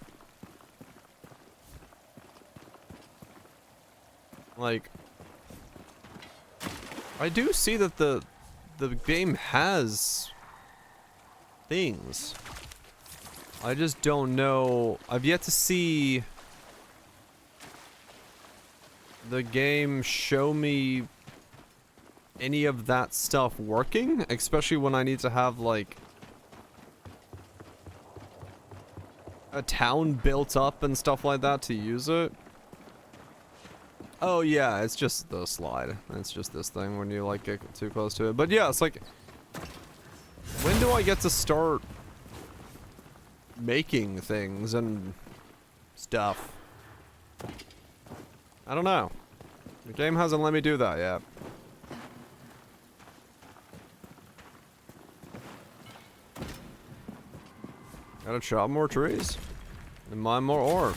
Like, I do see that the game has things. I just don't know. I've yet to see the game show me any of that stuff working, especially when I need to have like a town built up and stuff like that to use it. Oh yeah, it's just the slide. It's just this thing when you like get too close to it. But yeah, it's like, when do I get to start making things and stuff? I don't know. The game hasn't let me do that yet. Gotta chop more trees and mine more ore.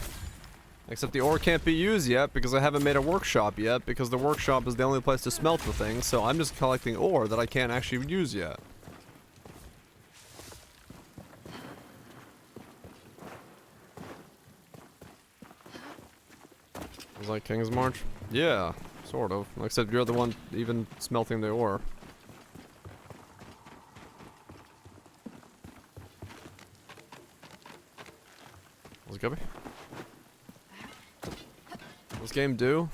Except the ore can't be used yet because I haven't made a workshop yet, because the workshop is the only place to smelt the things, so I'm just collecting ore that I can't actually use yet. It's like King's March? Yeah, sort of. Except you're the one even smelting the ore. What's Guppy? What's this game do?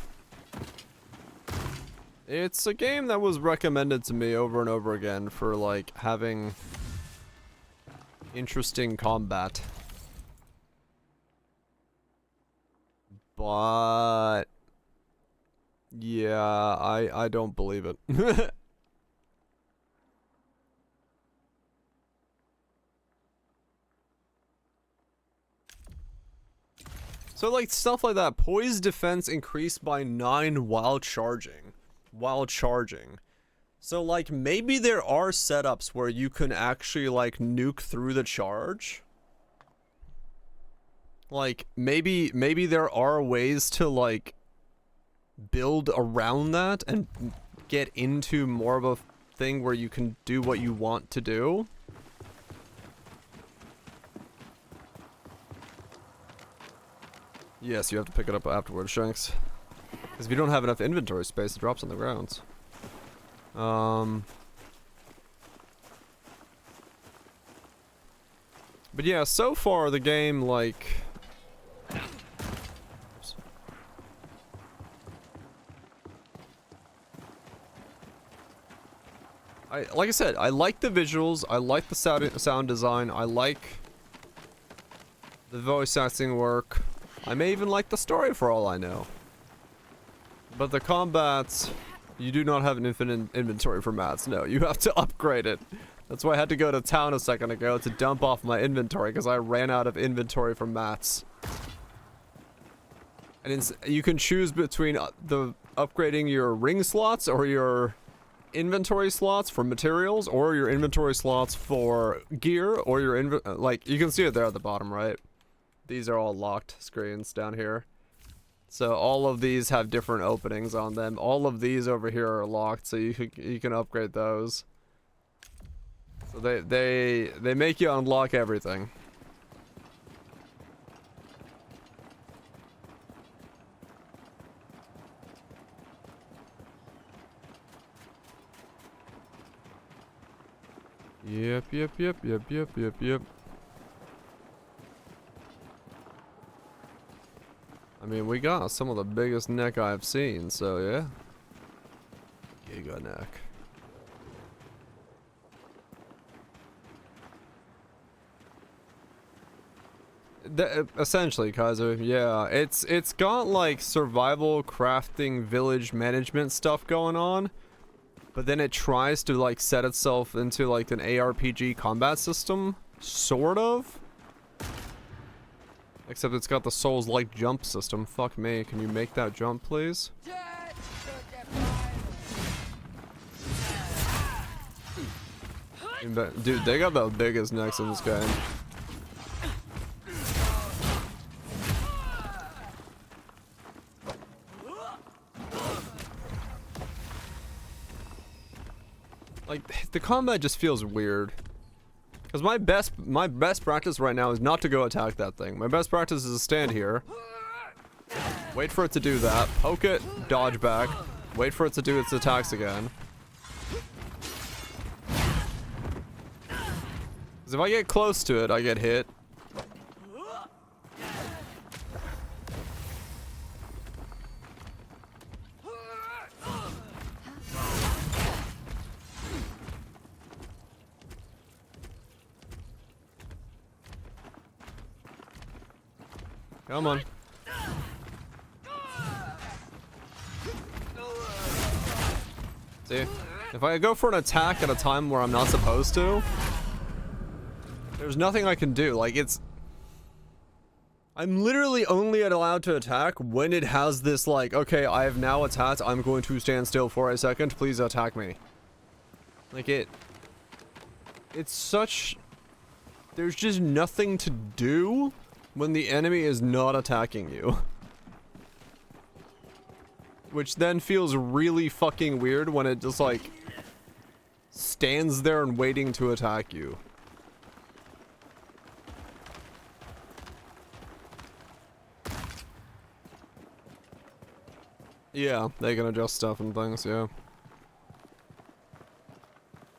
It's a game that was recommended to me over and over again for like having interesting combat. But yeah, I don't believe it. So like stuff like that. Poise defense increased by 9 while charging. So like maybe there are setups where you can actually like nuke through the charge. Like maybe there are ways to like build around that and get into more of a thing where you can do what you want to do. Yes, you have to pick it up afterwards, Shanks. Because if you don't have enough inventory space, it drops on the ground. But yeah, so far the game, like... like I said, I like the visuals, I like the sound design, I like the voice acting work. I may even like the story for all I know. But the combats, you do not have an infinite inventory for mats. No, you have to upgrade it. That's why I had to go to town a second ago to dump off my inventory because I ran out of inventory for mats. And you can choose between the upgrading your ring slots or your inventory slots for materials, or your inventory slots for gear, or your like you can see it there at the bottom, right? These are all locked screens down here. So all of these have different openings on them. All of these over here are locked, so you can upgrade those. So they make you unlock everything. Yep. I mean, we got some of the biggest neck I've seen, so yeah. Giga neck. Essentially, Kaiser, yeah. It's got like survival, crafting, village management stuff going on. But then it tries to like set itself into like an ARPG combat system, sort of. Except it's got the Souls-like jump system. Fuck me, can you make that jump, please? Dude, they got the biggest necks in this game. Like, the combat just feels weird. Because my best practice right now is not to go attack that thing. My best practice is to stand here, wait for it to do that, poke it, dodge back, wait for it to do its attacks again. Because if I get close to it, I get hit. Come on. See? If I go for an attack at a time where I'm not supposed to, there's nothing I can do. Like, I'm literally only allowed to attack when it has this, like, okay, I have now attacked, I'm going to stand still for a second, please attack me. Like, it's such... There's just nothing to do when the enemy is not attacking you. Which then feels really fucking weird when it just like stands there and waiting to attack you. Yeah, they can adjust stuff and things, yeah.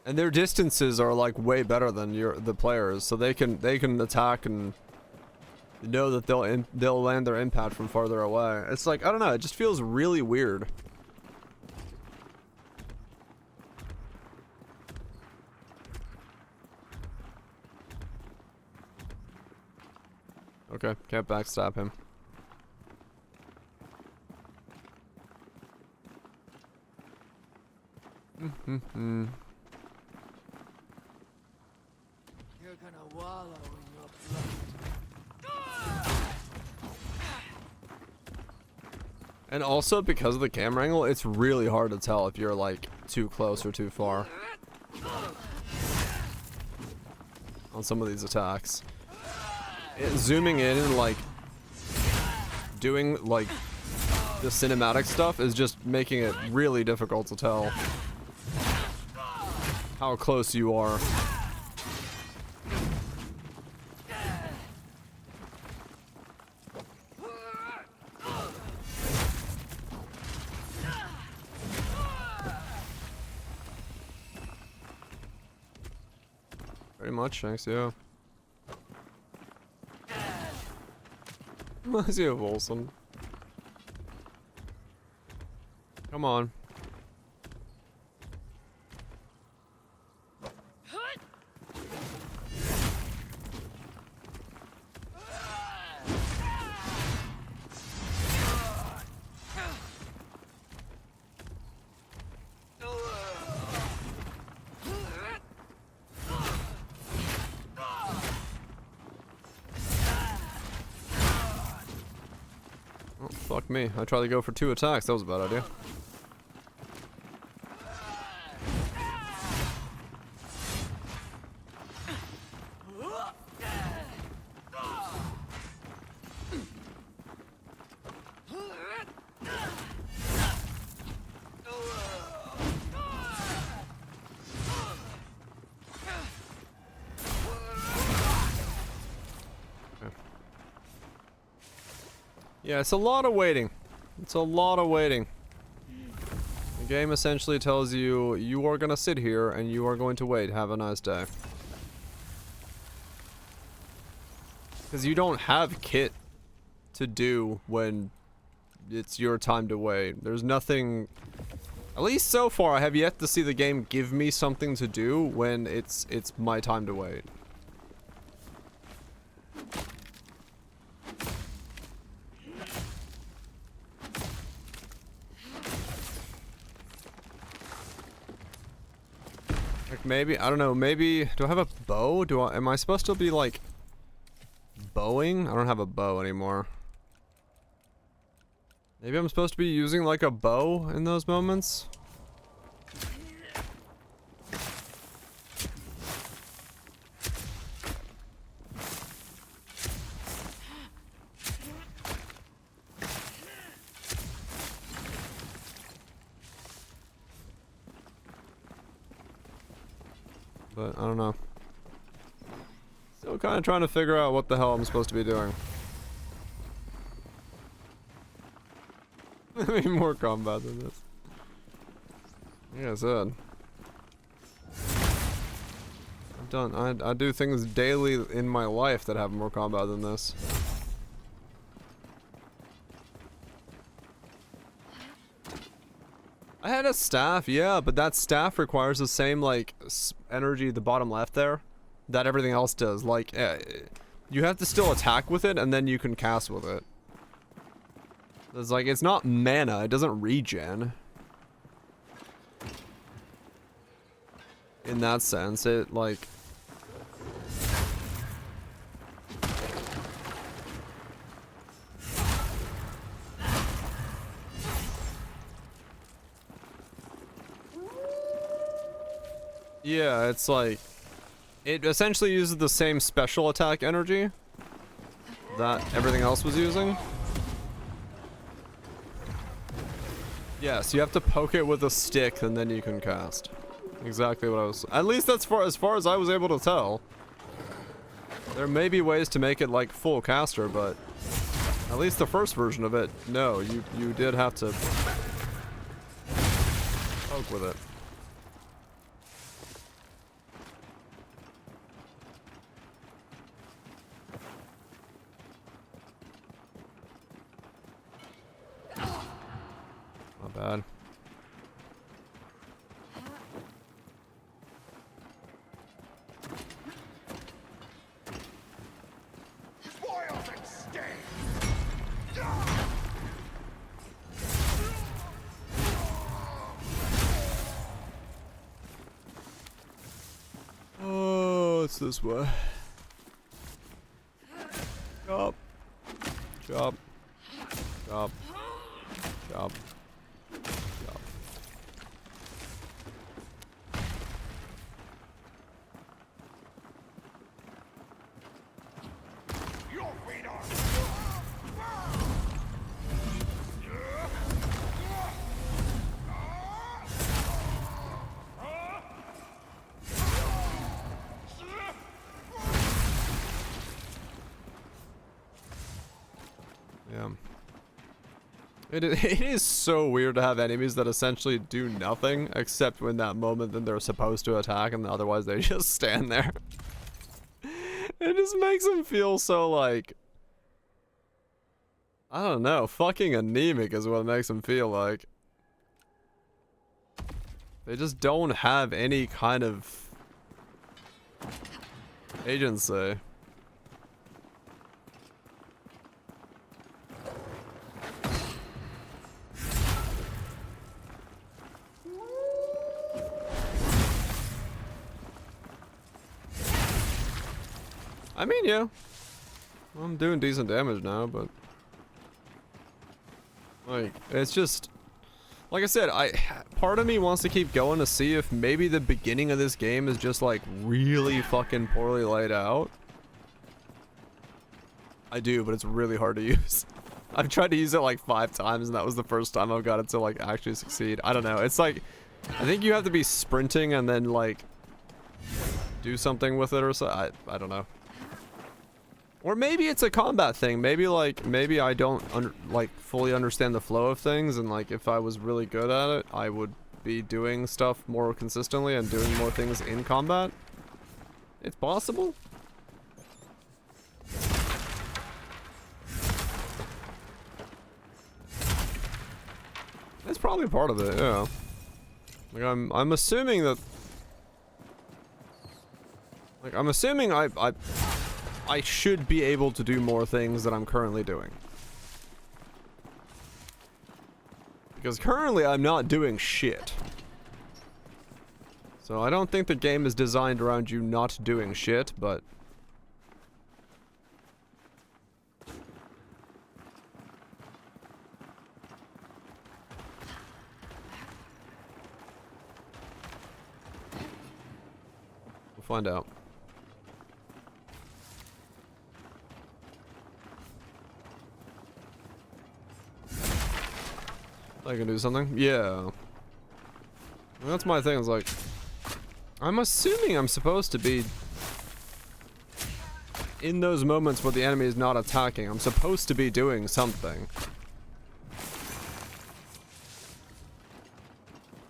And their distances are like way better than the players, so they can attack and know that they'll land their impact from farther away. It's like, I don't know, it just feels really weird. Okay, can't backstab him. You're gonna wallow in your blood. And also, because of the camera angle, it's really hard to tell if you're, like, too close or too far on some of these attacks. Zooming in and, like, doing, like, the cinematic stuff is just making it really difficult to tell how close you are. Very much, thanks, yeah. I see a Volson. Come on. Oh, fuck me. I tried to go for 2 attacks. That was a bad idea. Yeah, it's a lot of waiting. It's a lot of waiting. The game essentially tells you, you are gonna sit here and you are going to wait. Have a nice day. Because you don't have kit to do when it's your time to wait. There's nothing... At least so far, I have yet to see the game give me something to do when it's my time to wait. Like maybe, I don't know, maybe, do I have a bow? Am I supposed to be like bowing? I don't have a bow anymore. Maybe I'm supposed to be using like a bow in those moments? But I don't know. Still kind of trying to figure out what the hell I'm supposed to be doing. I mean, more combat than this. Like I said. I do things daily in my life that have more combat than this. I had a staff, yeah, but that staff requires the same, like, energy at the bottom left there that everything else does. Like, you have to still attack with it, and then you can cast with it. It's like, it's not mana, it doesn't regen. In that sense, it, like... Yeah, it's like, it essentially uses the same special attack energy that everything else was using. Yes, you have to poke it with a stick and then you can cast. Exactly what I was, at least that's as far as I was able to tell. There may be ways to make it like full caster, but at least the first version of it, no, you did have to poke with it. Not bad. Oh, it's this way. Chop. Chop. Chop. Job. Yeah. It is so weird to have enemies that essentially do nothing except when that moment then they're supposed to attack and otherwise they just stand there. It just makes them feel so like, I don't know, fucking anemic is what it makes them feel like. They just don't have any kind of agency. I mean, yeah. I'm doing decent damage now, but like, it's just like I said, part of me wants to keep going to see if maybe the beginning of this game is just like really fucking poorly laid out. I do, but it's really hard to use. I've tried to use it like 5 times and that was the first time I've got it to like actually succeed. I don't know. It's like, I think you have to be sprinting and then like do something with it or so. I don't know. Or maybe it's a combat thing. Maybe I don't fully understand the flow of things, and like if I was really good at it, I would be doing stuff more consistently and doing more things in combat. It's possible. That's probably part of it, yeah. Like I'm assuming that, like I'm assuming I should be able to do more things than I'm currently doing. Because currently I'm not doing shit. So I don't think the game is designed around you not doing shit, but we'll find out. I can do something? Yeah. That's my thing, is like, I'm assuming I'm supposed to be in those moments where the enemy is not attacking. I'm supposed to be doing something.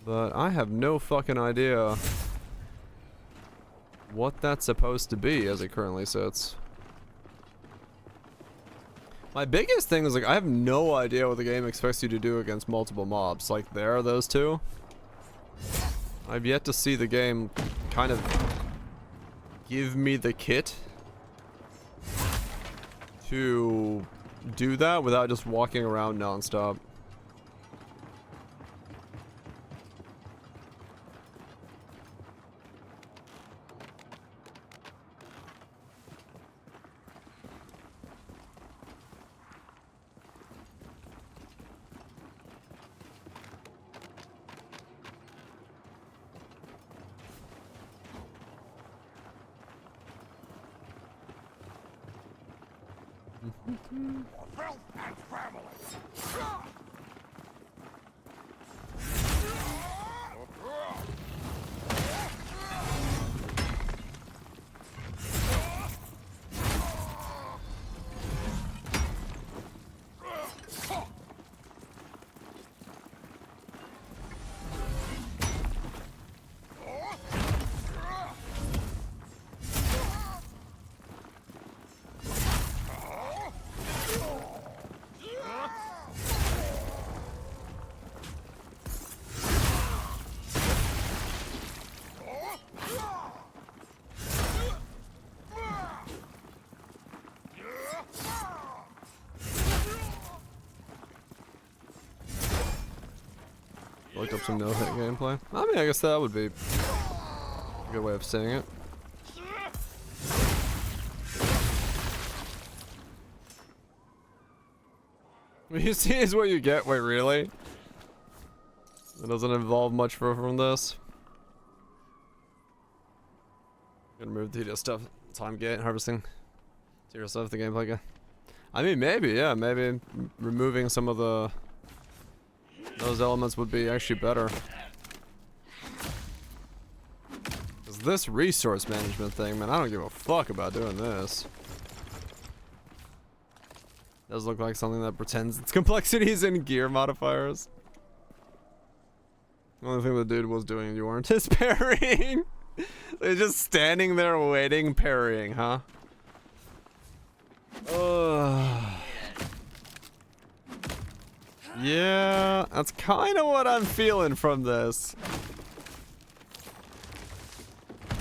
But I have no fucking idea what that's supposed to be as it currently sits. My biggest thing is like I have no idea what the game expects you to do against multiple mobs. Like there are those two. I've yet to see the game kind of give me the kit to do that without just walking around nonstop. Health and family. Looked up some no-hit gameplay. I mean, I guess that would be a good way of saying it. What you see is what you get. Wait, really? It doesn't involve much from this. Gonna move tedious stuff. Time gate harvesting. Tedious stuff. The gameplay again. I mean, maybe, yeah, maybe removing some of those elements would be actually better. Cause this resource management thing, man, I don't give a fuck about doing this. Does look like something that pretends its complexities and gear modifiers. The only thing the dude was doing, you weren't, is parrying. They're just standing there waiting, parrying, huh? Yeah, that's kind of what I'm feeling from this.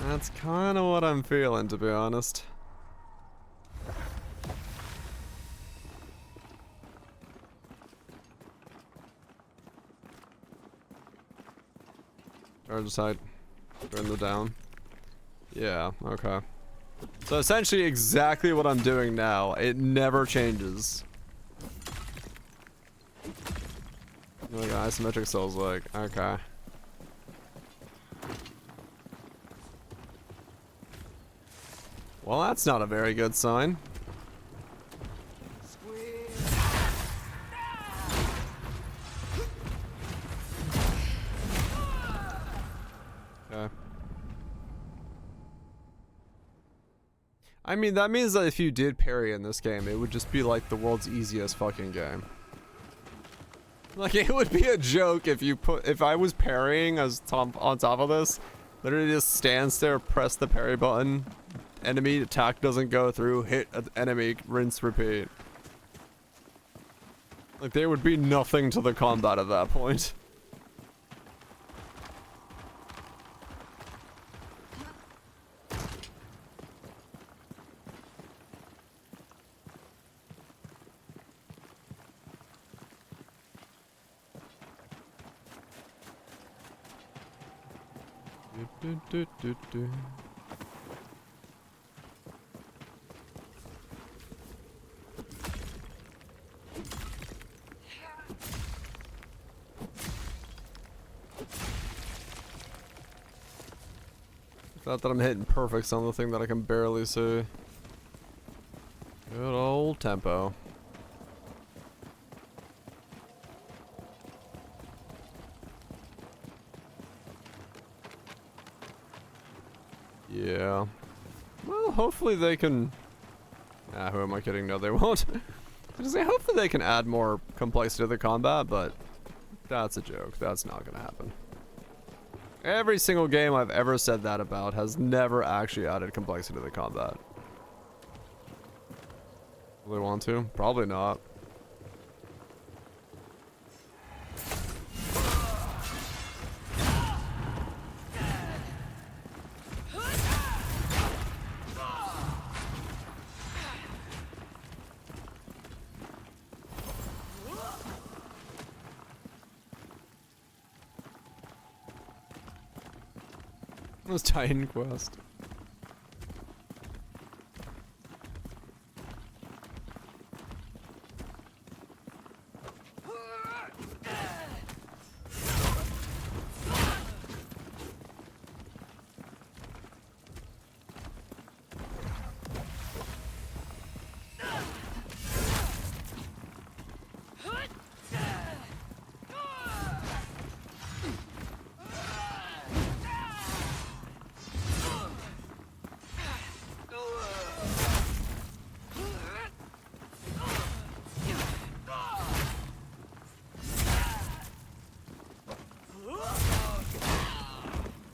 That's kind of what I'm feeling, to be honest. Charge aside. Turn them down. Yeah, okay. So essentially exactly what I'm doing now. It never changes. Like isometric souls, like, okay. Well, that's not a very good sign. Okay. I mean, that means that if you did parry in this game, it would just be like the world's easiest fucking game. Like, it would be a joke if I was parrying on top of this, literally just stands there, press the parry button, enemy attack doesn't go through, hit an enemy, rinse, repeat. Like, there would be nothing to the combat at that point. Do. Not that I'm hitting perfects on the thing that I can barely see. Good old tempo. Yeah. Well, hopefully they can... Ah, who am I kidding? No, they won't. I was say, hopefully they can add more complexity to the combat, but that's a joke. That's not gonna happen. Every single game I've ever said that about has never actually added complexity to the combat. Will they want to? Probably not. It was Titan Quest.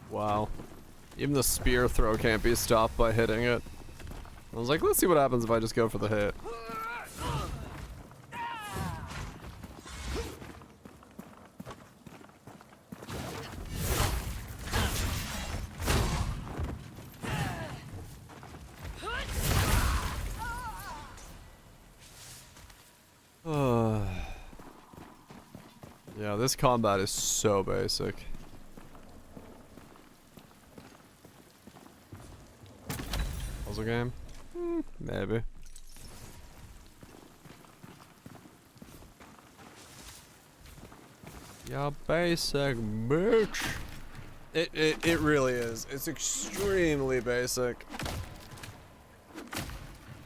Wow. Even the spear throw can't be stopped by hitting it. I was like, let's see what happens if I just go for the hit. Yeah, this combat is so basic. Puzzle game? Maybe. Yeah, basic, bitch. It really is. It's extremely basic.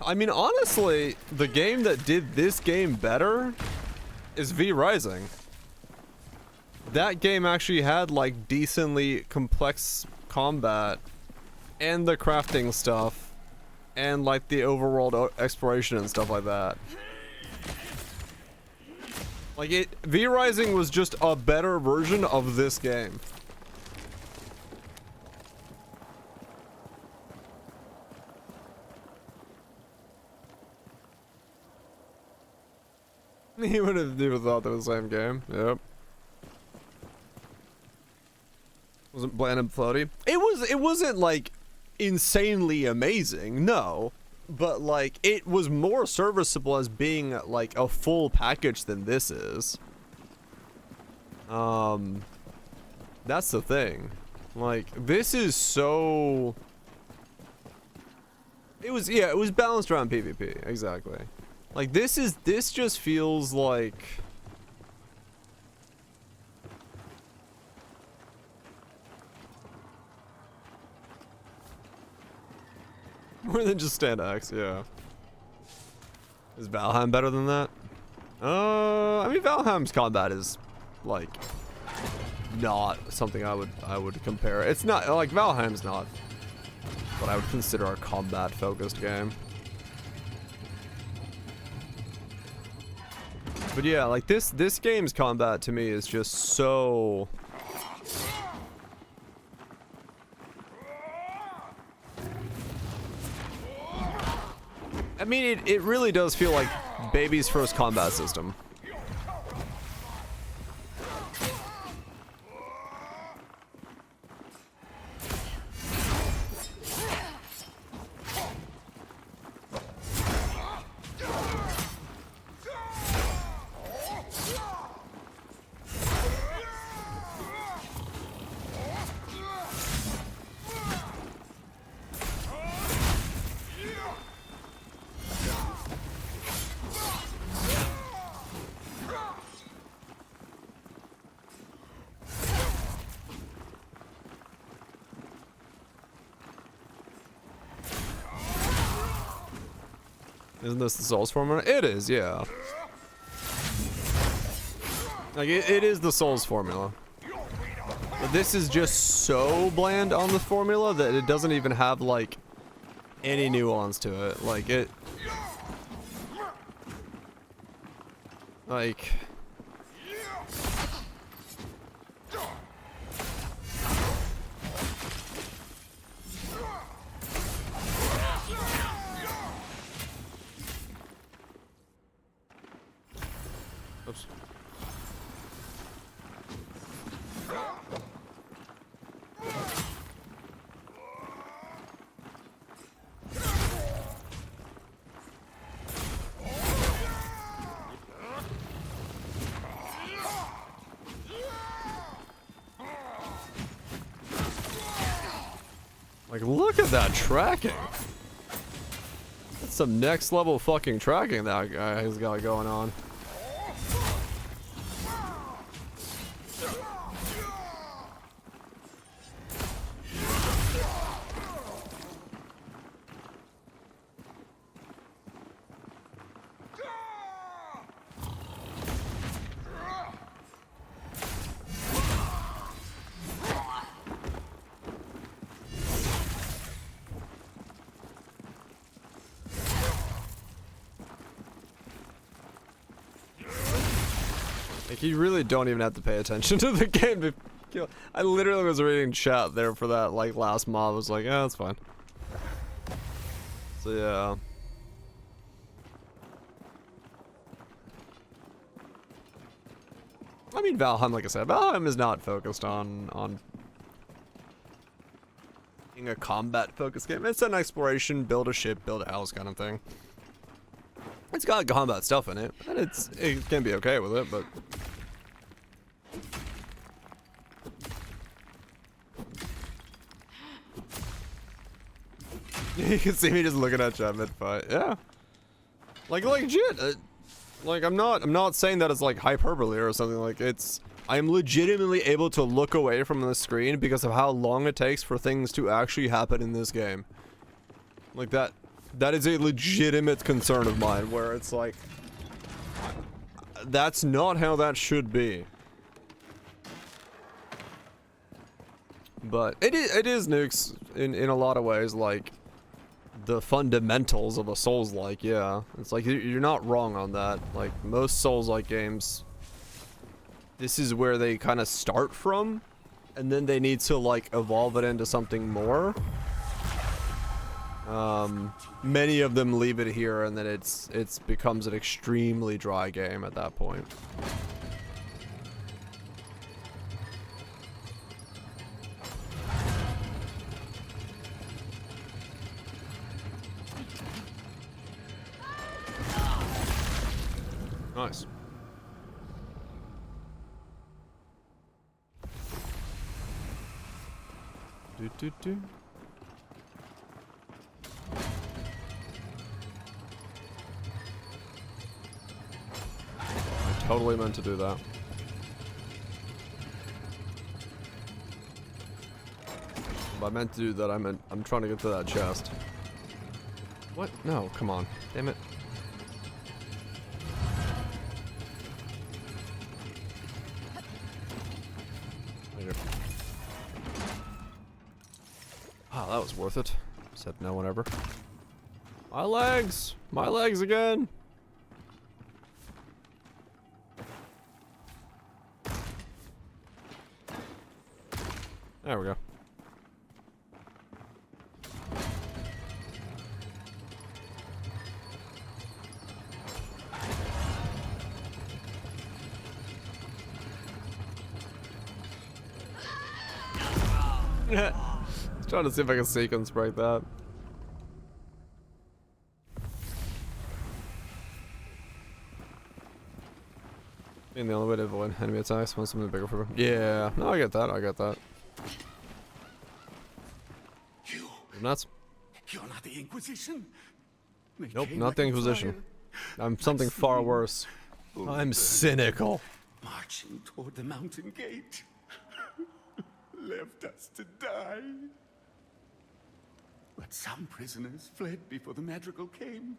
I mean, honestly, the game that did this game better is V Rising. That game actually had like decently complex combat and the crafting stuff and like the overworld exploration and stuff like that. Like V Rising was just a better version of this game. He would have thought they were the same game. Yep. Wasn't bland and floaty. It wasn't like insanely amazing, no. But like it was more serviceable as being like a full package than this is. That's the thing. Like this is so it was balanced around PvP, exactly. Like this just feels like more than just stand X, yeah. Is Valheim better than that? I mean Valheim's combat is like not something I would compare. It's not like Valheim's not what I would consider a combat focused game. But yeah, like this game's combat to me is just so I mean it really does feel like baby's first combat system. Isn't this the Souls formula? It is, yeah. Like, it is the Souls formula. But this is just so bland on the formula that it doesn't even have, like, any nuance to it. Like, it... Like... Oops. Like, look at that tracking. That's some next level fucking tracking that guy has got going on. Like, you really don't even have to pay attention to the game to kill. I literally was reading chat there for that, like, last mob. I was like, yeah, that's fine. So, yeah. I mean, Valheim, like I said, Valheim is not focused on being a combat-focused game. It's an exploration, build a ship, build a house kind of thing. It's got combat stuff in it, and it can be okay with it, but... You can see me just looking at chat mid-fight. Yeah. Like legit. Like I'm not saying that it's like hyperbole or something. Like I'm legitimately able to look away from the screen because of how long it takes for things to actually happen in this game. Like that is a legitimate concern of mine, where it's like, that's not how that should be. But it is Nukes in a lot of ways, like the fundamentals of a Souls-like, yeah. It's like you're not wrong on that. Like most Souls-like games, this is where they kind of start from, and then they need to like evolve it into something more. Many of them leave it here, and then it's becomes an extremely dry game at that point. Nice. Do. I totally meant to do that. If I meant to do that, I'm trying to get to that chest. What? No, come on. Damn it. Oh, that was worth it. Said no one ever. My legs! My legs again! There we go. Trying to see if I can sequence break that. And the only way to avoid enemy attacks want something bigger for. Yeah, no, I get that. I get that. You nuts? You're not the Inquisition. Nope, not the Inquisition. I'm something far worse. I'm cynical. Marching toward the mountain gate. Left us to die. But some prisoners fled before the madrigal came.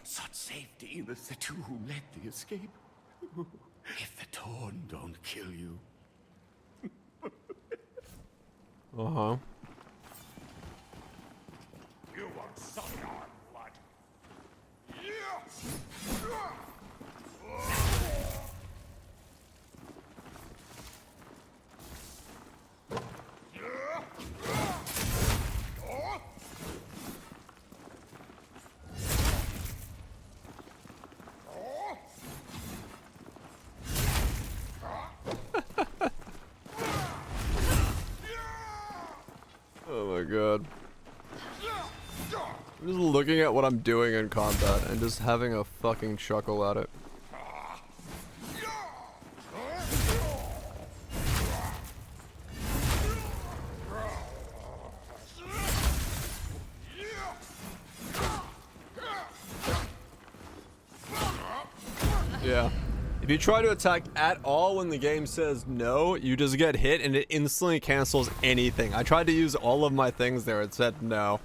Sought safety in the two who led the escape. If the Torn don't kill you. Uh-huh. You won't suck our blood. Oh my god. I'm just looking at what I'm doing in combat and just having a fucking chuckle at it. Yeah. If you try to attack at all when the game says no, you just get hit and it instantly cancels anything. I tried to use all of my things there, it said no.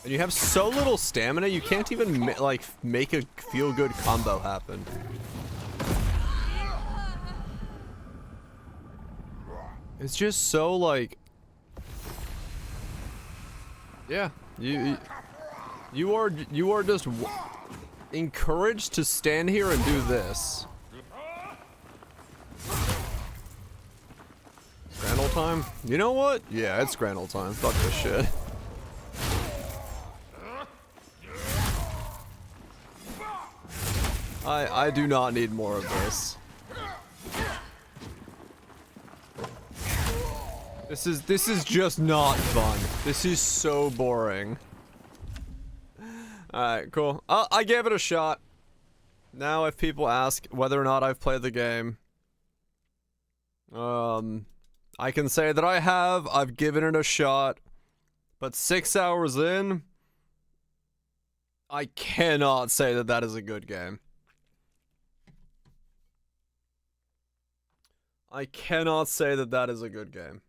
And you have so little stamina, you can't even like make a feel-good combo happen. It's just so like, yeah, you are just encouraged to stand here and do this. Grand old time? You know what? Yeah, it's grand old time. Fuck this shit. I do not need more of this. This is just not fun. This is so boring. Alright, cool. I gave it a shot. Now if people ask whether or not I've played the game, I can say that I have. I've given it a shot. But 6 hours in, I cannot say that that is a good game. I cannot say that that is a good game.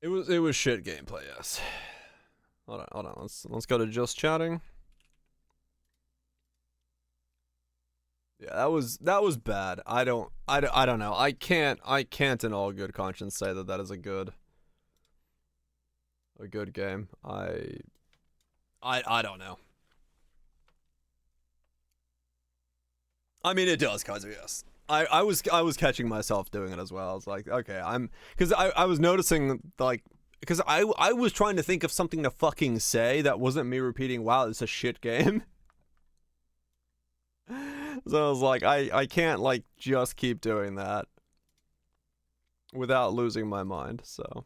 It was shit gameplay, yes. Hold on. Let's go to just chatting. Yeah, that was bad. I don't know. I can't in all good conscience say that that is a good game. I don't know. I mean, it does, Kaiser, yes. I was catching myself doing it as well. I was like, okay, because I was noticing, like, because I was trying to think of something to fucking say that wasn't me repeating, wow, it's a shit game. So I was like, I can't, like, just keep doing that without losing my mind, so.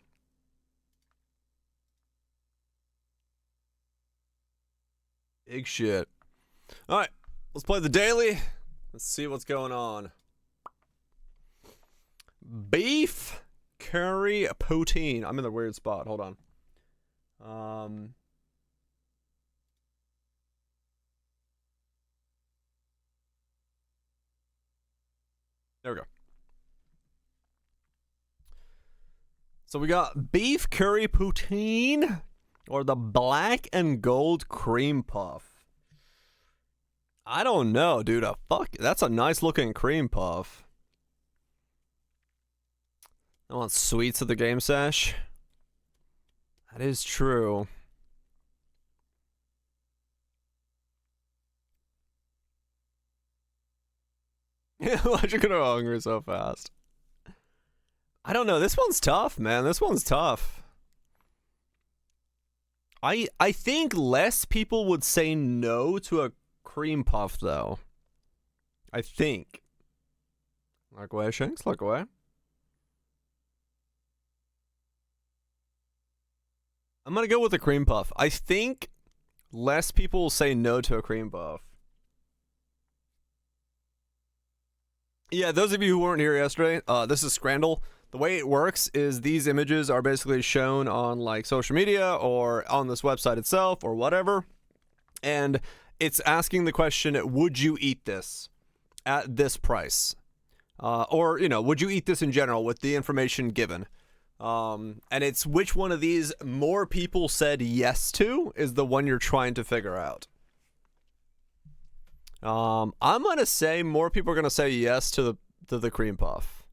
Big shit. Alright, let's play the daily. Let's see what's going on. Beef curry poutine. I'm in the weird spot. Hold on. There we go. So we got beef curry poutine or the black and gold cream puff. I don't know, dude. That's a nice looking cream puff. I want sweets at the game sesh. That is true. Why'd you go hungry so fast? I don't know. This one's tough, man. This one's tough. I think less people would say no to a cream puff, though. I think. Look away, Shanks. Look away. I'm gonna go with the cream puff. I think less people will say no to a cream puff. Yeah, those of you who weren't here yesterday, this is Scrandle. The way it works is these images are basically shown on, like, social media or on this website itself or whatever. And it's asking the question, would you eat this at this price? Or, you know, would you eat this in general with the information given? And it's which one of these more people said yes to is the one you're trying to figure out. I'm gonna say more people are gonna say yes to the cream puff.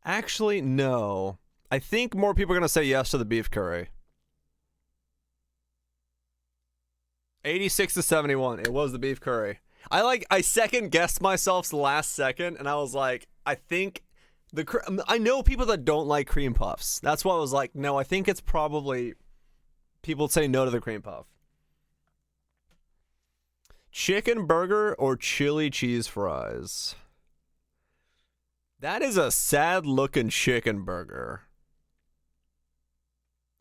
Actually, no. I think more people are gonna say yes to the beef curry. 86 to 71. It was the beef curry. I second guessed myself last second, and I was like, I think I know people that don't like cream puffs. That's why I was like, no, I think it's probably people say no to the cream puff. Chicken burger or chili cheese fries? That is a sad looking chicken burger.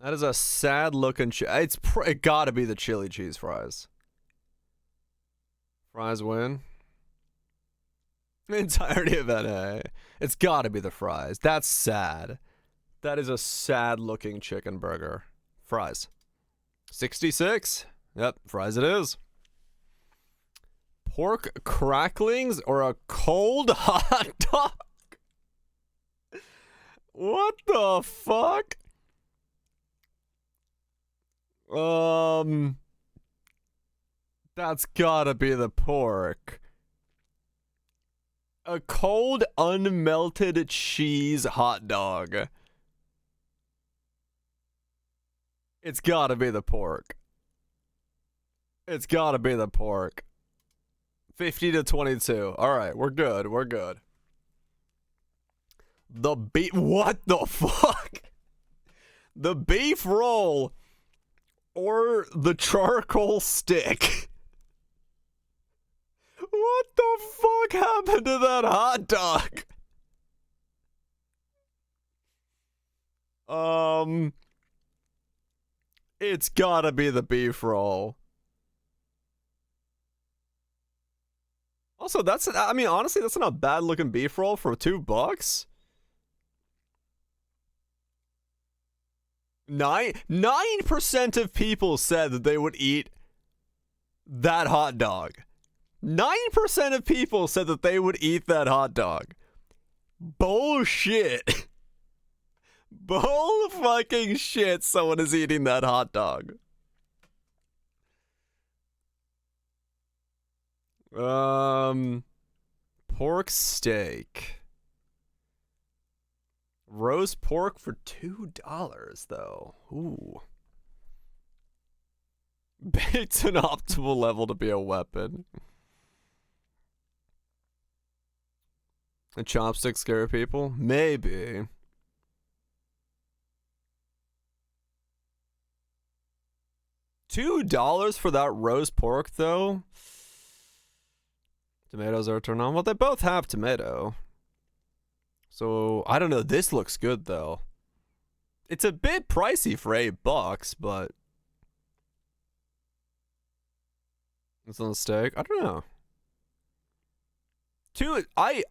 That is a sad looking it gotta be the chili cheese fries. Fries win. The entirety of NA. It's gotta be the fries. That's sad. That is a sad looking chicken burger. Fries. 66. Yep, fries it is. Pork cracklings or a cold hot dog? What the fuck? That's gotta be the pork. A cold, unmelted cheese hot dog. It's gotta be the pork. It's gotta be the pork. 50 to 22. Alright, we're good. We're good. The beef. What the fuck? The beef roll or the charcoal stick? What the fuck happened to that hot dog? It's gotta be the beef roll. Also, I mean, honestly, that's not a bad looking beef roll for $2. 9% of people said that they would eat that hot dog. 9% of people said that they would eat that hot dog. Bullshit. Bull fucking shit, someone is eating that hot dog. Pork steak. Roast pork for $2, though. Ooh. Baked an optimal level to be a weapon. A chopstick scare people? Maybe. $2 for that roast pork, though? Tomatoes are turned on. Well, they both have tomato. So, I don't know. This looks good, though. It's a bit pricey for $8, but... It's on the steak? I don't know. I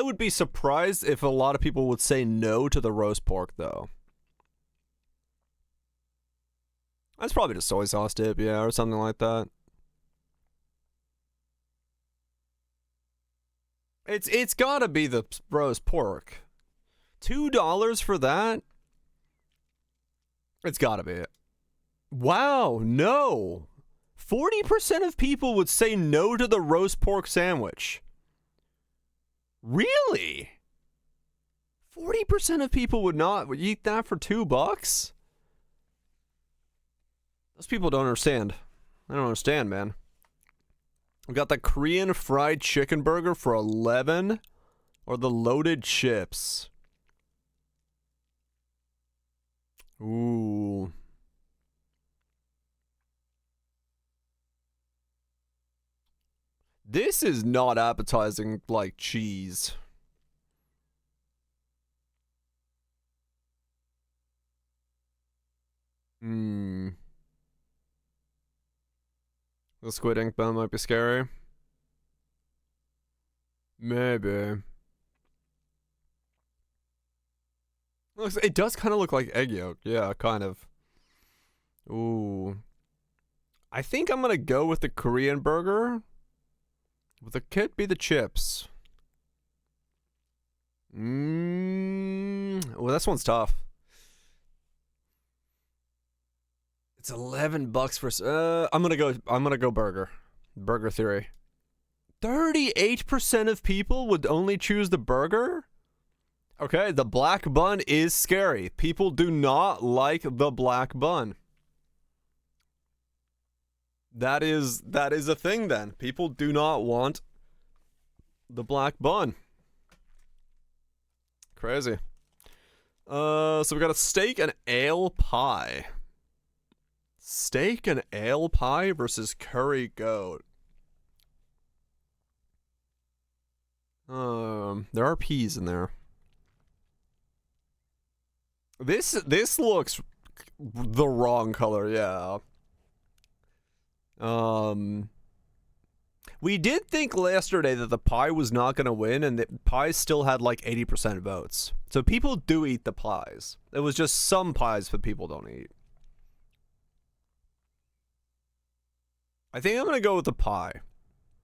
would be surprised if a lot of people would say no to the roast pork, though. That's probably just soy sauce dip, yeah, or something like that. It's gotta be the roast pork. $2 for that? It's gotta be it. Wow, no. 40% of people would say no to the roast pork sandwich. Really? 40% of people would eat that for $2? Those people don't understand. I don't understand, man. We got the Korean fried chicken burger for $11, or the loaded chips. Ooh. This is not appetizing like cheese. The squid ink bun might be scary. Maybe. It does kind of look like egg yolk. Yeah, kind of. Ooh. I think I'm gonna go with the Korean burger. With the kit be the chips. Well, this one's tough. It's $11 for. I'm gonna go burger. Burger theory. 38% of people would only choose the burger. Okay, the black bun is scary. People do not like the black bun. That is a thing then. People do not want the black bun. Crazy. So we got a steak and ale pie. Steak and ale pie versus curry goat. There are peas in there. This looks the wrong color, yeah. We did think yesterday that the pie was not going to win, and the pie still had like 80% votes. So people do eat the pies. It was just some pies that people don't eat. I think I'm going to go with the pie,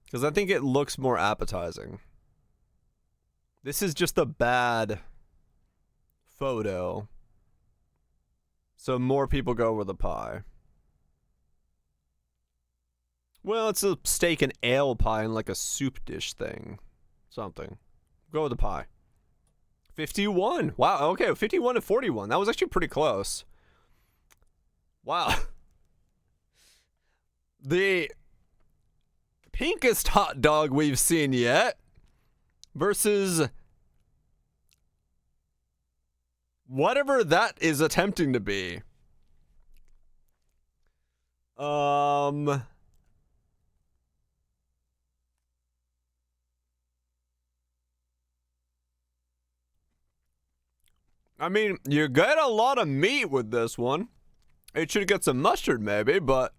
because I think it looks more appetizing. This is just a bad photo. So more people go with the pie. Well, it's a steak and ale pie and like a soup dish thing. Something. Go with the pie. 51. Wow, okay, 51 to 41. That was actually pretty close. Wow. The pinkest hot dog we've seen yet versus whatever that is attempting to be. I mean, you get a lot of meat with this one. It should get some mustard maybe, but...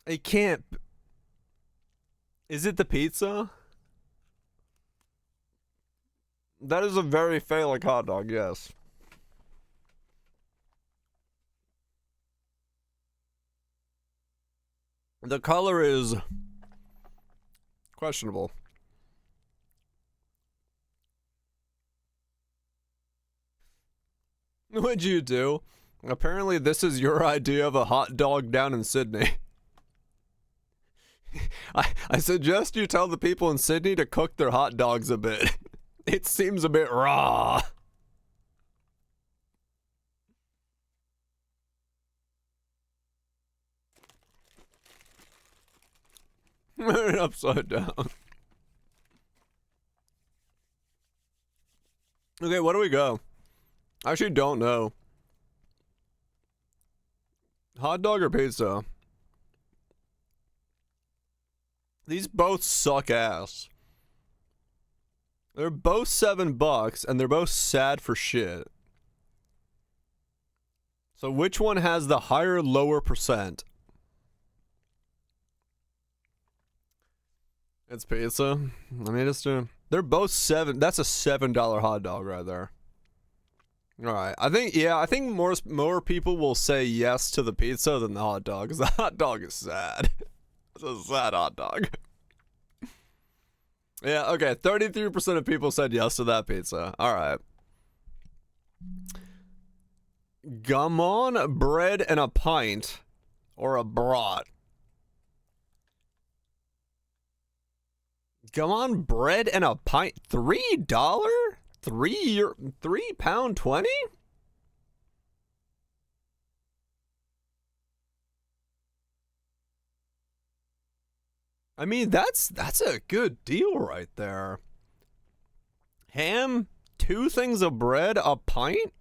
It can't... Is it the pizza? That is a very phallic hot dog, yes. The color is questionable. What'd you do? Apparently this is your idea of a hot dog down in Sydney. I suggest you tell the people in Sydney to cook their hot dogs a bit. It seems a bit raw. Upside down. Okay, where do we go? I actually don't know. Hot dog or pizza? These both suck ass. They're both $7 and they're both sad for shit. So which one has the higher, lower percent? It's pizza. I mean, they're both $7. That's a $7 hot dog right there. All right. I think more people will say yes to the pizza than the hot dog, because the hot dog is sad. It's a sad hot dog. Yeah, okay. 33% of people said yes to that pizza. All right. Gammon, bread, and a pint, or a brat. Gammon, bread, and a pint. $3? £3.20? I mean, that's a good deal right there. Ham, 2 things of bread, a pint?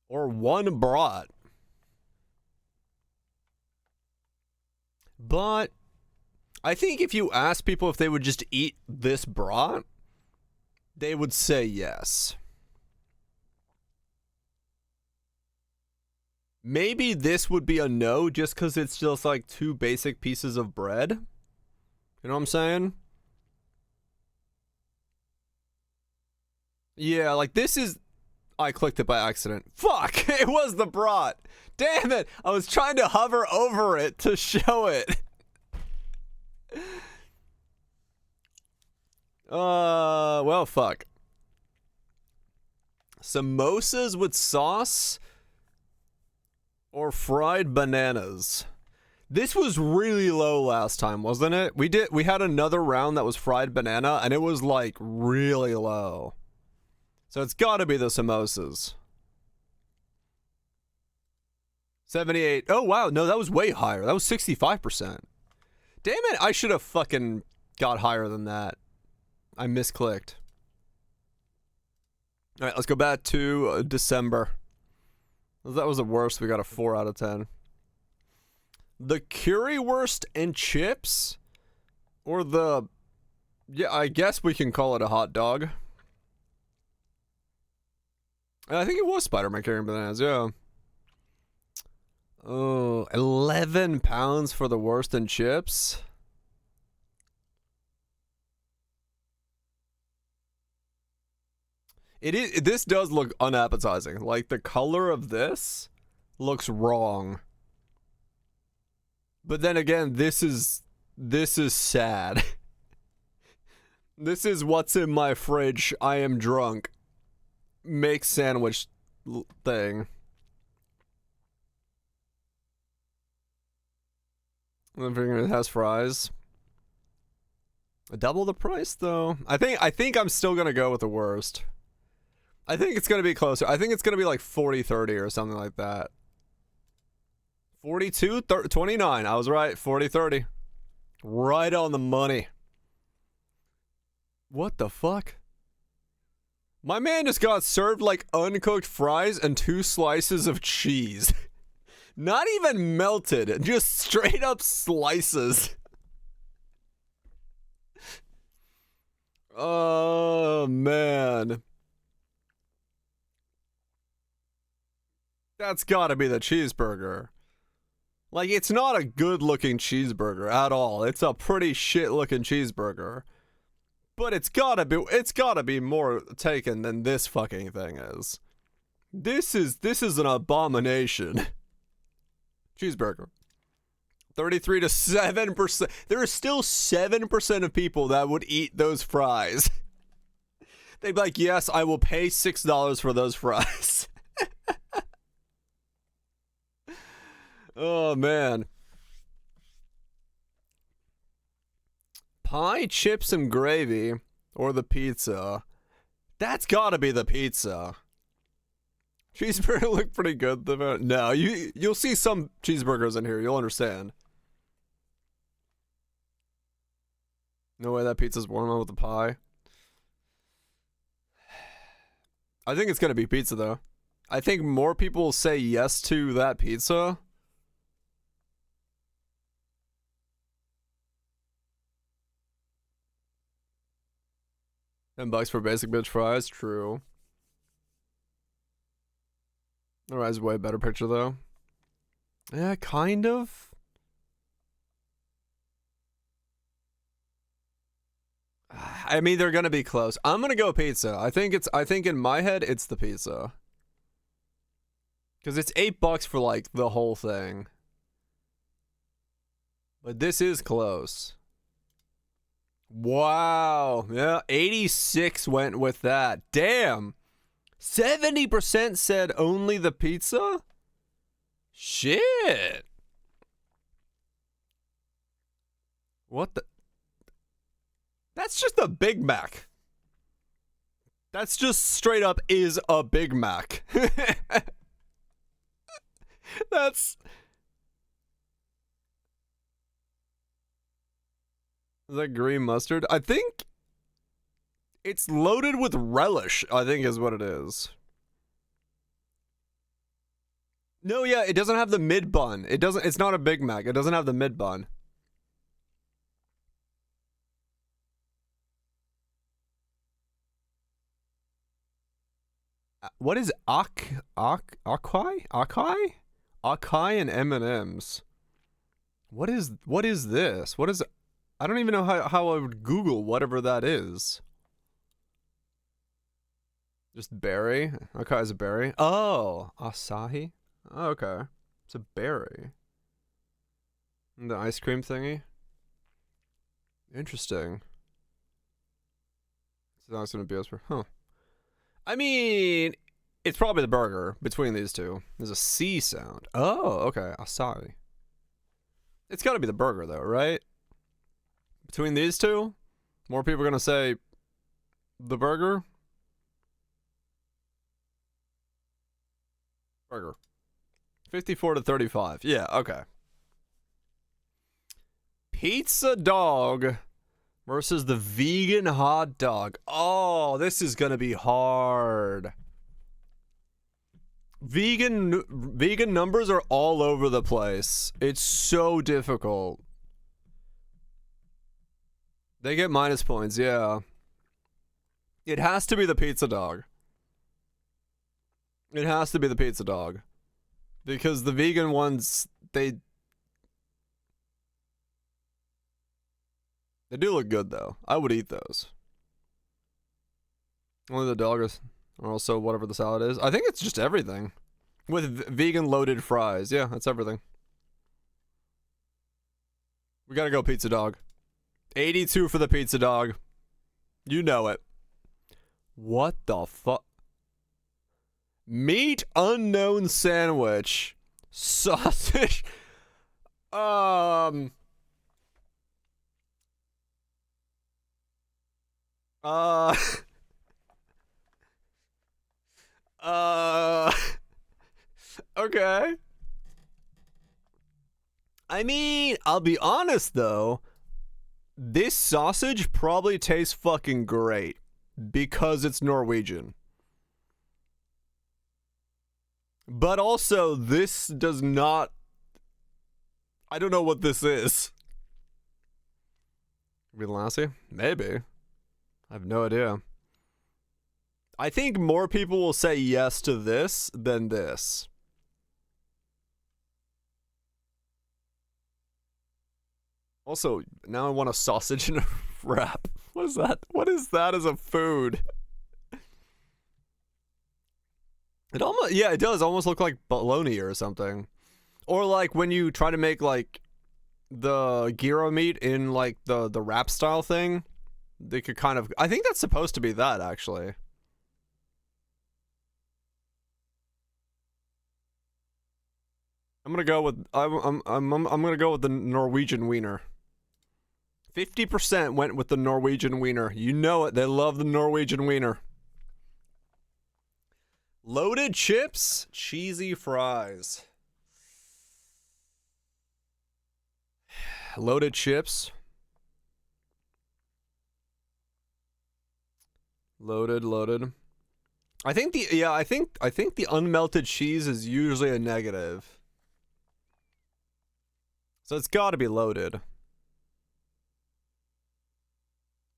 Or 1 brat? But I think if you ask people if they would just eat this brat, they would say yes. Maybe this would be a no just because it's just like 2 basic pieces of bread. You know what I'm saying? Yeah, like this is... I clicked it by accident. Fuck! It was the brat! Damn it! I was trying to hover over it to show it. Well, fuck. Samosas with sauce or fried bananas? This was really low last time, wasn't it? We had another round that was fried banana and it was like really low. So it's got to be the samosas. 78. Oh wow, no, that was way higher. That was 65%. Damn it, I should have fucking got higher than that. I misclicked. All right, let's go back to December. That was the worst. We got a 4 out of 10. The currywurst and chips? Or the... Yeah, I guess we can call it a hot dog. I think it was Spider-Man carrying bananas, yeah. Oh, 11 pounds for the worst and chips? This does look unappetizing. Like, the color of this looks wrong. But then again, this is sad. This is what's in my fridge. I am drunk. Make sandwich thing. I'm figuring it has fries. Double the price though. I think I'm still gonna go with the worst. I think it's gonna be closer. I think it's gonna be like 40-30 or something like that. 42-29. I was right. 40-30. Right on the money. What the fuck? My man just got served like uncooked fries and 2 slices of cheese. Not even melted, just straight up slices. Oh, man. That's gotta be the cheeseburger. Like, it's not a good-looking cheeseburger at all. It's a pretty shit-looking cheeseburger. But it's gotta be more taken than this fucking thing is. This is an abomination. Cheeseburger. 33 to 7%. There are still 7% of people that would eat those fries. They'd be like, yes, I will pay $6 for those fries. Oh, man. Pie, chips, and gravy, or the pizza. That's gotta be the pizza. Cheeseburger look pretty good. No, you'll see some cheeseburgers in here. You'll understand. No way that pizza's warm up with the pie. I think it's gonna be pizza, though. I think more people will say yes to that pizza. $10 for basic bitch fries, true. Alright, it's way better picture though. Yeah, kind of. I mean, they're gonna be close. I'm gonna go pizza. I think in my head it's the pizza. Cause it's $8 for like the whole thing. But this is close. Wow. Yeah, 86 went with that. Damn. 70% said only the pizza? Shit. What the? That's just a Big Mac. That's just straight up is a Big Mac. That's... Is that green mustard? I think it's loaded with relish, I think is what it is. No, yeah, it doesn't have the mid bun. It's not a Big Mac. It doesn't have the mid bun. What is acai and M&Ms? What is this? What is I don't even know how I would Google whatever that is. Just berry? Okay, it's a berry. Oh, acai? Oh, okay. It's a berry. The ice cream thingy? Interesting. It's not gonna be as for, huh. I mean, it's probably the burger between these two. There's a C sound. Oh, okay. Acai. It's gotta be the burger though, right? Between these two, more people are gonna say the burger. Burger. 54 to 35. Yeah, okay. Pizza dog versus the vegan hot dog. Oh, this is gonna be hard. Vegan numbers are all over the place. It's so difficult. They get minus points, yeah. It has to be the pizza dog. It has to be the pizza dog. Because the vegan ones, they do look good, though. I would eat those. Only the dog is, or also whatever the salad is. I think it's just everything. With vegan loaded fries. Yeah, that's everything. We gotta go pizza dog. 82 for the pizza dog. You know it. What the fuck? Meat unknown sandwich. Sausage. Okay. I mean, I'll be honest though. This sausage probably tastes fucking great. because it's Norwegian. But also, this does not... I don't know what this is. Real Lassie? Maybe. I have no idea. I think more people will say yes to this than this. Also, now I want a sausage and a wrap. What is that? What is that as a food? It almost, yeah, it does almost look like bologna or something. Or like when you try to make like the gyro meat in like the wrap style thing, they could kind of, I think that's supposed to be that actually. I'm gonna go with I'm gonna go with the Norwegian wiener. 50% went with the Norwegian wiener. You know it. They love the Norwegian wiener. Loaded chips, cheesy fries. Loaded chips. Loaded. I think the unmelted cheese is usually a negative. So it's got to be loaded.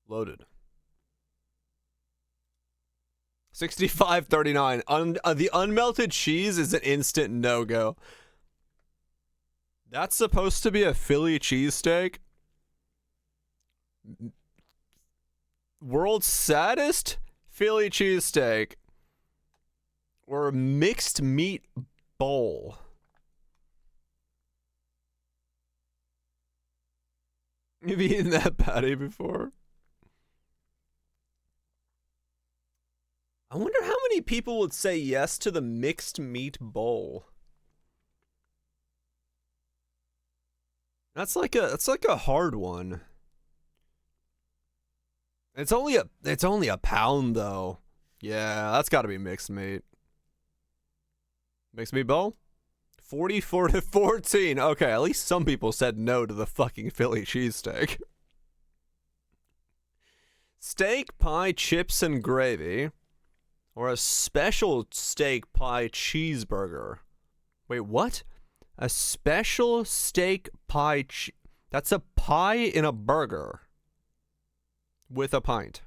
Loaded. 65.39. The unmelted cheese is an instant no-go. That's supposed to be a Philly cheesesteak. World's saddest Philly cheesesteak. Or a mixed meat bowl. Have you eaten that patty before? I wonder how many people would say yes to the mixed meat bowl. That's like a hard one. It's only a pound though. Yeah, that's got to be mixed meat. Mixed meat bowl? 44 to 14. Okay, at least some people said no to the fucking Philly cheesesteak. Steak, pie, chips, and gravy. Or a special steak pie cheeseburger. Wait, what? A special steak pie that's a pie in a burger. With a pint.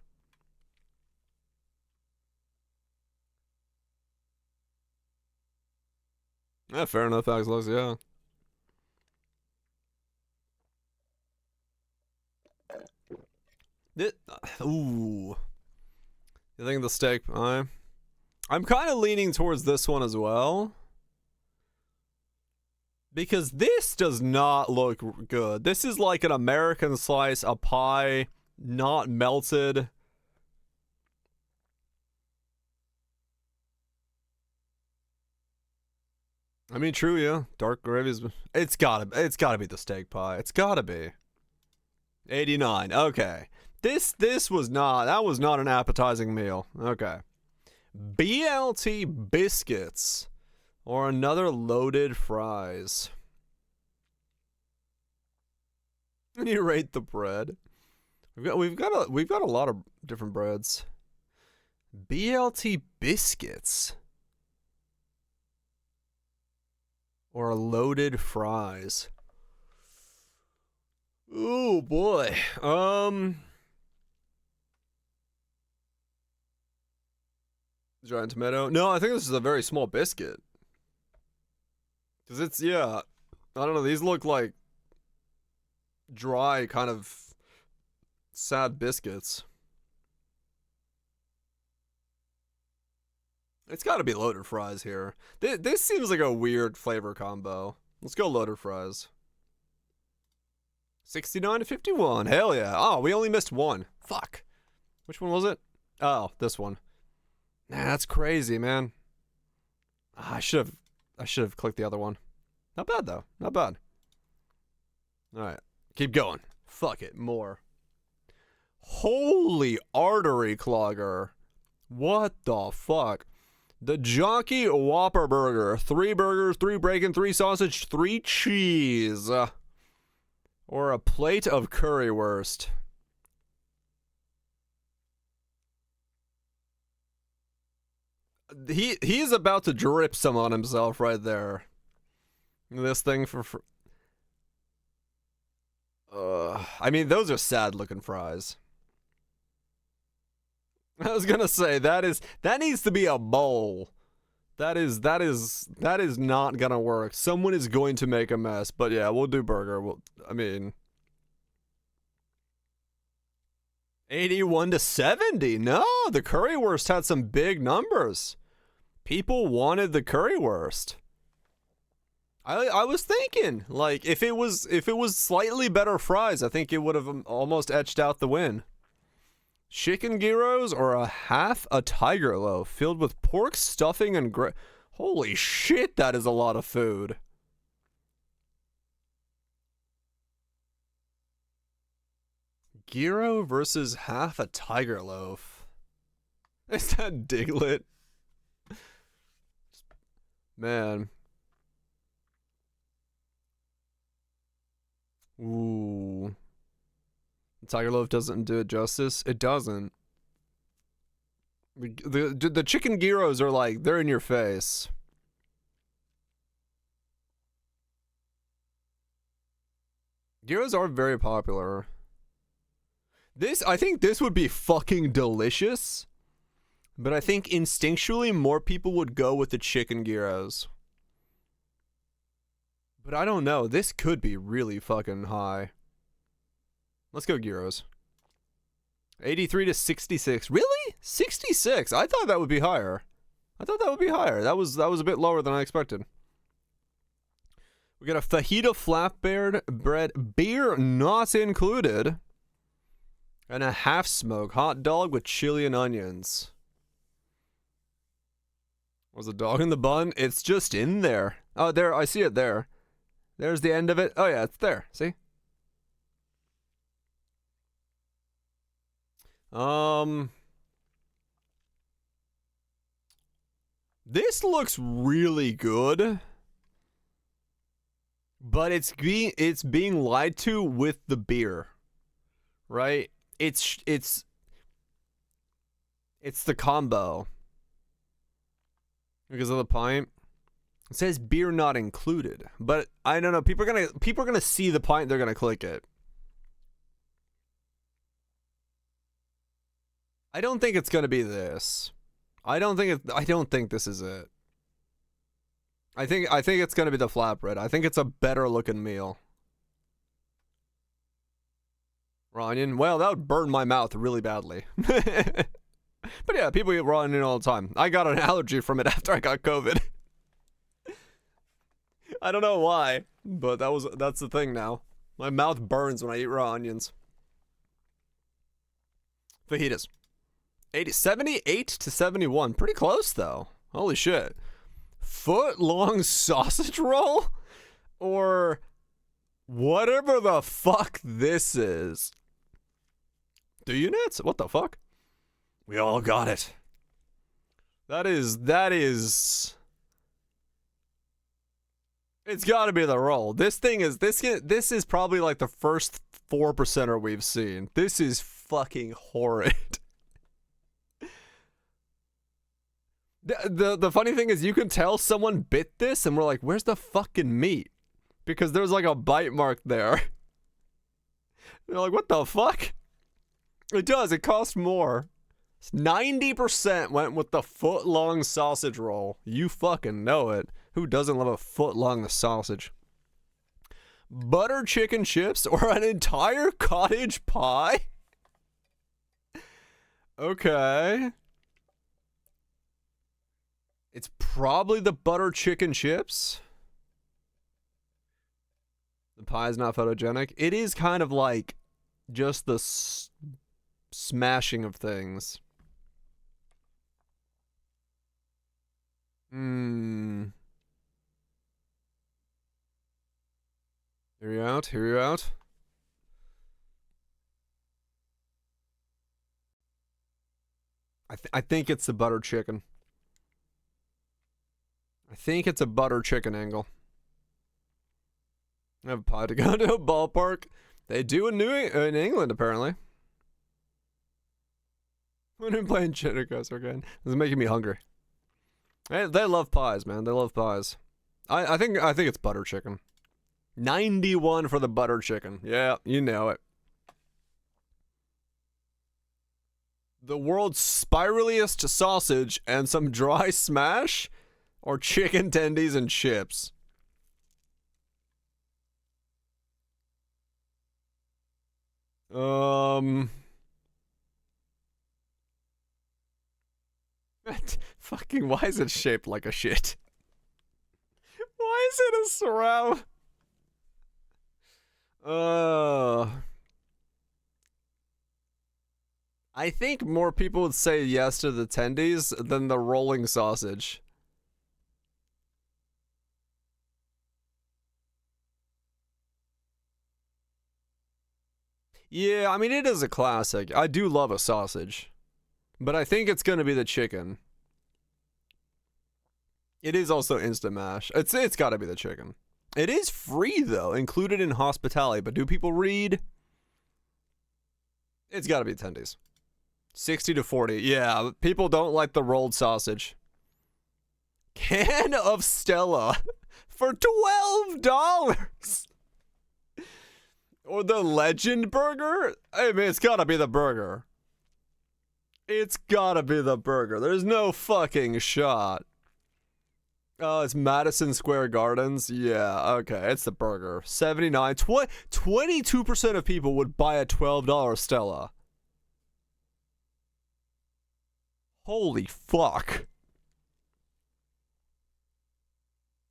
Yeah, fair enough, Alex, yeah. Ooh. You think the steak pie? I'm kind of leaning towards this one as well. Because this does not look good. This is like an American slice, a pie, not melted. I mean, true, yeah. Dark gravy's... It's gotta be the steak pie. It's gotta be. 89, okay. This was not... That was not an appetizing meal. Okay. BLT biscuits. Or another loaded fries. And you rate the bread. We've got a lot of different breads. BLT biscuits. Or loaded fries. Ooh boy. Giant tomato. No, I think this is a very small biscuit. Cause it's, yeah, I don't know, these look like dry, kind of sad biscuits. It's gotta be loaded fries here. This seems like a weird flavor combo. Let's go loaded fries. 69 to 51, hell yeah. Oh, we only missed one. Fuck. Which one was it? Oh, this one. Nah, that's crazy, man. I should have clicked the other one. Not bad, though. Not bad. Alright. Keep going. Fuck it. More. Holy artery clogger. What the fuck? The Jockey Whopper Burger. 3 burgers, 3 bacon, 3 sausage, 3 cheese. Or a plate of currywurst. He's about to drip some on himself right there. This thing for I mean, those are sad looking fries. I was gonna say that needs to be a bowl. That is not gonna work. Someone is going to make a mess. But yeah, we'll do burger. I mean, 81 to 70. No, the currywurst had some big numbers. People wanted the currywurst. I was thinking, like, if it was slightly better fries, I think it would have almost etched out the win. Chicken gyros or a half a tiger loaf filled with pork stuffing and holy shit, that is a lot of food. Gyro versus half a tiger loaf. Is that Diglett? Man. Ooh. The tiger loaf doesn't do it justice. It doesn't. The chicken gyros are like, they're in your face. Gyros are very popular. I think this would be fucking delicious. But I think instinctually more people would go with the chicken gyros. But I don't know. This could be really fucking high. Let's go gyros. 83 to 66. Really? 66? I thought that would be higher. That was a bit lower than I expected. We got a fajita flatbread bread, beer not included, and a half smoke hot dog with chili and onions. Was the dog in the bun? It's just in there. Oh, there, I see it there. There's the end of it. Oh yeah, it's there. See? This looks really good. But it's being lied to with the beer. Right? It's the combo. Because of the pint. It says beer not included. But I don't know, people are gonna see the pint, they're gonna click it. I don't think it's gonna be this. I don't think this is it. I think it's gonna be the flatbread. I think it's a better looking meal. Raw onion? Well, that would burn my mouth really badly. But yeah, people eat raw onion all the time. I got an allergy from it after I got COVID. I don't know why, but that's the thing now. My mouth burns when I eat raw onions. Fajitas. 78 to 71. Pretty close though. Holy shit. Foot-long sausage roll? Or whatever the fuck this is. Do you nuts? What the fuck? We all got it. That is... It's gotta be the roll. This is probably like the first 4%er we've seen. This is fucking horrid. The funny thing is you can tell someone bit this and we're like, where's the fucking meat? Because there's like a bite mark there. You're like, what the fuck? It does, it costs more. 90% went with the foot-long sausage roll. You fucking know it. Who doesn't love a foot-long sausage? Butter chicken chips or an entire cottage pie? Okay. It's probably the butter chicken chips. The pie is not photogenic. It is kind of like just the smashing of things. Hear you out, hear you out. I think it's the butter chicken. I think it's a butter chicken angle. I have a pie to go to a ballpark. They do in England, apparently. When I'm playing Cheddar Coaster again. This is making me hungry. They love pies, man. They love pies. I think it's butter chicken. 91 for the butter chicken. Yeah, you know it. The world's spiraliest sausage and some dry smash, or chicken tendies and chips. Fucking, why is it shaped like a shit? Why is it a surround? I think more people would say yes to the tendies than the rolling sausage. Yeah, I mean, it is a classic. I do love a sausage. But I think it's gonna be the chicken. It is also instant mash. It's gotta be the chicken. It is free, though, included in hospitality. But do people read? It's gotta be tendies. 60 to 40. Yeah, people don't like the rolled sausage. Can of Stella for $12. Or the Legend Burger? I mean, it's gotta be the burger. It's gotta be the burger. There's no fucking shot. Oh, it's Madison Square Gardens? Yeah, okay, it's the burger. 79. 22% of people would buy a $12 Stella. Holy fuck.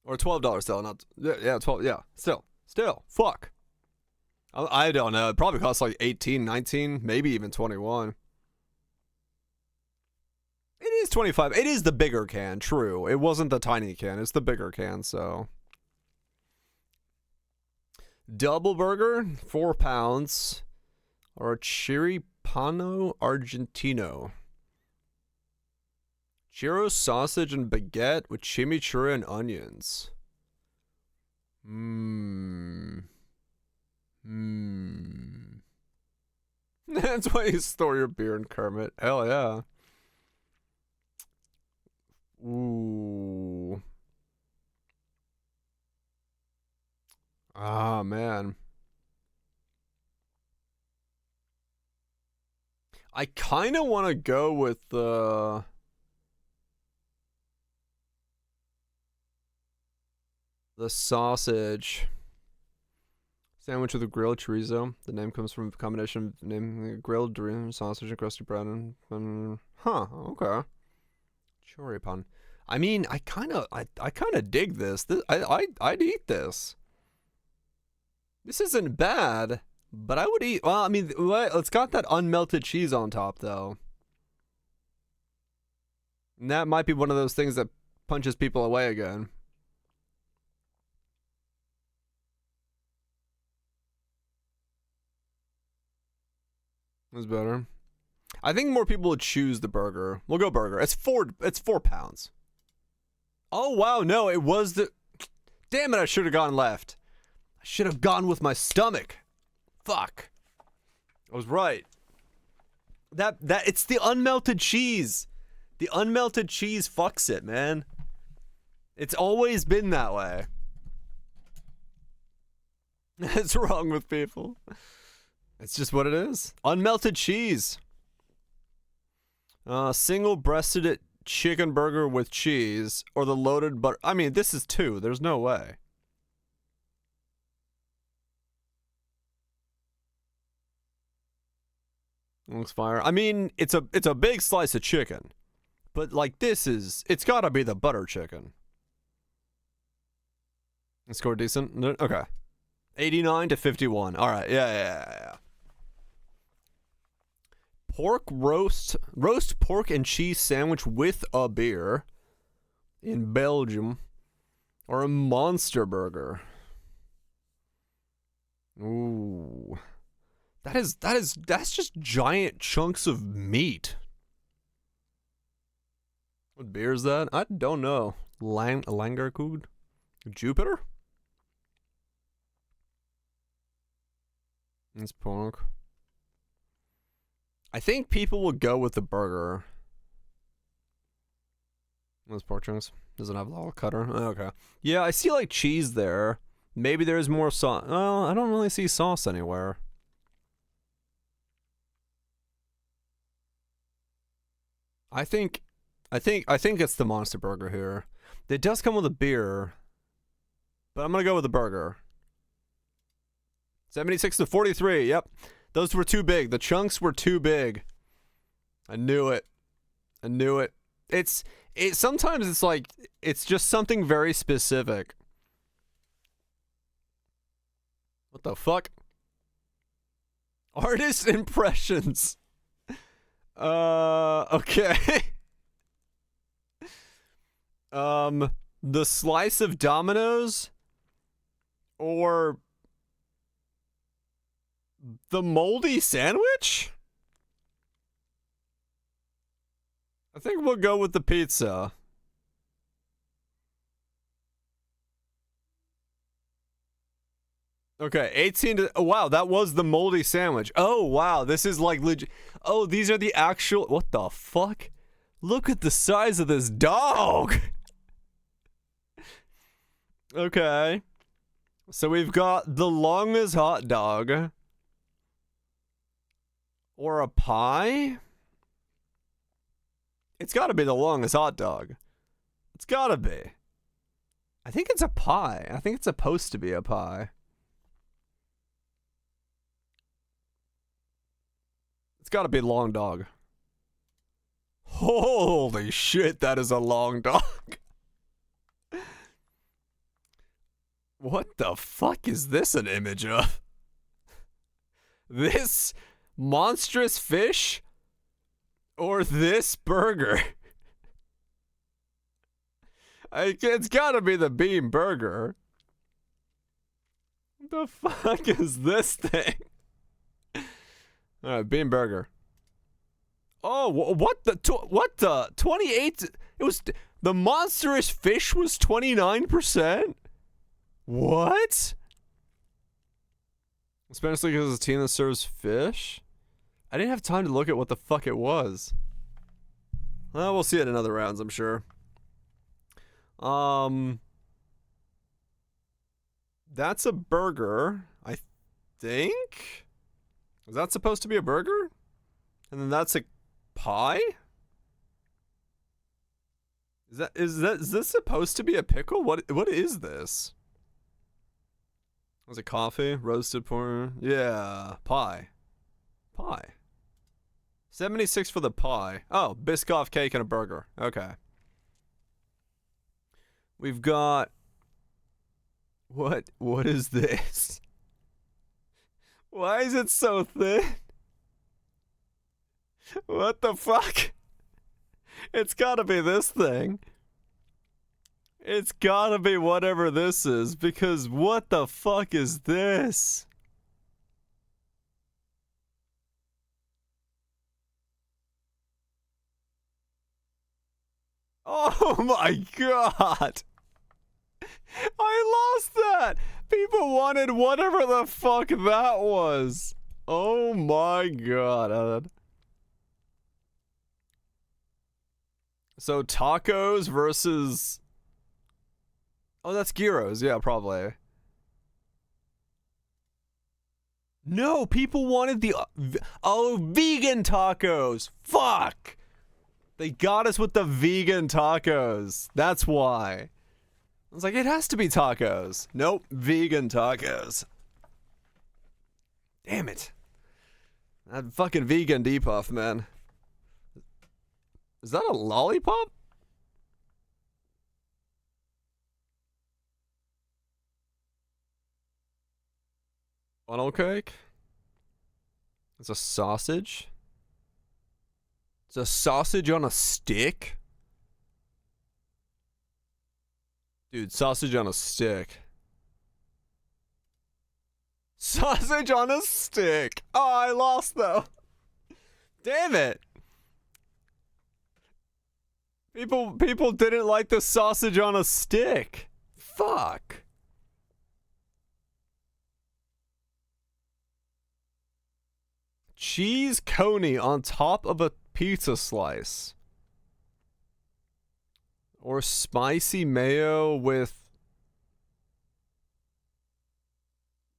Or $12 Stella, not... Yeah, 12, yeah. Still, fuck. I don't know. It probably costs like 18, 19, maybe even 21. It is 25. It is the bigger can, true. It wasn't the tiny can. It's the bigger can, so. Double burger, 4 pounds. Or a chiripano argentino. Churros, sausage, and baguette with chimichurri and onions. That's why you store your beer in Kermit. Hell yeah. Ooh. Ah, man. I kind of want to go with the sausage sandwich with a grilled chorizo. The name comes from a combination of name grilled sausage and crusty bread and huh, okay. Choripan. I mean, I kind of dig this. I'd eat this. This isn't bad, but I would eat. Well, I mean, it's got that unmelted cheese on top, though. And that might be one of those things that punches people away again. That's better. I think more people would choose the burger. We'll go burger. It's 4 pounds. Oh wow, no, it was the damn it, I should have gone left. I should have gone with my stomach. Fuck. I was right. That it's the unmelted cheese. The unmelted cheese fucks it, man. It's always been that way. What's wrong with people? It's just what it is. Unmelted cheese. Single-breasted chicken burger with cheese, or the loaded butter. I mean, this is 2. There's no way. Looks fire. I mean, it's a big slice of chicken, but like it's gotta be the butter chicken. Score decent. Okay. 89 to 51. All right. Yeah. Pork roast pork and cheese sandwich with a beer in Belgium, or a monster burger. Ooh, that's just giant chunks of meat. What beer is that? I don't know. Langerkud? Jupiter? It's pork. I think people will go with the burger. Those pork chunks. Doesn't have a little cutter. Okay. Yeah, I see like cheese there. Maybe there's more sauce. Well, I don't really see sauce anywhere. I think it's the monster burger here. It does come with a beer, but I'm gonna go with the burger. 76 to 43. Yep, those were too big. The chunks were too big. I knew it. I knew it. Sometimes it's like it's just something very specific. What the fuck? Artist impressions. Okay. The slice of Domino's or the moldy sandwich? I think we'll go with the pizza. Okay, 18 to... Oh, wow, that was the moldy sandwich. Oh, wow, this is like legit... Oh, these are the actual... What the fuck? Look at the size of this dog! Okay. So we've got the longest hot dog. Or a pie? It's gotta be the longest hot dog. It's gotta be. I think it's a pie. I think it's supposed to be a pie. It's gotta be a long dog. Holy shit, that is a long dog. What the fuck is this an image of? This monstrous fish? Or this burger? It's gotta be the bean burger. What the fuck is this thing? Alright, bean burger. Oh, what the 28? It was the monstrous fish was 29%. What? Especially because it's a team that serves fish. I didn't have time to look at what the fuck it was. Well, we'll see it in other rounds, I'm sure. That's a burger, I think. Is that supposed to be a burger? And then that's a pie? Is this supposed to be a pickle? What is this? Was it coffee? Roasted pork? Yeah, pie. Pie. 76 for the pie. Oh, Biscoff cake and a burger. Okay. We've got... What is this? Why is it so thin? What the fuck? It's gotta be this thing. It's gotta be whatever this is, because what the fuck is this? Oh my god! I lost that! People wanted whatever the fuck that was. Oh my god. So tacos versus... Oh, that's gyros. Yeah, probably. No, people wanted the... Oh, vegan tacos! Fuck! They got us with the vegan tacos. That's why. I was like, it has to be tacos. Nope, vegan tacos. Damn it. That fucking vegan depuff, man. Is that a lollipop? Funnel cake? It's a sausage? It's a sausage on a stick? Dude, sausage on a stick. Sausage on a stick! Oh, I lost though. Damn it. People didn't like the sausage on a stick. Fuck. Cheese coney on top of a pizza slice. Or spicy mayo with...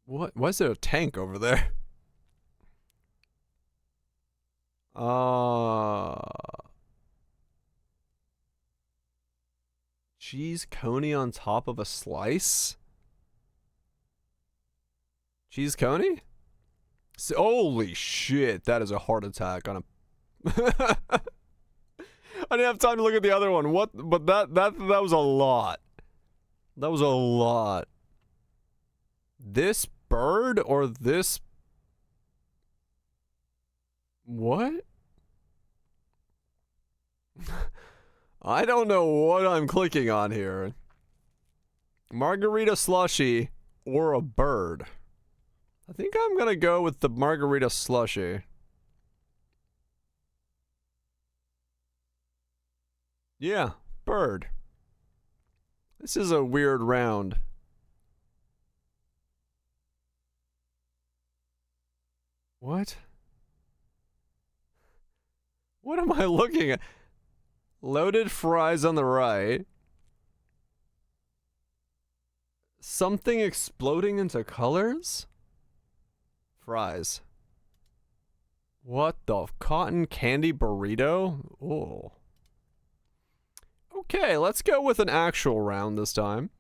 What? Why is there a tank over there? Cheese coney on top of a slice? Cheese coney? Holy shit, that is a heart attack on a... I didn't have time to look at the other one. What? But that was a lot. That was a lot. This bird or this... What? I don't know what I'm clicking on here. Margarita slushy or a bird. I think I'm gonna go with the margarita slushy. Yeah, bird. This is a weird round. What? What am I looking at? Loaded fries on the right. Something exploding into colors? Fries. What the cotton candy burrito? Oh. Okay, let's go with an actual round this time.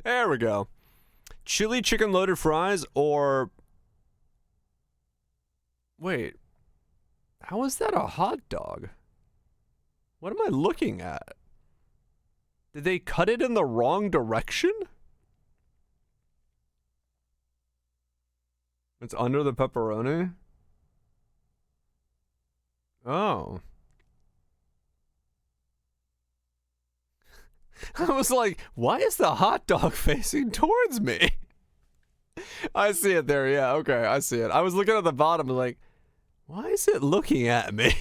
There we go. Chili chicken loaded fries or... Wait. How is that a hot dog? What am I looking at? Did they cut it in the wrong direction? It's under the pepperoni? Oh. I was like, why is the hot dog facing towards me? I see it there, yeah, okay, I see it. I was looking at the bottom like, why is it looking at me?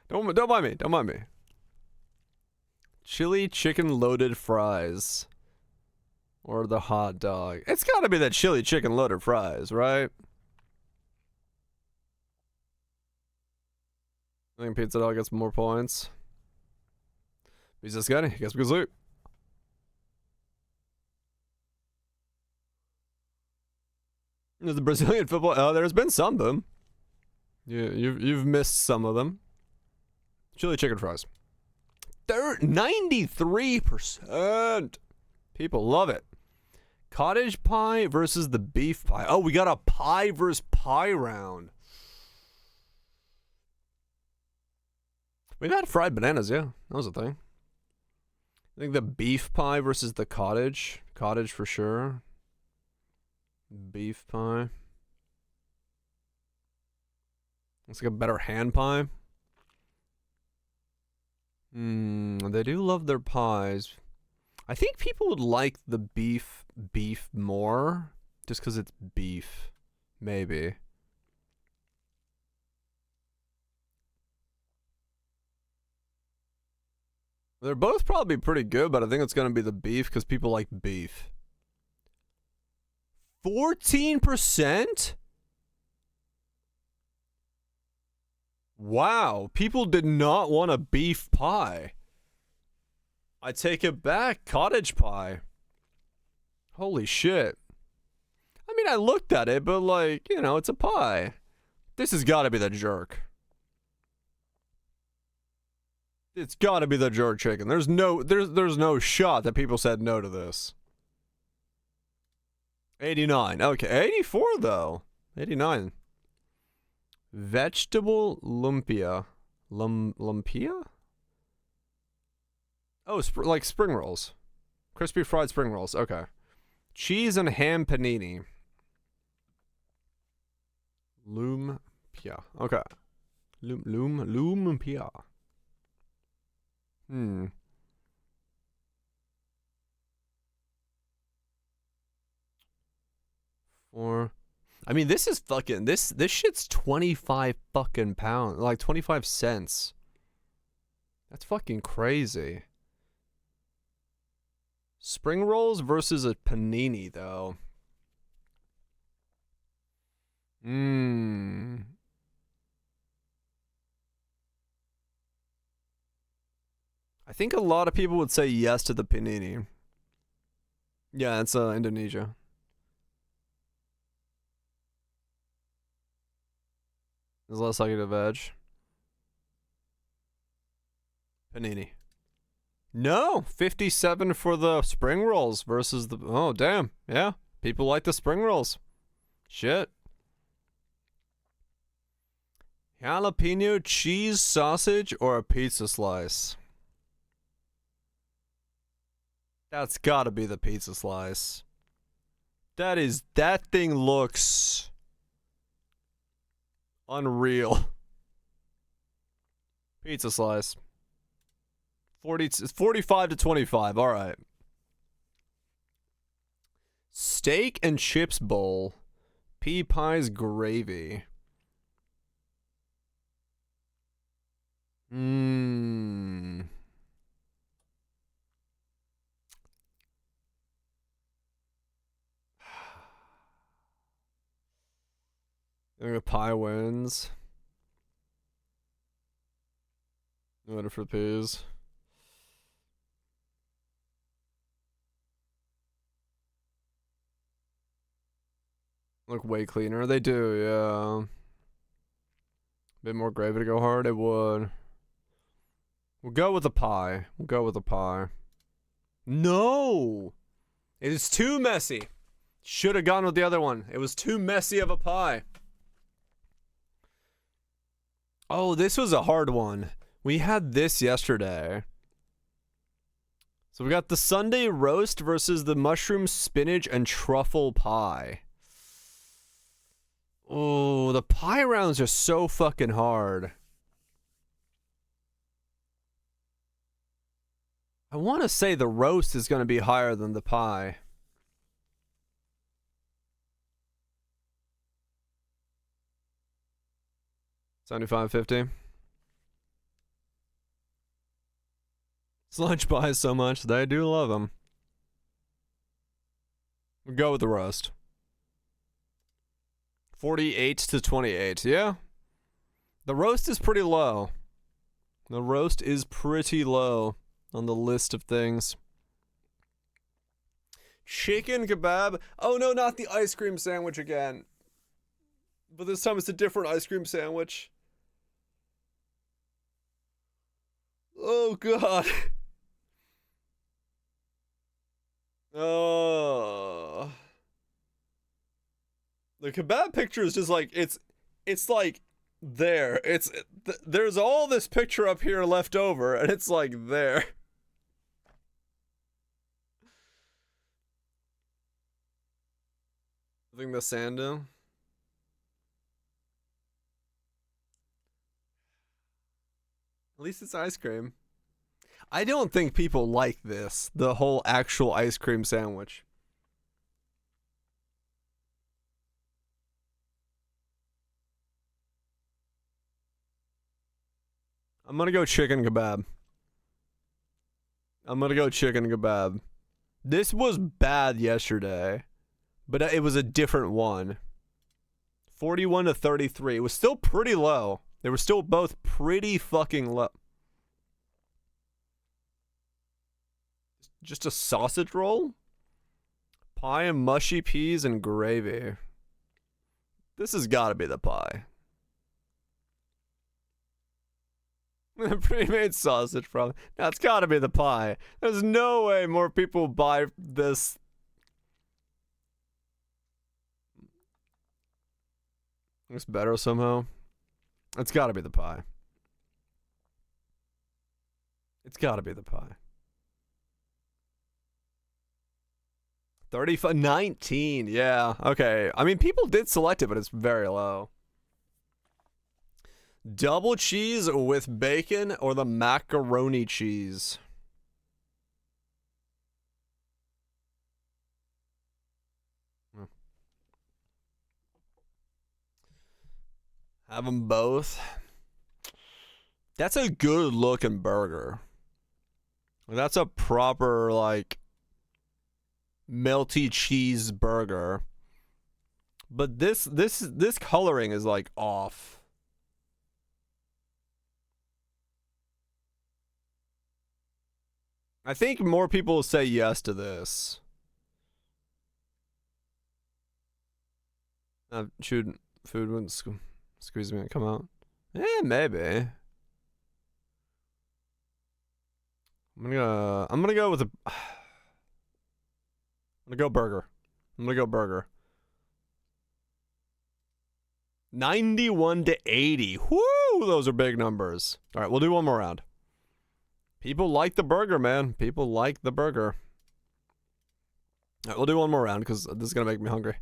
Don't mind me, don't mind me. Chili chicken loaded fries. Or the hot dog. It's gotta be the chili chicken loaded fries, right? I think Pizza Dog gets more points. Pizza Scotty, guess we can sleep. There's the Brazilian football. Oh, there's been some of them. Yeah, you've missed some of them. Chili chicken fries. 93%. People love it. Cottage pie versus the beef pie. Oh, we got a pie versus pie round. We've had fried bananas, yeah. That was a thing. I think the beef pie versus the cottage. Cottage for sure. Beef pie. Looks like a better hand pie. They do love their pies. I think people would like the beef more. Just because it's beef. Maybe. They're both probably pretty good, but I think it's going to be the beef because people like beef. 14%? Wow, people did not want a beef pie. I take it back, cottage pie. Holy shit. I mean, I looked at it, but like, you know, it's a pie. This has got to be the jerk. It's got to be the jerk chicken. There's no shot that people said no to this. 89. Okay, 84 though. 89. Vegetable lumpia. Lumpia? Oh, like spring rolls. Crispy fried spring rolls. Okay. Cheese and ham panini. Lumpia. Okay. Lumpia. Or, I mean, this is fucking, this shit's 25 fucking pounds, like 25 cents. That's fucking crazy. Spring rolls versus a panini, though. I think a lot of people would say yes to the panini. Yeah, it's Indonesia. There's less likely to veg. Panini. No, 57 for the spring rolls versus the... Oh, damn. Yeah, people like the spring rolls. Shit. Jalapeno cheese sausage or a pizza slice? That's gotta be the pizza slice. That thing looks unreal. Pizza slice. 45 to 25. All right. Steak and chips bowl. Pea pies gravy. Mmm. Pie wins. Order for peas. Look way cleaner. They do, yeah. Bit more gravy to go hard. It would. We'll go with the pie. We'll go with the pie. No! It is too messy. Should have gone with the other one. It was too messy of a pie. Oh, this was a hard one. We had this yesterday. So we got the Sunday roast versus the mushroom, spinach, and truffle pie. Oh, the pie rounds are so fucking hard. I want to say the roast is going to be higher than the pie. $75.50. Sludge pies so much, they do love them. We'll go with the roast. 48 to 28, yeah. The roast is pretty low. The roast is pretty low on the list of things. Chicken kebab. Oh no, not the ice cream sandwich again. But this time it's a different ice cream sandwich. Oh god. Oh. The kebab picture is just like it's like there. There's all this picture up here left over and it's like there. I think the sando. At least it's ice cream. I don't think people like this, the whole actual ice cream sandwich. I'm gonna go chicken kebab. I'm gonna go chicken kebab. This was bad yesterday, but it was a different one. 41 to 33. It was still pretty low. They were still both pretty fucking low. Just a sausage roll? Pie and mushy peas and gravy. This has got to be the pie. Pre-made sausage, probably. That's got to be the pie. There's no way more people buy this. It's better somehow. It's got to be the pie. It's got to be the pie. 35, 19, yeah, okay. I mean, people did select it, but it's very low. Double cheese with bacon or the macaroni cheese? Have them both. That's a good looking burger. That's a proper, like, melty cheese burger. But this coloring is like off. I think more people will say yes to this. Food wouldn't squeeze me and come out. Yeah, maybe. I'm gonna go with a. I'm gonna go burger. 91 to 80. Whoo, those are big numbers. All right, we'll do one more round. People like the burger, man. People like the burger. All right, we'll do one more round because this is gonna make me hungry.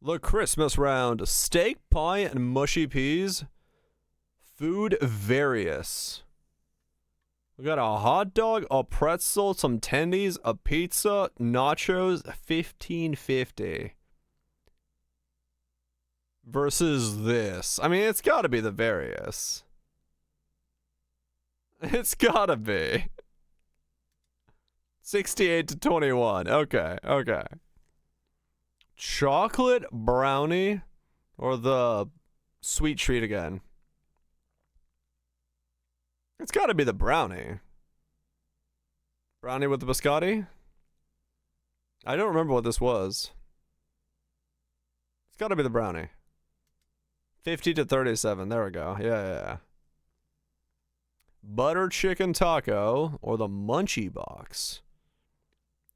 The Christmas round: steak, pie, and mushy peas. Food various. We got a hot dog, a pretzel, some tendies, a pizza, nachos, $15.50. Versus this. I mean, it's gotta be the various. It's gotta be. 68 to 21. Okay, okay. Chocolate brownie or the sweet treat again? It's gotta be the brownie. Brownie with the biscotti? I don't remember what this was. It's gotta be the brownie. 50 to 37. There we go. Yeah. Butter chicken taco or the munchie box?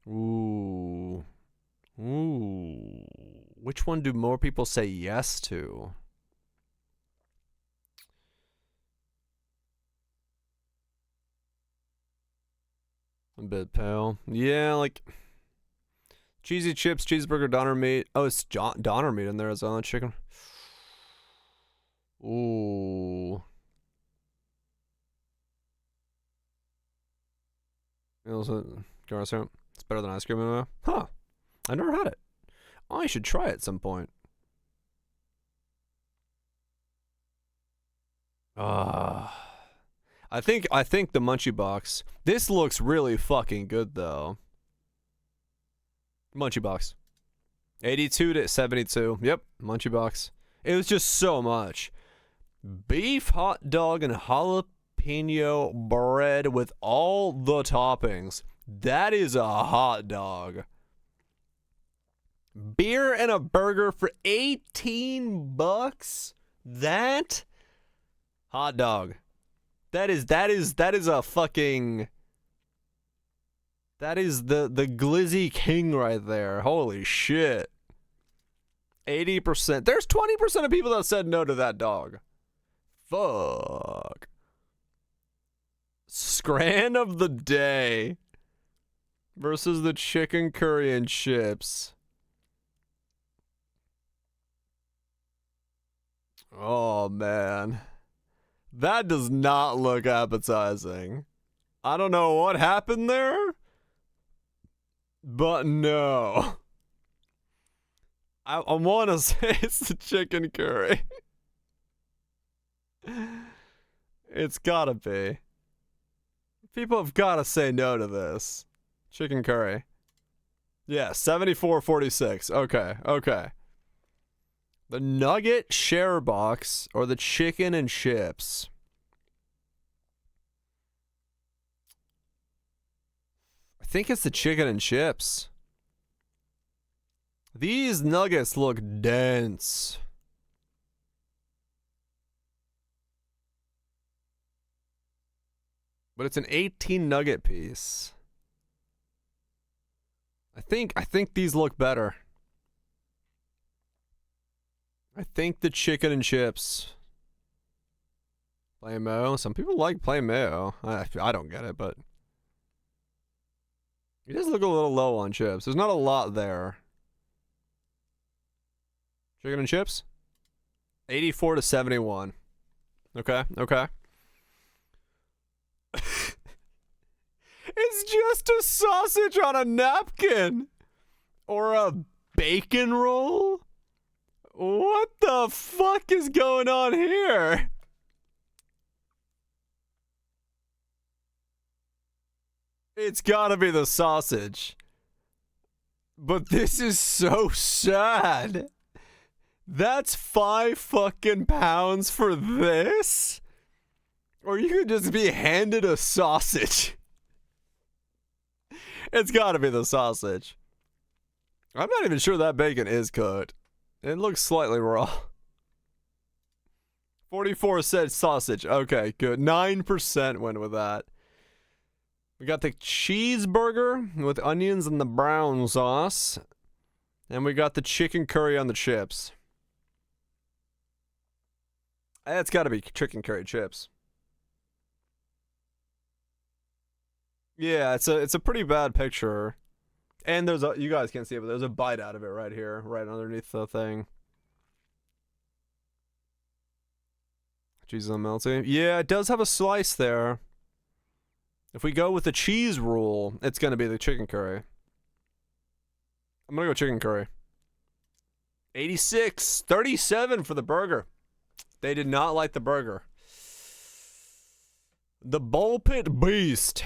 Ooh. Which one do more people say yes to? A bit pale. Yeah, like cheesy chips, cheeseburger, doner meat. Oh, it's doner meat in there as well. Chicken. Ooh. It's better than ice cream anyway. Huh. I never had it. I should try it at some point. I think the munchie box. This looks really fucking good though. Munchie box. 82 to 72. Yep, munchie box. It was just so much. Beef hot dog and jalapeno bread with all the toppings. That is a hot dog. Beer and a burger for $18. That hot dog. That is a fucking. That is the glizzy king right there. Holy shit. 80%. There's 20% of people that said no to that dog. Fuck. Scran of the day versus the chicken curry and chips. Oh man. That does not look appetizing. I don't know what happened there, but no. I want to say it's the chicken curry. It's gotta be. People have gotta say no to this. Chicken curry. Yeah, 74-46. Okay. The nugget share box or the chicken and chips? I think it's the chicken and chips. These nuggets look dense. But it's an 18 nugget piece. I think these look better. I think the chicken and chips. Plain mayo. Some people like plain mayo. I don't get it, but it does look a little low on chips. There's not a lot there. Chicken and chips? 84 to 71. Okay. It's just a sausage on a napkin. Or a bacon roll? What the fuck is going on here? It's gotta be the sausage. But this is so sad. That's 5 fucking pounds for this? Or you could just be handed a sausage. It's gotta be the sausage. I'm not even sure that bacon is cooked. It looks slightly raw. 44 said sausage. Okay, good. 9% went with that. We got the cheeseburger with onions and the brown sauce. And we got the chicken curry on the chips. It's gotta be chicken curry chips. Yeah, it's a pretty bad picture. And there's a, you guys can't see it, but there's a bite out of it right here, right underneath the thing. Cheese on melty. Yeah, it does have a slice there. If we go with the cheese rule, it's gonna be the chicken curry. I'm gonna go chicken curry. 86, 37 for the burger. They did not like the burger. The Bull Pit Beast.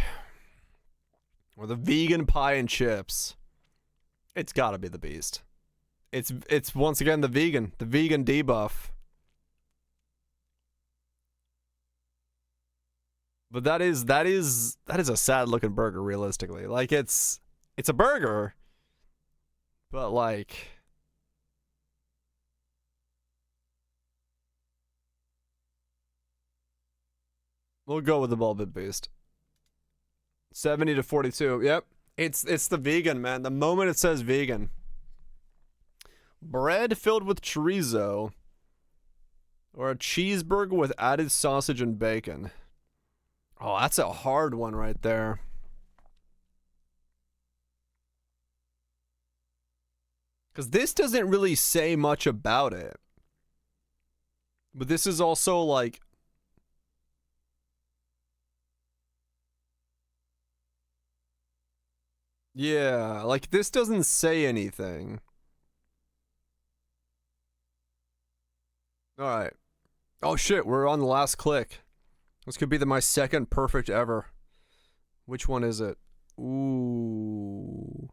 Or the vegan pie and chips. It's gotta be the Beast. It's once again the vegan debuff. But that is a sad looking burger, realistically. Like it's a burger, but like we'll go with the Bull Pit Beast. 70 to 42. Yep. It's the vegan, man. The moment it says vegan. Bread filled with chorizo. Or a cheeseburger with added sausage and bacon. Oh, that's a hard one right there. Because this doesn't really say much about it. But this is also like... Yeah, like this doesn't say anything. Alright. Oh shit, we're on the last click. This could be my second perfect ever. Which one is it? Ooh.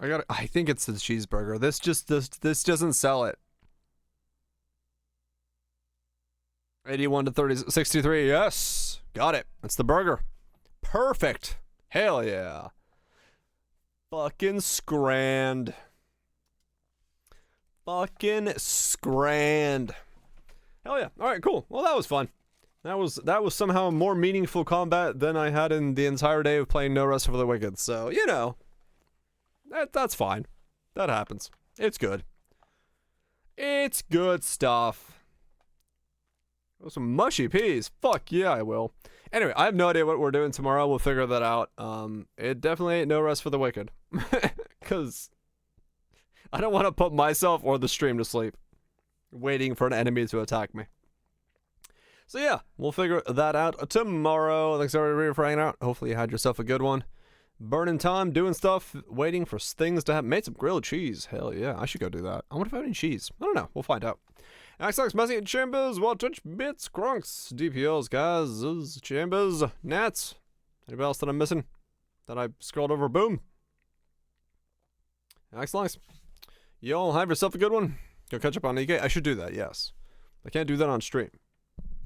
I think it's the cheeseburger. This doesn't sell it. 81 to 30, 63. Yes. Got it. It's the burger. Perfect. Hell yeah. Fucking scrand. Fucking scrand. Hell yeah. Alright, cool. Well, that was fun. That was somehow more meaningful combat than I had in the entire day of playing No Rest for the Wicked. So, you know. That's fine. That happens. It's good. It's good stuff. Oh, some mushy peas. Fuck yeah, I will. Anyway, I have no idea what we're doing tomorrow. We'll figure that out. It definitely ain't No Rest for the Wicked. Because I don't want to put myself or the stream to sleep waiting for an enemy to attack me. So yeah, we'll figure that out tomorrow. Thanks everybody for hanging out. Hopefully you had yourself a good one. Burning time, doing stuff, waiting for things to happen. Made some grilled cheese. Hell yeah, I should go do that. I wonder if I have any cheese. I don't know. We'll find out. XX, Messy, Chambers, Wild Twitch, Bits, Grunks, DPLs, guys, Chambers, Nats. Anybody else that I'm missing? That I scrolled over? Boom. XX, y'all have yourself a good one. Go catch up on EK. I should do that, yes. I can't do that on stream.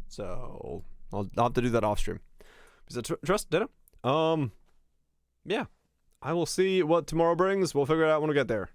So, I'll have to do that off stream. Is it trust? Did I? Yeah. I will see what tomorrow brings. We'll figure it out when we get there.